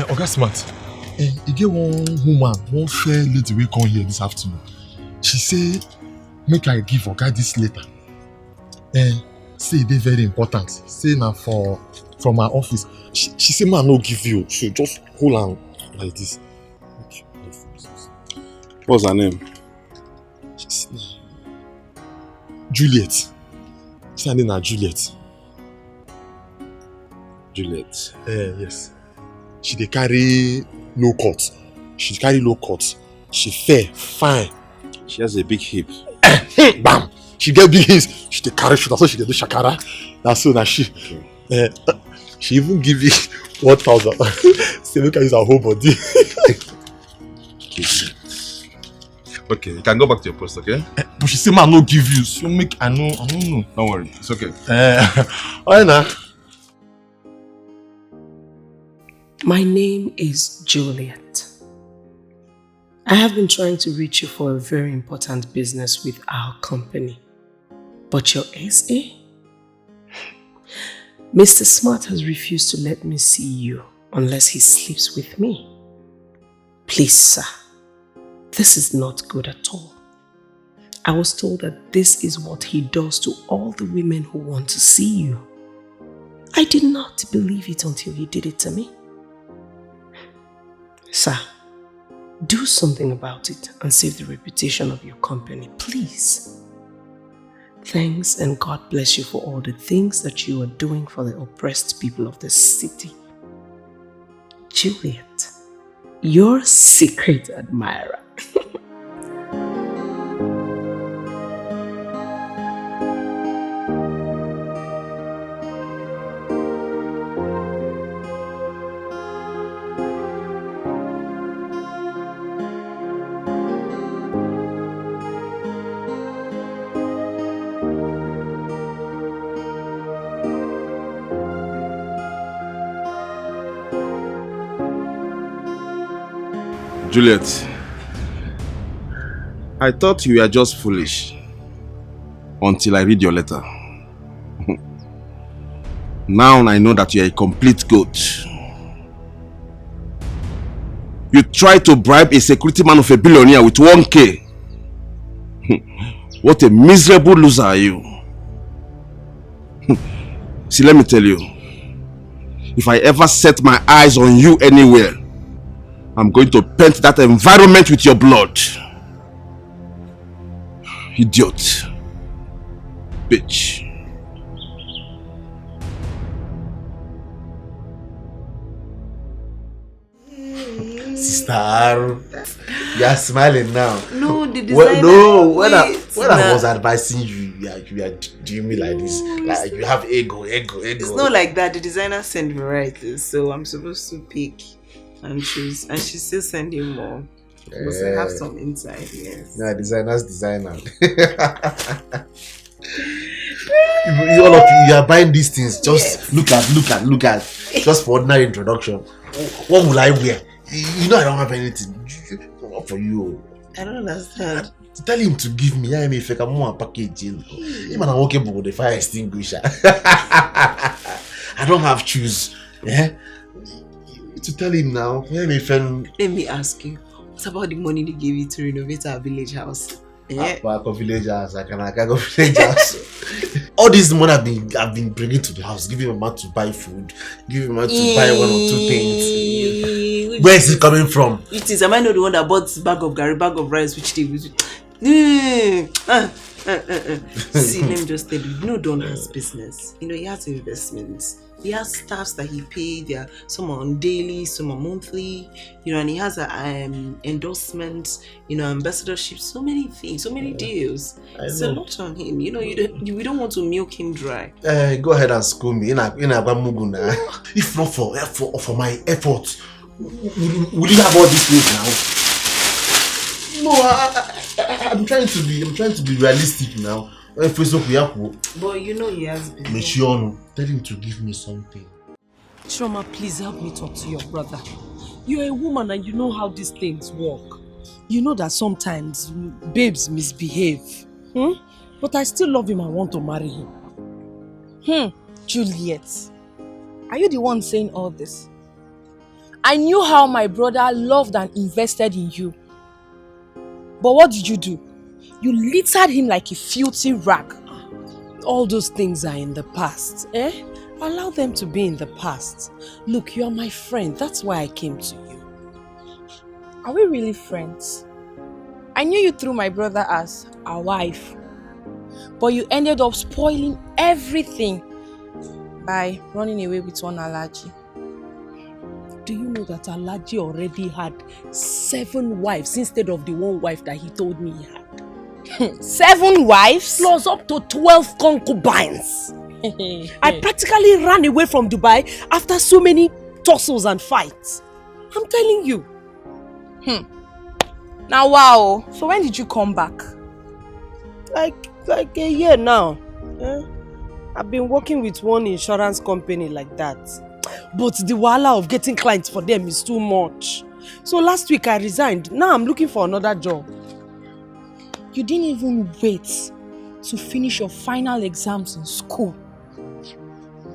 Oga Smart, you get one woman, one fair lady will come here this afternoon. She say, make I give Oga this letter. Say they very important. Say now from my office. She say, man, no give you. She just hold on like this. What's her name? Juliet. She her name is Juliet. Juliet. Yes. She dey carry low cut. She carry low cut. She fair, fine. She has a big hip. Bam! She get big hips. She dey carry shoulder, so she dey do shakara. That's so na she. Okay. She even give me 1,000. Say make I use her whole body. Okay, you can go back to your post, okay? But she say man no give you, so make I know. Don't worry, it's okay. Alright now. My name is Juliet. I have been trying to reach you for a very important business with our company. But your SA? Mr. Smart has refused to let me see you unless he sleeps with me. Please, sir, this is not good at all. I was told that this is what he does to all the women who want to see you. I did not believe it until he did it to me. Sir, do something about it and save the reputation of your company, please. Thanks and God bless you for all the things that you are doing for the oppressed people of this city. Juliet, your secret admirer. Juliet, I thought you were just foolish until I read your letter. Now I know that you are a complete goat. You tried to bribe a security man of a billionaire with 1K. What a miserable loser are you. See, let me tell you, if I ever set my eyes on you anywhere, I'm going to paint that environment with your blood. Idiot. Bitch. Sister, you are smiling now. No, the designer. When I was advising you, you are doing me like this. Like you have ego. It's not like that. The designer sent me right, so I'm supposed to pick and choose, and she's still sending more. Because I have some inside, yes. Yeah, designer. All of you are buying these things. Just look at. Just for ordinary introduction. What will I wear? You know I don't have anything. What for you? I don't understand. Tell him to give me. I mean, if I can more package. Even I'm working with the fire extinguisher. I don't have shoes. Yeah. To tell him now. Let me ask you. What about the money they gave you to renovate our village house? Yeah. Village house. I can go village house. All this money I've been bringing to the house, giving my man to buy food, giving my man to buy one or two things. Where is it coming from? It is. Am I not the one that bought this bag of rice, which they use? See, let me just tell you, Don has business. He has investments. He has staffs that he paid. There, some are on daily, some are monthly. And he has endorsements. Ambassadorship. So many things, so many deals. It's a lot on him. We don't want to milk him dry. Go ahead and school me. If not for my effort, will you have all these things now? No, I'm trying to be realistic now. But he has business. Tell him to give me something. Chioma, please help me talk to your brother. You're a woman and you know how these things work. You know that sometimes babes misbehave. But I still love him and want to marry him. Juliet, are you the one saying all this? I knew how my brother loved and invested in you. But what did you do? You littered him like a filthy rag. All those things are in the past, Allow them to be in the past. Look, you are my friend. That's why I came to you. Are we really friends? I knew you through my brother as a wife. But you ended up spoiling everything by running away with one Alhaji. Do you know that Alhaji already had 7 wives instead of the 1 wife that he told me he had? 7 wives? Plus up to 12 concubines. I practically ran away from Dubai after so many tussles and fights. I'm telling you. Now wow. So when did you come back? Like a year now. I've been working with one insurance company like that. But the wahala of getting clients for them is too much. So last week I resigned. Now I'm looking for another job. You didn't even wait to finish your final exams in school.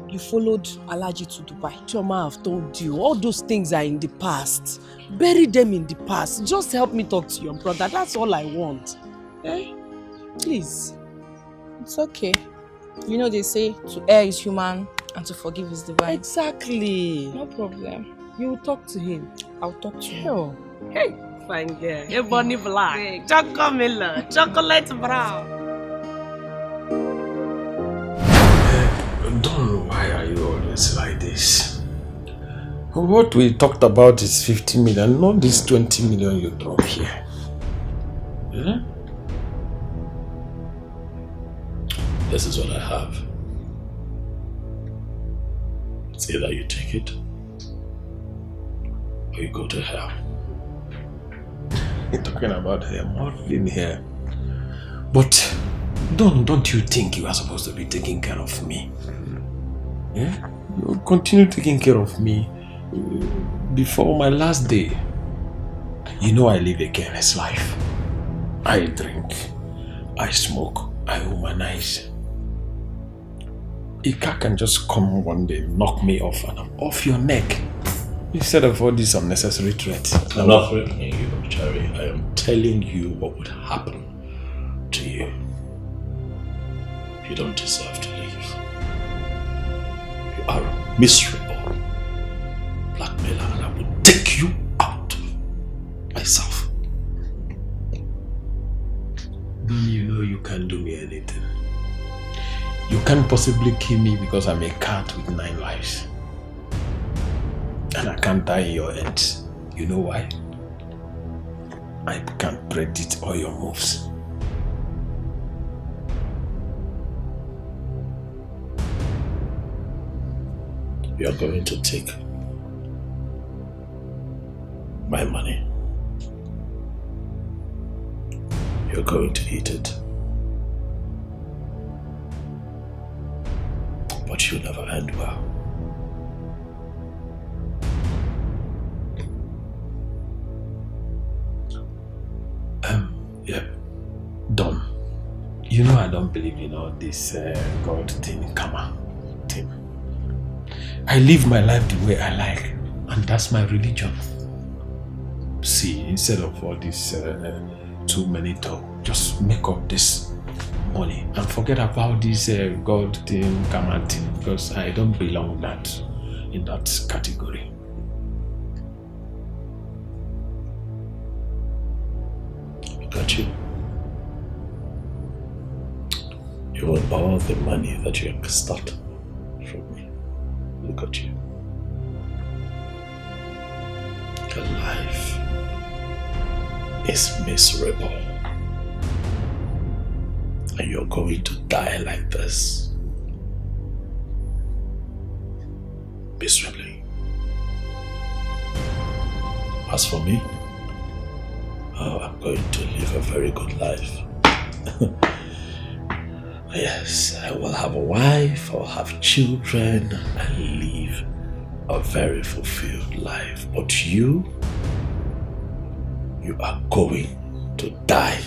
You followed Alhaji to Dubai. Chioma, I've told you, all those things are in the past. Bury them in the past. Just help me talk to your brother. That's all I want. Please. It's okay. You know they say to err is human and to forgive is divine. Exactly. No problem. You will talk to him. I'll talk to him. Sure. Hey, fine girl. Hey, bunny black. Chocolate melon. Chocolate brown. It's like this. What we talked about is 50 million, not this 20 million you drop here. Yeah? This is what I have. It's either you take it or you go to hell. You're talking about him, not in here. But don't you think you are supposed to be taking care of me? Yeah? You continue taking care of me before my last day. You know I live a careless life. I drink, I smoke, I womanize. Ika can just come one day, knock me off, and I'm off your neck. Instead of all these unnecessary threats. I'm not threatening you, Cherry. I am telling you what would happen to you. You don't deserve to live. You are a miserable blackmailer, and I will take you out myself. Don't you know you can't do me anything? You can't possibly kill me because I'm a cat with 9 lives. And I can't die in your hands. You know why? I can't predict all your moves. You are going to take my money. You're going to eat it. But you'll never end well. Yeah, Don. You know I don't believe in all this God thing, karma thing. I live my life the way I like, and that's my religion. See, instead of all this too many talk, just make up this money and forget about this God thing, karma thing, because I don't belong in that category. Look at you. You want all the money that you extort from me. Look at you. Your life is miserable. And you're going to die like this. Miserably. As for me, I'm going to live a very good life. Yes, I will have a wife, I'll have children, and live a very fulfilled life. But you are going to die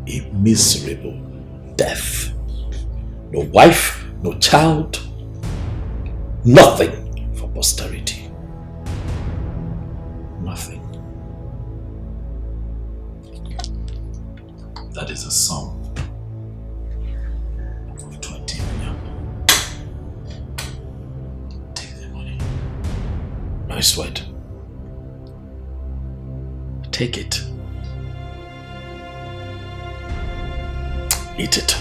a miserable death. No wife, no child, nothing for posterity. Nothing. That is a sum of 20 million. Take the money. I sweat. Take it. Eat it.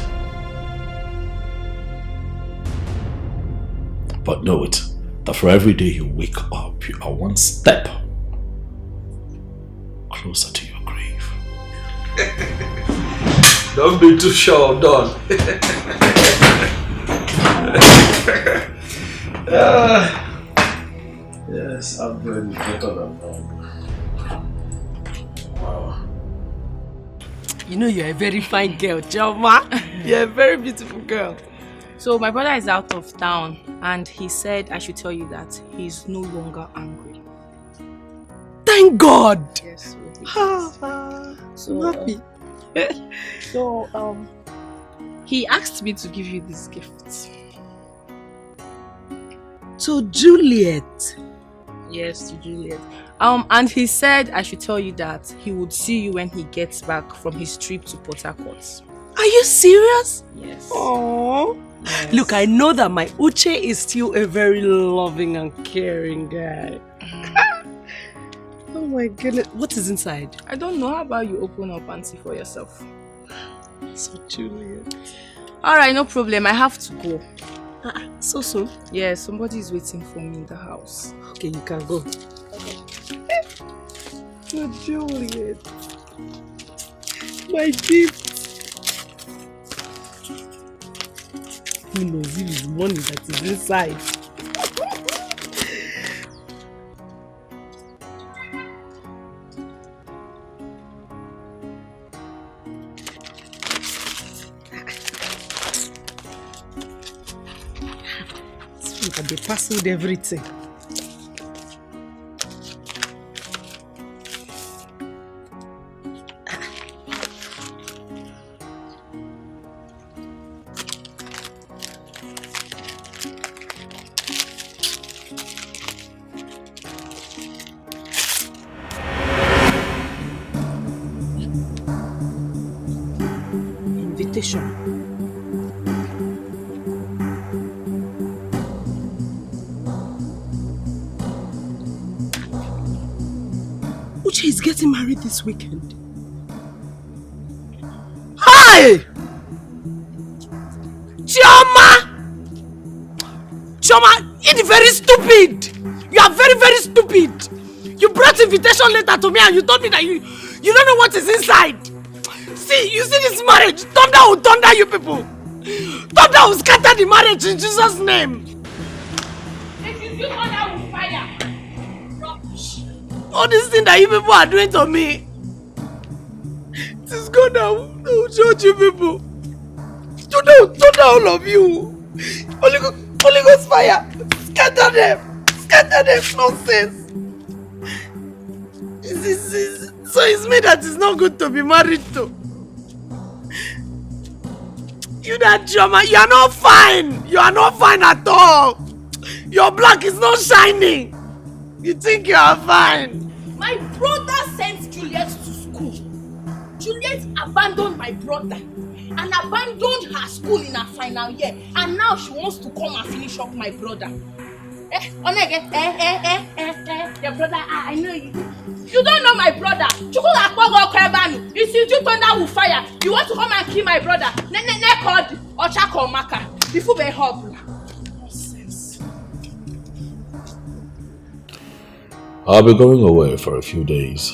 But know it, that for every day you wake up, you are one step closer to your grave. Don't be too sure, Don. Yes, I'm really better than Don. Wow. You know you're a very fine girl, Joma. You're a very beautiful girl. So my brother is out of town and he said I should tell you that he's no longer angry. Thank God! Yes. So happy. He asked me to give you this gift. To Juliet? Yes, to Juliet. And he said I should tell you that he would see you when he gets back from his trip to Port Harcourt. Are you serious? Yes. Oh. Yes. Look, I know that my Uche is still a very loving and caring guy. Oh my goodness. What is inside? I don't know. How about you open up and see for yourself? So Juliet. Alright, no problem. I have to go. So soon? Yeah, somebody is waiting for me in the house. Okay, you can go. Oh, Juliet. My gift. Who knows if it's money that is inside? They parceled everything. Invitation. Uche is getting married this weekend. Hi! Chioma! Chioma, you're very stupid! You are very, very stupid! You brought invitation letter to me and you told me that you don't know what is inside! See, you see this marriage? Thunder will thunder you people! Thunder will scatter the marriage in Jesus' name! If you do thunder will fire! All this thing that you people are doing to me, it is God that will judge you people. Thunder all of you. Holy Ghost fire. Scatter them. Scatter them. Nonsense. So it's me that is not good to be married to. You that drama, you are not fine. You are not fine at all. Your black is not shining. You think you are fine. My brother sent Juliet to school. Juliet abandoned my brother and abandoned her school in her final year. And now she wants to come and finish up my brother. Your brother, I know you. You don't know my brother. You see, you thunder will fire. You want to come and kill my brother. Called Ochako Maka. Before they hobble. I'll be going away for a few days.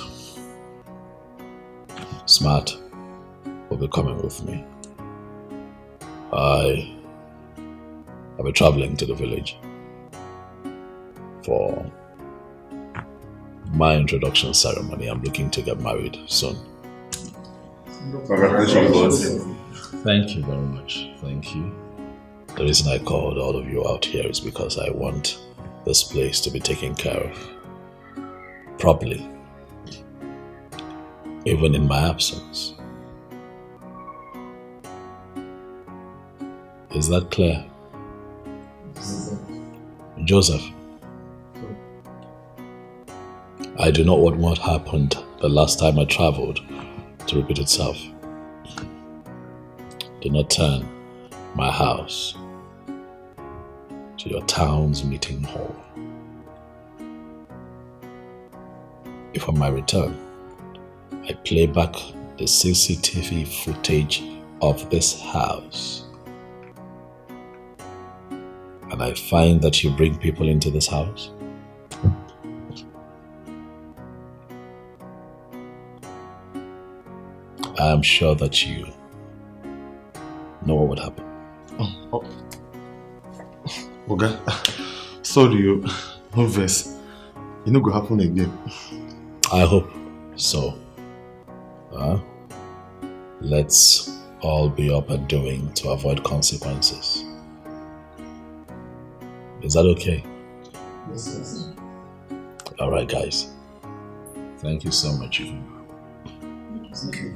Smart will be coming with me. I'll be traveling to the village for my introduction ceremony. I'm looking to get married soon. Congratulations. Thank you very much. Thank you. The reason I called all of you out here is because I want this place to be taken care of properly, even in my absence. Is that clear? Joseph, I do not want what happened the last time I traveled to repeat itself. Do not turn my house to your town's meeting hall. If on my return, I play back the CCTV footage of this house, and I find that you bring people into this house, I am sure that you know what would happen. Oga, sorry you, no verse. It no go happen again. I hope so. Let's all be up and doing to avoid consequences. Is that okay? Yes. Alright guys. Thank you so much. Thank you.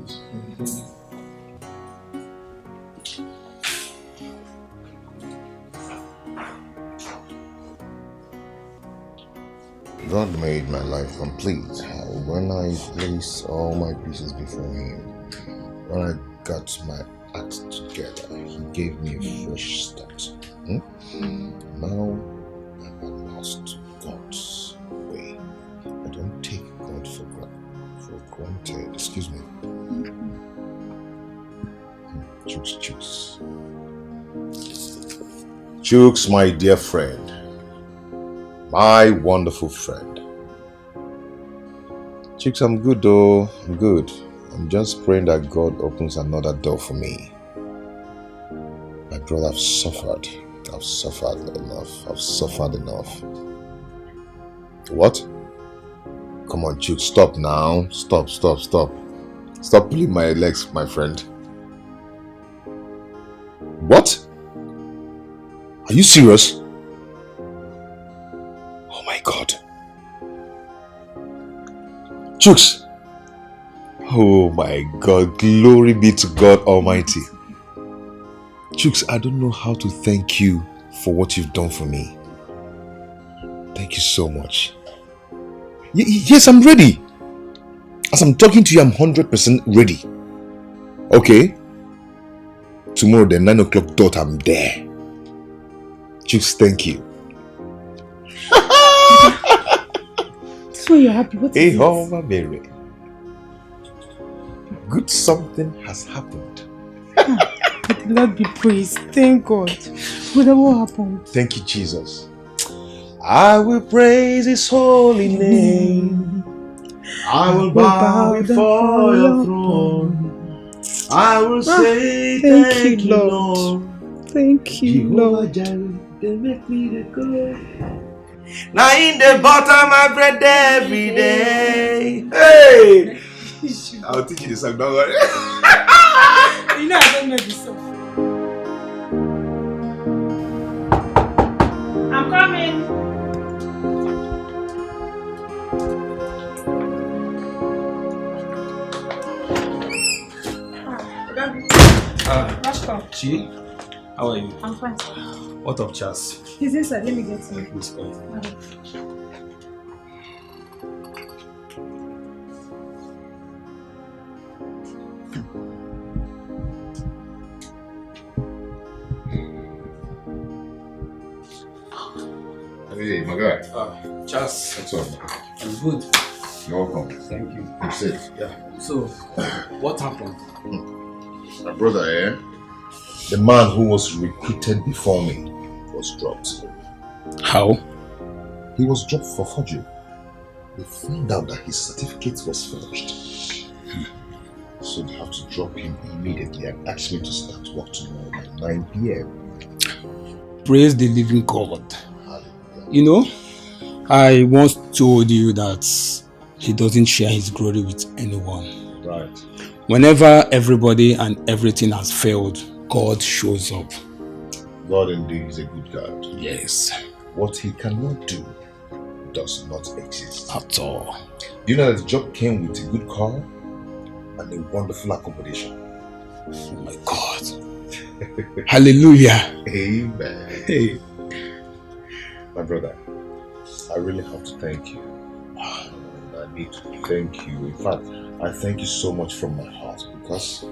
God made my life complete when I placed all my pieces before Him. When I got my act together, He gave me a fresh start. Now I'm lost God's way. I don't take God for granted. Excuse me. Choose. Chooks, my dear friend. My wonderful friend. Chooks, I'm good though. I'm good. I'm just praying that God opens another door for me. My brother, I've suffered. I've suffered enough. I've suffered enough. What? Come on, Chooks, stop now. Stop. Stop pulling my legs, my friend. What? Are you serious? Oh my God. Chooks. Oh my God. Glory be to God Almighty. Chooks, I don't know how to thank you for what you've done for me. Thank you so much. Yes, I'm ready. As I'm talking to you, I'm 100% ready. Okay? Tomorrow, the 9 o'clock dot, I'm there. Chooks, thank you. So you're happy? What is Hey, my Mary. Good something has happened. Let the Lord be praised. Thank God. But what happened? Thank you, Jesus. I will praise His holy name. I will bow before your throne. I will say thank you, Lord. Thank you, Lord. They make me the go. Now in the butter my bread every day. Hey! I'll teach you the song, don't worry. You know I don't know this song. I'm coming. Chi, how are you? I'm fine. What of Chas? He's inside. Let me get him. Please go. Hey, my guy. Chas. What's up? I'm good. You're welcome. Thank you. I'm safe. Yeah. So, what happened? My brother, the man who was recruited before me was dropped. How? He was dropped for forgery. We found out that his certificate was forged. So they have to drop him immediately and ask me to start work tomorrow by 9 p.m. Praise the living God. You know, I once told you that he doesn't share his glory with anyone. Right. Whenever everybody and everything has failed, God shows up. God indeed is a good God. Yes. What he cannot do does not exist. At all. You know that the job came with a good car and a wonderful accommodation. Oh my God. Hallelujah. Amen. Hey. My brother, I really have to thank you. I need to thank you. In fact, I thank you so much from my heart because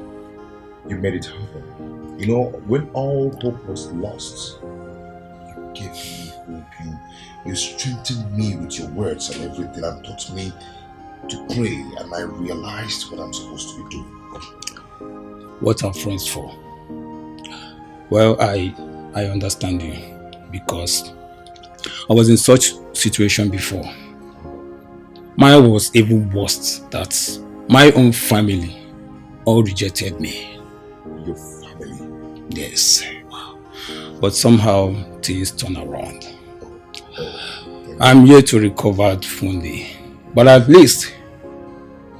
you made it happen. You know, when all hope was lost, you gave me hope. You strengthened me with your words and everything and taught me to pray, and I realized what I'm supposed to be doing. What are friends for? Well, I understand you because I was in such situation before. Mine was even worse, that my own family all rejected me. Your family? Yes. But somehow things turn around. I'm here to recover fully. But at least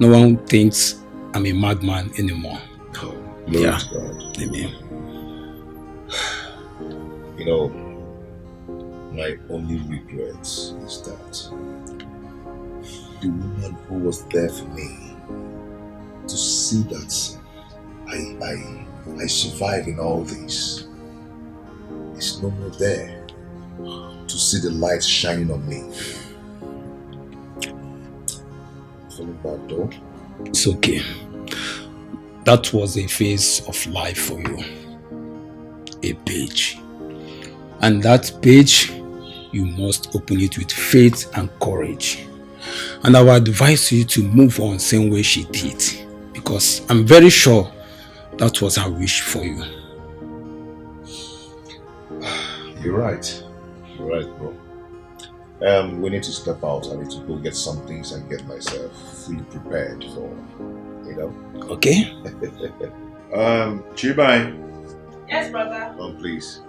no one thinks I'm a madman anymore. Glory to God. Amen. You know, my only regret is that the woman who was there for me, to see that I survive in all this, is no more there to see the light shining on me. Feeling bad though? It's okay. That was a phase of life for you. A page. And that page, you must open it with faith and courage. And I would advise you to move on same way she did. Because I'm very sure that was her wish for you. You're right. You're right, bro. We need to step out. I need to go get some things and get myself fully prepared for, you know. Okay. Chibai. Yes, brother. Oh, please.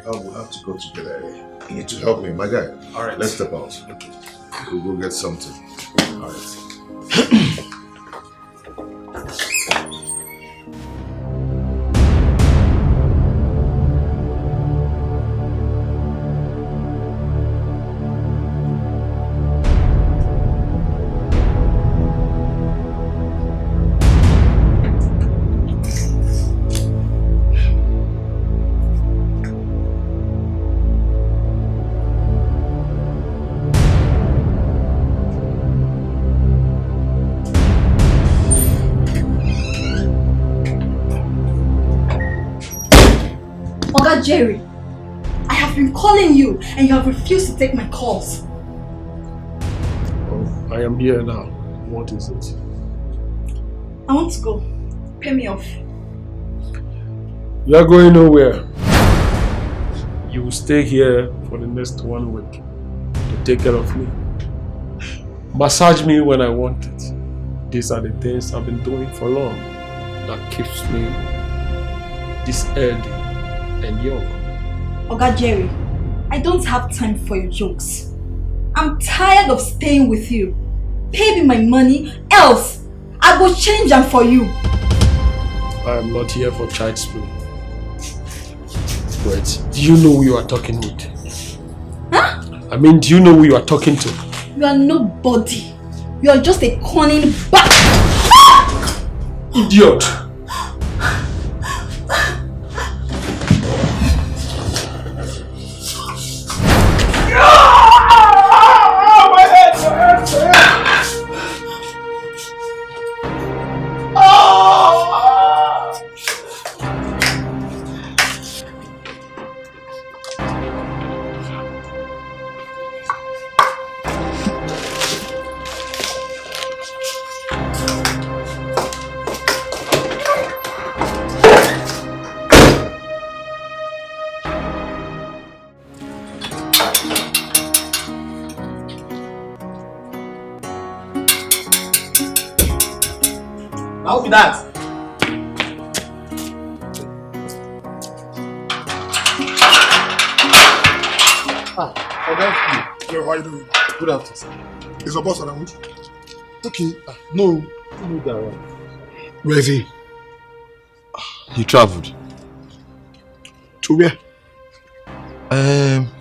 We'll have to go together. You need to help me, my guy. All right. Let's step out. Okay. We'll go get something. All right. Jerry, I have been calling you and you have refused to take my calls. Oh, I am here now. What is it? I want to go. Pay me off. You are going nowhere. You will stay here for the next 1 week to take care of me. Massage me when I want it. These are the things I've been doing for long that keeps me this healthy and young. Oga Jerry, I don't have time for your jokes. I'm tired of staying with you. Pay me my money, else I will change them for you. I am not here for child's play. Wait, do you know who you are talking with? Huh? I mean, do you know who you are talking to? You are nobody. You are just a cunning Idiot! How be that? Yo, how you doing? Good afternoon. Is your boss around? Okay. No that around. Where is he? He traveled. To where?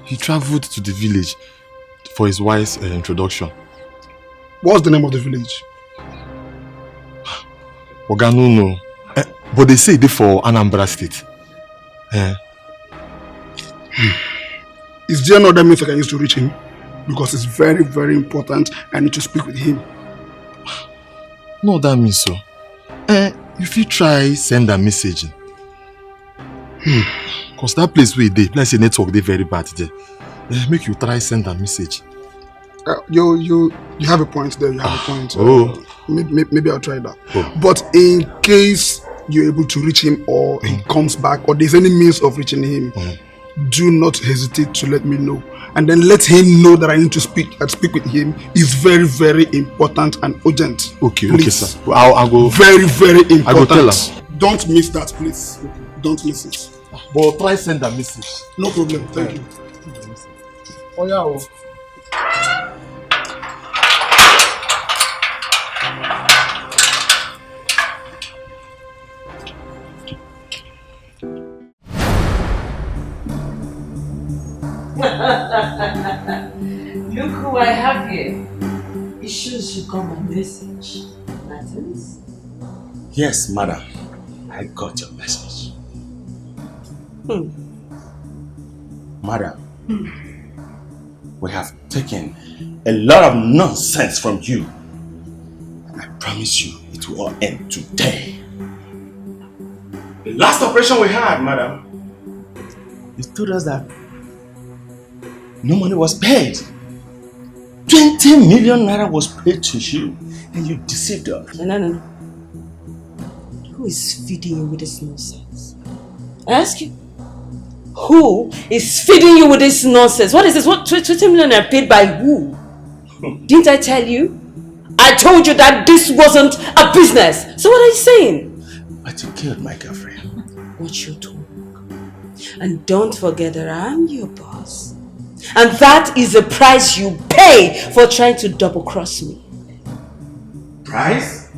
He traveled to the village for his wife's introduction. What's the name of the village? Oga no. But they say they for Anambra State. Is there no other means I can use to reach him? Because it's very, very important. I need to speak with him. No, that means so. If you try send a message. Because that place where they, let's say network they very bad there. Make you try send a message. You have a point there. You have a point. Maybe I'll try that. Oh. But in case you're able to reach him, or he comes back, or there's any means of reaching him, do not hesitate to let me know, and then let him know that I need to speak with him. It's very, very important and urgent. Okay, please. okay, sir. I'll go. Very, very important. I go tell him. Don't miss that, please. Don't miss it. But try send a message. No problem. Thank you. Oh yeah. Look who I have here. It shows you got my message. Martins? Yes, madam. I got your message. Madam, we have taken a lot of nonsense from you. And I promise you it will all end today. The last operation we had, madam, you told us that no money was paid. 20 million naira was paid to you, and you deceived us. No. Who is feeding you with this nonsense? I ask you, who is feeding you with this nonsense? What is this? What 20 million are paid by who? Didn't I tell you? I told you that this wasn't a business. So what are you saying? But you killed my girlfriend. Watch your tone. And don't forget that I'm your boss. And that is the price you pay for trying to double cross me. Price?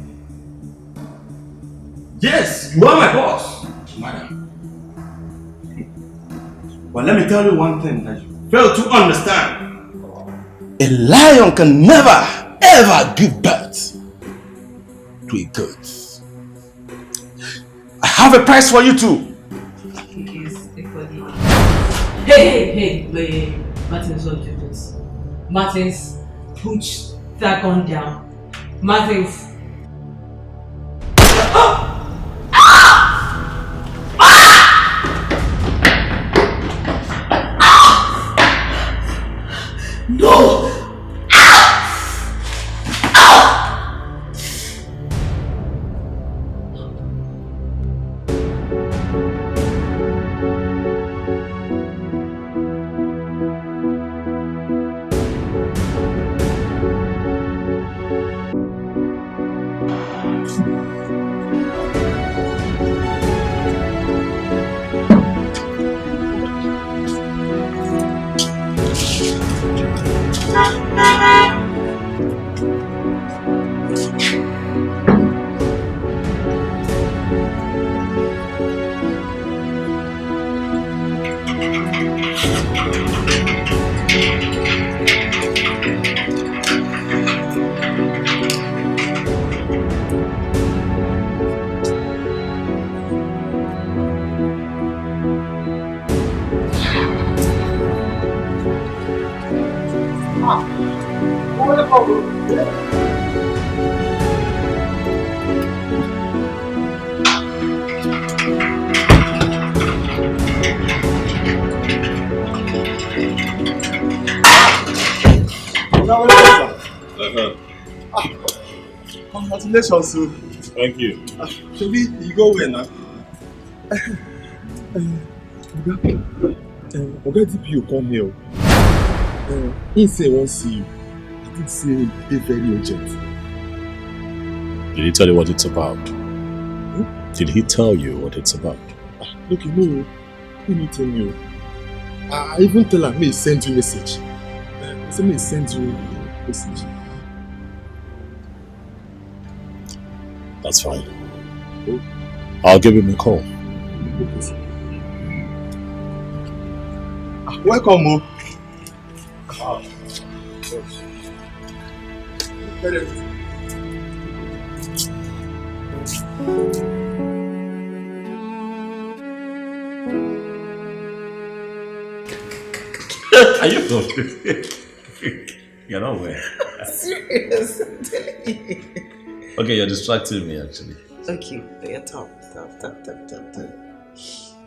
Yes, you are my boss, madam. But let me tell you one thing that you fail to understand. A lion can never, ever give birth to a goat. I have a price for you too. Hey, Martins, don't do this. Martins, put that gun down. Martins. No! Congratulations, sir. Thank you. Maybe you go where now? Oga DPO come here. He say he won't see you. I think say it's very urgent. Did he tell you what it's about? Did he tell you what it's about? Look, you know, he didn't tell you. I even tell her, may he send you a message. I said, may he send you a message. That's fine. I'll give him a call. Welcome, Mo. Are you You're not aware. Serious? I'm telling you. Okay, you're distracting me actually. Okay, yeah, talk.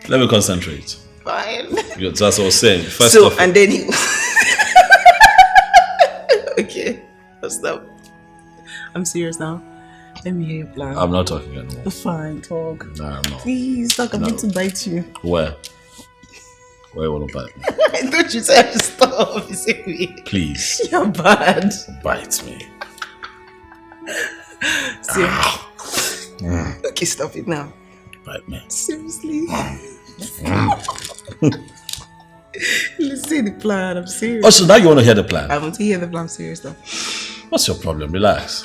Let me concentrate. Fine. That's what I was saying. First so, off, and then he... Okay, stop. I'm serious now. Let me hear your plan. I'm not talking anymore. Fine, talk. No, I'm not. Please, talk. I'm going to bite you. Where? Where will I bite me? I thought you said to stop. Please. You're bad. Bite me. See? Okay, stop it now. Bite me. Seriously? Let's see the plan. I'm serious. Oh, so now you want to hear the plan? I want to hear the plan. I'm serious though. What's your problem? Relax.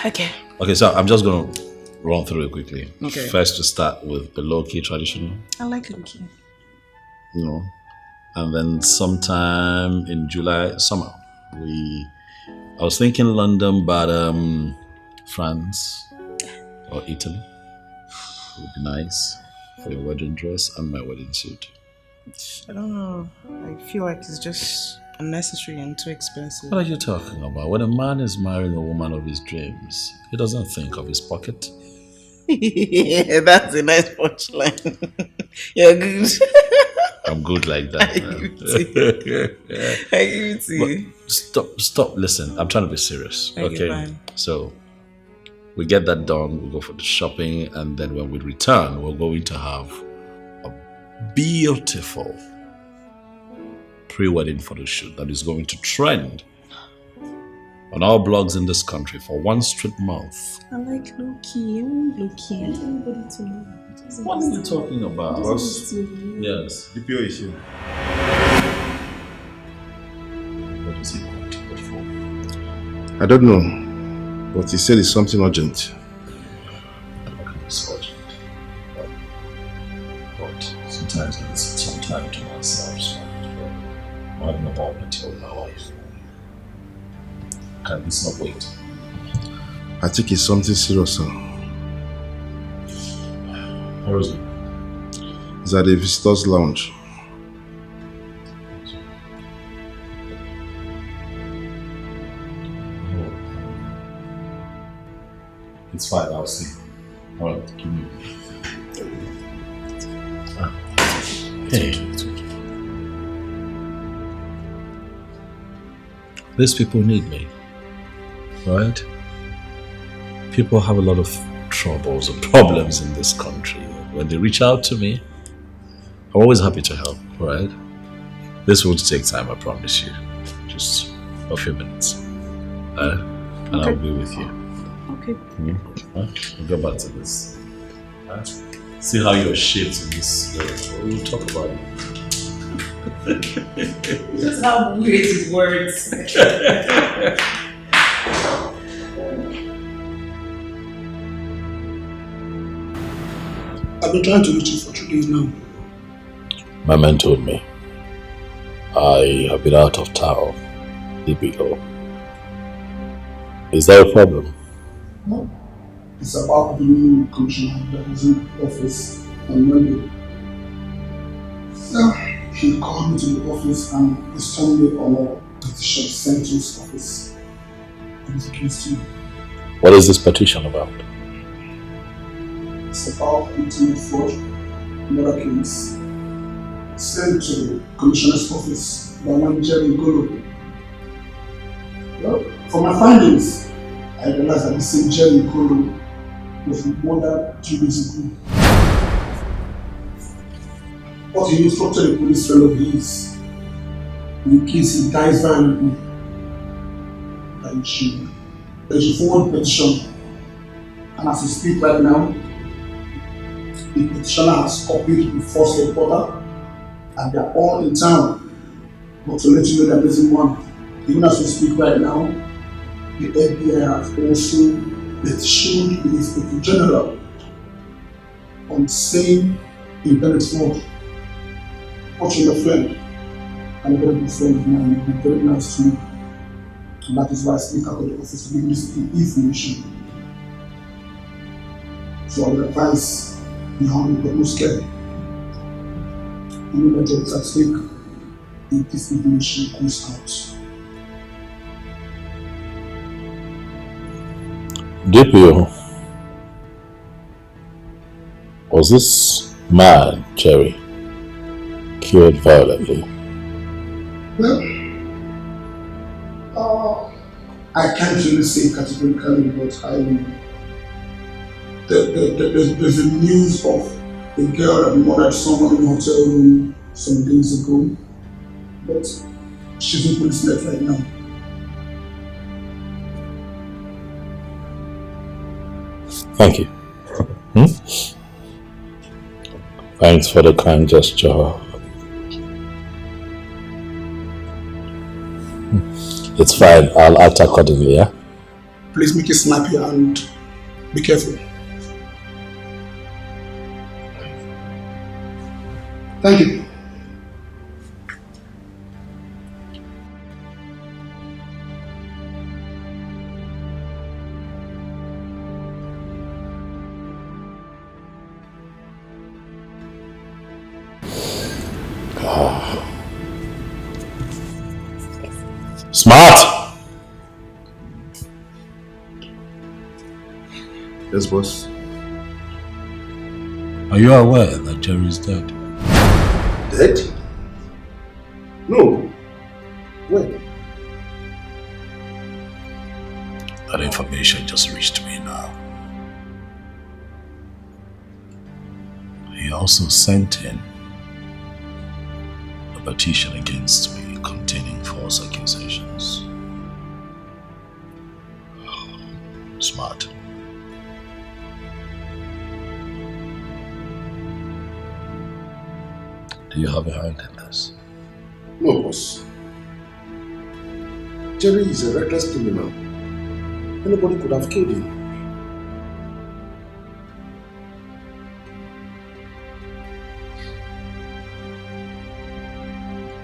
Okay. Okay, so I'm just going to run through it quickly. Okay. First, to start with the low-key traditional. I like Loki. You know, and then sometime in July, summer, I was thinking London, but France or Italy would be nice for your wedding dress and my wedding suit. I don't know. I feel like it's just unnecessary and too expensive. What are you talking about? When a man is marrying a woman of his dreams, he doesn't think of his pocket. Yeah, that's a nice punchline. You're good. I'm good like that. I give it to you. Stop. Listen, I'm trying to be serious. Okay. Fine. So we get that done. We go for the shopping, and then when we return, we're going to have a beautiful pre-wedding photo shoot that is going to trend on all blogs in this country for one straight month. I like Loki. I want Loki. I want everybody to know. What are you talking about? Boss. Yes. DPO is here. What is he going to go for? I don't know, but he said it's something urgent. It's urgent. But sometimes I need some time to myself, so I'm having a moment with my wife. Can this not wait? I think it's something serious, sir. Where is it? It's at the visitors' lounge. It's fine, I'll see. Alright, give me. Hey. These people need me, right? People have a lot of troubles and problems in this country. When they reach out to me, I'm always happy to help, right? This won't take time, I promise you. Just a few minutes. And I'll be with you. Okay. We'll go back to this. See how you're shaped in this. We'll talk about it. Just how weird his words. I've been trying to reach you for 2 days now. My man told me I have been out of town. Typical. Is that a problem? No. It's about the new commissioner that was in office on Monday. So, he called me to the office and he's telling me on a petition sent to his office. And it's against you. What is this petition about? It's about internet fraud, another case. Sent to the commissioner's office by one Jerry Golo. Well, from my findings, I realized that the same Jerry Golo was murdered 2 days ago. But he instructed a police fellow of his in case he dies violently. That he should forward petition. And as we speak right now, the petitioner has copied the first reporter and they are all in town. But to let you know that there's one, even as we speak right now, the FBI has also petitioned the Inspector General on the same internet fraud. Watching a friend and a very good friend of mine, he's been very nice to me. And that is why I sneak out of the office to give this information. So I would advise you how you got no scared. You know my job is at stake if this information comes out. DPO, was this man, Jerry, killed violently? Well, I can't really say categorically, but there's a news of a girl that murdered someone in a hotel room some days ago, but she's in police net right now. Thank you. Thanks for the kind gesture. It's fine, I'll act accordingly, yeah? Please make it snappy and be careful. Thank you. Smart! Yes, boss. Are you aware that Jerry is dead? Dead? No. When? That information just reached me now. He also sent in petition against me containing false accusations. Smart. Do you have a hand in this? No, boss. Jerry is a reckless criminal. Anybody could have killed him.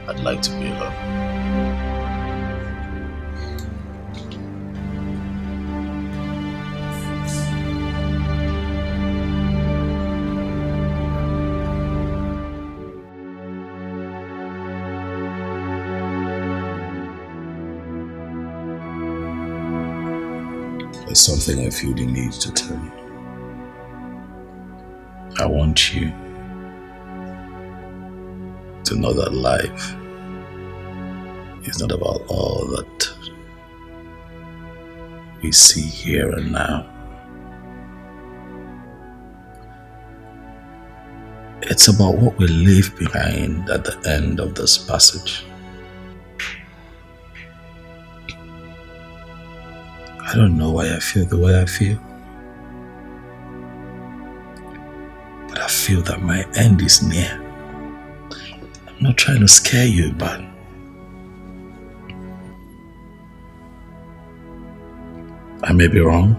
I'd like to be alone. There's something I feel the need to tell you. I want you to know that life is not about all that we see here and now. It's about what we leave behind at the end of this passage. I don't know why I feel the way I feel, but I feel that my end is near. I'm not trying to scare you, but I may be wrong.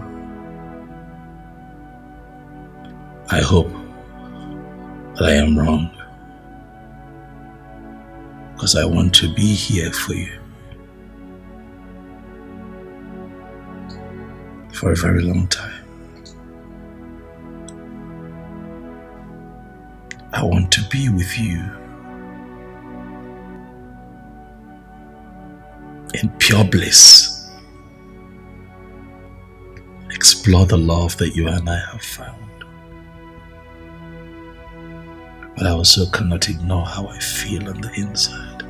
I hope that I am wrong, because I want to be here for you for a very long time. I want to be with you in pure bliss. Explore the love that you and I have found. But I also cannot ignore how I feel on the inside.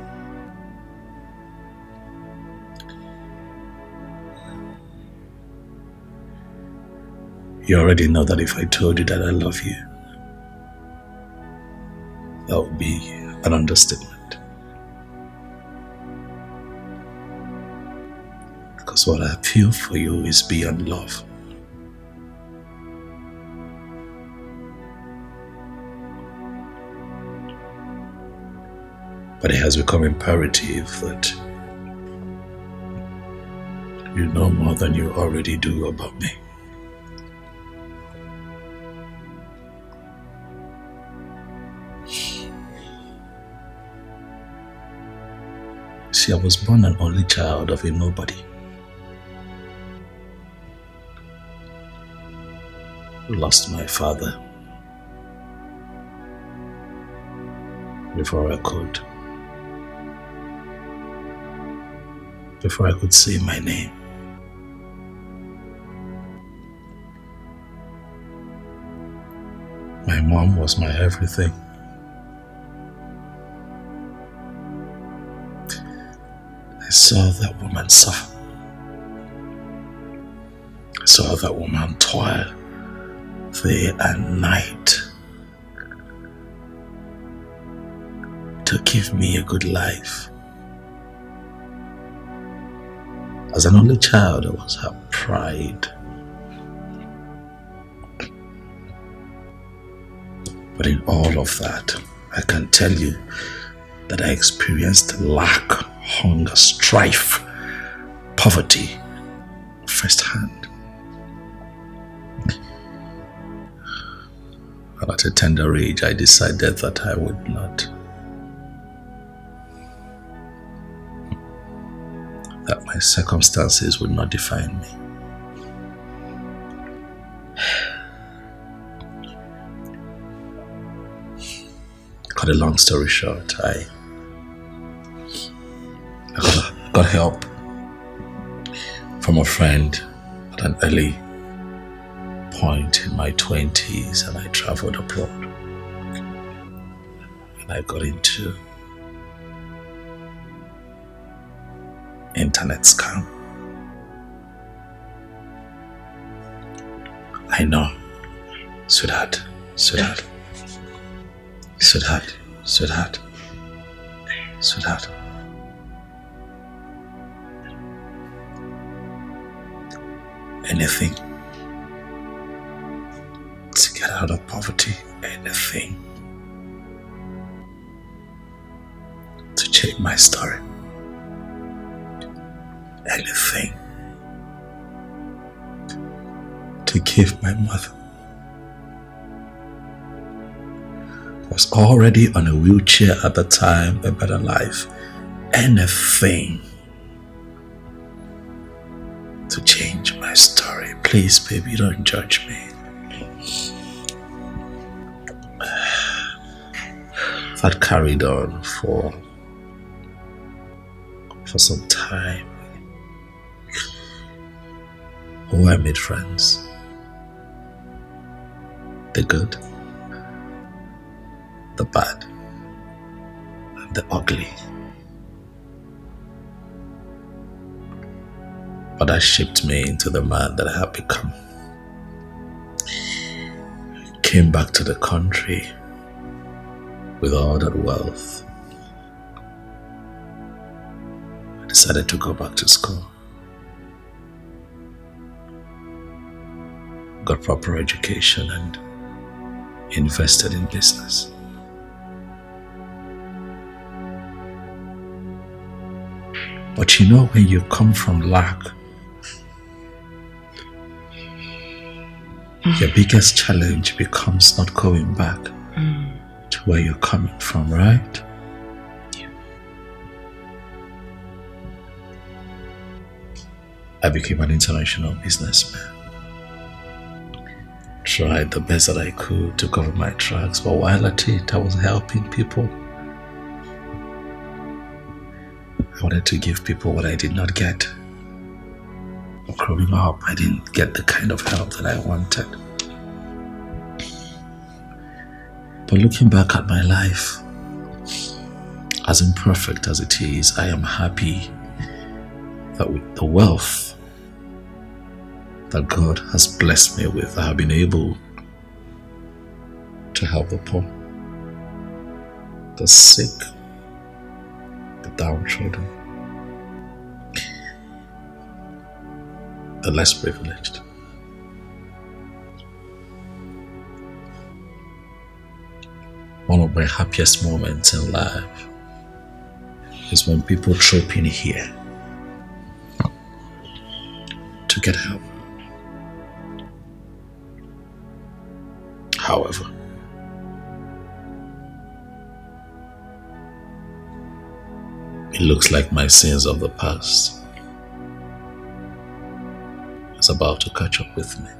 You already know that if I told you that I love you, that would be an understatement. Because what I feel for you is beyond love. But it has become imperative that you know more than you already do about me. See, I was born an only child of a nobody. Lost my father before I could say my name. My mom was my everything. I saw that woman suffer. I saw that woman toil day and night to give me a good life. As an only child, I was her pride. But in all of that, I can tell you that I experienced lack, hunger, strife, poverty firsthand. And at a tender age, I decided that I would not. That my circumstances would not define me. Cut a long story short, I got help from a friend at an early point in my 20s, and I traveled abroad. And I got into internet scam. I know, sweetheart. Sweetheart, anything to get out of poverty, anything to change my story, anything to give my mother, who was already on a wheelchair at the time, a better life, anything to change my story. Please, baby, don't judge me. That carried on for some time. Oh, I made friends. The good, the bad, and the ugly. But that shaped me into the man that I have become. Came back to the country with all that wealth. I decided to go back to school. Got proper education and invested in business. But you know, when you come from lack, your biggest challenge becomes not going back to where you're coming from, right? Yeah. I became an international businessman. Tried the best that I could to cover my tracks, but while at it, I was helping people. I wanted to give people what I did not get. Growing up, I didn't get the kind of help that I wanted. But looking back at my life, as imperfect as it is, I am happy that with the wealth that God has blessed me with, I have been able to help the poor, the sick, the downtrodden, the less privileged. One of my happiest moments in life is when people troop in here to get help. However, it looks like my sins of the past is about to catch up with me.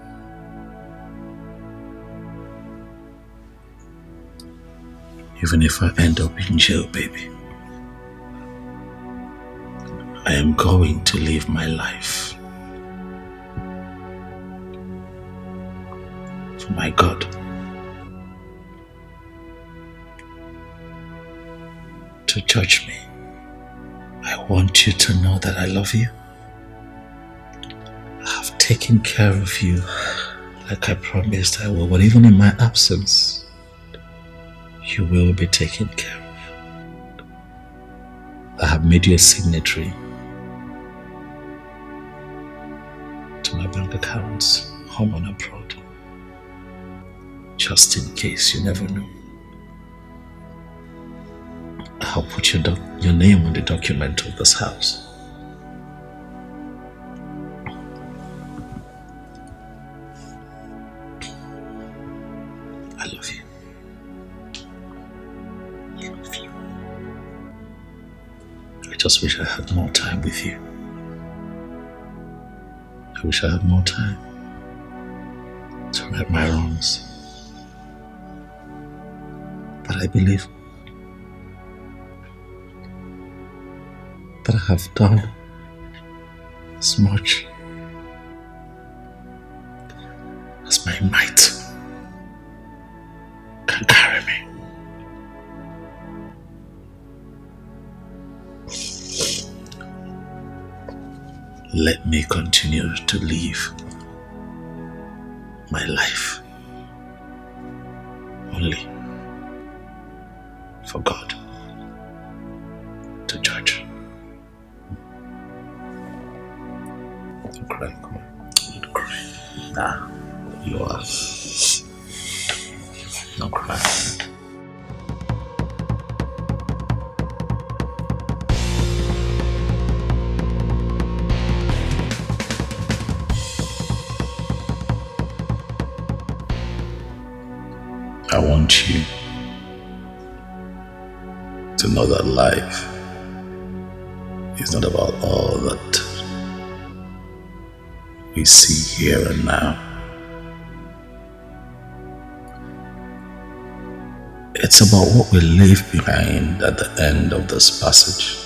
Even if I end up in jail, baby, I am going to live my life for my God. To judge me, I want you to know that I love you. I have taken care of you like I promised I will, but even in my absence, you will be taken care of. I have made you a signatory to my bank accounts, home and abroad, just in case, you never know. I'll put your name on the document of this house. I love you. I love you. I just wish I had more time with you. I wish I had more time to right my wrongs. But I believe that I have done as much as my might can carry me. Let me continue to live my life only for God to church. Don't cry, come on. Don't cry. Nah, you are. Don't cry. I want you to know that life is not about all that we see here and now. It's about what we leave behind at the end of this passage.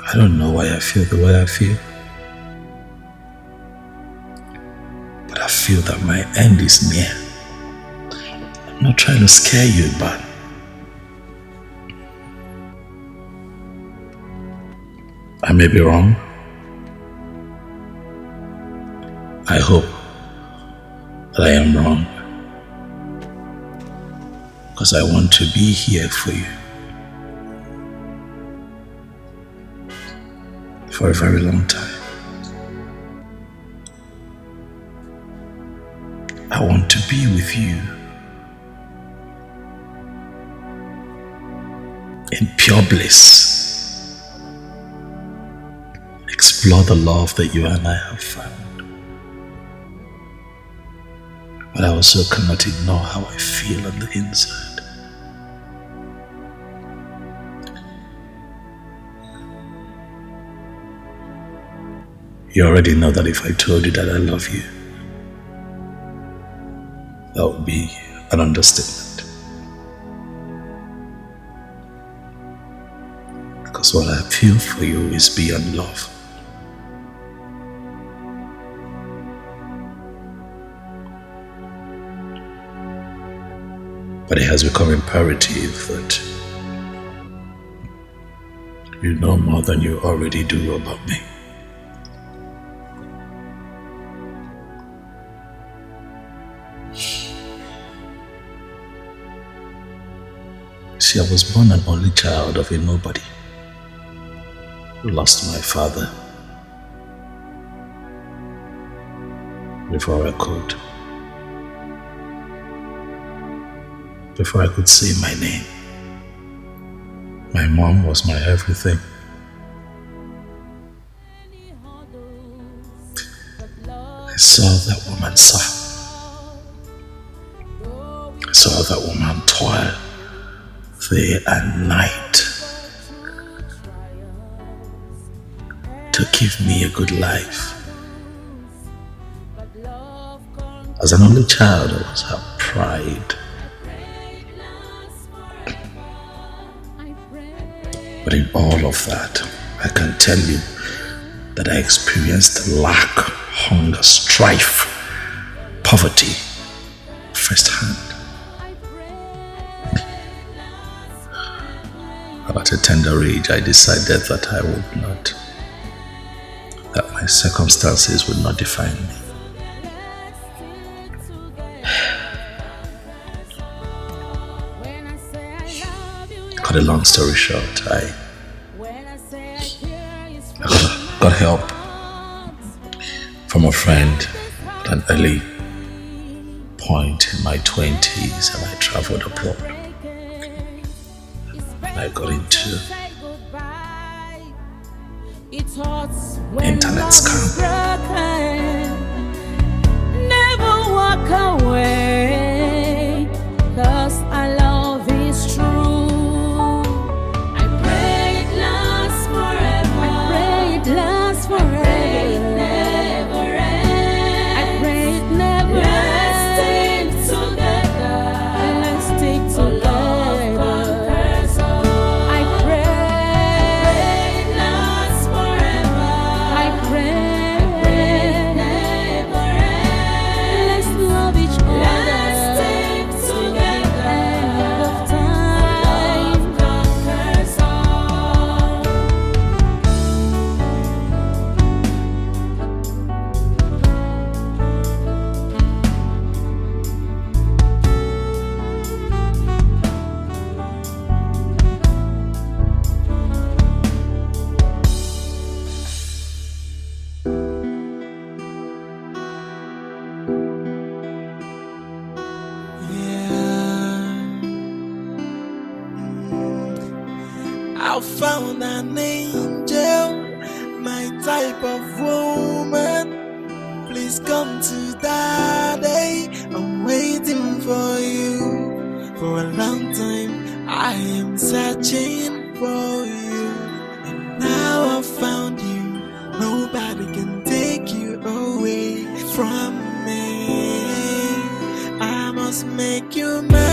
I don't know why I feel the way I feel. I feel that my end is near. I'm not trying to scare you, but I may be wrong. I hope that I am wrong, because I want to be here for you for a very long time. I want to be with you in pure bliss. Explore the love that you and I have found. But I also cannot ignore how I feel on the inside. You already know that if I told you that I love you, that would be an understatement. Because what I feel for you is beyond love. But it has become imperative that you know more than you already do about me. See, I was born an only child of a nobody. Lost my father before I could say my name. My mom was my everything. I saw that woman suffer. I saw that woman toil day and night to give me a good life. As an only child, I was her pride. But in all of that, I can tell you that I experienced lack, hunger, strife, poverty firsthand. At a tender age, I decided that that my circumstances would not define me. Cut a long story short, I got help from a friend at an early point in my 20s, and I traveled abroad. I got into internet scam. Never walk away, 'cause our love is true. I pray it lasts forever. I pray it lasts forever. I pray it never ends. I pray it never ends. Let's stick together. Let's stick together. I pray found an angel, my type of woman. Please come to Daddy. I'm waiting for you. For a long time, I am searching for you. And now I've found you. Nobody can take you away from me. I must make you mine.